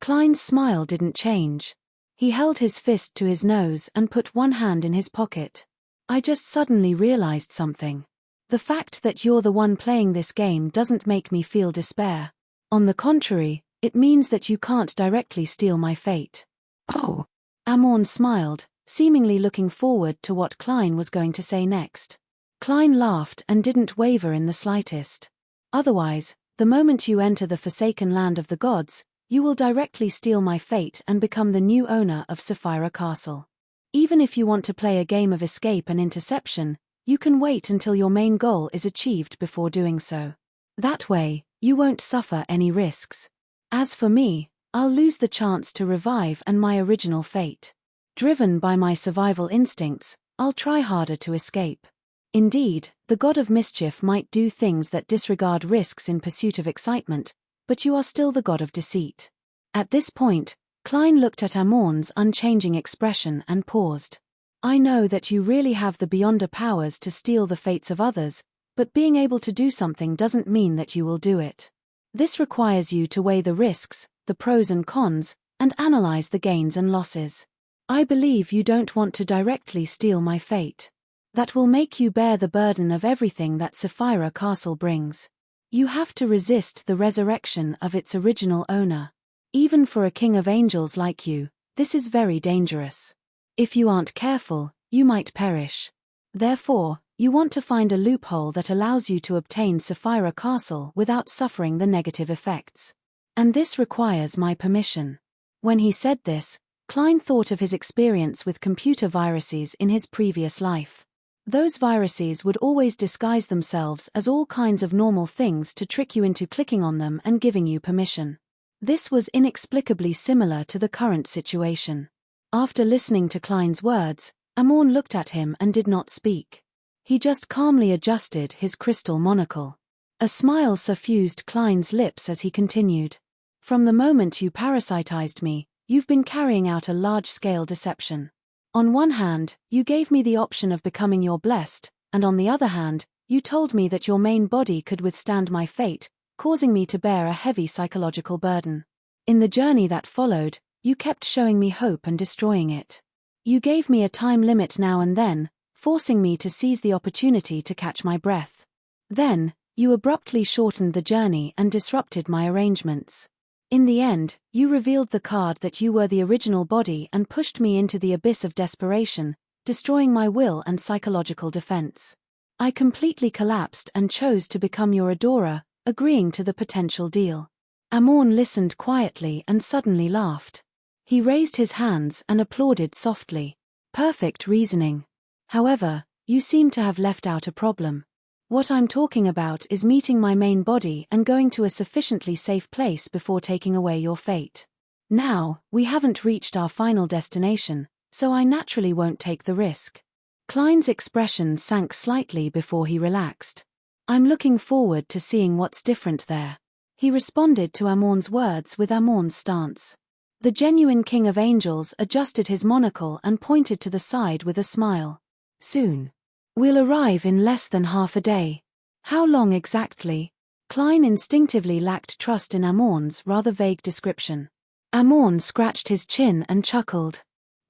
Klein's smile didn't change. He held his fist to his nose and put one hand in his pocket. "I just suddenly realized something. The fact that you're the one playing this game doesn't make me feel despair. On the contrary, it means that you can't directly steal my fate." "Oh." Amorn smiled, seemingly looking forward to what Klein was going to say next. Klein laughed and didn't waver in the slightest. "Otherwise, the moment you enter the forsaken land of the gods, you will directly steal my fate and become the new owner of Sapphira Castle. Even if you want to play a game of escape and interception, you can wait until your main goal is achieved before doing so. That way, you won't suffer any risks. As for me, I'll lose the chance to revive and my original fate. Driven by my survival instincts, I'll try harder to escape. Indeed, the god of mischief might do things that disregard risks in pursuit of excitement, but you are still the god of deceit." At this point, Klein looked at Amorn's unchanging expression and paused. "I know that you really have the beyonder powers to steal the fates of others, but being able to do something doesn't mean that you will do it. This requires you to weigh the risks, the pros and cons, and analyze the gains and losses. I believe you don't want to directly steal my fate. That will make you bear the burden of everything that Sapphira Castle brings. You have to resist the resurrection of its original owner. Even for a king of angels like you, this is very dangerous. If you aren't careful, you might perish. Therefore, you want to find a loophole that allows you to obtain Sapphira Castle without suffering the negative effects. And this requires my permission." When he said this, Klein thought of his experience with computer viruses in his previous life. Those viruses would always disguise themselves as all kinds of normal things to trick you into clicking on them and giving you permission. This was inexplicably similar to the current situation. After listening to Klein's words, Amorn looked at him and did not speak. He just calmly adjusted his crystal monocle. A smile suffused Klein's lips as he continued. "From the moment you parasitized me, you've been carrying out a large-scale deception. On one hand, you gave me the option of becoming your blessed, and on the other hand, you told me that your main body could withstand my fate, causing me to bear a heavy psychological burden. In the journey that followed, you kept showing me hope and destroying it. You gave me a time limit now and then, forcing me to seize the opportunity to catch my breath. Then, you abruptly shortened the journey and disrupted my arrangements. In the end, you revealed the card that you were the original body and pushed me into the abyss of desperation, destroying my will and psychological defense. I completely collapsed and chose to become your adorer, agreeing to the potential deal. Amorn listened quietly and suddenly laughed. He raised his hands and applauded softly. Perfect reasoning. However, you seem to have left out a problem. What I'm talking about is meeting my main body and going to a sufficiently safe place before taking away your fate. Now, we haven't reached our final destination, so I naturally won't take the risk. Klein's expression sank slightly before he relaxed. I'm looking forward to seeing what's different there. He responded to Amorn's words with Amorn's stance. The genuine King of Angels adjusted his monocle and pointed to the side with a smile. Soon. We'll arrive in less than half a day. How long exactly? Klein instinctively lacked trust in Amorn's rather vague description. Amorn scratched his chin and chuckled.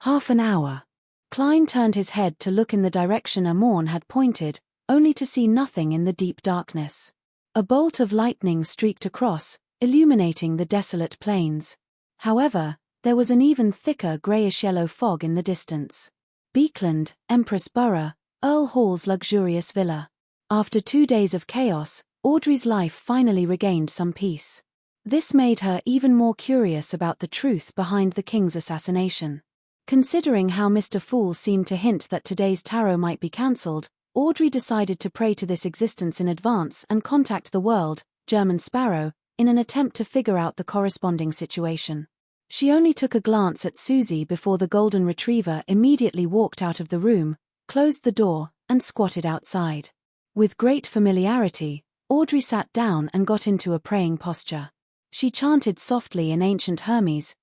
Half an hour. Klein turned his head to look in the direction Amorn had pointed, only to see nothing in the deep darkness. A bolt of lightning streaked across, illuminating the desolate plains. However, there was an even thicker greyish-yellow fog in the distance. Beekland, Empress Borough, Earl Hall's luxurious villa. After 2 days of chaos, Audrey's life finally regained some peace. This made her even more curious about the truth behind the king's assassination. Considering how Mr. Fool seemed to hint that today's tarot might be cancelled, Audrey decided to pray to this existence in advance and contact the world, German Sparrow, in an attempt to figure out the corresponding situation. She only took a glance at Susie before the golden retriever immediately walked out of the room, closed the door, and squatted outside. With great familiarity, Audrey sat down and got into a praying posture. She chanted softly in ancient Hermes,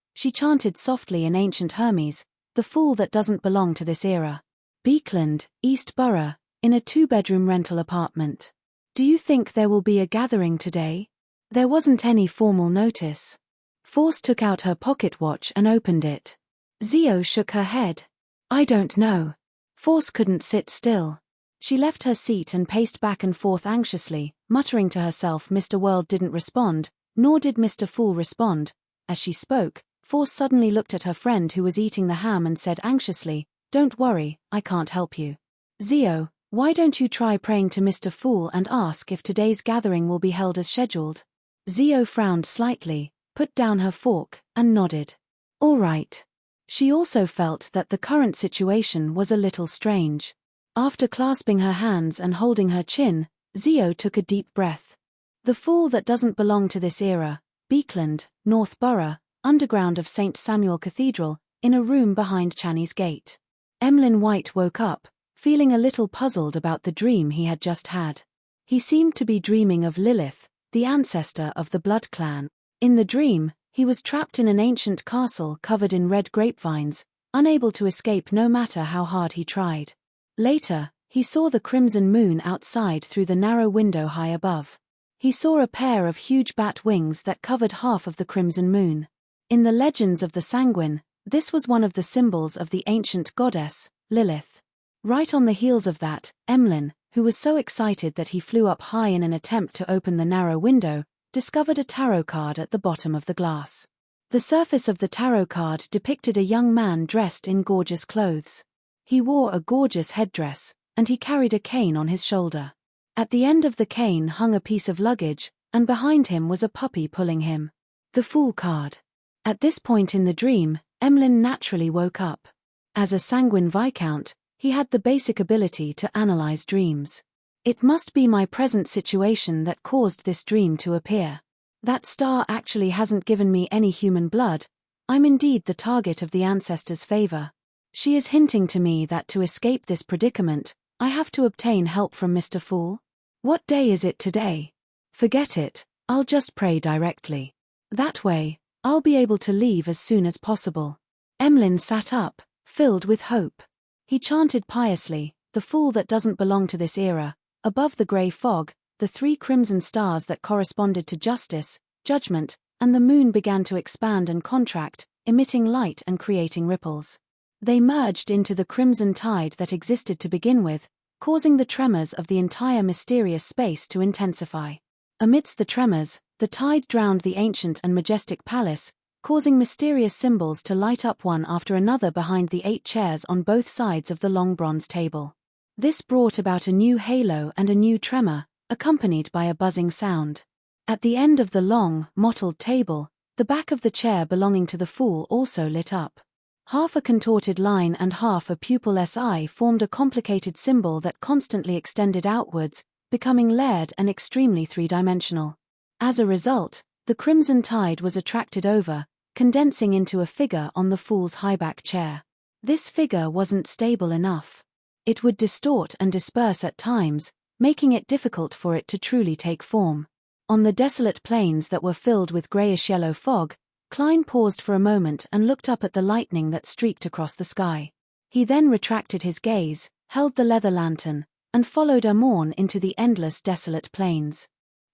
the fool that doesn't belong to this era. Beekland, East Borough, in a 2-bedroom rental apartment. Do you think there will be a gathering today? There wasn't any formal notice. Force took out her pocket watch and opened it. Zio shook her head. I don't know. Force couldn't sit still. She left her seat and paced back and forth anxiously, muttering to herself. Mr. World didn't respond, nor did Mr. Fool respond. As she spoke, Force suddenly looked at her friend who was eating the ham and said anxiously, Don't worry, I can't help you. Zio, why don't you try praying to Mr. Fool and ask if today's gathering will be held as scheduled? Zio frowned slightly, put down her fork, and nodded. All right. She also felt that the current situation was a little strange. After clasping her hands and holding her chin, Zio took a deep breath. The fool that doesn't belong to this era, Beekland, North Borough, underground of St. Samuel Cathedral, in a room behind Channy's Gate. Emlyn White woke up, feeling a little puzzled about the dream he had just had. He seemed to be dreaming of Lilith, the ancestor of the Blood Clan. In the dream, he was trapped in an ancient castle covered in red grapevines, unable to escape no matter how hard he tried. Later, he saw the crimson moon outside through the narrow window high above. He saw a pair of huge bat wings that covered half of the crimson moon. In the legends of the Sanguine, this was one of the symbols of the ancient goddess, Lilith. Right on the heels of that, Emlyn, who was so excited that he flew up high in an attempt to open the narrow window, discovered a tarot card at the bottom of the glass. The surface of the tarot card depicted a young man dressed in gorgeous clothes. He wore a gorgeous headdress, and he carried a cane on his shoulder. At the end of the cane hung a piece of luggage, and behind him was a puppy pulling him. The Fool card. At this point in the dream, Emlyn naturally woke up. As a sanguine viscount, he had the basic ability to analyze dreams. It must be my present situation that caused this dream to appear. That star actually hasn't given me any human blood. I'm indeed the target of the ancestors' favor. She is hinting to me that to escape this predicament, I have to obtain help from Mr. Fool. What day is it today? Forget it, I'll just pray directly. That way, I'll be able to leave as soon as possible. Emlyn sat up, filled with hope. He chanted piously, the fool that doesn't belong to this era. Above the grey fog, the 3 crimson stars that corresponded to justice, judgment, and the moon began to expand and contract, emitting light and creating ripples. They merged into the crimson tide that existed to begin with, causing the tremors of the entire mysterious space to intensify. Amidst the tremors, the tide drowned the ancient and majestic palace, causing mysterious symbols to light up one after another behind the 8 chairs on both sides of the long bronze table. This brought about a new halo and a new tremor, accompanied by a buzzing sound. At the end of the long, mottled table, the back of the chair belonging to the fool also lit up. Half a contorted line and half a pupilless eye formed a complicated symbol that constantly extended outwards, becoming layered and extremely three-dimensional. As a result, the crimson tide was attracted over, condensing into a figure on the fool's high-back chair. This figure wasn't stable enough. It would distort and disperse at times, making it difficult for it to truly take form. On the desolate plains that were filled with grayish-yellow fog, Klein paused for a moment and looked up at the lightning that streaked across the sky. He then retracted his gaze, held the leather lantern, and followed Amorn into the endless desolate plains.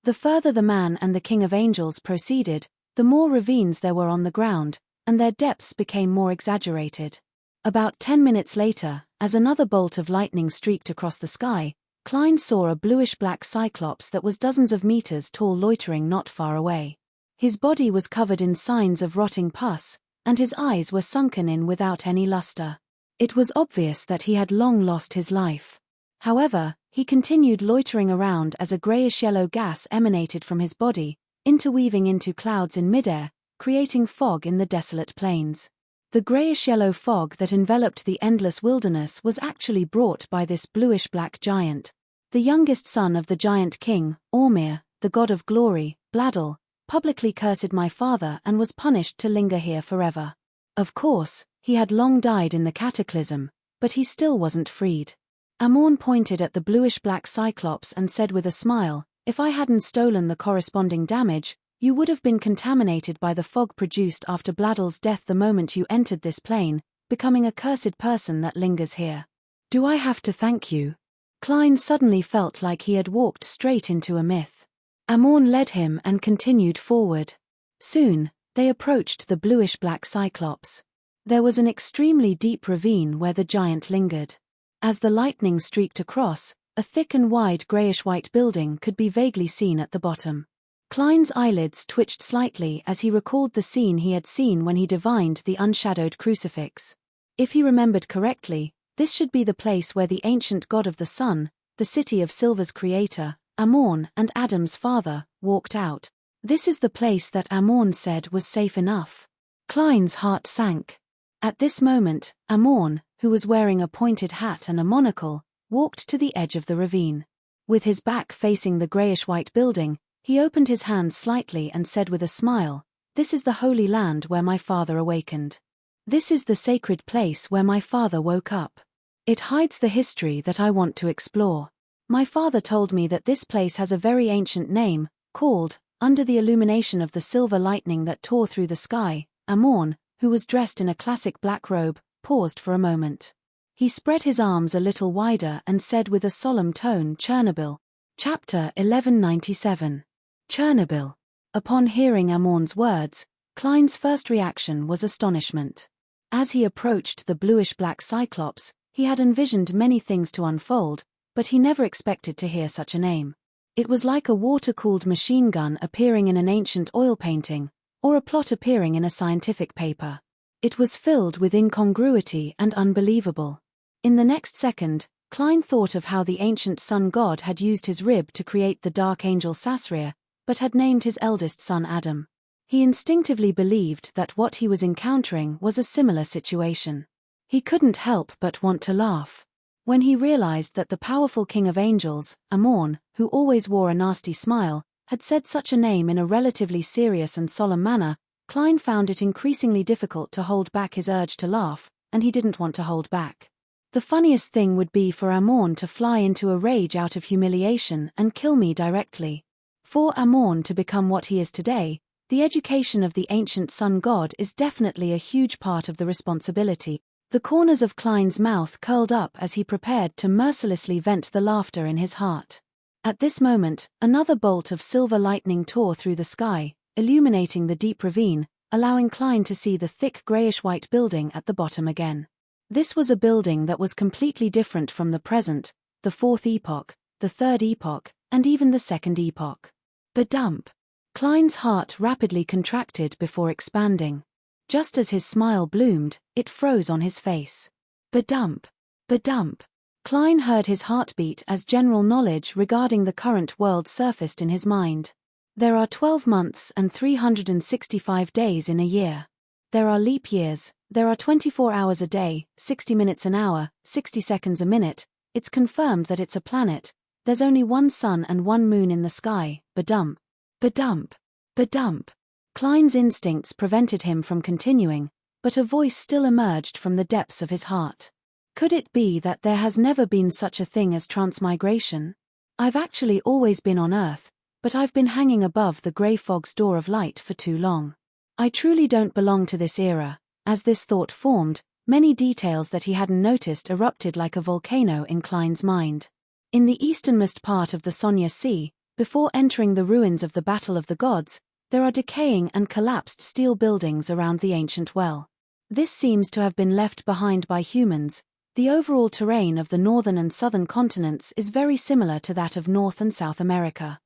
The further the man and the King of Angels proceeded, the more ravines there were on the ground, and their depths became more exaggerated. About 10 minutes later, as another bolt of lightning streaked across the sky, Klein saw a bluish-black cyclops that was dozens of meters tall loitering not far away. His body was covered in signs of rotting pus, and his eyes were sunken in without any luster. It was obvious that he had long lost his life. However, he continued loitering around as a grayish-yellow gas emanated from his body, interweaving into clouds in midair, creating fog in the desolate plains. The grayish-yellow fog that enveloped the endless wilderness was actually brought by this bluish-black giant. The youngest son of the giant king, Ormir, the god of glory, Bladel, publicly cursed my father and was punished to linger here forever. Of course, he had long died in the cataclysm, but he still wasn't freed. Amorn pointed at the bluish-black cyclops and said with a smile, "If I hadn't stolen the corresponding damage, you would have been contaminated by the fog produced after Bladel's death the moment you entered this plane, becoming a cursed person that lingers here. Do I have to thank you?" Klein suddenly felt like he had walked straight into a myth. Amorn led him and continued forward. Soon, they approached the bluish-black cyclops. There was an extremely deep ravine where the giant lingered. As the lightning streaked across, a thick and wide grayish-white building could be vaguely seen at the bottom. Klein's eyelids twitched slightly as he recalled the scene he had seen when he divined the unshadowed crucifix. If he remembered correctly, this should be the place where the ancient god of the sun, the city of Silver's creator, Amorn and Adam's father, walked out. This is the place that Amorn said was safe enough. Klein's heart sank. At this moment, Amorn, who was wearing a pointed hat and a monocle, walked to the edge of the ravine. With his back facing the grayish-white building, he opened his hands slightly and said with a smile, "This is the holy land where my father awakened. This is the sacred place where my father woke up. It hides the history that I want to explore. My father told me that this place has a very ancient name, called, under the illumination of the silver lightning that tore through the sky." Amorn, who was dressed in a classic black robe, paused for a moment. He spread his arms a little wider and said with a solemn tone, "Chernobyl." Chapter 1197. Chernobyl. Upon hearing Amorn's words, Klein's first reaction was astonishment. As he approached the bluish-black cyclops, he had envisioned many things to unfold, but he never expected to hear such a name. It was like a water-cooled machine gun appearing in an ancient oil painting, or a plot appearing in a scientific paper. It was filled with incongruity and unbelievable. In the next second, Klein thought of how the ancient sun god had used his rib to create the dark angel Sasria, but had named his eldest son Adam. He instinctively believed that what he was encountering was a similar situation. He couldn't help but want to laugh. When he realized that the powerful king of angels, Amorn, who always wore a nasty smile, had said such a name in a relatively serious and solemn manner, Klein found it increasingly difficult to hold back his urge to laugh, and he didn't want to hold back. The funniest thing would be for Amorn to fly into a rage out of humiliation and kill me directly. For Amorn to become what he is today, the education of the ancient sun god is definitely a huge part of the responsibility. The corners of Klein's mouth curled up as he prepared to mercilessly vent the laughter in his heart. At this moment, another bolt of silver lightning tore through the sky, illuminating the deep ravine, allowing Klein to see the thick grayish-white building at the bottom again. This was a building that was completely different from the present, the fourth epoch, the third epoch, and even the second epoch. Badump. Klein's heart rapidly contracted before expanding. Just as his smile bloomed, it froze on his face. Badump. Badump. Klein heard his heartbeat as general knowledge regarding the current world surfaced in his mind. There are 12 months and 365 days in a year. There are leap years, there are 24 hours a day, 60 minutes an hour, 60 seconds a minute. It's confirmed that it's a planet. There's only one sun and one moon in the sky. Badump. Badump. Badump. Klein's instincts prevented him from continuing, but a voice still emerged from the depths of his heart. Could it be that there has never been such a thing as transmigration? I've actually always been on Earth, but I've been hanging above the grey fog's door of light for too long. I truly don't belong to this era. As this thought formed, many details that he hadn't noticed erupted like a volcano in Klein's mind. In the easternmost part of the Sonya Sea, before entering the ruins of the Battle of the Gods, there are decaying and collapsed steel buildings around the ancient well. This seems to have been left behind by humans. The overall terrain of the northern and southern continents is very similar to that of North and South America.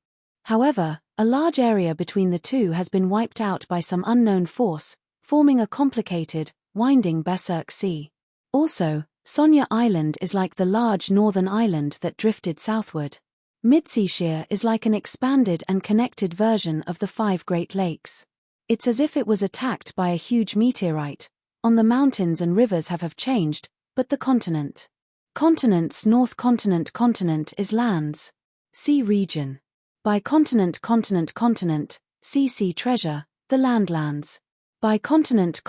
However, a large area between the two has been wiped out by some unknown force, forming a complicated, winding berserk sea. Also, Sonya Island is like the large northern island that drifted southward. Midseashire is like an expanded and connected version of the 5 Great Lakes. It's as if it was attacked by a huge meteorite. On the mountains and rivers have changed, but the continents North continent is lands. Sea region. By continent sea treasure, the landlands. By continent,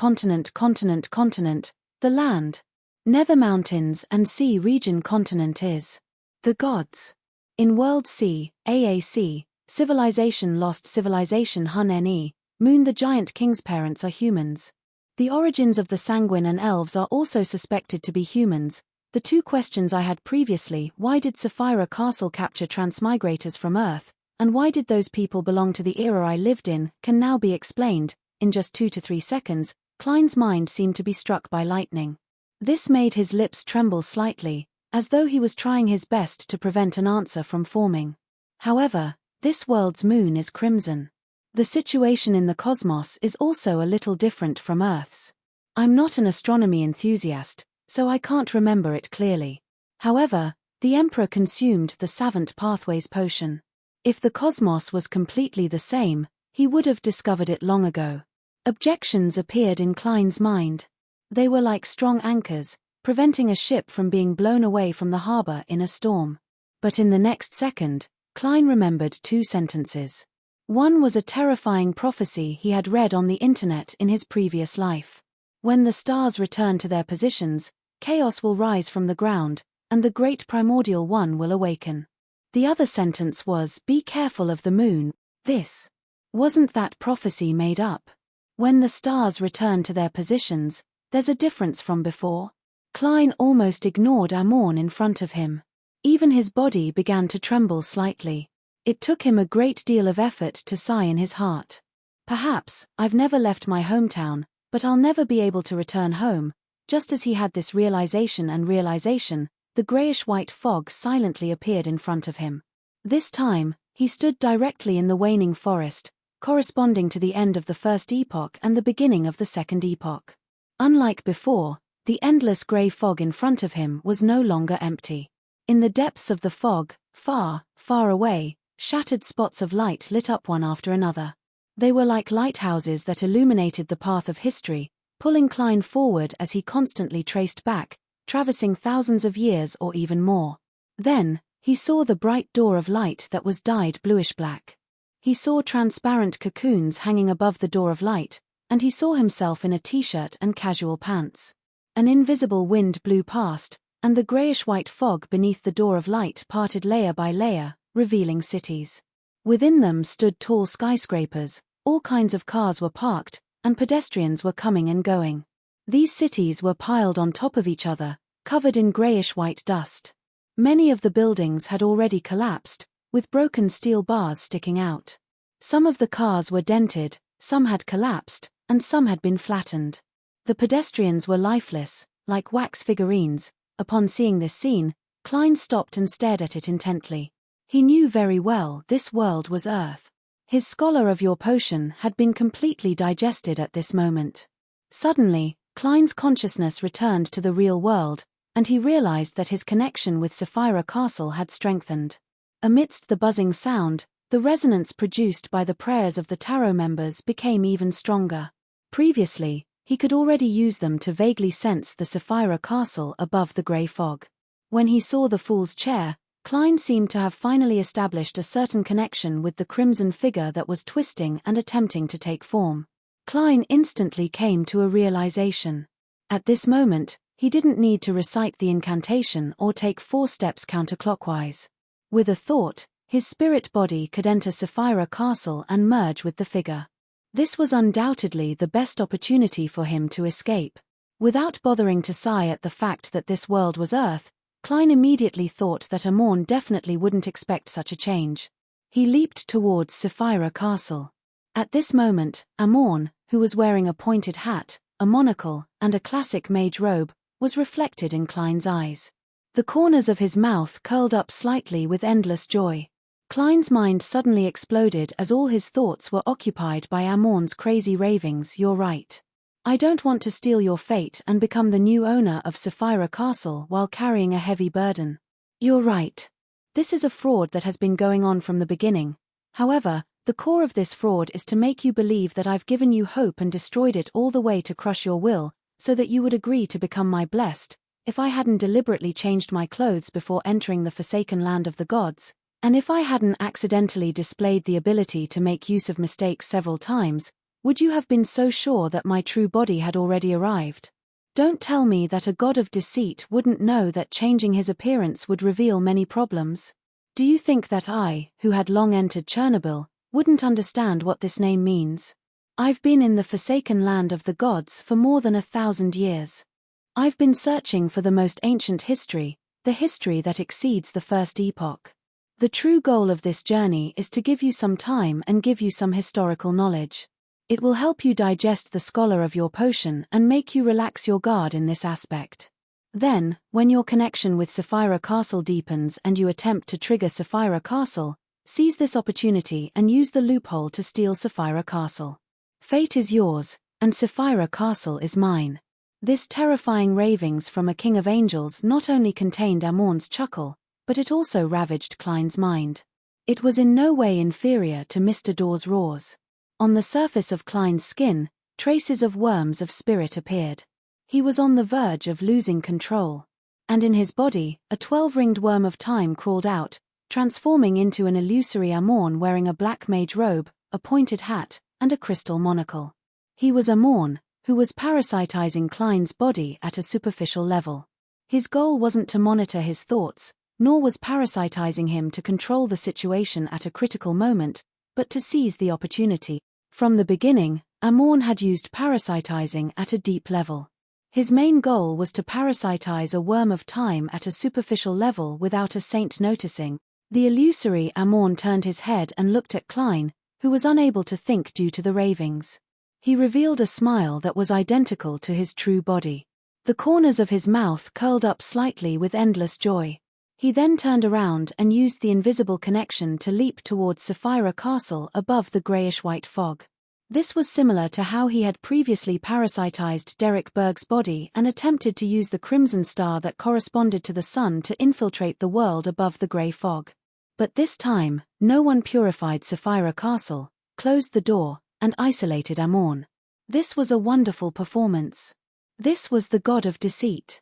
the land. Nether mountains and sea region continent is the gods. In World Sea, AAC, Civilization Lost Civilization Hun Ne, Moon the Giant King's parents are humans. The origins of the Sanguine and Elves are also suspected to be humans. The 2 questions I had previously, why did Sapphira Castle capture transmigrators from Earth, and why did those people belong to the era I lived in, can now be explained. In just 2 to 3 seconds, Klein's mind seemed to be struck by lightning. This made his lips tremble slightly, as though he was trying his best to prevent an answer from forming. However, this world's moon is crimson. The situation in the cosmos is also a little different from Earth's. I'm not an astronomy enthusiast, so I can't remember it clearly. However, the Emperor consumed the Savant Pathways potion. If the cosmos was completely the same, he would have discovered it long ago. Objections appeared in Klein's mind. They were like strong anchors, preventing a ship from being blown away from the harbor in a storm. But in the next second, Klein remembered 2 sentences. One was a terrifying prophecy he had read on the internet in his previous life. When the stars return to their positions, chaos will rise from the ground, and the great primordial one will awaken. The other sentence was, be careful of the moon. Wasn't that prophecy made up? When the stars return to their positions, there's a difference from before. Klein almost ignored Amorn in front of him. Even his body began to tremble slightly. It took him a great deal of effort to sigh in his heart. Perhaps, I've never left my hometown, but I'll never be able to return home. Just as he had this realization, the grayish-white fog silently appeared in front of him. This time, he stood directly in the waning forest, corresponding to the end of the first epoch and the beginning of the second epoch. Unlike before, the endless grey fog in front of him was no longer empty. In the depths of the fog, far, far away, shattered spots of light lit up one after another. They were like lighthouses that illuminated the path of history, pulling Klein forward as he constantly traced back, traversing thousands of years or even more. Then, he saw the bright door of light that was dyed bluish-black. He saw transparent cocoons hanging above the door of light, and he saw himself in a t-shirt and casual pants. An invisible wind blew past, and the grayish-white fog beneath the door of light parted layer by layer, revealing cities. Within them stood tall skyscrapers, all kinds of cars were parked, and pedestrians were coming and going. These cities were piled on top of each other, covered in grayish-white dust. Many of the buildings had already collapsed, with broken steel bars sticking out. Some of the cars were dented, some had collapsed, and some had been flattened. The pedestrians were lifeless, like wax figurines. Upon seeing this scene, Klein stopped and stared at it intently. He knew very well this world was Earth. His scholar of your potion had been completely digested at this moment. Suddenly, Klein's consciousness returned to the real world, and he realized that his connection with Sapphira Castle had strengthened. Amidst the buzzing sound, the resonance produced by the prayers of the tarot members became even stronger. Previously, he could already use them to vaguely sense the Sapphira Castle above the grey fog. When he saw the Fool's Chair, Klein seemed to have finally established a certain connection with the crimson figure that was twisting and attempting to take form. Klein instantly came to a realization. At this moment, he didn't need to recite the incantation or take 4 steps counterclockwise. With a thought, his spirit body could enter Sapphira Castle and merge with the figure. This was undoubtedly the best opportunity for him to escape. Without bothering to sigh at the fact that this world was Earth, Klein immediately thought that Amorn definitely wouldn't expect such a change. He leaped towards Sapphira Castle. At this moment, Amorn, who was wearing a pointed hat, a monocle, and a classic mage robe, was reflected in Klein's eyes. The corners of his mouth curled up slightly with endless joy. Klein's mind suddenly exploded as all his thoughts were occupied by Amorn's crazy ravings. "You're right. I don't want to steal your fate and become the new owner of Sapphira Castle while carrying a heavy burden. You're right. This is a fraud that has been going on from the beginning. However, the core of this fraud is to make you believe that I've given you hope and destroyed it all the way to crush your will, so that you would agree to become my blessed, if I hadn't deliberately changed my clothes before entering the forsaken land of the gods, and if I hadn't accidentally displayed the ability to make use of mistakes several times, would you have been so sure that my true body had already arrived? Don't tell me that a god of deceit wouldn't know that changing his appearance would reveal many problems. Do you think that I, who had long entered Chernobyl, wouldn't understand what this name means? I've been in the forsaken land of the gods for more than 1,000 years. I've been searching for the most ancient history, the history that exceeds the first epoch. The true goal of this journey is to give you some time and give you some historical knowledge. It will help you digest the scholar of your potion and make you relax your guard in this aspect. Then, when your connection with Sapphira Castle deepens and you attempt to trigger Sapphira Castle, seize this opportunity and use the loophole to steal Sapphira Castle. Fate is yours, and Sapphira Castle is mine." This terrifying ravings from a king of angels not only contained Amorn's chuckle, but it also ravaged Klein's mind. It was in no way inferior to Mr. Dawes' roars. On the surface of Klein's skin, traces of worms of spirit appeared. He was on the verge of losing control. And in his body, a 12-ringed worm of time crawled out, transforming into an illusory Amorn wearing a black mage robe, a pointed hat, and a crystal monocle. He was Amorn, who was parasitizing Klein's body at a superficial level. His goal wasn't to monitor his thoughts, nor was parasitizing him to control the situation at a critical moment, but to seize the opportunity. From the beginning, Amorn had used parasitizing at a deep level. His main goal was to parasitize a worm of time at a superficial level without a saint noticing. The illusory Amorn turned his head and looked at Klein, who was unable to think due to the ravings. He revealed a smile that was identical to his true body. The corners of his mouth curled up slightly with endless joy. He then turned around and used the invisible connection to leap towards Sapphira Castle above the greyish-white fog. This was similar to how he had previously parasitized Derek Berg's body and attempted to use the crimson star that corresponded to the sun to infiltrate the world above the grey fog. But this time, no one purified Sapphira Castle, closed the door, and isolated Amorn. This was a wonderful performance. This was the god of deceit.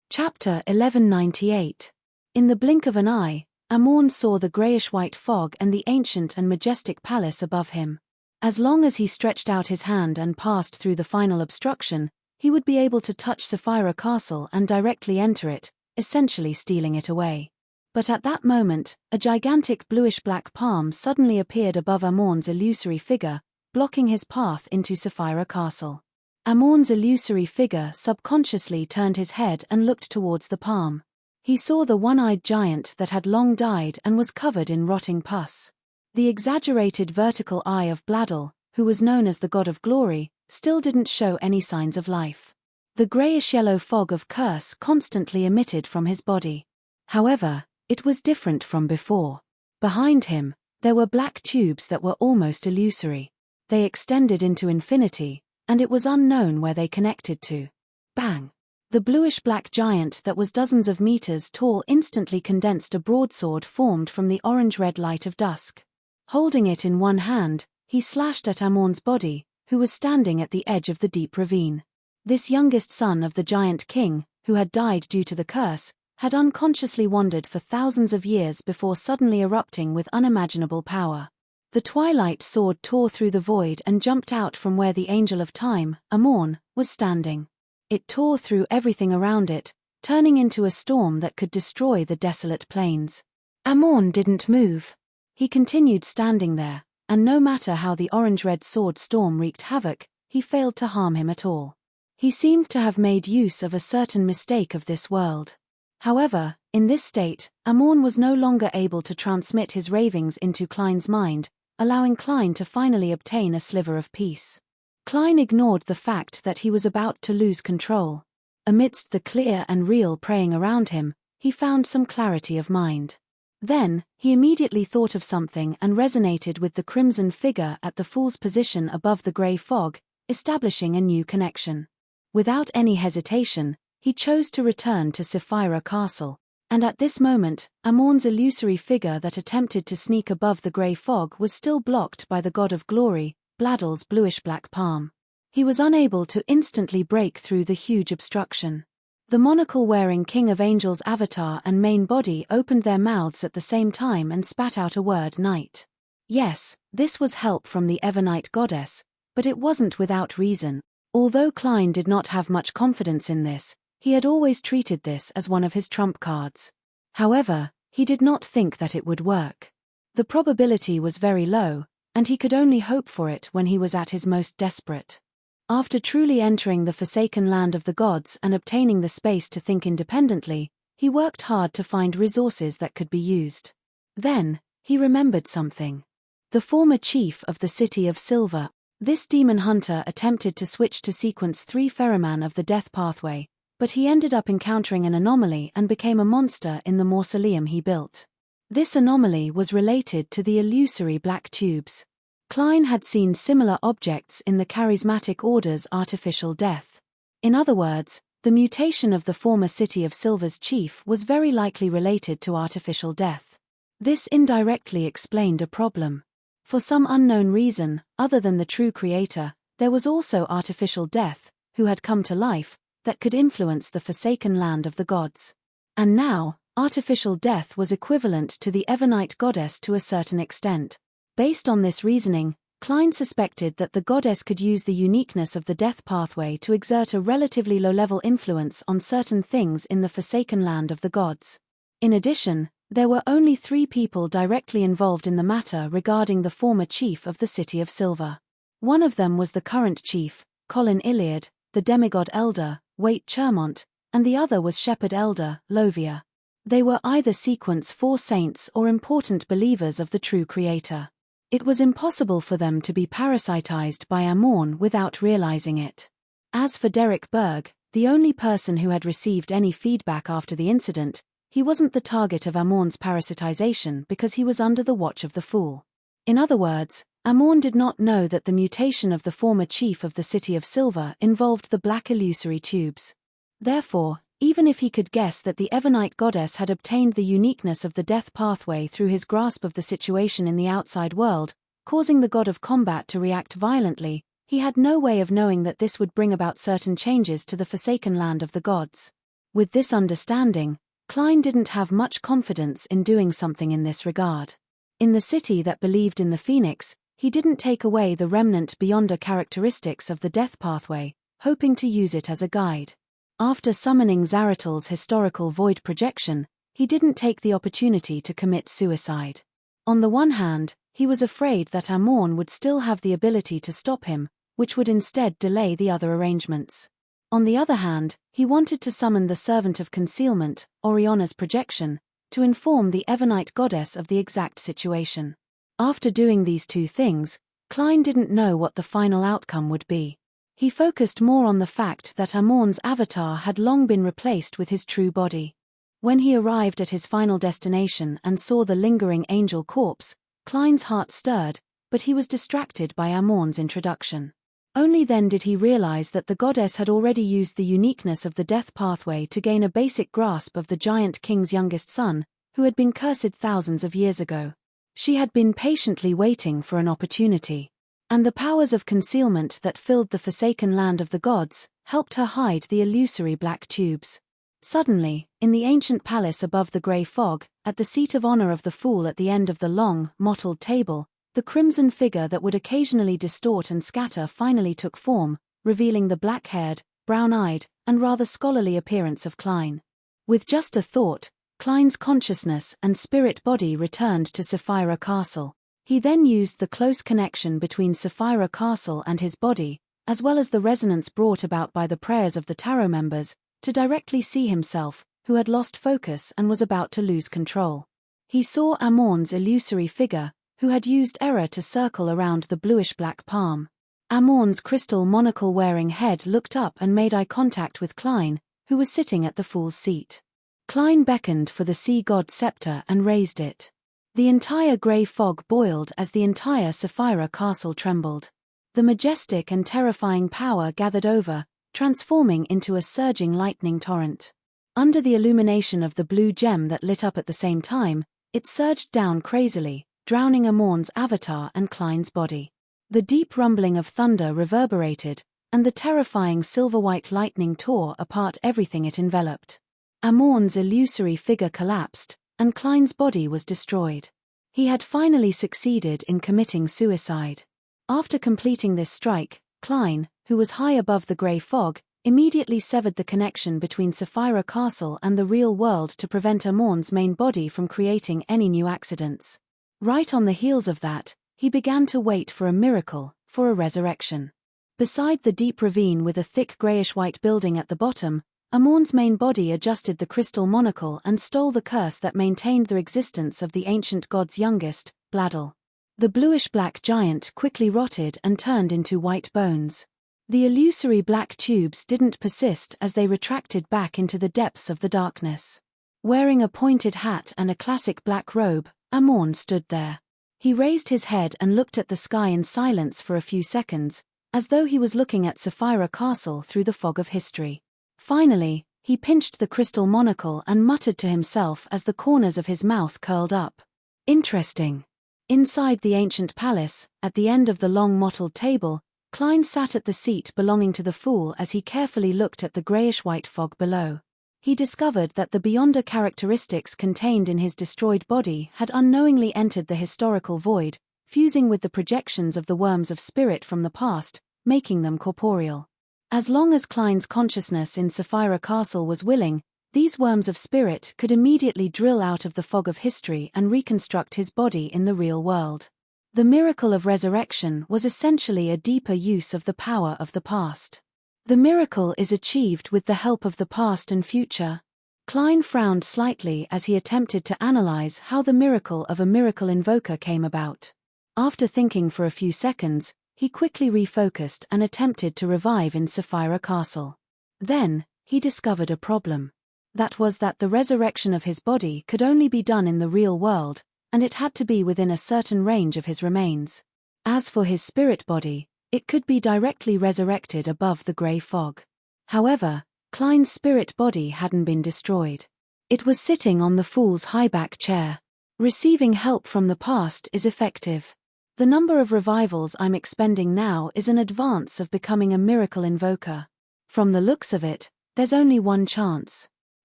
Chapter 1198. In the blink of an eye, Amorn saw the greyish-white fog and the ancient and majestic palace above him. As long as he stretched out his hand and passed through the final obstruction, he would be able to touch Sapphira Castle and directly enter it, essentially stealing it away. But at that moment, a gigantic bluish-black palm suddenly appeared above Amorn's illusory figure, blocking his path into Sapphira Castle. Amorn's illusory figure subconsciously turned his head and looked towards the palm. He saw the one-eyed giant that had long died and was covered in rotting pus. The exaggerated vertical eye of Bladel, who was known as the god of glory, still didn't show any signs of life. The greyish-yellow fog of curse constantly emitted from his body. However, it was different from before. Behind him, There were black tubes that were almost illusory. They extended into infinity, and it was unknown where they connected to. Bang! The bluish-black giant that was dozens of meters tall instantly condensed a broadsword formed from the orange-red light of dusk. Holding it in one hand, he slashed at Amorn's body, who was standing at the edge of the deep ravine. This youngest son of the giant king, who had died due to the curse, had unconsciously wandered for thousands of years before suddenly erupting with unimaginable power. The twilight sword tore through the void and jumped out from where the Angel of Time, Amorn, was standing. It tore through everything around it, turning into a storm that could destroy the desolate plains. Amorn didn't move. He continued standing there, and no matter how the orange-red sword storm wreaked havoc, he failed to harm him at all. He seemed to have made use of a certain mistake of this world. However, in this state, Amorn was no longer able to transmit his ravings into Klein's mind, allowing Klein to finally obtain a sliver of peace. Klein ignored the fact that he was about to lose control. Amidst the clear and real praying around him, he found some clarity of mind. Then, he immediately thought of something and resonated with the crimson figure at the fool's position above the grey fog, establishing a new connection. Without any hesitation, he chose to return to Sapphira Castle, and at this moment, Amorn's illusory figure that attempted to sneak above the grey fog was still blocked by the god of glory, Bladdle's bluish-black palm. He was unable to instantly break through the huge obstruction. The monocle-wearing King of Angels avatar and main body opened their mouths at the same time and spat out a word: night. Yes, this was help from the Evernight goddess, but it wasn't without reason. Although Klein did not have much confidence in this, he had always treated this as one of his trump cards. However, he did not think that it would work. The probability was very low, and he could only hope for it when he was at his most desperate. After truly entering the forsaken land of the gods and obtaining the space to think independently, he worked hard to find resources that could be used. Then, he remembered something. The former chief of the City of Silver. This demon hunter attempted to switch to sequence 3 Ferroman of the death pathway, but he ended up encountering an anomaly and became a monster in the mausoleum he built. This anomaly was related to the illusory black tubes. Klein had seen similar objects in the charismatic order's artificial death. In other words, the mutation of the former City of Silver's chief was very likely related to artificial death. This indirectly explained a problem. For some unknown reason, other than the true creator, there was also artificial death, who had come to life, that could influence the forsaken land of the gods. And now, artificial death was equivalent to the Evernight goddess to a certain extent. Based on this reasoning, Klein suspected that the goddess could use the uniqueness of the death pathway to exert a relatively low-level influence on certain things in the forsaken land of the gods. In addition, there were only 3 people directly involved in the matter regarding the former chief of the City of Silver. One of them was the current chief, Colin Iliad, the demigod elder, Waite Chermont, and the other was shepherd elder, Lovia. They were either sequence 4 saints or important believers of the true creator. It was impossible for them to be parasitized by Amorn without realizing it. As for Derek Berg, the only person who had received any feedback after the incident, he wasn't the target of Amorn's parasitization because he was under the watch of the Fool. In other words, Amorn did not know that the mutation of the former chief of the City of Silver involved the black illusory tubes. Therefore, even if he could guess that the Evernight goddess had obtained the uniqueness of the death pathway through his grasp of the situation in the outside world, causing the god of combat to react violently, he had no way of knowing that this would bring about certain changes to the forsaken land of the gods. With this understanding, Klein didn't have much confidence in doing something in this regard. In the city that believed in the Phoenix, he didn't take away the remnant beyonder characteristics of the death pathway, hoping to use it as a guide. After summoning Zaratul's historical void projection, he didn't take the opportunity to commit suicide. On the one hand, he was afraid that Amorn would still have the ability to stop him, which would instead delay the other arrangements. On the other hand, he wanted to summon the Servant of Concealment, Oriona's projection, to inform the Evernight goddess of the exact situation. After doing these 2 things, Klein didn't know what the final outcome would be. He focused more on the fact that Amorn's avatar had long been replaced with his true body. When he arrived at his final destination and saw the lingering angel corpse, Klein's heart stirred, but he was distracted by Amorn's introduction. Only then did he realize that the goddess had already used the uniqueness of the death pathway to gain a basic grasp of the giant king's youngest son, who had been cursed thousands of years ago. She had been patiently waiting for an opportunity. And the powers of concealment that filled the forsaken land of the gods helped her hide the illusory black tubes. Suddenly, in the ancient palace above the grey fog, at the seat of honor of the fool at the end of the long, mottled table, the crimson figure that would occasionally distort and scatter finally took form, revealing the black-haired, brown-eyed, and rather scholarly appearance of Klein. With just a thought, Klein's consciousness and spirit body returned to Sapphira Castle. He then used the close connection between Sapphira Castle and his body, as well as the resonance brought about by the prayers of the tarot members, to directly see himself, who had lost focus and was about to lose control. He saw Amorn's illusory figure, who had used error to circle around the bluish-black palm. Amorn's crystal monocle-wearing head looked up and made eye contact with Klein, who was sitting at the fool's seat. Klein beckoned for the sea god scepter and raised it. The entire grey fog boiled as the entire Sapphira Castle trembled. The majestic and terrifying power gathered over, transforming into a surging lightning torrent. Under the illumination of the blue gem that lit up at the same time, it surged down crazily, drowning Amorn's avatar and Klein's body. The deep rumbling of thunder reverberated, and the terrifying silver-white lightning tore apart everything it enveloped. Amorn's illusory figure collapsed, and Klein's body was destroyed. He had finally succeeded in committing suicide. After completing this strike, Klein, who was high above the grey fog, immediately severed the connection between Sapphira Castle and the real world to prevent Amorn's main body from creating any new accidents. Right on the heels of that, he began to wait for a miracle, for a resurrection. Beside the deep ravine with a thick greyish-white building at the bottom, Amorn's main body adjusted the crystal monocle and stole the curse that maintained the existence of the ancient god's youngest, Bladel. The bluish-black giant quickly rotted and turned into white bones. The illusory black tubes didn't persist as they retracted back into the depths of the darkness. Wearing a pointed hat and a classic black robe, Amorn stood there. He raised his head and looked at the sky in silence for a few seconds, as though he was looking at Sapphira Castle through the fog of history. Finally, he pinched the crystal monocle and muttered to himself as the corners of his mouth curled up. Interesting. Inside the ancient palace, at the end of the long mottled table, Klein sat at the seat belonging to the fool as he carefully looked at the greyish-white fog below. He discovered that the beyonder characteristics contained in his destroyed body had unknowingly entered the historical void, fusing with the projections of the worms of spirit from the past, making them corporeal. As long as Klein's consciousness in Sapphira Castle was willing, these worms of spirit could immediately drill out of the fog of history and reconstruct his body in the real world. The miracle of resurrection was essentially a deeper use of the power of the past. The miracle is achieved with the help of the past and future. Klein frowned slightly as he attempted to analyze how the miracle of a miracle invoker came about. After thinking for a few seconds, he quickly refocused and attempted to revive in Sapphira Castle. Then, he discovered a problem. That was that the resurrection of his body could only be done in the real world, and it had to be within a certain range of his remains. As for his spirit body, it could be directly resurrected above the grey fog. However, Klein's spirit body hadn't been destroyed. It was sitting on the fool's high-back chair. Receiving help from the past is effective. The number of revivals I'm expending now is an advance of becoming a miracle invoker. From the looks of it, there's only one chance.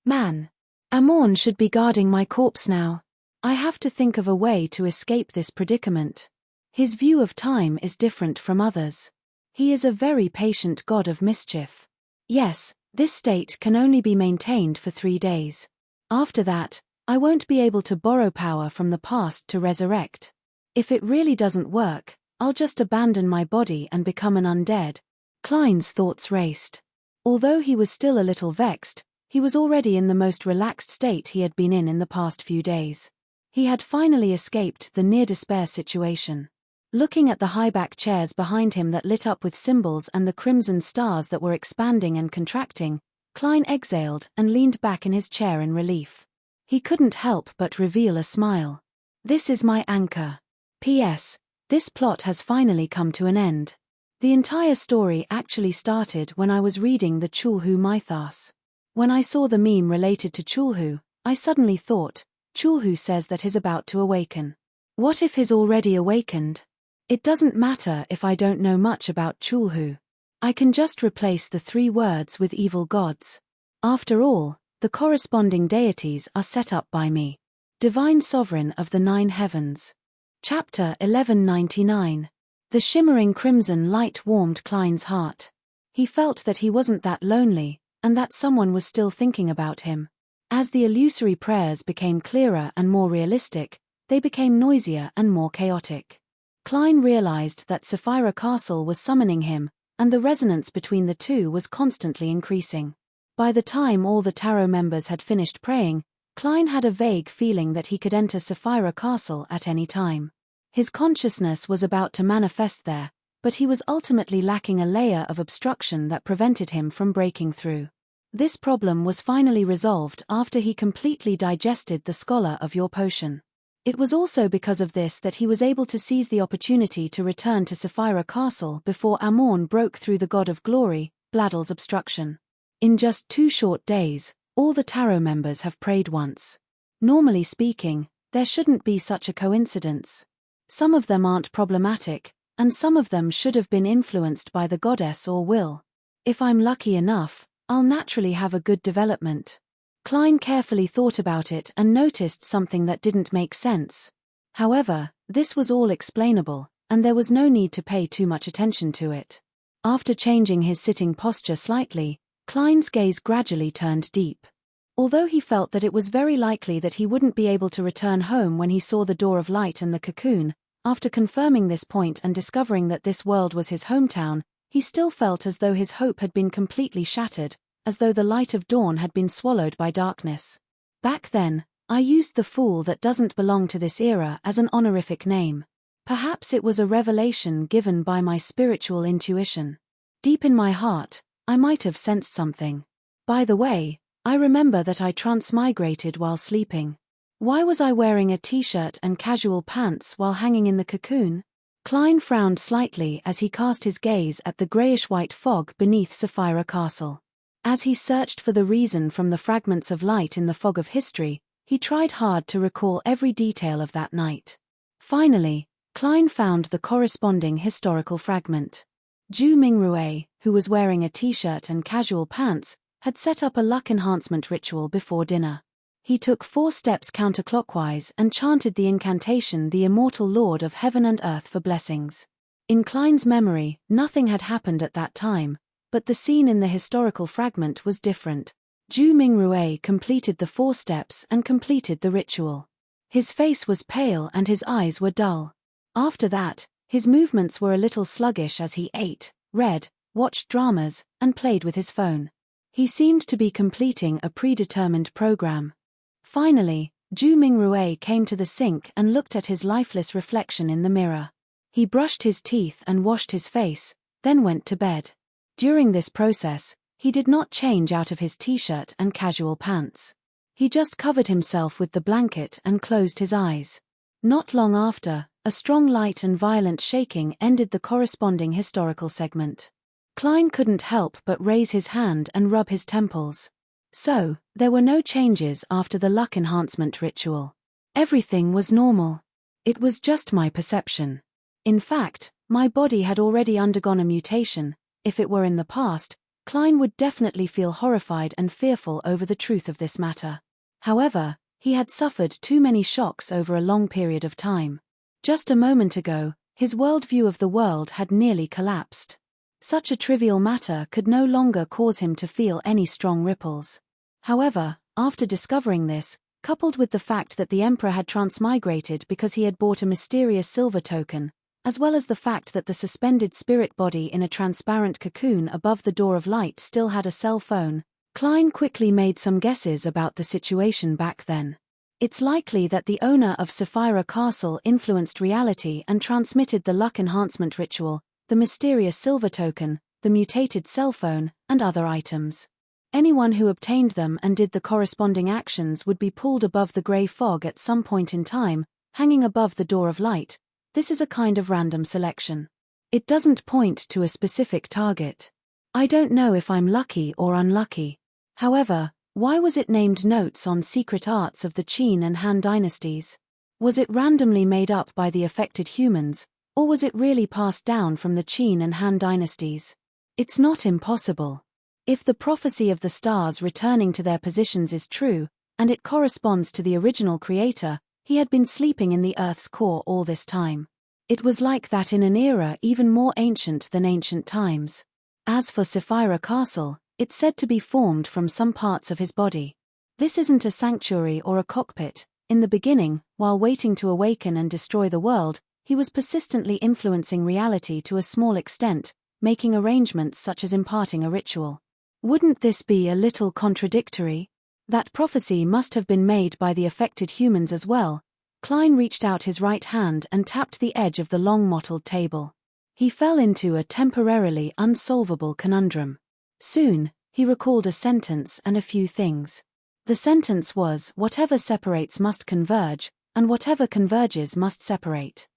Man, Amorn should be guarding my corpse now. I have to think of a way to escape this predicament. His view of time is different from others. He is a very patient god of mischief. Yes, this state can only be maintained for 3 days. After that, I won't be able to borrow power from the past to resurrect. If it really doesn't work, I'll just abandon my body and become an undead. Klein's thoughts raced. Although he was still a little vexed, he was already in the most relaxed state he had been in the past few days. He had finally escaped the near-despair situation. Looking at the high-back chairs behind him that lit up with symbols and the crimson stars that were expanding and contracting, Klein exhaled and leaned back in his chair in relief. He couldn't help but reveal a smile. This is my anchor. P.S. This plot has finally come to an end. The entire story actually started when I was reading the Chulhu mythos. When I saw the meme related to Chulhu, I suddenly thought, Chulhu says that he's about to awaken. What if he's already awakened? It doesn't matter if I don't know much about Chulhu. I can just replace the 3 words with evil gods. After all, the corresponding deities are set up by me. Divine Sovereign of the 9 Heavens. Chapter 1199. The shimmering crimson light warmed Klein's heart. He felt that he wasn't that lonely, and that someone was still thinking about him. As the illusory prayers became clearer and more realistic, they became noisier and more chaotic. Klein realized that Sapphira Castle was summoning him, and the resonance between the two was constantly increasing. By the time all the tarot members had finished praying, Klein had a vague feeling that he could enter Sapphira Castle at any time. His consciousness was about to manifest there, but he was ultimately lacking a layer of obstruction that prevented him from breaking through. This problem was finally resolved after he completely digested the Scholar of Your potion. It was also because of this that he was able to seize the opportunity to return to Sapphira Castle before Amorn broke through the God of Glory, Bladal's obstruction. In just 2 short days, all the tarot members have prayed once. Normally speaking, there shouldn't be such a coincidence. Some of them aren't problematic, and some of them should have been influenced by the goddess or will. If I'm lucky enough, I'll naturally have a good development. Klein carefully thought about it and noticed something that didn't make sense. However, this was all explainable, and there was no need to pay too much attention to it. After changing his sitting posture slightly, Klein's gaze gradually turned deep. Although he felt that it was very likely that he wouldn't be able to return home when he saw the door of light and the cocoon, after confirming this point and discovering that this world was his hometown, he still felt as though his hope had been completely shattered, as though the light of dawn had been swallowed by darkness. Back then, I used the fool that doesn't belong to this era as an honorific name. Perhaps it was a revelation given by my spiritual intuition. Deep in my heart, I might have sensed something. By the way, I remember that I transmigrated while sleeping. Why was I wearing a t-shirt and casual pants while hanging in the cocoon? Klein frowned slightly as he cast his gaze at the greyish-white fog beneath Sapphira Castle. As he searched for the reason from the fragments of light in the fog of history, he tried hard to recall every detail of that night. Finally, Klein found the corresponding historical fragment. Ju Mingrue, who was wearing a t-shirt and casual pants, had set up a luck enhancement ritual before dinner. He took 4 steps counterclockwise and chanted the incantation the immortal Lord of Heaven and Earth for blessings. In Klein's memory, nothing had happened at that time, but the scene in the historical fragment was different. Ju Mingrue completed the 4 steps and completed the ritual. His face was pale and his eyes were dull. After that, his movements were a little sluggish as he ate, read, watched dramas, and played with his phone. He seemed to be completing a predetermined program. Finally, Ju Mingrue came to the sink and looked at his lifeless reflection in the mirror. He brushed his teeth and washed his face, then went to bed. During this process, he did not change out of his t-shirt and casual pants. He just covered himself with the blanket and closed his eyes. Not long after, a strong light and violent shaking ended the corresponding historical segment. Klein couldn't help but raise his hand and rub his temples. So, there were no changes after the luck enhancement ritual. Everything was normal. It was just my perception. In fact, my body had already undergone a mutation. If it were in the past, Klein would definitely feel horrified and fearful over the truth of this matter. However, he had suffered too many shocks over a long period of time. Just a moment ago, his worldview of the world had nearly collapsed. Such a trivial matter could no longer cause him to feel any strong ripples. However, after discovering this, coupled with the fact that the Emperor had transmigrated because he had bought a mysterious silver token, as well as the fact that the suspended spirit body in a transparent cocoon above the door of light still had a cell phone, Klein quickly made some guesses about the situation back then. It's likely that the owner of Sapphira Castle influenced reality and transmitted the luck enhancement ritual, the mysterious silver token, the mutated cell phone, and other items. Anyone who obtained them and did the corresponding actions would be pulled above the grey fog at some point in time, hanging above the door of light, This is a kind of random selection. It doesn't point to a specific target. I don't know if I'm lucky or unlucky. However, why was it named Notes on Secret Arts of the Qin and Han Dynasties? Was it randomly made up by the affected humans, or was it really passed down from the Qin and Han Dynasties? It's not impossible. If the prophecy of the stars returning to their positions is true, and it corresponds to the original creator, he had been sleeping in the Earth's core all this time. It was like that in an era even more ancient than ancient times. As for Sapphira Castle, it's said to be formed from some parts of his body. This isn't a sanctuary or a cockpit. In the beginning, while waiting to awaken and destroy the world, he was persistently influencing reality to a small extent, making arrangements such as imparting a ritual. Wouldn't this be a little contradictory? That prophecy must have been made by the affected humans as well. Klein reached out his right hand and tapped the edge of the long mottled table. He fell into a temporarily unsolvable conundrum. Soon, he recalled a sentence and a few things. The sentence was, "Whatever separates must converge, and whatever converges must separate."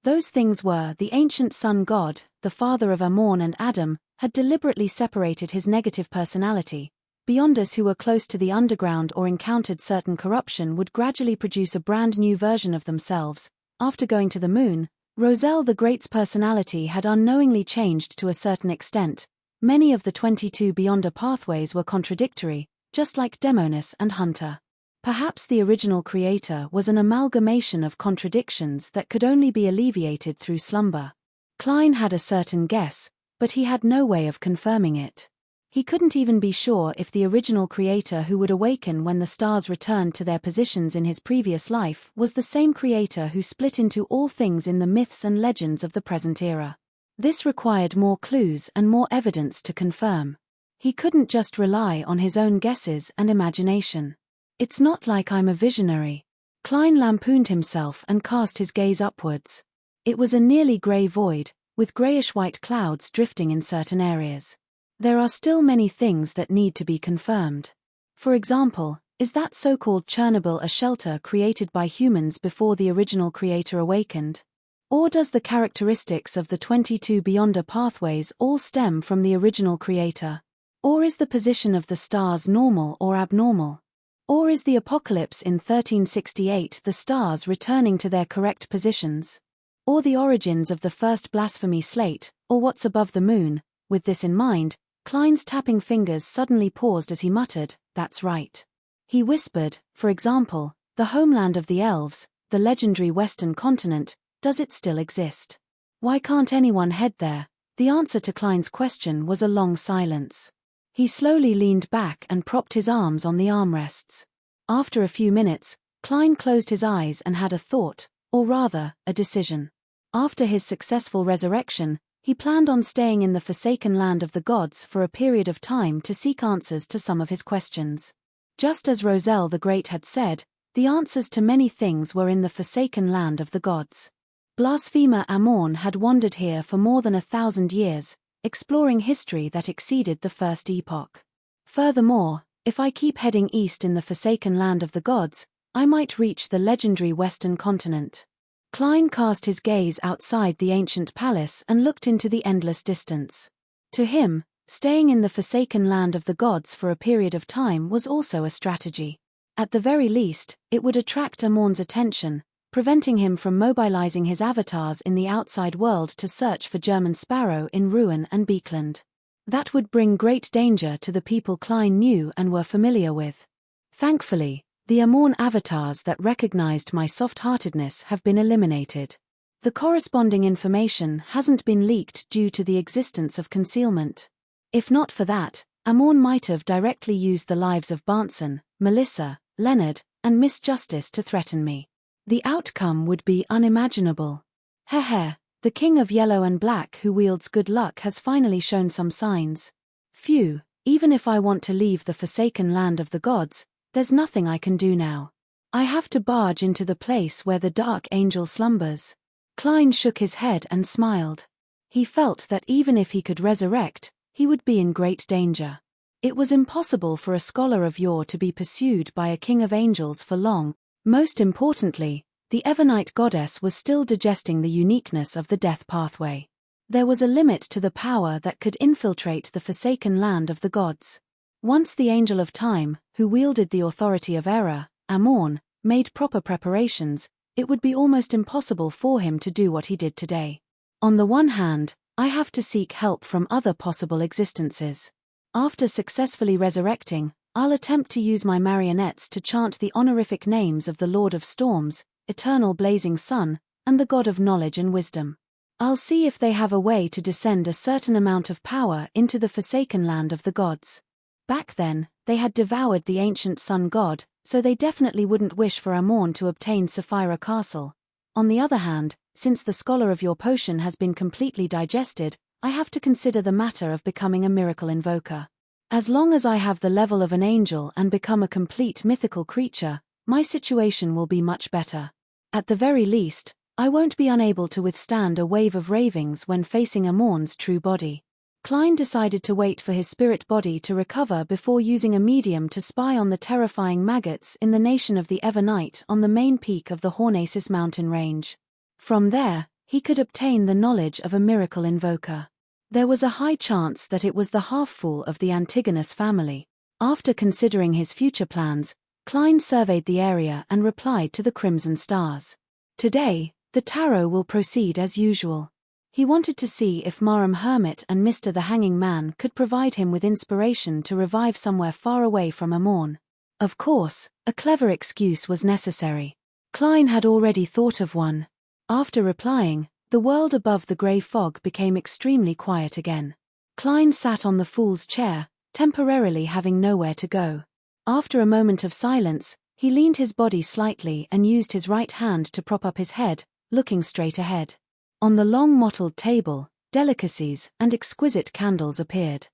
Those things were, the ancient sun god, the father of Amon and Adam, had deliberately separated his negative personality. Beyonders who were close to the underground or encountered certain corruption would gradually produce a brand new version of themselves. After going to the moon, Roselle the Great's personality had unknowingly changed to a certain extent. Many of the 22 Beyonder pathways were contradictory, just like Demonis and Hunter. Perhaps the original creator was an amalgamation of contradictions that could only be alleviated through slumber. Klein had a certain guess, but he had no way of confirming it. He couldn't even be sure if the original creator who would awaken when the stars returned to their positions in his previous life was the same creator who split into all things in the myths and legends of the present era. This required more clues and more evidence to confirm. He couldn't just rely on his own guesses and imagination. "It's not like I'm a visionary." Klein lampooned himself and cast his gaze upwards. It was a nearly grey void, with greyish-white clouds drifting in certain areas. There are still many things that need to be confirmed. For example, is that so-called Chernobyl a shelter created by humans before the original creator awakened? Or does the characteristics of the 22 Beyonder pathways all stem from the original creator? Or is the position of the stars normal or abnormal? Or is the apocalypse in 1368 the stars returning to their correct positions? Or the origins of the first blasphemy slate, or what's above the moon? With this in mind, Klein's tapping fingers suddenly paused as he muttered, "That's right." He whispered, "For example, the homeland of the elves, the legendary western continent, does it still exist? Why can't anyone head there?" The answer to Klein's question was a long silence. He slowly leaned back and propped his arms on the armrests. After a few minutes, Klein closed his eyes and had a thought, or rather, a decision. After his successful resurrection, he planned on staying in the forsaken land of the gods for a period of time to seek answers to some of his questions. Just as Roselle the Great had said, the answers to many things were in the forsaken land of the gods. Blasphemer Amon had wandered here for more than 1,000 years, exploring history that exceeded the first epoch. Furthermore, if I keep heading east in the forsaken land of the gods, I might reach the legendary western continent. Klein cast his gaze outside the ancient palace and looked into the endless distance. To him, staying in the forsaken land of the gods for a period of time was also a strategy. At the very least, it would attract Amon's attention, preventing him from mobilizing his avatars in the outside world to search for German Sparrow in Rouen and Beekland. That would bring great danger to the people Klein knew and were familiar with. Thankfully, the Amon avatars that recognized my soft-heartedness have been eliminated. The corresponding information hasn't been leaked due to the existence of concealment. If not for that, Amon might have directly used the lives of Barnson, Melissa, Leonard, and Miss Justice to threaten me. The outcome would be unimaginable. Heh, the king of yellow and black who wields good luck has finally shown some signs. Phew, even if I want to leave the forsaken land of the gods, there's nothing I can do now. I have to barge into the place where the dark angel slumbers. Klein shook his head and smiled. He felt that even if he could resurrect, he would be in great danger. It was impossible for a scholar of yore to be pursued by a king of angels for long. Most importantly, The Evernite goddess was still digesting the uniqueness of the death pathway. There was a limit to the power that could infiltrate the forsaken land of the gods. Once the Angel of Time, who wielded the authority of error, Amorn, made proper preparations, it would be almost impossible for him to do what he did today. On the one hand, I have to seek help from other possible existences. After successfully resurrecting, I'll attempt to use my marionettes to chant the honorific names of the Lord of Storms, Eternal Blazing Sun, and the God of Knowledge and Wisdom. I'll see if they have a way to descend a certain amount of power into the forsaken land of the gods. Back then, they had devoured the ancient sun god, so they definitely wouldn't wish for Amorn to obtain Sapphira Castle. On the other hand, since the scholar of your potion has been completely digested, I have to consider the matter of becoming a miracle invoker. As long as I have the level of an angel and become a complete mythical creature, my situation will be much better. At the very least, I won't be unable to withstand a wave of ravings when facing Amorn's true body. Klein decided to wait for his spirit body to recover before using a medium to spy on the terrifying maggots in the nation of the Evernight on the main peak of the Hornacis mountain range. From there, he could obtain the knowledge of a miracle invoker. There was a high chance that it was the half-fool of the Antigonus family. After considering his future plans, Klein surveyed the area and replied to the Crimson Stars. Today, the tarot will proceed as usual. He wanted to see if Marum Hermit and Mr. the Hanging Man could provide him with inspiration to revive somewhere far away from Amorn. Of course, a clever excuse was necessary. Klein had already thought of one. After replying, the world above the grey fog became extremely quiet again. Klein sat on the fool's chair, temporarily having nowhere to go. After a moment of silence, he leaned his body slightly and used his right hand to prop up his head, looking straight ahead. On the long mottled table, delicacies and exquisite candles appeared.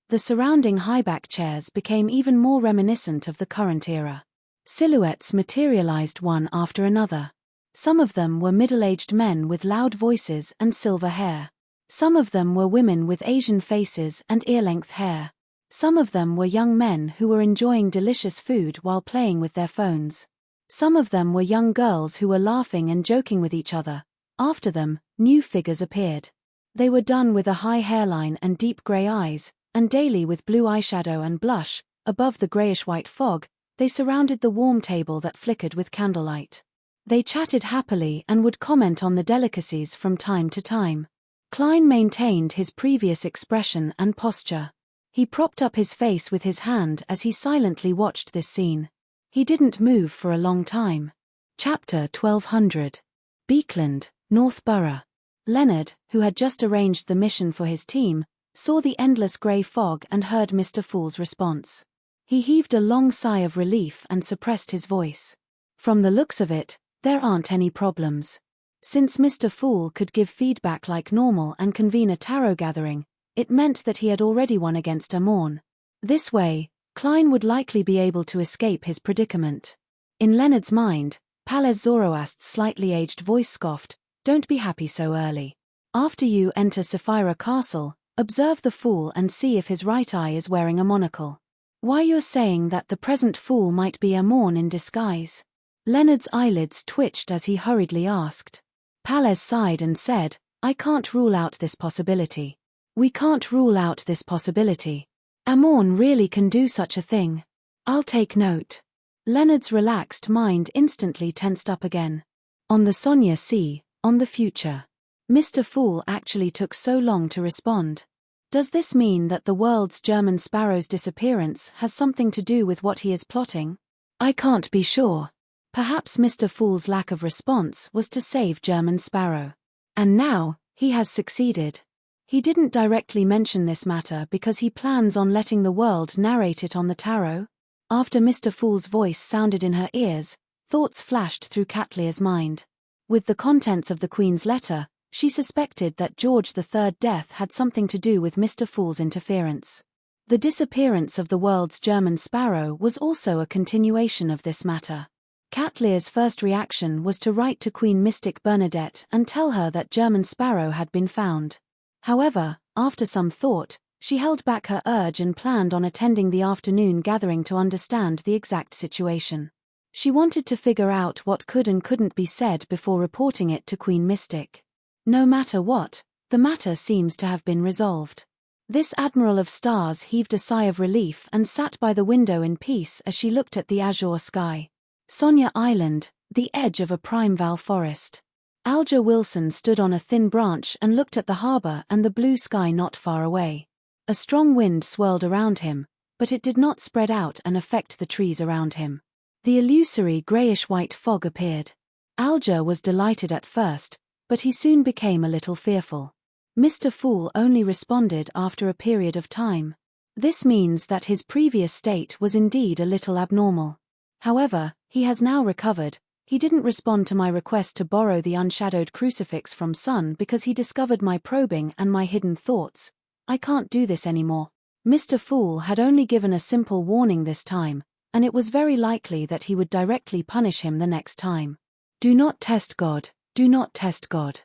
The surrounding high-back chairs became even more reminiscent of the current era. Silhouettes materialized one after another. Some of them were middle-aged men with loud voices and silver hair. Some of them were women with Asian faces and ear-length hair. Some of them were young men who were enjoying delicious food while playing with their phones. Some of them were young girls who were laughing and joking with each other. After them, new figures appeared. They were done with a high hairline and deep grey eyes, and daily with blue eyeshadow and blush. Above the greyish-white fog, they surrounded the warm table that flickered with candlelight. They chatted happily and would comment on the delicacies from time to time. Klein maintained his previous expression and posture. He propped up his face with his hand as he silently watched this scene. He didn't move for a long time. Chapter 1200. Beekland, Northborough. Leonard, who had just arranged the mission for his team, saw the endless grey fog and heard Mr. Fool's response. He heaved a long sigh of relief and suppressed his voice. From the looks of it, there aren't any problems. Since Mr. Fool could give feedback like normal and convene a tarot gathering, it meant that he had already won against Amorn. This way, Klein would likely be able to escape his predicament. In Leonard's mind, Palez Zoroast's slightly aged voice scoffed, "Don't be happy so early. After you enter Sapphira Castle, observe the fool and see if his right eye is wearing a monocle. Why you're saying that the present fool might be Amorn in disguise?" Leonard's eyelids twitched as he hurriedly asked. Palez sighed and said, "I can't rule out this possibility. We can't rule out this possibility. Amorn really can do such a thing. I'll take note." Leonard's relaxed mind instantly tensed up again. On the Sonia Sea, on the future. Mr. Fool actually took so long to respond. Does this mean that the world's German sparrow's disappearance has something to do with what he is plotting? I can't be sure. Perhaps Mr. Fool's lack of response was to save German Sparrow. And now, he has succeeded. He didn't directly mention this matter because he plans on letting the world narrate it on the tarot. After Mr. Fool's voice sounded in her ears, thoughts flashed through Catlear's mind. With the contents of the Queen's letter, she suspected that George III's death had something to do with Mr. Fool's interference. The disappearance of the world's German sparrow was also a continuation of this matter. Catlear's first reaction was to write to Queen Mystic Bernadette and tell her that German Sparrow had been found. However, after some thought, she held back her urge and planned on attending the afternoon gathering to understand the exact situation. She wanted to figure out what could and couldn't be said before reporting it to Queen Mystic. No matter what, the matter seems to have been resolved. This Admiral of Stars heaved a sigh of relief and sat by the window in peace as she looked at the azure sky. Sonia Island, the edge of a prime-val forest. Alger Wilson stood on a thin branch and looked at the harbor and the blue sky not far away. A strong wind swirled around him, but it did not spread out and affect the trees around him. The illusory grayish-white fog appeared. Alger was delighted at first, but he soon became a little fearful. Mr. Fool only responded after a period of time. This means that his previous state was indeed a little abnormal. However, he has now recovered. He didn't respond to my request to borrow the unshadowed crucifix from Sun because he discovered my probing and my hidden thoughts. I can't do this anymore. Mr. Fool had only given a simple warning this time, and it was very likely that he would directly punish him the next time. Do not test God, do not test God.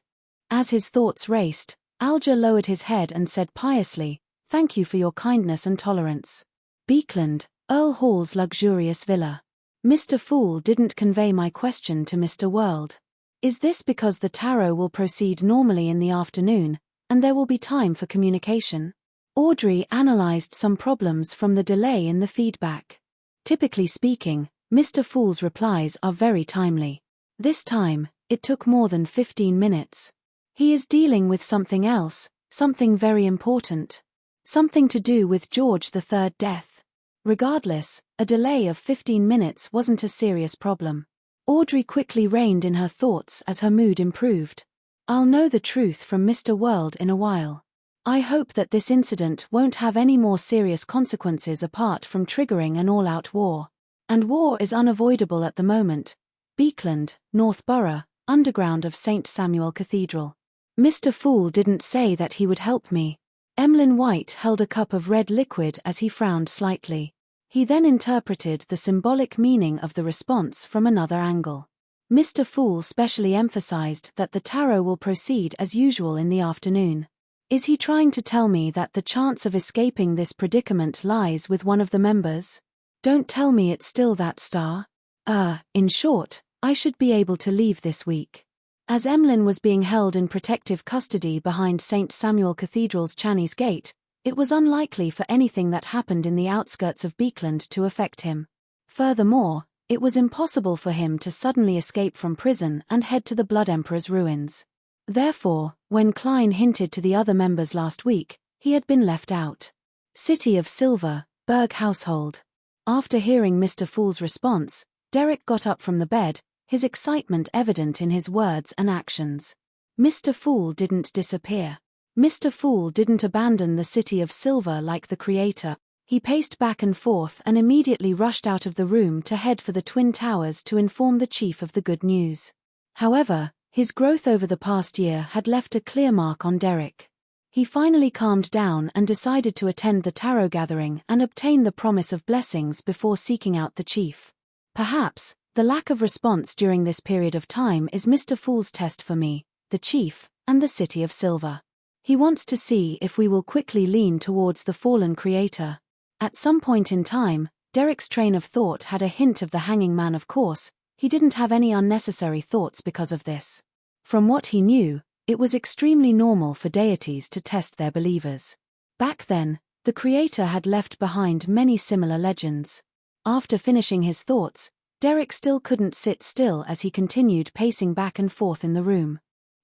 As his thoughts raced, Alger lowered his head and said piously, "Thank you for your kindness and tolerance." Beekland, Earl Hall's luxurious villa. Mr. Fool didn't convey my question to Mr. World. Is this because the tarot will proceed normally in the afternoon, and there will be time for communication? Audrey analyzed some problems from the delay in the feedback. Typically speaking, Mr. Fool's replies are very timely. This time, it took more than 15 minutes. He is dealing with something else, something very important. Something to do with George III's death. Regardless, a delay of 15 minutes wasn't a serious problem. Audrey quickly reined in her thoughts as her mood improved. I'll know the truth from Mr. World in a while. I hope that this incident won't have any more serious consequences apart from triggering an all-out war. And war is unavoidable at the moment. Beekland, North Borough, underground of St. Samuel Cathedral. Mr. Fool didn't say that he would help me. Emlyn White held a cup of red liquid as he frowned slightly. He then interpreted the symbolic meaning of the response from another angle. Mr. Fool specially emphasized that the tarot will proceed as usual in the afternoon. Is he trying to tell me that the chance of escaping this predicament lies with one of the members? Don't tell me it's still that star. In short, I should be able to leave this week. As Emlyn was being held in protective custody behind St. Samuel Cathedral's Channy's Gate, it was unlikely for anything that happened in the outskirts of Beekland to affect him. Furthermore, it was impossible for him to suddenly escape from prison and head to the Blood Emperor's ruins. Therefore, when Klein hinted to the other members last week, he had been left out. City of Silver, Berg household. After hearing Mr. Fool's response, Derek got up from the bed, his excitement evident in his words and actions. Mr. Fool didn't disappear. Mr. Fool didn't abandon the City of Silver like the creator. He paced back and forth and immediately rushed out of the room to head for the Twin Towers to inform the chief of the good news. However, his growth over the past year had left a clear mark on Derek. He finally calmed down and decided to attend the tarot gathering and obtain the promise of blessings before seeking out the chief. Perhaps, the lack of response during this period of time is Mr. Fool's test for me, the chief, and the City of Silver. He wants to see if we will quickly lean towards the fallen creator. At some point in time, Derek's train of thought had a hint of the hanging man. Of course, he didn't have any unnecessary thoughts because of this. From what he knew, it was extremely normal for deities to test their believers. Back then, the creator had left behind many similar legends. After finishing his thoughts, Derek still couldn't sit still as he continued pacing back and forth in the room.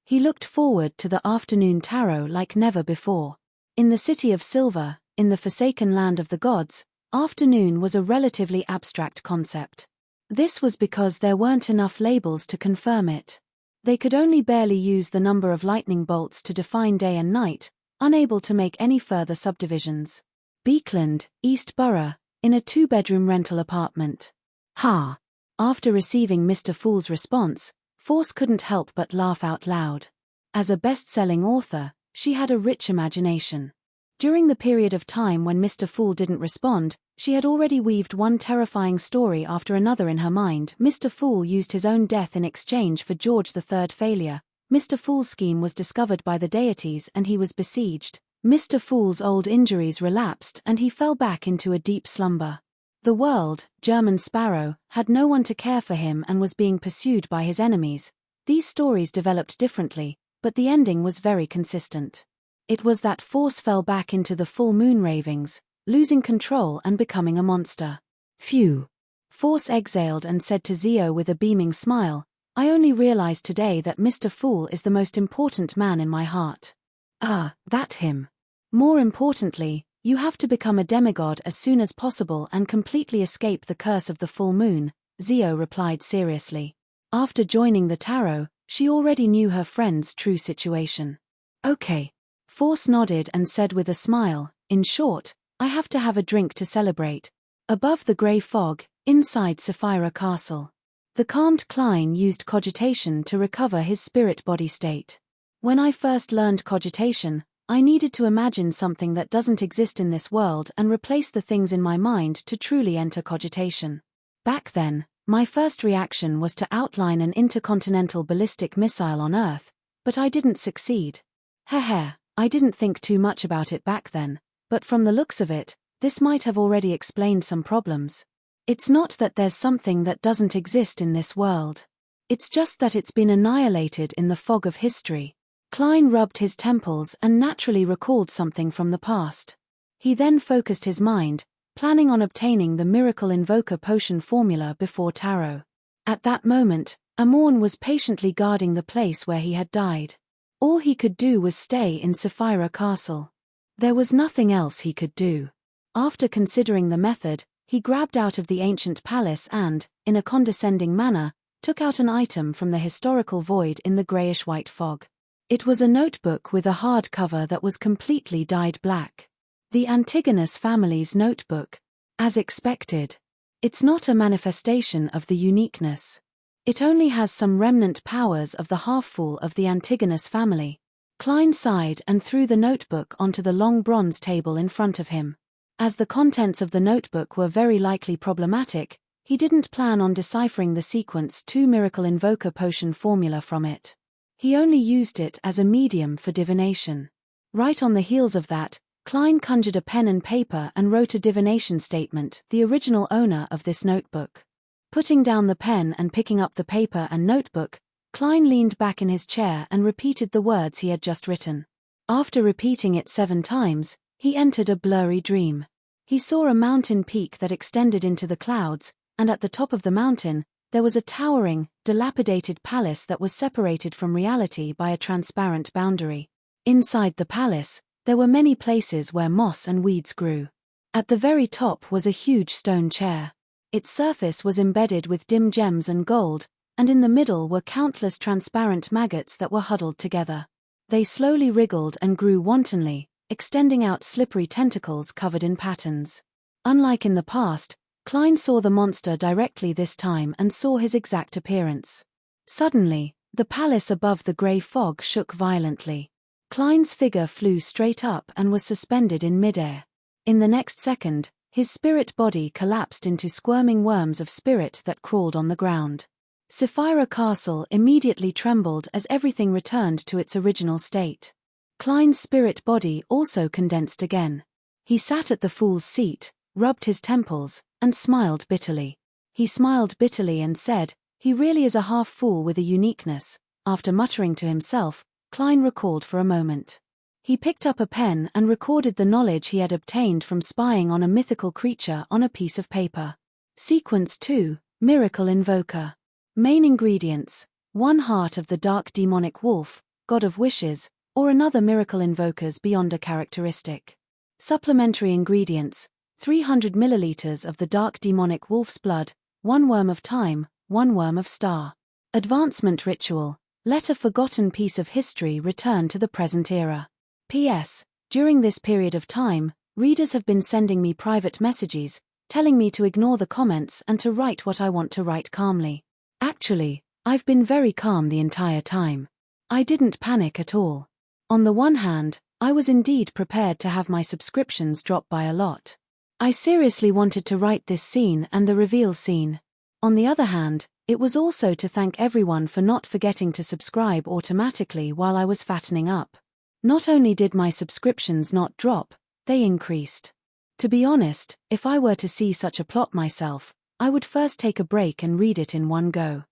He looked forward to the afternoon tarot like never before. In the City of Silver, in the forsaken land of the gods, afternoon was a relatively abstract concept. This was because there weren't enough labels to confirm it. They could only barely use the number of lightning bolts to define day and night, unable to make any further subdivisions. Beekland, East Borough, in a 2-bedroom rental apartment. Ha! After receiving Mr. Fool's response, Force couldn't help but laugh out loud. As a best-selling author, she had a rich imagination. During the period of time when Mr. Fool didn't respond, she had already weaved one terrifying story after another in her mind. Mr. Fool used his own death in exchange for George III's failure. Mr. Fool's scheme was discovered by the deities and he was besieged. Mr. Fool's old injuries relapsed and he fell back into a deep slumber. The world, German Sparrow, had no one to care for him and was being pursued by his enemies. These stories developed differently, but the ending was very consistent. It was that Force fell back into the full moon ravings, losing control and becoming a monster. Phew. Force exhaled and said to Zio with a beaming smile, I only realized today that Mr. Fool is the most important man in my heart. Ah, that him. More importantly, you have to become a demigod as soon as possible and completely escape the curse of the full moon, Zio replied seriously. After joining the tarot, she already knew her friend's true situation. Okay. Force nodded and said with a smile, in short, I have to have a drink to celebrate. Above the grey fog, inside Sapphira Castle. The calmed Klein used cogitation to recover his spirit-body state. When I first learned cogitation, I needed to imagine something that doesn't exist in this world and replace the things in my mind to truly enter cogitation. Back then, my first reaction was to outline an intercontinental ballistic missile on Earth, but I didn't succeed. Heh, I didn't think too much about it back then, but from the looks of it, this might have already explained some problems. It's not that there's something that doesn't exist in this world. It's just that it's been annihilated in the fog of history. Klein rubbed his temples and naturally recalled something from the past. He then focused his mind, planning on obtaining the Miracle Invoker potion formula before tarot. At that moment, Amorn was patiently guarding the place where he had died. All he could do was stay in Sapphira Castle. There was nothing else he could do. After considering the method, he grabbed out of the ancient palace and, in a condescending manner, took out an item from the historical void in the greyish-white fog. It was a notebook with a hard cover that was completely dyed black. The Antigonus family's notebook. As expected. It's not a manifestation of the uniqueness. It only has some remnant powers of the half-fool of the Antigonus family. Klein sighed and threw the notebook onto the long bronze table in front of him. As the contents of the notebook were very likely problematic, he didn't plan on deciphering the sequence 2 Miracle Invoker potion formula from it. He only used it as a medium for divination. Right on the heels of that, Klein conjured a pen and paper and wrote a divination statement, the original owner of this notebook. Putting down the pen and picking up the paper and notebook, Klein leaned back in his chair and repeated the words he had just written. After repeating it 7 times, he entered a blurry dream. He saw a mountain peak that extended into the clouds, and at the top of the mountain, there was a towering, dilapidated palace that was separated from reality by a transparent boundary. Inside the palace, there were many places where moss and weeds grew. At the very top was a huge stone chair. Its surface was embedded with dim gems and gold, and in the middle were countless transparent maggots that were huddled together. They slowly wriggled and grew wantonly, extending out slippery tentacles covered in patterns. Unlike in the past, Klein saw the monster directly this time and saw his exact appearance. Suddenly, the palace above the grey fog shook violently. Klein's figure flew straight up and was suspended in midair. In the next second, his spirit body collapsed into squirming worms of spirit that crawled on the ground. Sapphira Castle immediately trembled as everything returned to its original state. Klein's spirit body also condensed again. He sat at the fool's seat, rubbed his temples, and smiled bitterly. He smiled bitterly and said, he really is a half-fool with a uniqueness. After muttering to himself, Klein recalled for a moment. He picked up a pen and recorded the knowledge he had obtained from spying on a mythical creature on a piece of paper. Sequence 2, Miracle Invoker. Main ingredients: 1 heart of the dark demonic wolf, god of wishes, or another miracle invoker's beyond a characteristic. Supplementary ingredients: 300 milliliters of the dark demonic wolf's blood, 1 worm of time, 1 worm of star. Advancement ritual: let a forgotten piece of history return to the present era. P.S. During this period of time, readers have been sending me private messages, telling me to ignore the comments and to write what I want to write calmly. Actually, I've been very calm the entire time. I didn't panic at all. On the one hand, I was indeed prepared to have my subscriptions drop by a lot. I seriously wanted to write this scene and the reveal scene. On the other hand, it was also to thank everyone for not forgetting to subscribe automatically while I was fattening up. Not only did my subscriptions not drop, they increased. To be honest, if I were to see such a plot myself, I would first take a break and read it in one go.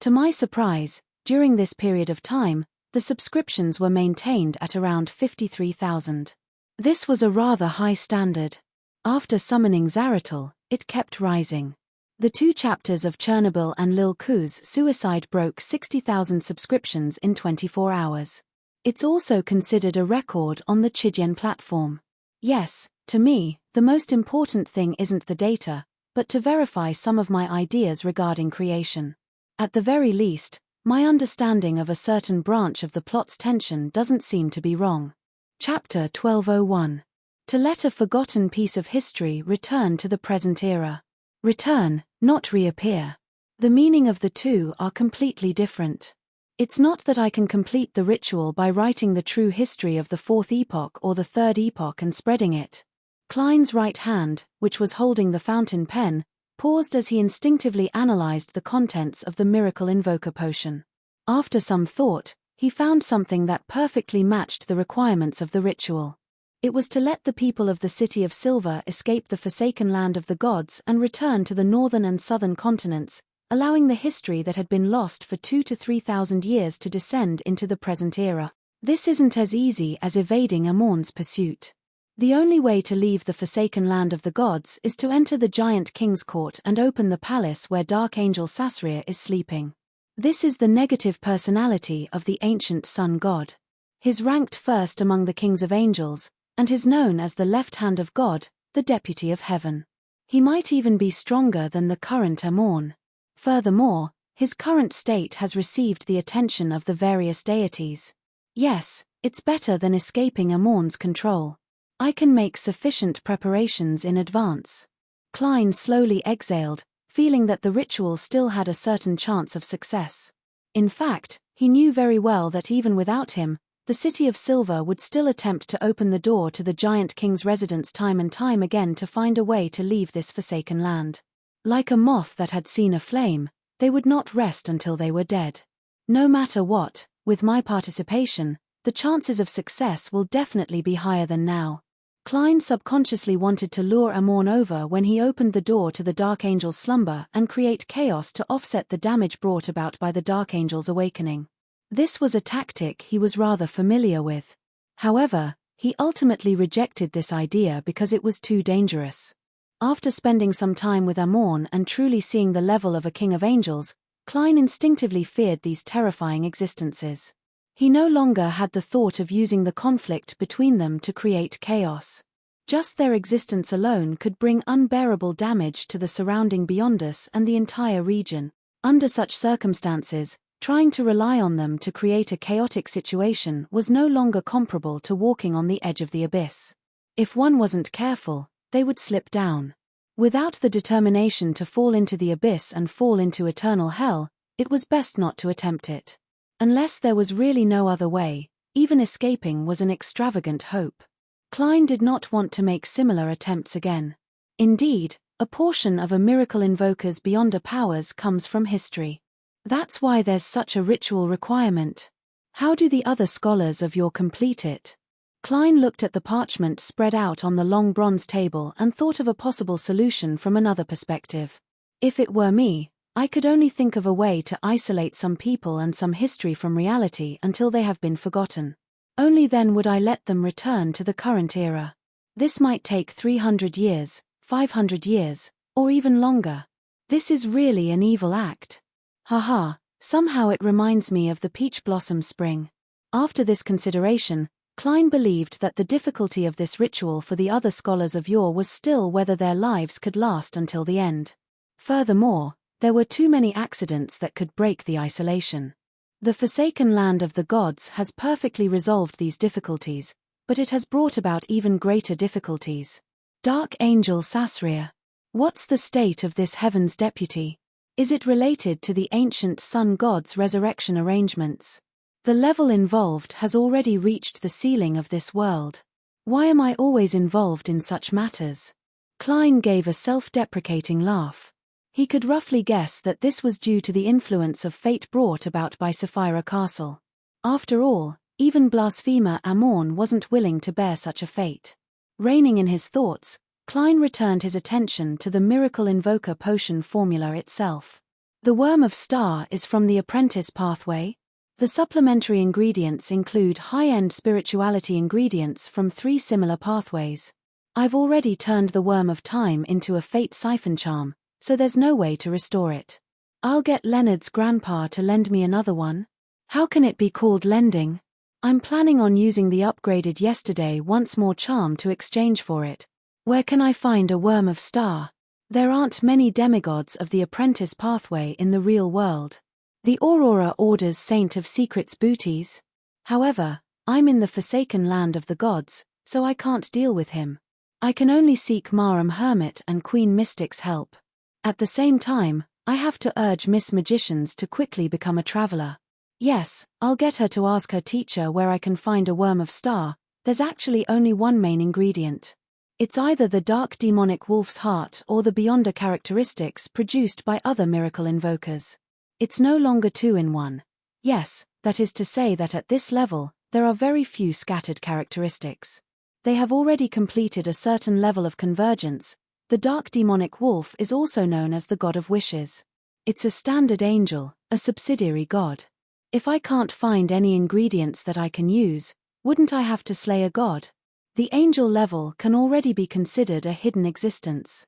To my surprise, during this period of time, the subscriptions were maintained at around 53,000. This was a rather high standard. After summoning Zaratul, it kept rising. The 2 chapters of Chernobyl and Lil Ku's suicide broke 60,000 subscriptions in 24 hours. It's also considered a record on the Chidian platform. Yes, to me, the most important thing isn't the data, but to verify some of my ideas regarding creation. At the very least, my understanding of a certain branch of the plot's tension doesn't seem to be wrong. Chapter 1201. To let a forgotten piece of history return to the present era. Return, not reappear. The meaning of the two are completely different. It's not that I can complete the ritual by writing the true history of the 4th epoch or the 3rd epoch and spreading it. Klein's right hand, which was holding the fountain pen, paused as he instinctively analyzed the contents of the miracle invoker potion. After some thought, he found something that perfectly matched the requirements of the ritual. It was to let the people of the City of Silver escape the forsaken land of the gods and return to the northern and southern continents, allowing the history that had been lost for 2,000 to 3,000 years to descend into the present era. This isn't as easy as evading Amorn's pursuit. The only way to leave the forsaken land of the gods is to enter the giant king's court and open the palace where Dark Angel Sasria is sleeping. This is the negative personality of the ancient sun god. He's ranked first among the kings of angels, and is known as the left hand of God, the deputy of heaven. He might even be stronger than the current Amorn. Furthermore, his current state has received the attention of the various deities. Yes, it's better than escaping Amorn's control. I can make sufficient preparations in advance. Klein slowly exhaled, feeling that the ritual still had a certain chance of success. In fact, he knew very well that even without him, the City of Silver would still attempt to open the door to the giant king's residence time and time again to find a way to leave this forsaken land. Like a moth that had seen a flame, they would not rest until they were dead. No matter what, with my participation, the chances of success will definitely be higher than now. Klein subconsciously wanted to lure Amorn over when he opened the door to the Dark Angel's slumber and create chaos to offset the damage brought about by the Dark Angel's awakening. This was a tactic he was rather familiar with. However, he ultimately rejected this idea because it was too dangerous. After spending some time with Amorn and truly seeing the level of a king of angels, Klein instinctively feared these terrifying existences. He no longer had the thought of using the conflict between them to create chaos. Just their existence alone could bring unbearable damage to the surrounding Beyondus and the entire region. Under such circumstances, trying to rely on them to create a chaotic situation was no longer comparable to walking on the edge of the abyss. If one wasn't careful, they would slip down. Without the determination to fall into the abyss and fall into eternal hell, it was best not to attempt it. Unless there was really no other way, even escaping was an extravagant hope. Klein did not want to make similar attempts again. Indeed, a portion of a miracle invoker's Beyonder powers comes from history. That's why there's such a ritual requirement. How do the other scholars of your complete it? Klein looked at the parchment spread out on the long bronze table and thought of a possible solution from another perspective. If it were me, I could only think of a way to isolate some people and some history from reality until they have been forgotten. Only then would I let them return to the current era. This might take 300 years, 500 years, or even longer. This is really an evil act. Haha, somehow it reminds me of the peach blossom spring. After this consideration, Klein believed that the difficulty of this ritual for the other scholars of yore was still whether their lives could last until the end. Furthermore, there were too many accidents that could break the isolation. The forsaken land of the gods has perfectly resolved these difficulties, but it has brought about even greater difficulties. Dark Angel Sasria. What's the state of this heaven's deputy? Is it related to the ancient sun god's resurrection arrangements? The level involved has already reached the ceiling of this world. Why am I always involved in such matters? Klein gave a self-deprecating laugh. He could roughly guess that this was due to the influence of fate brought about by Sapphira Castle. After all, even blasphemer Amorn wasn't willing to bear such a fate. Reigning in his thoughts, Klein returned his attention to the Miracle Invoker potion formula itself. The Worm of Star is from the Apprentice pathway. The supplementary ingredients include high-end spirituality ingredients from 3 similar pathways. I've already turned the Worm of Time into a Fate Siphon Charm, so there's no way to restore it. I'll get Leonard's grandpa to lend me another one. How can it be called lending? I'm planning on using the upgraded yesterday once more charm to exchange for it. Where can I find a Worm of Star? There aren't many demigods of the Apprentice pathway in the real world. The Aurora orders Saint of Secrets booties. However, I'm in the forsaken land of the gods, so I can't deal with him. I can only seek Marum Hermit and Queen Mystic's help. At the same time, I have to urge Miss Magicians to quickly become a traveler. Yes, I'll get her to ask her teacher where I can find a Worm of Star. There's actually only one main ingredient. It's either the dark demonic wolf's heart or the Beyonder characteristics produced by other miracle invokers. It's no longer 2 in 1. Yes, that is to say that at this level, there are very few scattered characteristics. They have already completed a certain level of convergence. The dark demonic wolf is also known as the god of wishes. It's a standard angel, a subsidiary god. If I can't find any ingredients that I can use, wouldn't I have to slay a god? The angel level can already be considered a hidden existence.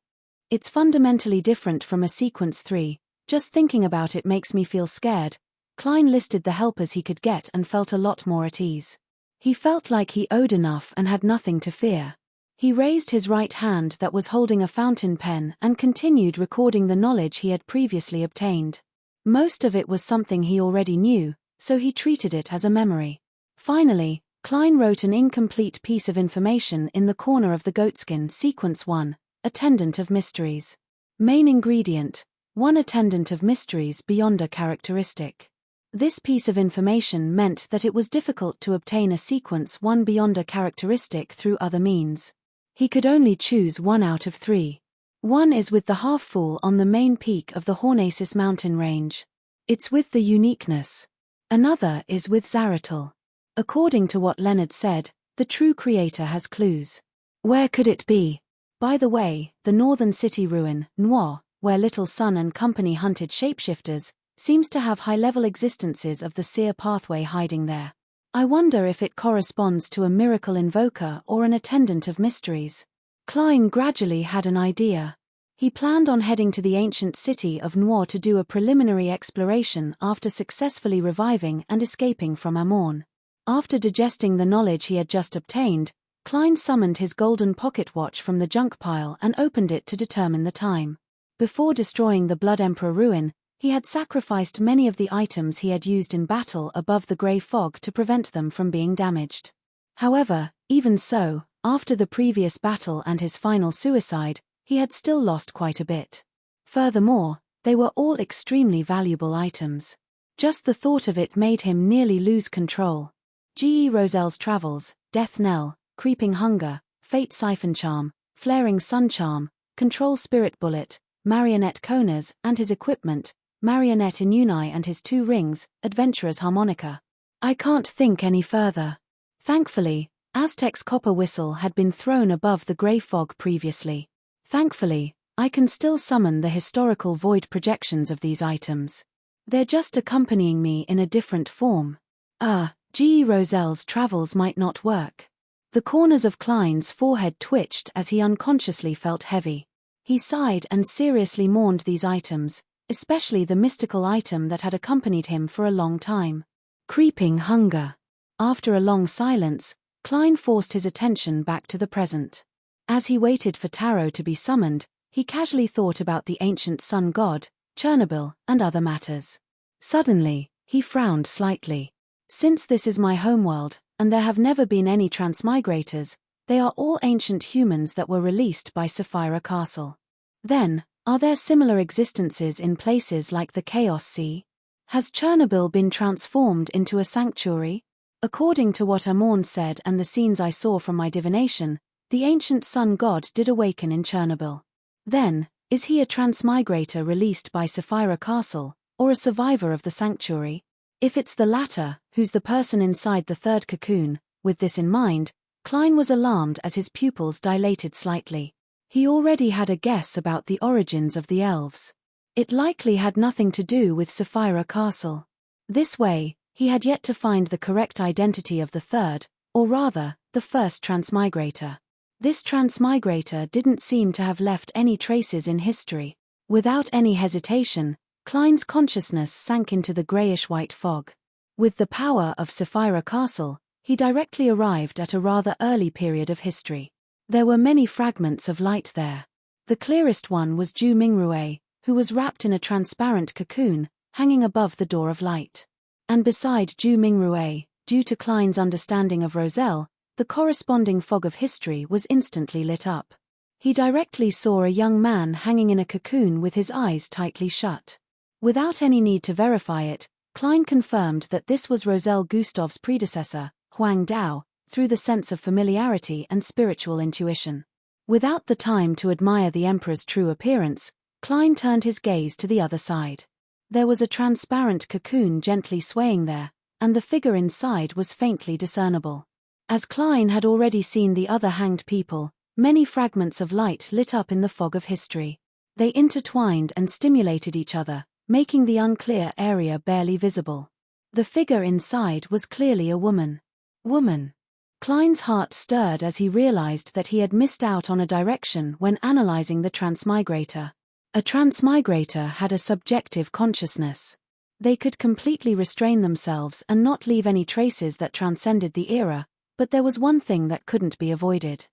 It's fundamentally different from a sequence 3, just thinking about it makes me feel scared. Klein listed the helpers he could get and felt a lot more at ease. He felt like he owed enough and had nothing to fear. He raised his right hand that was holding a fountain pen and continued recording the knowledge he had previously obtained. Most of it was something he already knew, so he treated it as a memory. Finally, Klein wrote an incomplete piece of information in the corner of the goatskin. Sequence 1, Attendant of Mysteries. Main ingredient, 1 Attendant of Mysteries Beyonder characteristic. This piece of information meant that it was difficult to obtain a Sequence 1 Beyonder characteristic through other means. He could only choose 1 out of 3. One is with the half-fool on the main peak of the Hornacis mountain range. It's with the uniqueness. Another is with Zaratul. According to what Leonard said, the true creator has clues. Where could it be? By the way, the northern city ruin, Noir, where Little Sun and company hunted shapeshifters, seems to have high-level existences of the seer pathway hiding there. I wonder if it corresponds to a miracle invoker or an attendant of mysteries. Klein gradually had an idea. He planned on heading to the ancient city of Noir to do a preliminary exploration after successfully reviving and escaping from Amorn. After digesting the knowledge he had just obtained, Klein summoned his golden pocket watch from the junk pile and opened it to determine the time. Before destroying the Blood Emperor ruin, he had sacrificed many of the items he had used in battle above the grey fog to prevent them from being damaged. However, even so, after the previous battle and his final suicide, he had still lost quite a bit. Furthermore, they were all extremely valuable items. Just the thought of it made him nearly lose control. G.E. Roselle's Travels, Death Knell, Creeping Hunger, Fate Siphon Charm, Flaring Sun Charm, Control Spirit Bullet, Marionette Coners and his equipment, Marionette Inuni and his 2 rings, Adventurer's Harmonica. I can't think any further. Thankfully, Aztec's copper whistle had been thrown above the grey fog previously. Thankfully, I can still summon the historical void projections of these items. They're just accompanying me in a different form. G.E. Roselle's Travels might not work. The corners of Klein's forehead twitched as he unconsciously felt heavy. He sighed and seriously mourned these items, especially the mystical item that had accompanied him for a long time. Creeping Hunger. After a long silence, Klein forced his attention back to the present. As he waited for Tarot to be summoned, he casually thought about the ancient sun god, Chernobyl, and other matters. Suddenly, he frowned slightly. Since this is my homeworld, and there have never been any transmigrators, they are all ancient humans that were released by Sapphira Castle. Then, are there similar existences in places like the Chaos Sea? Has Chernobyl been transformed into a sanctuary? According to what Amorn said and the scenes I saw from my divination, the ancient sun god did awaken in Chernobyl. Then, is he a transmigrator released by Sapphira Castle, or a survivor of the sanctuary? If it's the latter, who's the person inside the third cocoon? With this in mind, Klein was alarmed as his pupils dilated slightly. He already had a guess about the origins of the elves. It likely had nothing to do with Sapphira Castle. This way, he had yet to find the correct identity of the third, or rather, the first transmigrator. This transmigrator didn't seem to have left any traces in history. Without any hesitation, Klein's consciousness sank into the grayish-white fog. With the power of Sapphira Castle, he directly arrived at a rather early period of history. There were many fragments of light there. The clearest one was Ju Mingrue, who was wrapped in a transparent cocoon, hanging above the door of light. And beside Ju Mingrue, due to Klein's understanding of Roselle, the corresponding fog of history was instantly lit up. He directly saw a young man hanging in a cocoon with his eyes tightly shut. Without any need to verify it, Klein confirmed that this was Roselle Gustav's predecessor, Huang Dao, through the sense of familiarity and spiritual intuition. Without the time to admire the emperor's true appearance, Klein turned his gaze to the other side. There was a transparent cocoon gently swaying there, and the figure inside was faintly discernible. As Klein had already seen the other hanged people, many fragments of light lit up in the fog of history. They intertwined and stimulated each other, making the unclear area barely visible. The figure inside was clearly a woman. Woman. Klein's heart stirred as he realized that he had missed out on a direction when analyzing the transmigrator. A transmigrator had a subjective consciousness. They could completely restrain themselves and not leave any traces that transcended the era, but there was one thing that couldn't be avoided.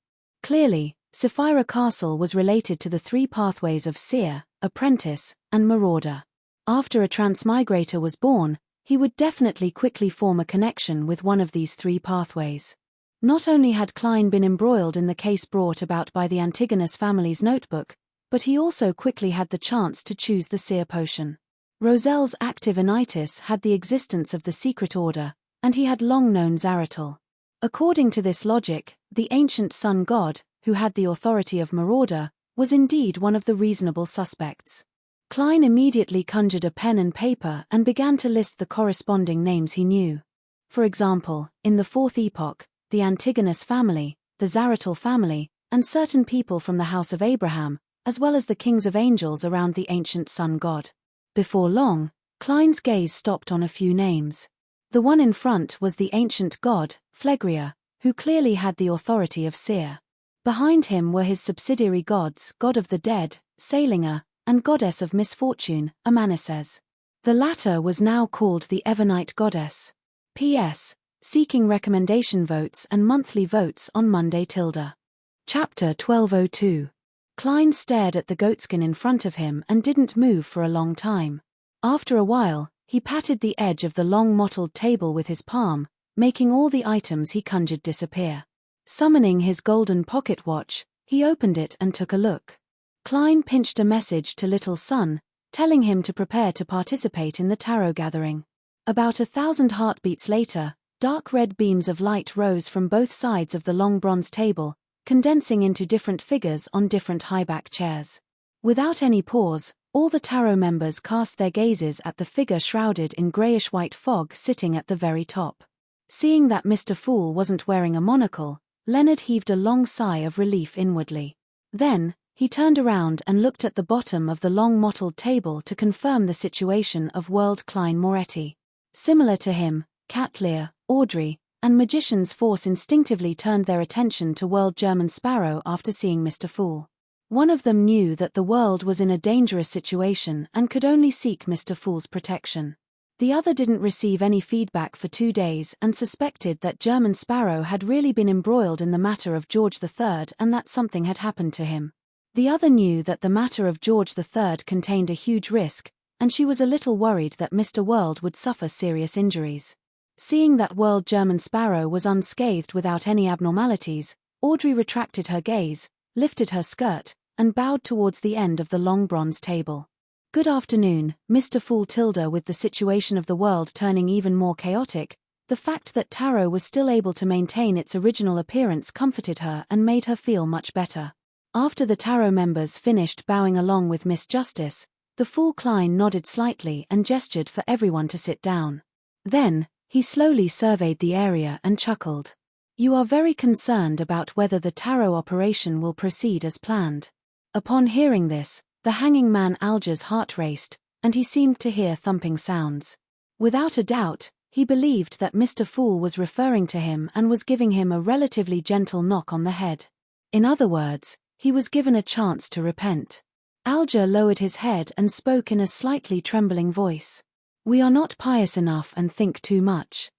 Clearly, Sapphira Castle was related to the three pathways of seer, apprentice, and marauder. After a transmigrator was born, he would definitely quickly form a connection with one of these three pathways. Not only had Klein been embroiled in the case brought about by the Antigonus family's notebook, but he also quickly had the chance to choose the seer potion. Roselle's active anitis had the existence of the secret order, and he had long known Zaratul. According to this logic, the ancient sun god, who had the authority of marauder, was indeed one of the reasonable suspects. Klein immediately conjured a pen and paper and began to list the corresponding names he knew. For example, in the Fourth Epoch, the Antigonus family, the Zaratul family, and certain people from the House of Abraham, as well as the kings of angels around the ancient sun god. Before long, Klein's gaze stopped on a few names. The one in front was the ancient god, Phlegria, who clearly had the authority of seer. Behind him were his subsidiary gods, god of the dead, Salinger, and goddess of misfortune, Amanises. The latter was now called the Evernite goddess. P.S. Seeking recommendation votes and monthly votes on Monday. Chapter 1202. Klein stared at the goatskin in front of him and didn't move for a long time. After a while, he patted the edge of the long mottled table with his palm, making all the items he conjured disappear. Summoning his golden pocket watch, he opened it and took a look. Klein pinched a message to Little Sun, telling him to prepare to participate in the tarot gathering. About 1,000 heartbeats later, dark red beams of light rose from both sides of the long bronze table, condensing into different figures on different high-back chairs. Without any pause, all the tarot members cast their gazes at the figure shrouded in grayish-white fog sitting at the very top. Seeing that Mr. Fool wasn't wearing a monocle, Leonard heaved a long sigh of relief inwardly. Then, he turned around and looked at the bottom of the long mottled table to confirm the situation of World Klein Moretti. Similar to him, Cat Lear, Audrey, and Magician's Force instinctively turned their attention to World German Sparrow after seeing Mr. Fool. One of them knew that the world was in a dangerous situation and could only seek Mr. Fool's protection. The other didn't receive any feedback for 2 days and suspected that German Sparrow had really been embroiled in the matter of George III and that something had happened to him. The other knew that the matter of George III contained a huge risk, and she was a little worried that Mr. World would suffer serious injuries. Seeing that World German Sparrow was unscathed without any abnormalities, Audrey retracted her gaze, lifted her skirt, and bowed towards the end of the long bronze table. "Good afternoon, Mr. Fool." With the situation of the world turning even more chaotic, the fact that tarot was still able to maintain its original appearance comforted her and made her feel much better. After the tarot members finished bowing along with Miss Justice, the Fool Klein nodded slightly and gestured for everyone to sit down. Then, he slowly surveyed the area and chuckled. You are very concerned about whether the tarot operation will proceed as planned. Upon hearing this, the hanging man Alger's heart raced, and he seemed to hear thumping sounds. Without a doubt, he believed that Mr. Fool was referring to him and was giving him a relatively gentle knock on the head. In other words, he was given a chance to repent. Alger lowered his head and spoke in a slightly trembling voice. We are not pious enough and think too much.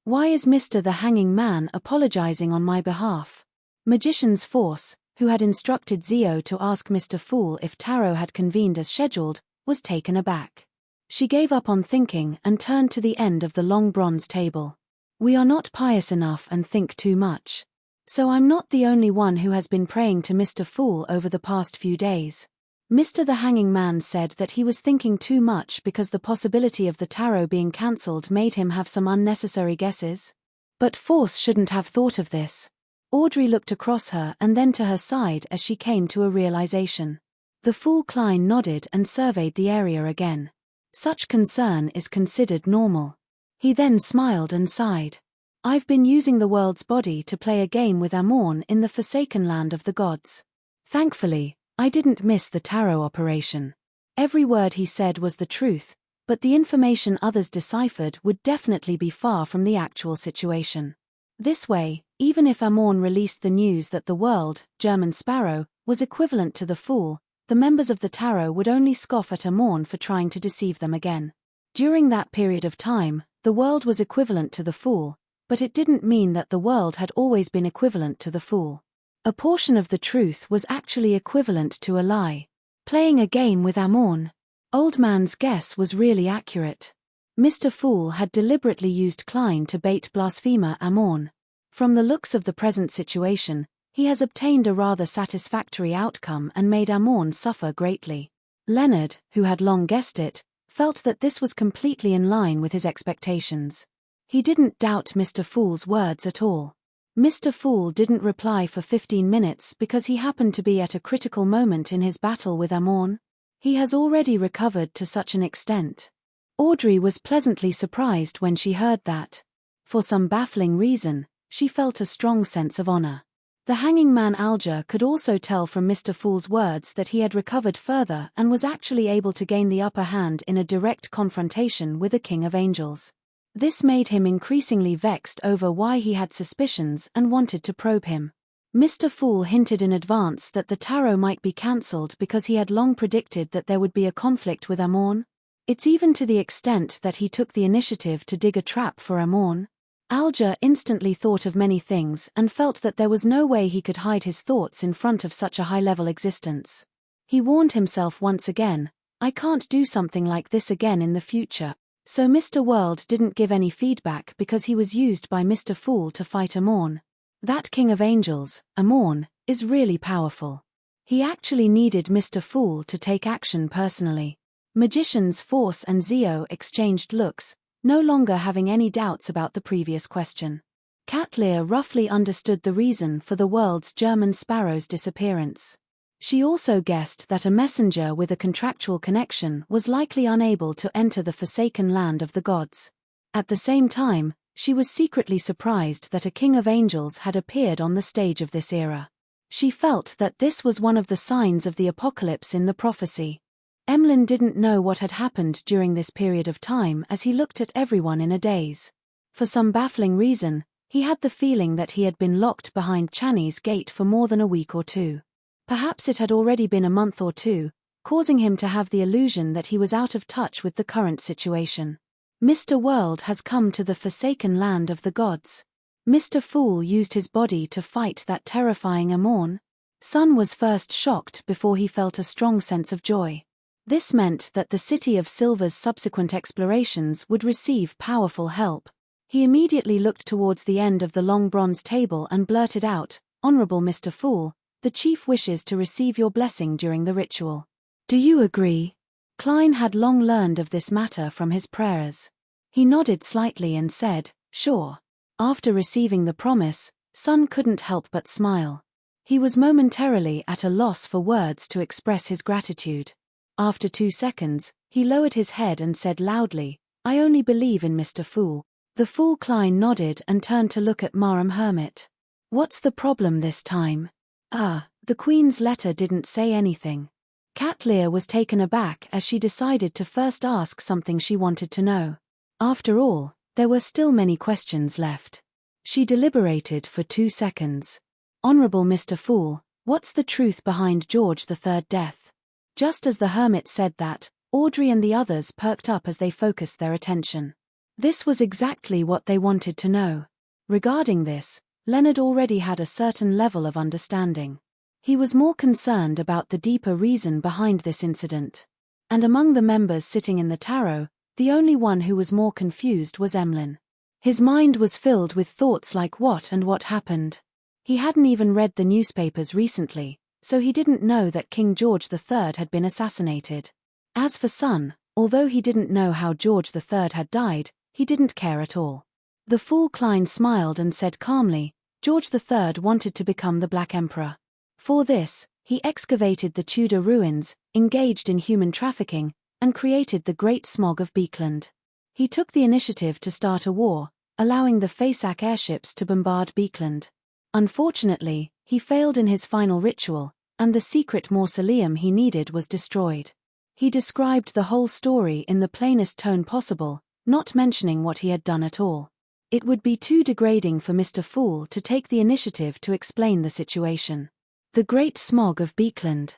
Why is Mr. the Hanging Man apologizing on my behalf? Magician's Force, who had instructed Zio to ask Mr. Fool if tarot had convened as scheduled, was taken aback. She gave up on thinking and turned to the end of the long bronze table. We are not pious enough and think too much. So I'm not the only one who has been praying to Mr. Fool over the past few days. Mr. the Hanging Man said that he was thinking too much because the possibility of the tarot being cancelled made him have some unnecessary guesses. But Force shouldn't have thought of this. Audrey looked across her and then to her side as she came to a realization. The Fool Klein nodded and surveyed the area again. Such concern is considered normal. He then smiled and sighed. I've been using the world's body to play a game with Amorn in the Forsaken Land of the Gods. Thankfully, I didn't miss the tarot operation. Every word he said was the truth, but the information others deciphered would definitely be far from the actual situation. This way, even if Amorn released the news that the world, German Sparrow, was equivalent to the Fool, the members of the tarot would only scoff at Amorn for trying to deceive them again. During that period of time, the world was equivalent to the Fool, but it didn't mean that the world had always been equivalent to the Fool. A portion of the truth was actually equivalent to a lie. Playing a game with Amorn. Old Man's guess was really accurate. Mr. Fool had deliberately used Klein to bait blasphemer Amorn. From the looks of the present situation, he has obtained a rather satisfactory outcome and made Amorn suffer greatly. Leonard, who had long guessed it, felt that this was completely in line with his expectations. He didn't doubt Mr. Fool's words at all. Mr. Fool didn't reply for 15 minutes because he happened to be at a critical moment in his battle with Amorn. He has already recovered to such an extent. Audrey was pleasantly surprised when she heard that. For some baffling reason, she felt a strong sense of honor. The hanging man Alger could also tell from Mr. Fool's words that he had recovered further and was actually able to gain the upper hand in a direct confrontation with the King of Angels. This made him increasingly vexed over why he had suspicions and wanted to probe him. Mr. Fool hinted in advance that the tarot might be cancelled because he had long predicted that there would be a conflict with Amorn. It's even to the extent that he took the initiative to dig a trap for Amorn. Alger instantly thought of many things and felt that there was no way he could hide his thoughts in front of such a high-level existence. He warned himself once again, I can't do something like this again in the future. So Mr. World didn't give any feedback because he was used by Mr. Fool to fight Amorn. That King of Angels, Amorn, is really powerful. He actually needed Mr. Fool to take action personally. Magician's Force and Zio exchanged looks, no longer having any doubts about the previous question. Cat Lear roughly understood the reason for the world's German Sparrow's disappearance. She also guessed that a messenger with a contractual connection was likely unable to enter the Forsaken Land of the Gods. At the same time, she was secretly surprised that a King of Angels had appeared on the stage of this era. She felt that this was one of the signs of the apocalypse in the prophecy. Emlyn didn't know what had happened during this period of time as he looked at everyone in a daze. For some baffling reason, he had the feeling that he had been locked behind Channy's gate for more than a week or two. Perhaps it had already been a month or two, causing him to have the illusion that he was out of touch with the current situation. Mr. World has come to the Forsaken Land of the Gods. Mr. Fool used his body to fight that terrifying Amorn. Sun was first shocked before he felt a strong sense of joy. This meant that the City of Silver's subsequent explorations would receive powerful help. He immediately looked towards the end of the long bronze table and blurted out, Honorable Mr. Fool, the chief wishes to receive your blessing during the ritual. Do you agree? Klein had long learned of this matter from his prayers. He nodded slightly and said, sure. After receiving the promise, Sun couldn't help but smile. He was momentarily at a loss for words to express his gratitude. After 2 seconds, he lowered his head and said loudly, I only believe in Mr. Fool. The fool Klein nodded and turned to look at Marham Hermit. What's the problem this time? The Queen's letter didn't say anything. Cat Lear was taken aback as she decided to first ask something she wanted to know. After all, there were still many questions left. She deliberated for 2 seconds. Honourable Mr. Fool, what's the truth behind George III's death? Just as the hermit said that, Audrey and the others perked up as they focused their attention. This was exactly what they wanted to know. Regarding this, Leonard already had a certain level of understanding. He was more concerned about the deeper reason behind this incident. And among the members sitting in the tarot, the only one who was more confused was Emlyn. His mind was filled with thoughts like what happened. He hadn't even read the newspapers recently, so he didn't know that King George III had been assassinated. As for Sun, although he didn't know how George III had died, he didn't care at all. The fool Klein smiled and said calmly, George III wanted to become the Black Emperor. For this, he excavated the Tudor ruins, engaged in human trafficking, and created the Great Smog of Beekland. He took the initiative to start a war, allowing the Fasak airships to bombard Beekland. Unfortunately, he failed in his final ritual, and the secret mausoleum he needed was destroyed. He described the whole story in the plainest tone possible, not mentioning what he had done at all. It would be too degrading for Mr. Fool to take the initiative to explain the situation. The Great Smog of Beekland.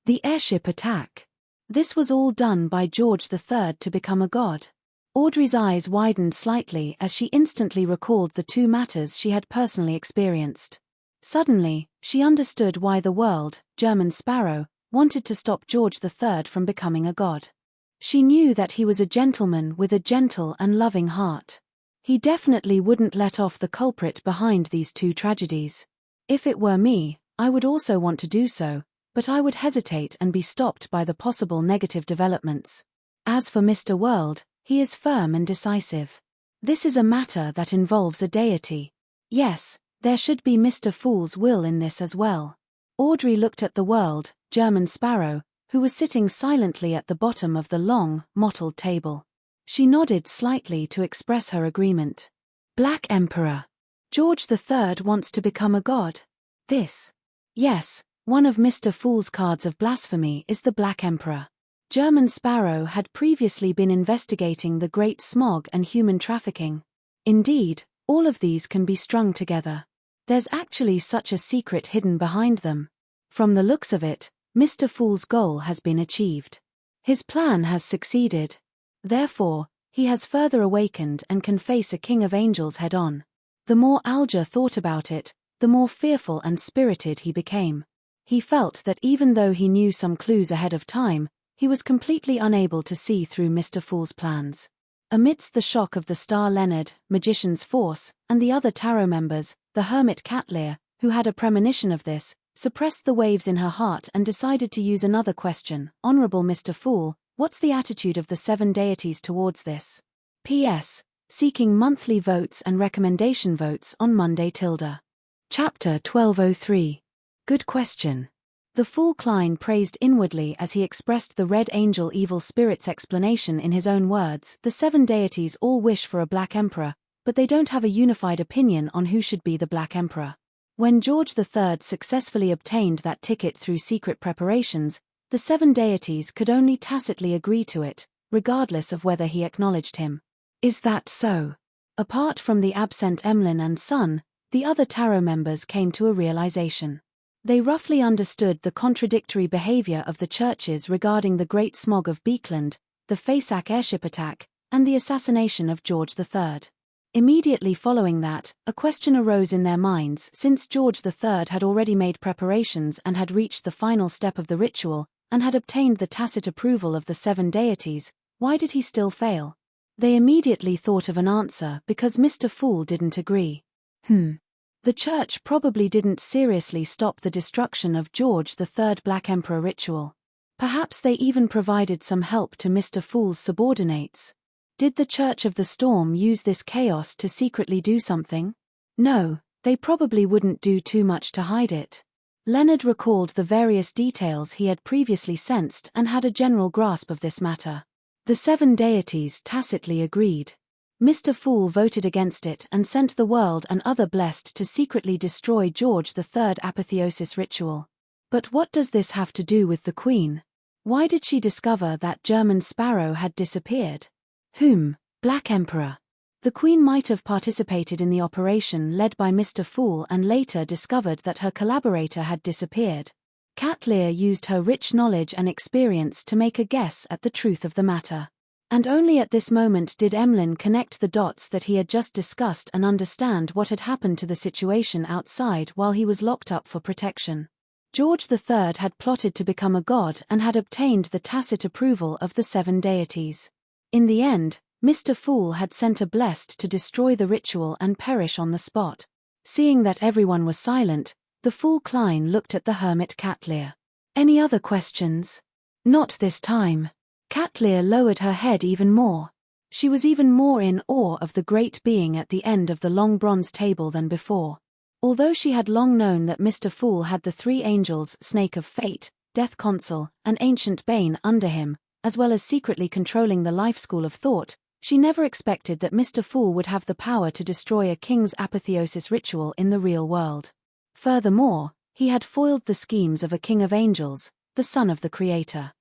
The airship attack. This was all done by George III to become a god. Audrey's eyes widened slightly as she instantly recalled the two matters she had personally experienced. Suddenly, she understood why the world, German Sparrow, wanted to stop George III from becoming a god. She knew that he was a gentleman with a gentle and loving heart. He definitely wouldn't let off the culprit behind these two tragedies. If it were me, I would also want to do so, but I would hesitate and be stopped by the possible negative developments. As for Mr. World, he is firm and decisive. This is a matter that involves a deity. Yes, there should be Mr. Fool's will in this as well. Audrey looked at the world, German Sparrow, who was sitting silently at the bottom of the long, mottled table. She nodded slightly to express her agreement. Black Emperor. George III wants to become a god. This. Yes, one of Mr. Fool's cards of blasphemy is the Black Emperor. German Sparrow had previously been investigating the Great Smog and human trafficking. Indeed, all of these can be strung together. There's actually such a secret hidden behind them. From the looks of it, Mr. Fool's goal has been achieved. His plan has succeeded. Therefore, he has further awakened and can face a king of angels head-on. The more Alger thought about it, the more fearful and spirited he became. He felt that even though he knew some clues ahead of time, he was completely unable to see through Mr. Fool's plans. Amidst the shock of the star Leonard, Magician's Force, and the other tarot members, the hermit Cat Lear, who had a premonition of this, suppressed the waves in her heart and decided to use another question. Honourable Mr. Fool, what's the attitude of the 7 deities towards this? P.S. Seeking monthly votes and recommendation votes on Monday. Chapter 1203. Good question. The fool Klein praised inwardly as he expressed the Red Angel evil spirit's explanation in his own words. The 7 deities all wish for a Black Emperor, but they don't have a unified opinion on who should be the Black Emperor. When George III successfully obtained that ticket through secret preparations, the 7 deities could only tacitly agree to it, regardless of whether he acknowledged him. Is that so? Apart from the absent Emlyn and Sun, the other tarot members came to a realization. They roughly understood the contradictory behavior of the churches regarding the Great Smog of Beekland, the Fasak airship attack, and the assassination of George III. Immediately following that, a question arose in their minds. Since George III had already made preparations and had reached the final step of the ritual, and had obtained the tacit approval of the 7 deities, why did he still fail? They immediately thought of an answer: because Mr. Fool didn't agree. The church probably didn't seriously stop the destruction of George III Black Emperor ritual. Perhaps they even provided some help to Mr. Fool's subordinates. Did the Church of the Storm use this chaos to secretly do something? No, they probably wouldn't do too much to hide it. Leonard recalled the various details he had previously sensed and had a general grasp of this matter. The 7 deities tacitly agreed. Mr. Fool voted against it and sent the world and other blessed to secretly destroy George III's apotheosis ritual. But what does this have to do with the Queen? Why did she discover that German Sparrow had disappeared? Black Emperor. The Queen might have participated in the operation led by Mr. Fool and later discovered that her collaborator had disappeared. Cat Lear used her rich knowledge and experience to make a guess at the truth of the matter. And only at this moment did Emlyn connect the dots that he had just discussed and understand what had happened to the situation outside while he was locked up for protection. George III had plotted to become a god and had obtained the tacit approval of the 7 deities. In the end, Mr. Fool had sent a blessed to destroy the ritual and perish on the spot. Seeing that everyone was silent, the fool Klein looked at the hermit Cat Lear. Any other questions? Not this time. Cat Lear lowered her head even more. She was even more in awe of the great being at the end of the long bronze table than before. Although she had long known that Mr. Fool had the 3 angels, Snake of Fate, Death Consul, and Ancient Bane under him, as well as secretly controlling the life school of thought, she never expected that Mr. Fool would have the power to destroy a king's apotheosis ritual in the real world. Furthermore, he had foiled the schemes of a king of angels, the son of the Creator.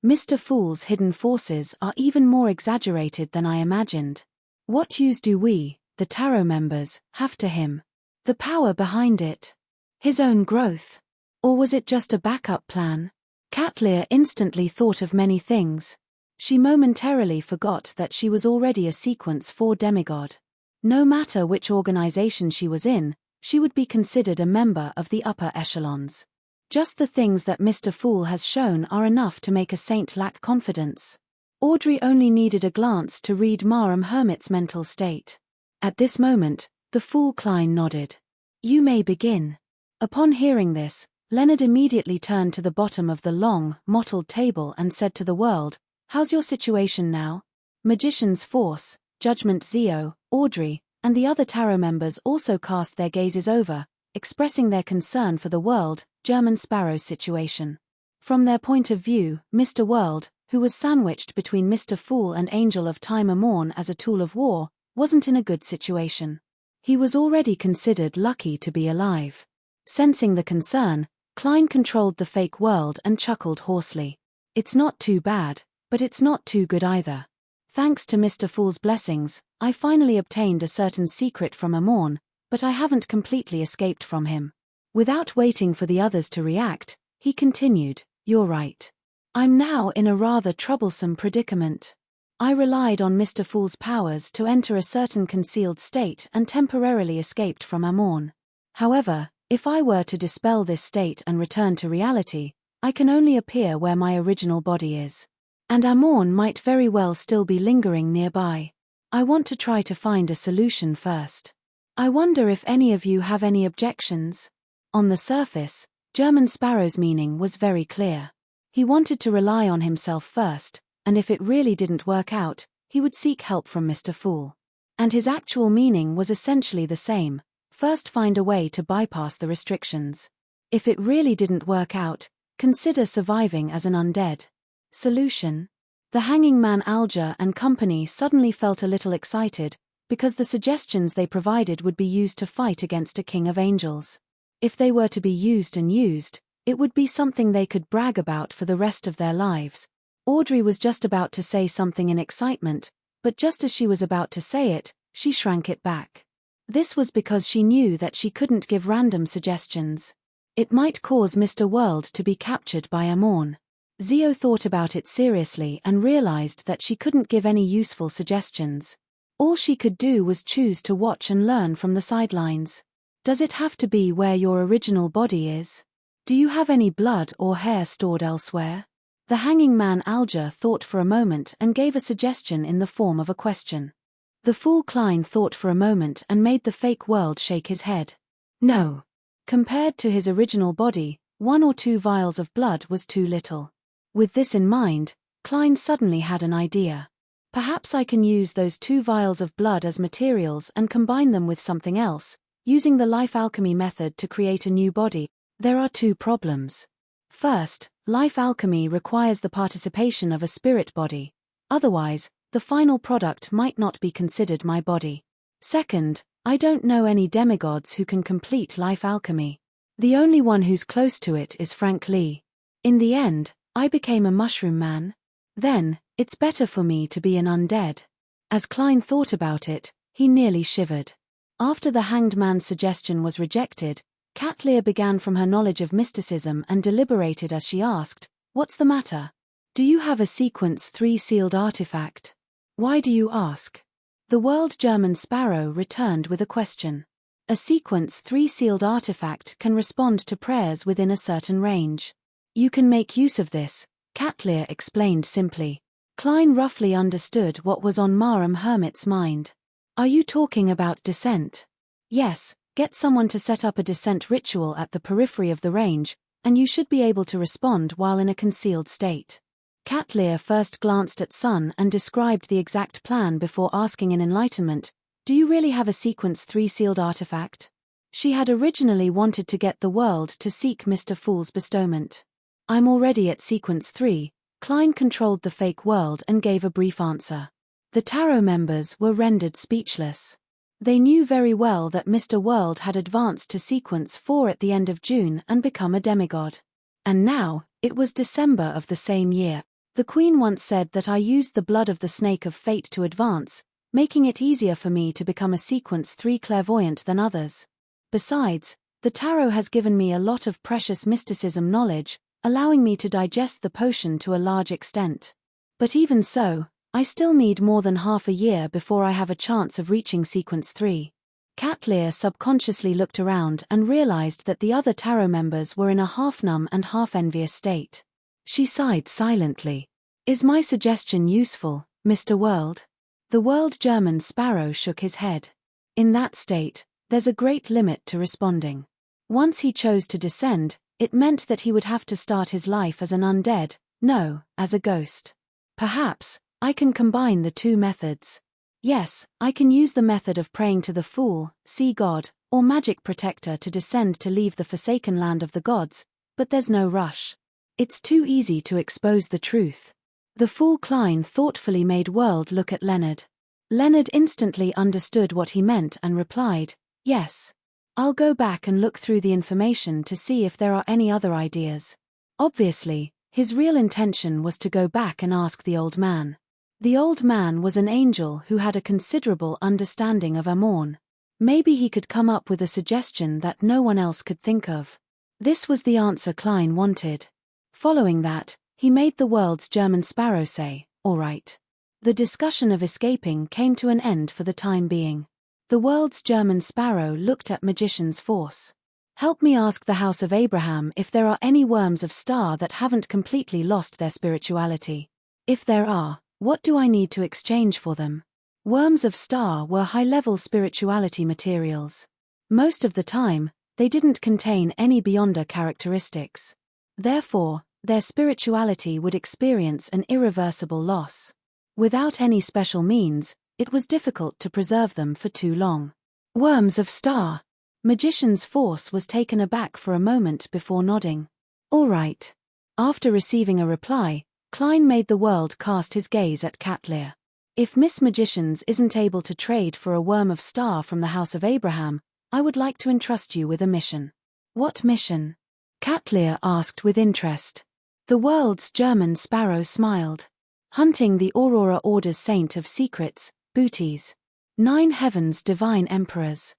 Mr. Fool's hidden forces are even more exaggerated than I imagined. What use do we, the tarot members, have to him? The power behind it? His own growth? Or was it just a backup plan? Cat Lear instantly thought of many things. She momentarily forgot that she was already a Sequence 4 demigod. No matter which organization she was in, she would be considered a member of the upper echelons. Just the things that Mr. Fool has shown are enough to make a saint lack confidence. Audrey only needed a glance to read Marham Hermit's mental state. At this moment, the fool Klein nodded. You may begin. Upon hearing this, Leonard immediately turned to the bottom of the long, mottled table and said to the world, "How's your situation now?" Magician's Force, Judgment Zio, Audrey, and the other tarot members also cast their gazes over, expressing their concern for the world, German Sparrow's situation. From their point of view, Mr. World, who was sandwiched between Mr. Fool and Angel of Time Amorn as a tool of war, wasn't in a good situation. He was already considered lucky to be alive. Sensing the concern, Klein controlled the fake world and chuckled hoarsely. It's not too bad, but it's not too good either. Thanks to Mr. Fool's blessings, I finally obtained a certain secret from Amorn, but I haven't completely escaped from him. Without waiting for the others to react, he continued, "You're right. I'm now in a rather troublesome predicament. I relied on Mr. Fool's powers to enter a certain concealed state and temporarily escaped from Amorn. However, if I were to dispel this state and return to reality, I can only appear where my original body is. And Amorn might very well still be lingering nearby. I want to try to find a solution first. I wonder if any of you have any objections?" On the surface, German Sparrow's meaning was very clear. He wanted to rely on himself first, and if it really didn't work out, he would seek help from Mr. Fool. And his actual meaning was essentially the same: first find a way to bypass the restrictions. If it really didn't work out, consider surviving as an undead. Solution? The Hanging Man Alger and company suddenly felt a little excited, because the suggestions they provided would be used to fight against a king of angels. If they were to be used and used, it would be something they could brag about for the rest of their lives. Audrey was just about to say something in excitement, but just as she was about to say it, she shrank it back. This was because she knew that she couldn't give random suggestions. It might cause Mr. World to be captured by Amorn. Zio thought about it seriously and realized that she couldn't give any useful suggestions. All she could do was choose to watch and learn from the sidelines. Does it have to be where your original body is? Do you have any blood or hair stored elsewhere? The Hanging Man Alger thought for a moment and gave a suggestion in the form of a question. The fool Klein thought for a moment and made the fake world shake his head. No. Compared to his original body, 1 or 2 vials of blood was too little. With this in mind, Klein suddenly had an idea. Perhaps I can use those 2 vials of blood as materials and combine them with something else, using the life alchemy method to create a new body. There are 2 problems. First, life alchemy requires the participation of a spirit body. Otherwise, the final product might not be considered my body. Second, I don't know any demigods who can complete life alchemy. The only one who's close to it is Frank Lee. In the end, I became a mushroom man. Then, it's better for me to be an undead. As Klein thought about it, he nearly shivered. After the hanged man's suggestion was rejected, Katlia began from her knowledge of mysticism and deliberated as she asked, "What's the matter? Do you have a Sequence 3 sealed artifact?" "Why do you ask?" The World German Sparrow returned with a question. A Sequence 3 sealed artifact can respond to prayers within a certain range. You can make use of this, Katlia explained simply. Klein roughly understood what was on Marum Hermit's mind. "Are you talking about descent?" "Yes, get someone to set up a descent ritual at the periphery of the range, and you should be able to respond while in a concealed state." Katlia first glanced at Sun and described the exact plan before asking in enlightenment, "Do you really have a Sequence 3 sealed artifact?" She had originally wanted to get the world to seek Mr. Fool's bestowment. "I'm already at Sequence 3, Klein controlled the fake world and gave a brief answer. The Tarot members were rendered speechless. They knew very well that Mr. World had advanced to Sequence 4 at the end of June and become a demigod. And now, it was December of the same year. "The Queen once said that I used the blood of the snake of fate to advance, making it easier for me to become a Sequence 3 clairvoyant than others. Besides, the Tarot has given me a lot of precious mysticism knowledge, allowing me to digest the potion to a large extent. But even so, I still need more than half a year before I have a chance of reaching Sequence 3. Katlia subconsciously looked around and realized that the other Tarot members were in a half-numb and half-envious state. She sighed silently. "Is my suggestion useful, Mr. World?" The World German Sparrow shook his head. "In that state, there's a great limit to responding. Once he chose to descend, it meant that he would have to start his life as an undead, no, as a ghost. Perhaps, I can combine the two methods. Yes, I can use the method of praying to the Fool, Sea God, or Magic Protector to descend to leave the forsaken land of the gods, but there's no rush. It's too easy to expose the truth." The Fool Klein thoughtfully made World look at Leonard. Leonard instantly understood what he meant and replied, "Yes. I'll go back and look through the information to see if there are any other ideas." Obviously, his real intention was to go back and ask the old man. The old man was an angel who had a considerable understanding of Amorn. Maybe he could come up with a suggestion that no one else could think of. This was the answer Klein wanted. Following that, he made the World's German Sparrow say, "All right." The discussion of escaping came to an end for the time being. The World's German Sparrow looked at Magician's Force. "Help me ask the House of Abraham if there are any worms of star that haven't completely lost their spirituality. If there are, what do I need to exchange for them?" Worms of star were high-level spirituality materials. Most of the time, they didn't contain any Beyonder characteristics. Therefore, their spirituality would experience an irreversible loss. Without any special means, it was difficult to preserve them for too long. Worms of star. Magician's Force was taken aback for a moment before nodding. "All right." After receiving a reply, Klein made the World cast his gaze at Katlia. "If Miss Magicians isn't able to trade for a worm of star from the House of Abraham, I would like to entrust you with a mission." "What mission?" Katlia asked with interest. The World's German Sparrow smiled. "Hunting the Aurora Order's Saint of Secrets, Booties. 9 Heaven's Divine Emperors."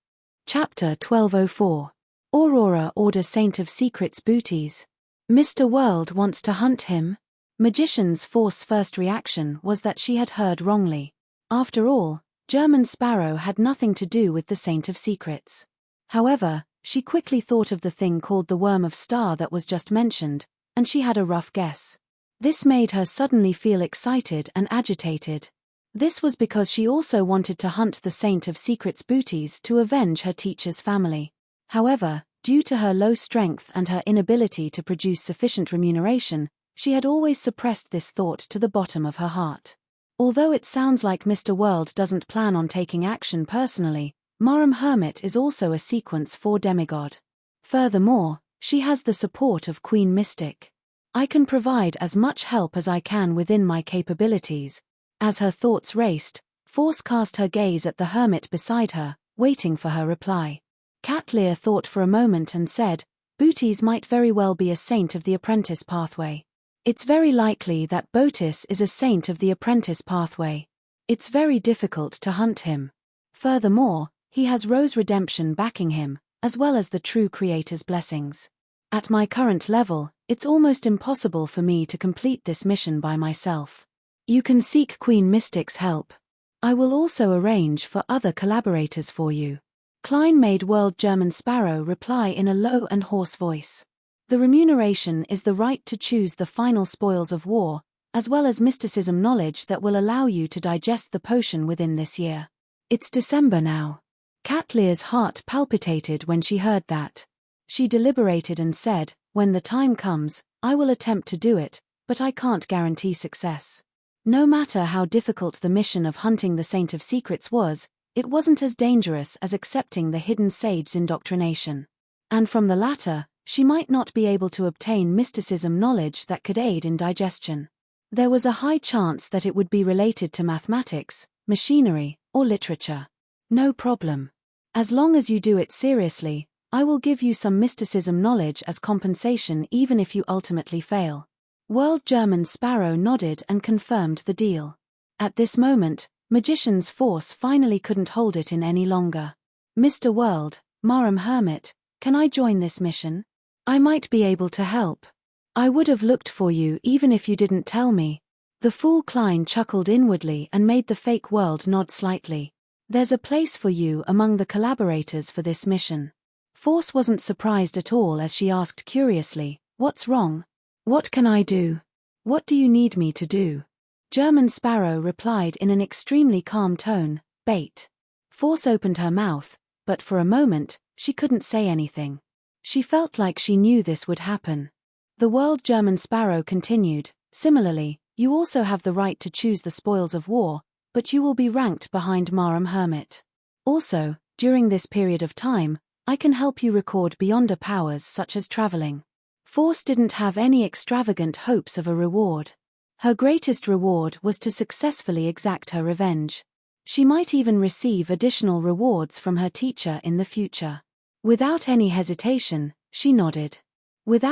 Chapter 1204. Aurora Order Saint of Secrets Booties. "Mr. World wants to hunt him?" Magician's Force's first reaction was that she had heard wrongly. After all, German Sparrow had nothing to do with the Saint of Secrets. However, she quickly thought of the thing called the Worm of Star that was just mentioned, and she had a rough guess. This made her suddenly feel excited and agitated. This was because she also wanted to hunt the Saint of Secrets Booties to avenge her teacher's family. However, due to her low strength and her inability to produce sufficient remuneration, she had always suppressed this thought to the bottom of her heart. Although it sounds like Mr. World doesn't plan on taking action personally, Marum Hermit is also a Sequence 4 demigod. Furthermore, she has the support of Queen Mystic. "I can provide as much help as I can within my capabilities," As her thoughts raced, Force cast her gaze at the hermit beside her, waiting for her reply. Catlear thought for a moment and said, Bootes might very well be a saint of the apprentice pathway. It's very likely that Botis is a saint of the apprentice pathway. It's very difficult to hunt him. Furthermore, he has Rose Redemption backing him, as well as the true Creator's blessings. At my current level, it's almost impossible for me to complete this mission by myself. You can seek Queen Mystic's help. I will also arrange for other collaborators for you. Klein made World German Sparrow reply in a low and hoarse voice. The remuneration is the right to choose the final spoils of war, as well as mysticism knowledge that will allow you to digest the potion within this year. It's December now. Catlear's heart palpitated when she heard that. She deliberated and said, when the time comes, I will attempt to do it, but I can't guarantee success. No matter how difficult the mission of hunting the Saint of Secrets was, it wasn't as dangerous as accepting the hidden sage's indoctrination. And from the latter, she might not be able to obtain mysticism knowledge that could aid in digestion. There was a high chance that it would be related to mathematics, machinery, or literature. No problem. As long as you do it seriously, I will give you some mysticism knowledge as compensation even if you ultimately fail. World German Sparrow nodded and confirmed the deal. At this moment, Magician's Force finally couldn't hold it in any longer. Mr. World, Marham Hermit, can I join this mission? I might be able to help. I would have looked for you even if you didn't tell me. The fool Klein chuckled inwardly and made the fake world nod slightly. There's a place for you among the collaborators for this mission. Force wasn't surprised at all as she asked curiously, what's wrong? What can I do? What do you need me to do? German Sparrow replied in an extremely calm tone, bait. Force opened her mouth, but for a moment, she couldn't say anything. She felt like she knew this would happen. The World German Sparrow continued, similarly, you also have the right to choose the spoils of war, but you will be ranked behind Marham Hermit. Also, during this period of time, I can help you record beyonder powers such as traveling. Force didn't have any extravagant hopes of a reward. Her greatest reward was to successfully exact her revenge. She might even receive additional rewards from her teacher in the future. Without any hesitation, she nodded. And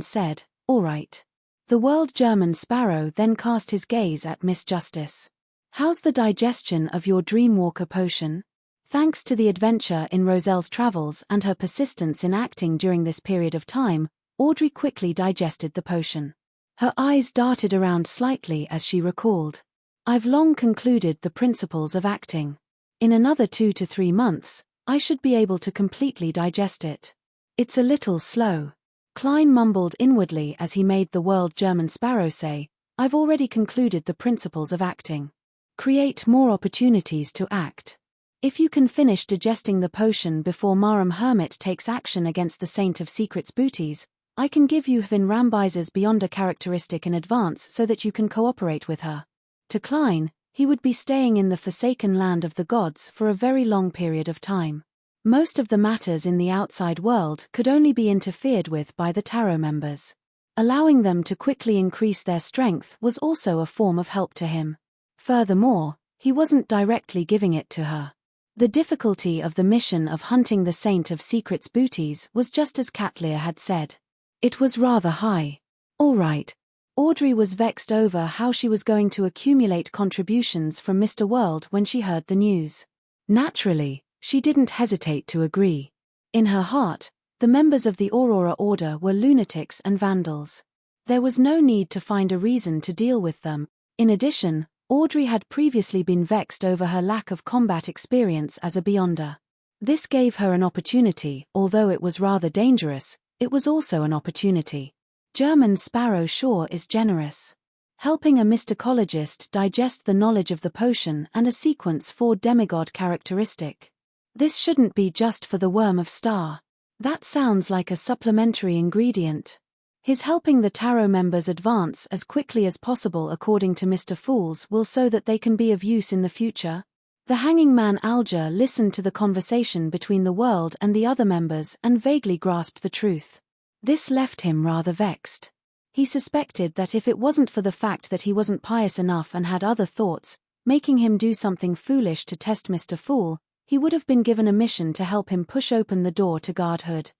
said, all right. The World German Sparrow then cast his gaze at Miss Justice. How's the digestion of your Dreamwalker potion? Thanks to the adventure in Roselle's travels and her persistence in acting during this period of time, Audrey quickly digested the potion. Her eyes darted around slightly as she recalled. I've long concluded the principles of acting. In another 2 to 3 months, I should be able to completely digest it. It's a little slow. Klein mumbled inwardly as he made the World German Sparrow say, I've already concluded the principles of acting. Create more opportunities to act. If you can finish digesting the potion before Marham Hermit takes action against the Saint of Secrets Bootes, I can give you Hvin Rambise's Beyonder characteristic in advance so that you can cooperate with her. To Klein, he would be staying in the forsaken land of the gods for a very long period of time. Most of the matters in the outside world could only be interfered with by the tarot members. Allowing them to quickly increase their strength was also a form of help to him. Furthermore, he wasn't directly giving it to her. The difficulty of the mission of hunting the Saint of Secrets Bootes was just as Catlear had said. It was rather high. All right. Audrey was vexed over how she was going to accumulate contributions from Mr. World when she heard the news. Naturally, she didn't hesitate to agree. In her heart, the members of the Aurora Order were lunatics and vandals. There was no need to find a reason to deal with them. In addition, Audrey had previously been vexed over her lack of combat experience as a Beyonder. This gave her an opportunity, although it was rather dangerous, it was also an opportunity. German Sparrow sure is generous. Helping a mysticologist digest the knowledge of the potion and a sequence 4 demigod characteristic. This shouldn't be just for the Worm of Star. That sounds like a supplementary ingredient. His helping the tarot members advance as quickly as possible according to Mr. Fools will so that they can be of use in the future. The hanging man Alger listened to the conversation between the world and the other members and vaguely grasped the truth. This left him rather vexed. He suspected that if it wasn't for the fact that he wasn't pious enough and had other thoughts, making him do something foolish to test Mr. Fool, he would have been given a mission to help him push open the door to godhood.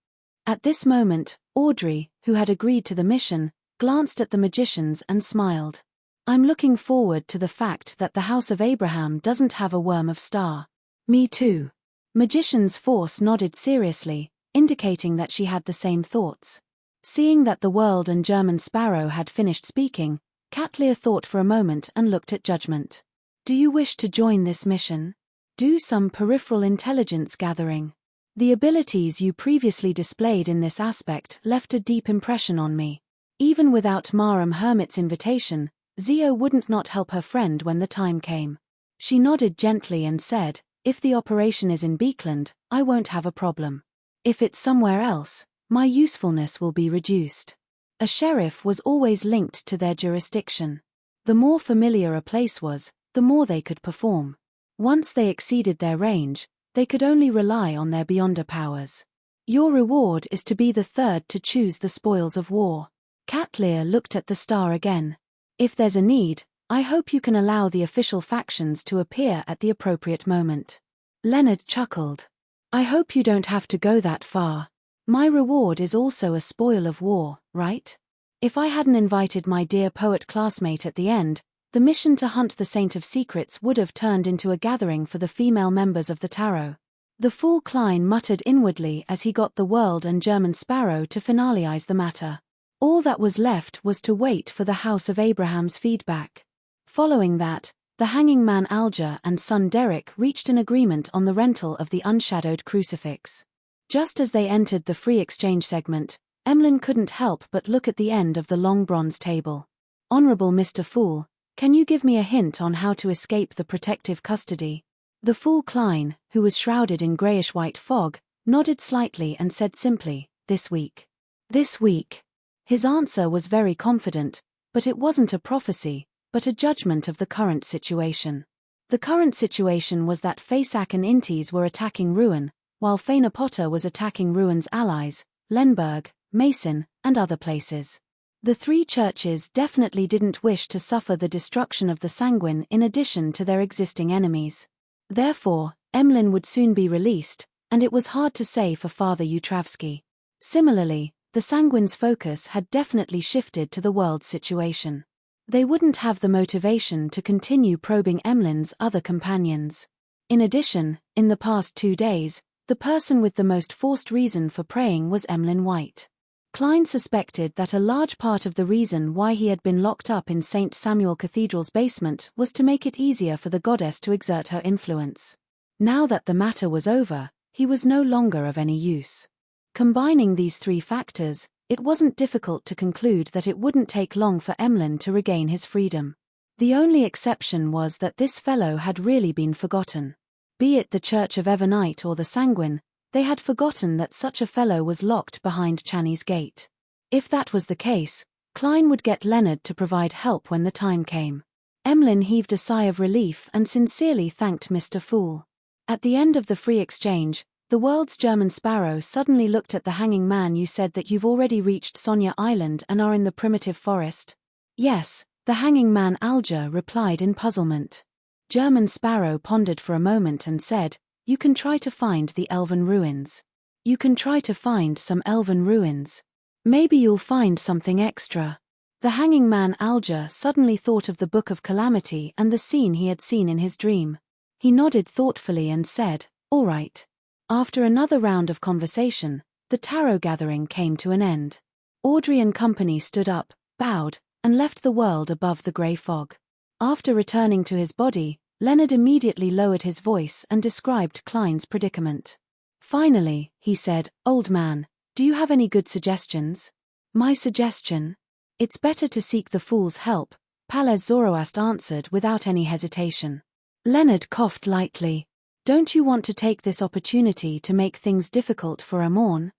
At this moment, Audrey, who had agreed to the mission, glanced at the magicians and smiled. "I'm looking forward to the fact that the House of Abraham doesn't have a worm of star." "Me too." Magician's Force nodded seriously, indicating that she had the same thoughts. Seeing that the World and German Sparrow had finished speaking, Catlear thought for a moment and looked at Judgment. "Do you wish to join this mission? Do some peripheral intelligence gathering. The abilities you previously displayed in this aspect left a deep impression on me. Even without Maram Hermit's invitation, Zio wouldn't not help her friend when the time came." She nodded gently and said, "If the operation is in Beekland, I won't have a problem. If it's somewhere else, my usefulness will be reduced." A sheriff was always linked to their jurisdiction. The more familiar a place was, the more they could perform. Once they exceeded their range, they could only rely on their beyonder powers. "Your reward is to be the third to choose the spoils of war." Catlear looked at the star again. "If there's a need, I hope you can allow the official factions to appear at the appropriate moment." Leonard chuckled. "I hope you don't have to go that far. My reward is also a spoil of war, right? If I hadn't invited my dear poet classmate at the end, the mission to hunt the Saint of Secrets would have turned into a gathering for the female members of the Tarot." The fool Klein muttered inwardly as he got the World and German Sparrow to finalize the matter. All that was left was to wait for the House of Abraham's feedback. Following that, the hanging man Alger and son Derek reached an agreement on the rental of the unshadowed crucifix. Just as they entered the free exchange segment, Emlyn couldn't help but look at the end of the long bronze table. "Honorable Mr. Fool, can you give me a hint on how to escape the protective custody?" The fool Klein, who was shrouded in grayish-white fog, nodded slightly and said simply, "This week." "This week." His answer was very confident, but it wasn't a prophecy, but a judgment of the current situation. The current situation was that Fasak and Intis were attacking Ruin, while Faina Potter was attacking Ruin's allies, Lenberg, Mason, and other places. The three churches definitely didn't wish to suffer the destruction of the Sanguine in addition to their existing enemies. Therefore, Emlyn would soon be released, and it was hard to say for Father Utravsky. Similarly, the Sanguine's focus had definitely shifted to the world's situation. They wouldn't have the motivation to continue probing Emlyn's other companions. In addition, in the past 2 days, the person with the most forced reason for praying was Emlyn White. Klein suspected that a large part of the reason why he had been locked up in St. Samuel Cathedral's basement was to make it easier for the goddess to exert her influence. Now that the matter was over, he was no longer of any use. Combining these three factors, it wasn't difficult to conclude that it wouldn't take long for Emlyn to regain his freedom. The only exception was that this fellow had really been forgotten. Be it the Church of Evernite or the Sanguine, they had forgotten that such a fellow was locked behind Channy's gate. If that was the case, Klein would get Leonard to provide help when the time came. Emlyn heaved a sigh of relief and sincerely thanked Mr. Fool. At the end of the free exchange, the world's German Sparrow suddenly looked at the hanging man. "You said that you've already reached Sonia Island and are in the primitive forest?" "Yes," the hanging man Alger replied in puzzlement. German Sparrow pondered for a moment and said, "You can try to find the elven ruins. You can try to find some elven ruins. Maybe you'll find something extra." The hanging man Alger suddenly thought of the Book of Calamity and the scene he had seen in his dream. He nodded thoughtfully and said, "All right." After another round of conversation, the tarot gathering came to an end. Audrey and company stood up, bowed, and left the world above the grey fog. After returning to his body, Leonard immediately lowered his voice and described Klein's predicament. Finally, he said, "Old man, do you have any good suggestions?" "My suggestion? It's better to seek the fool's help," Palez Zoroast answered without any hesitation. Leonard coughed lightly. "Don't you want to take this opportunity to make things difficult for Amorn?"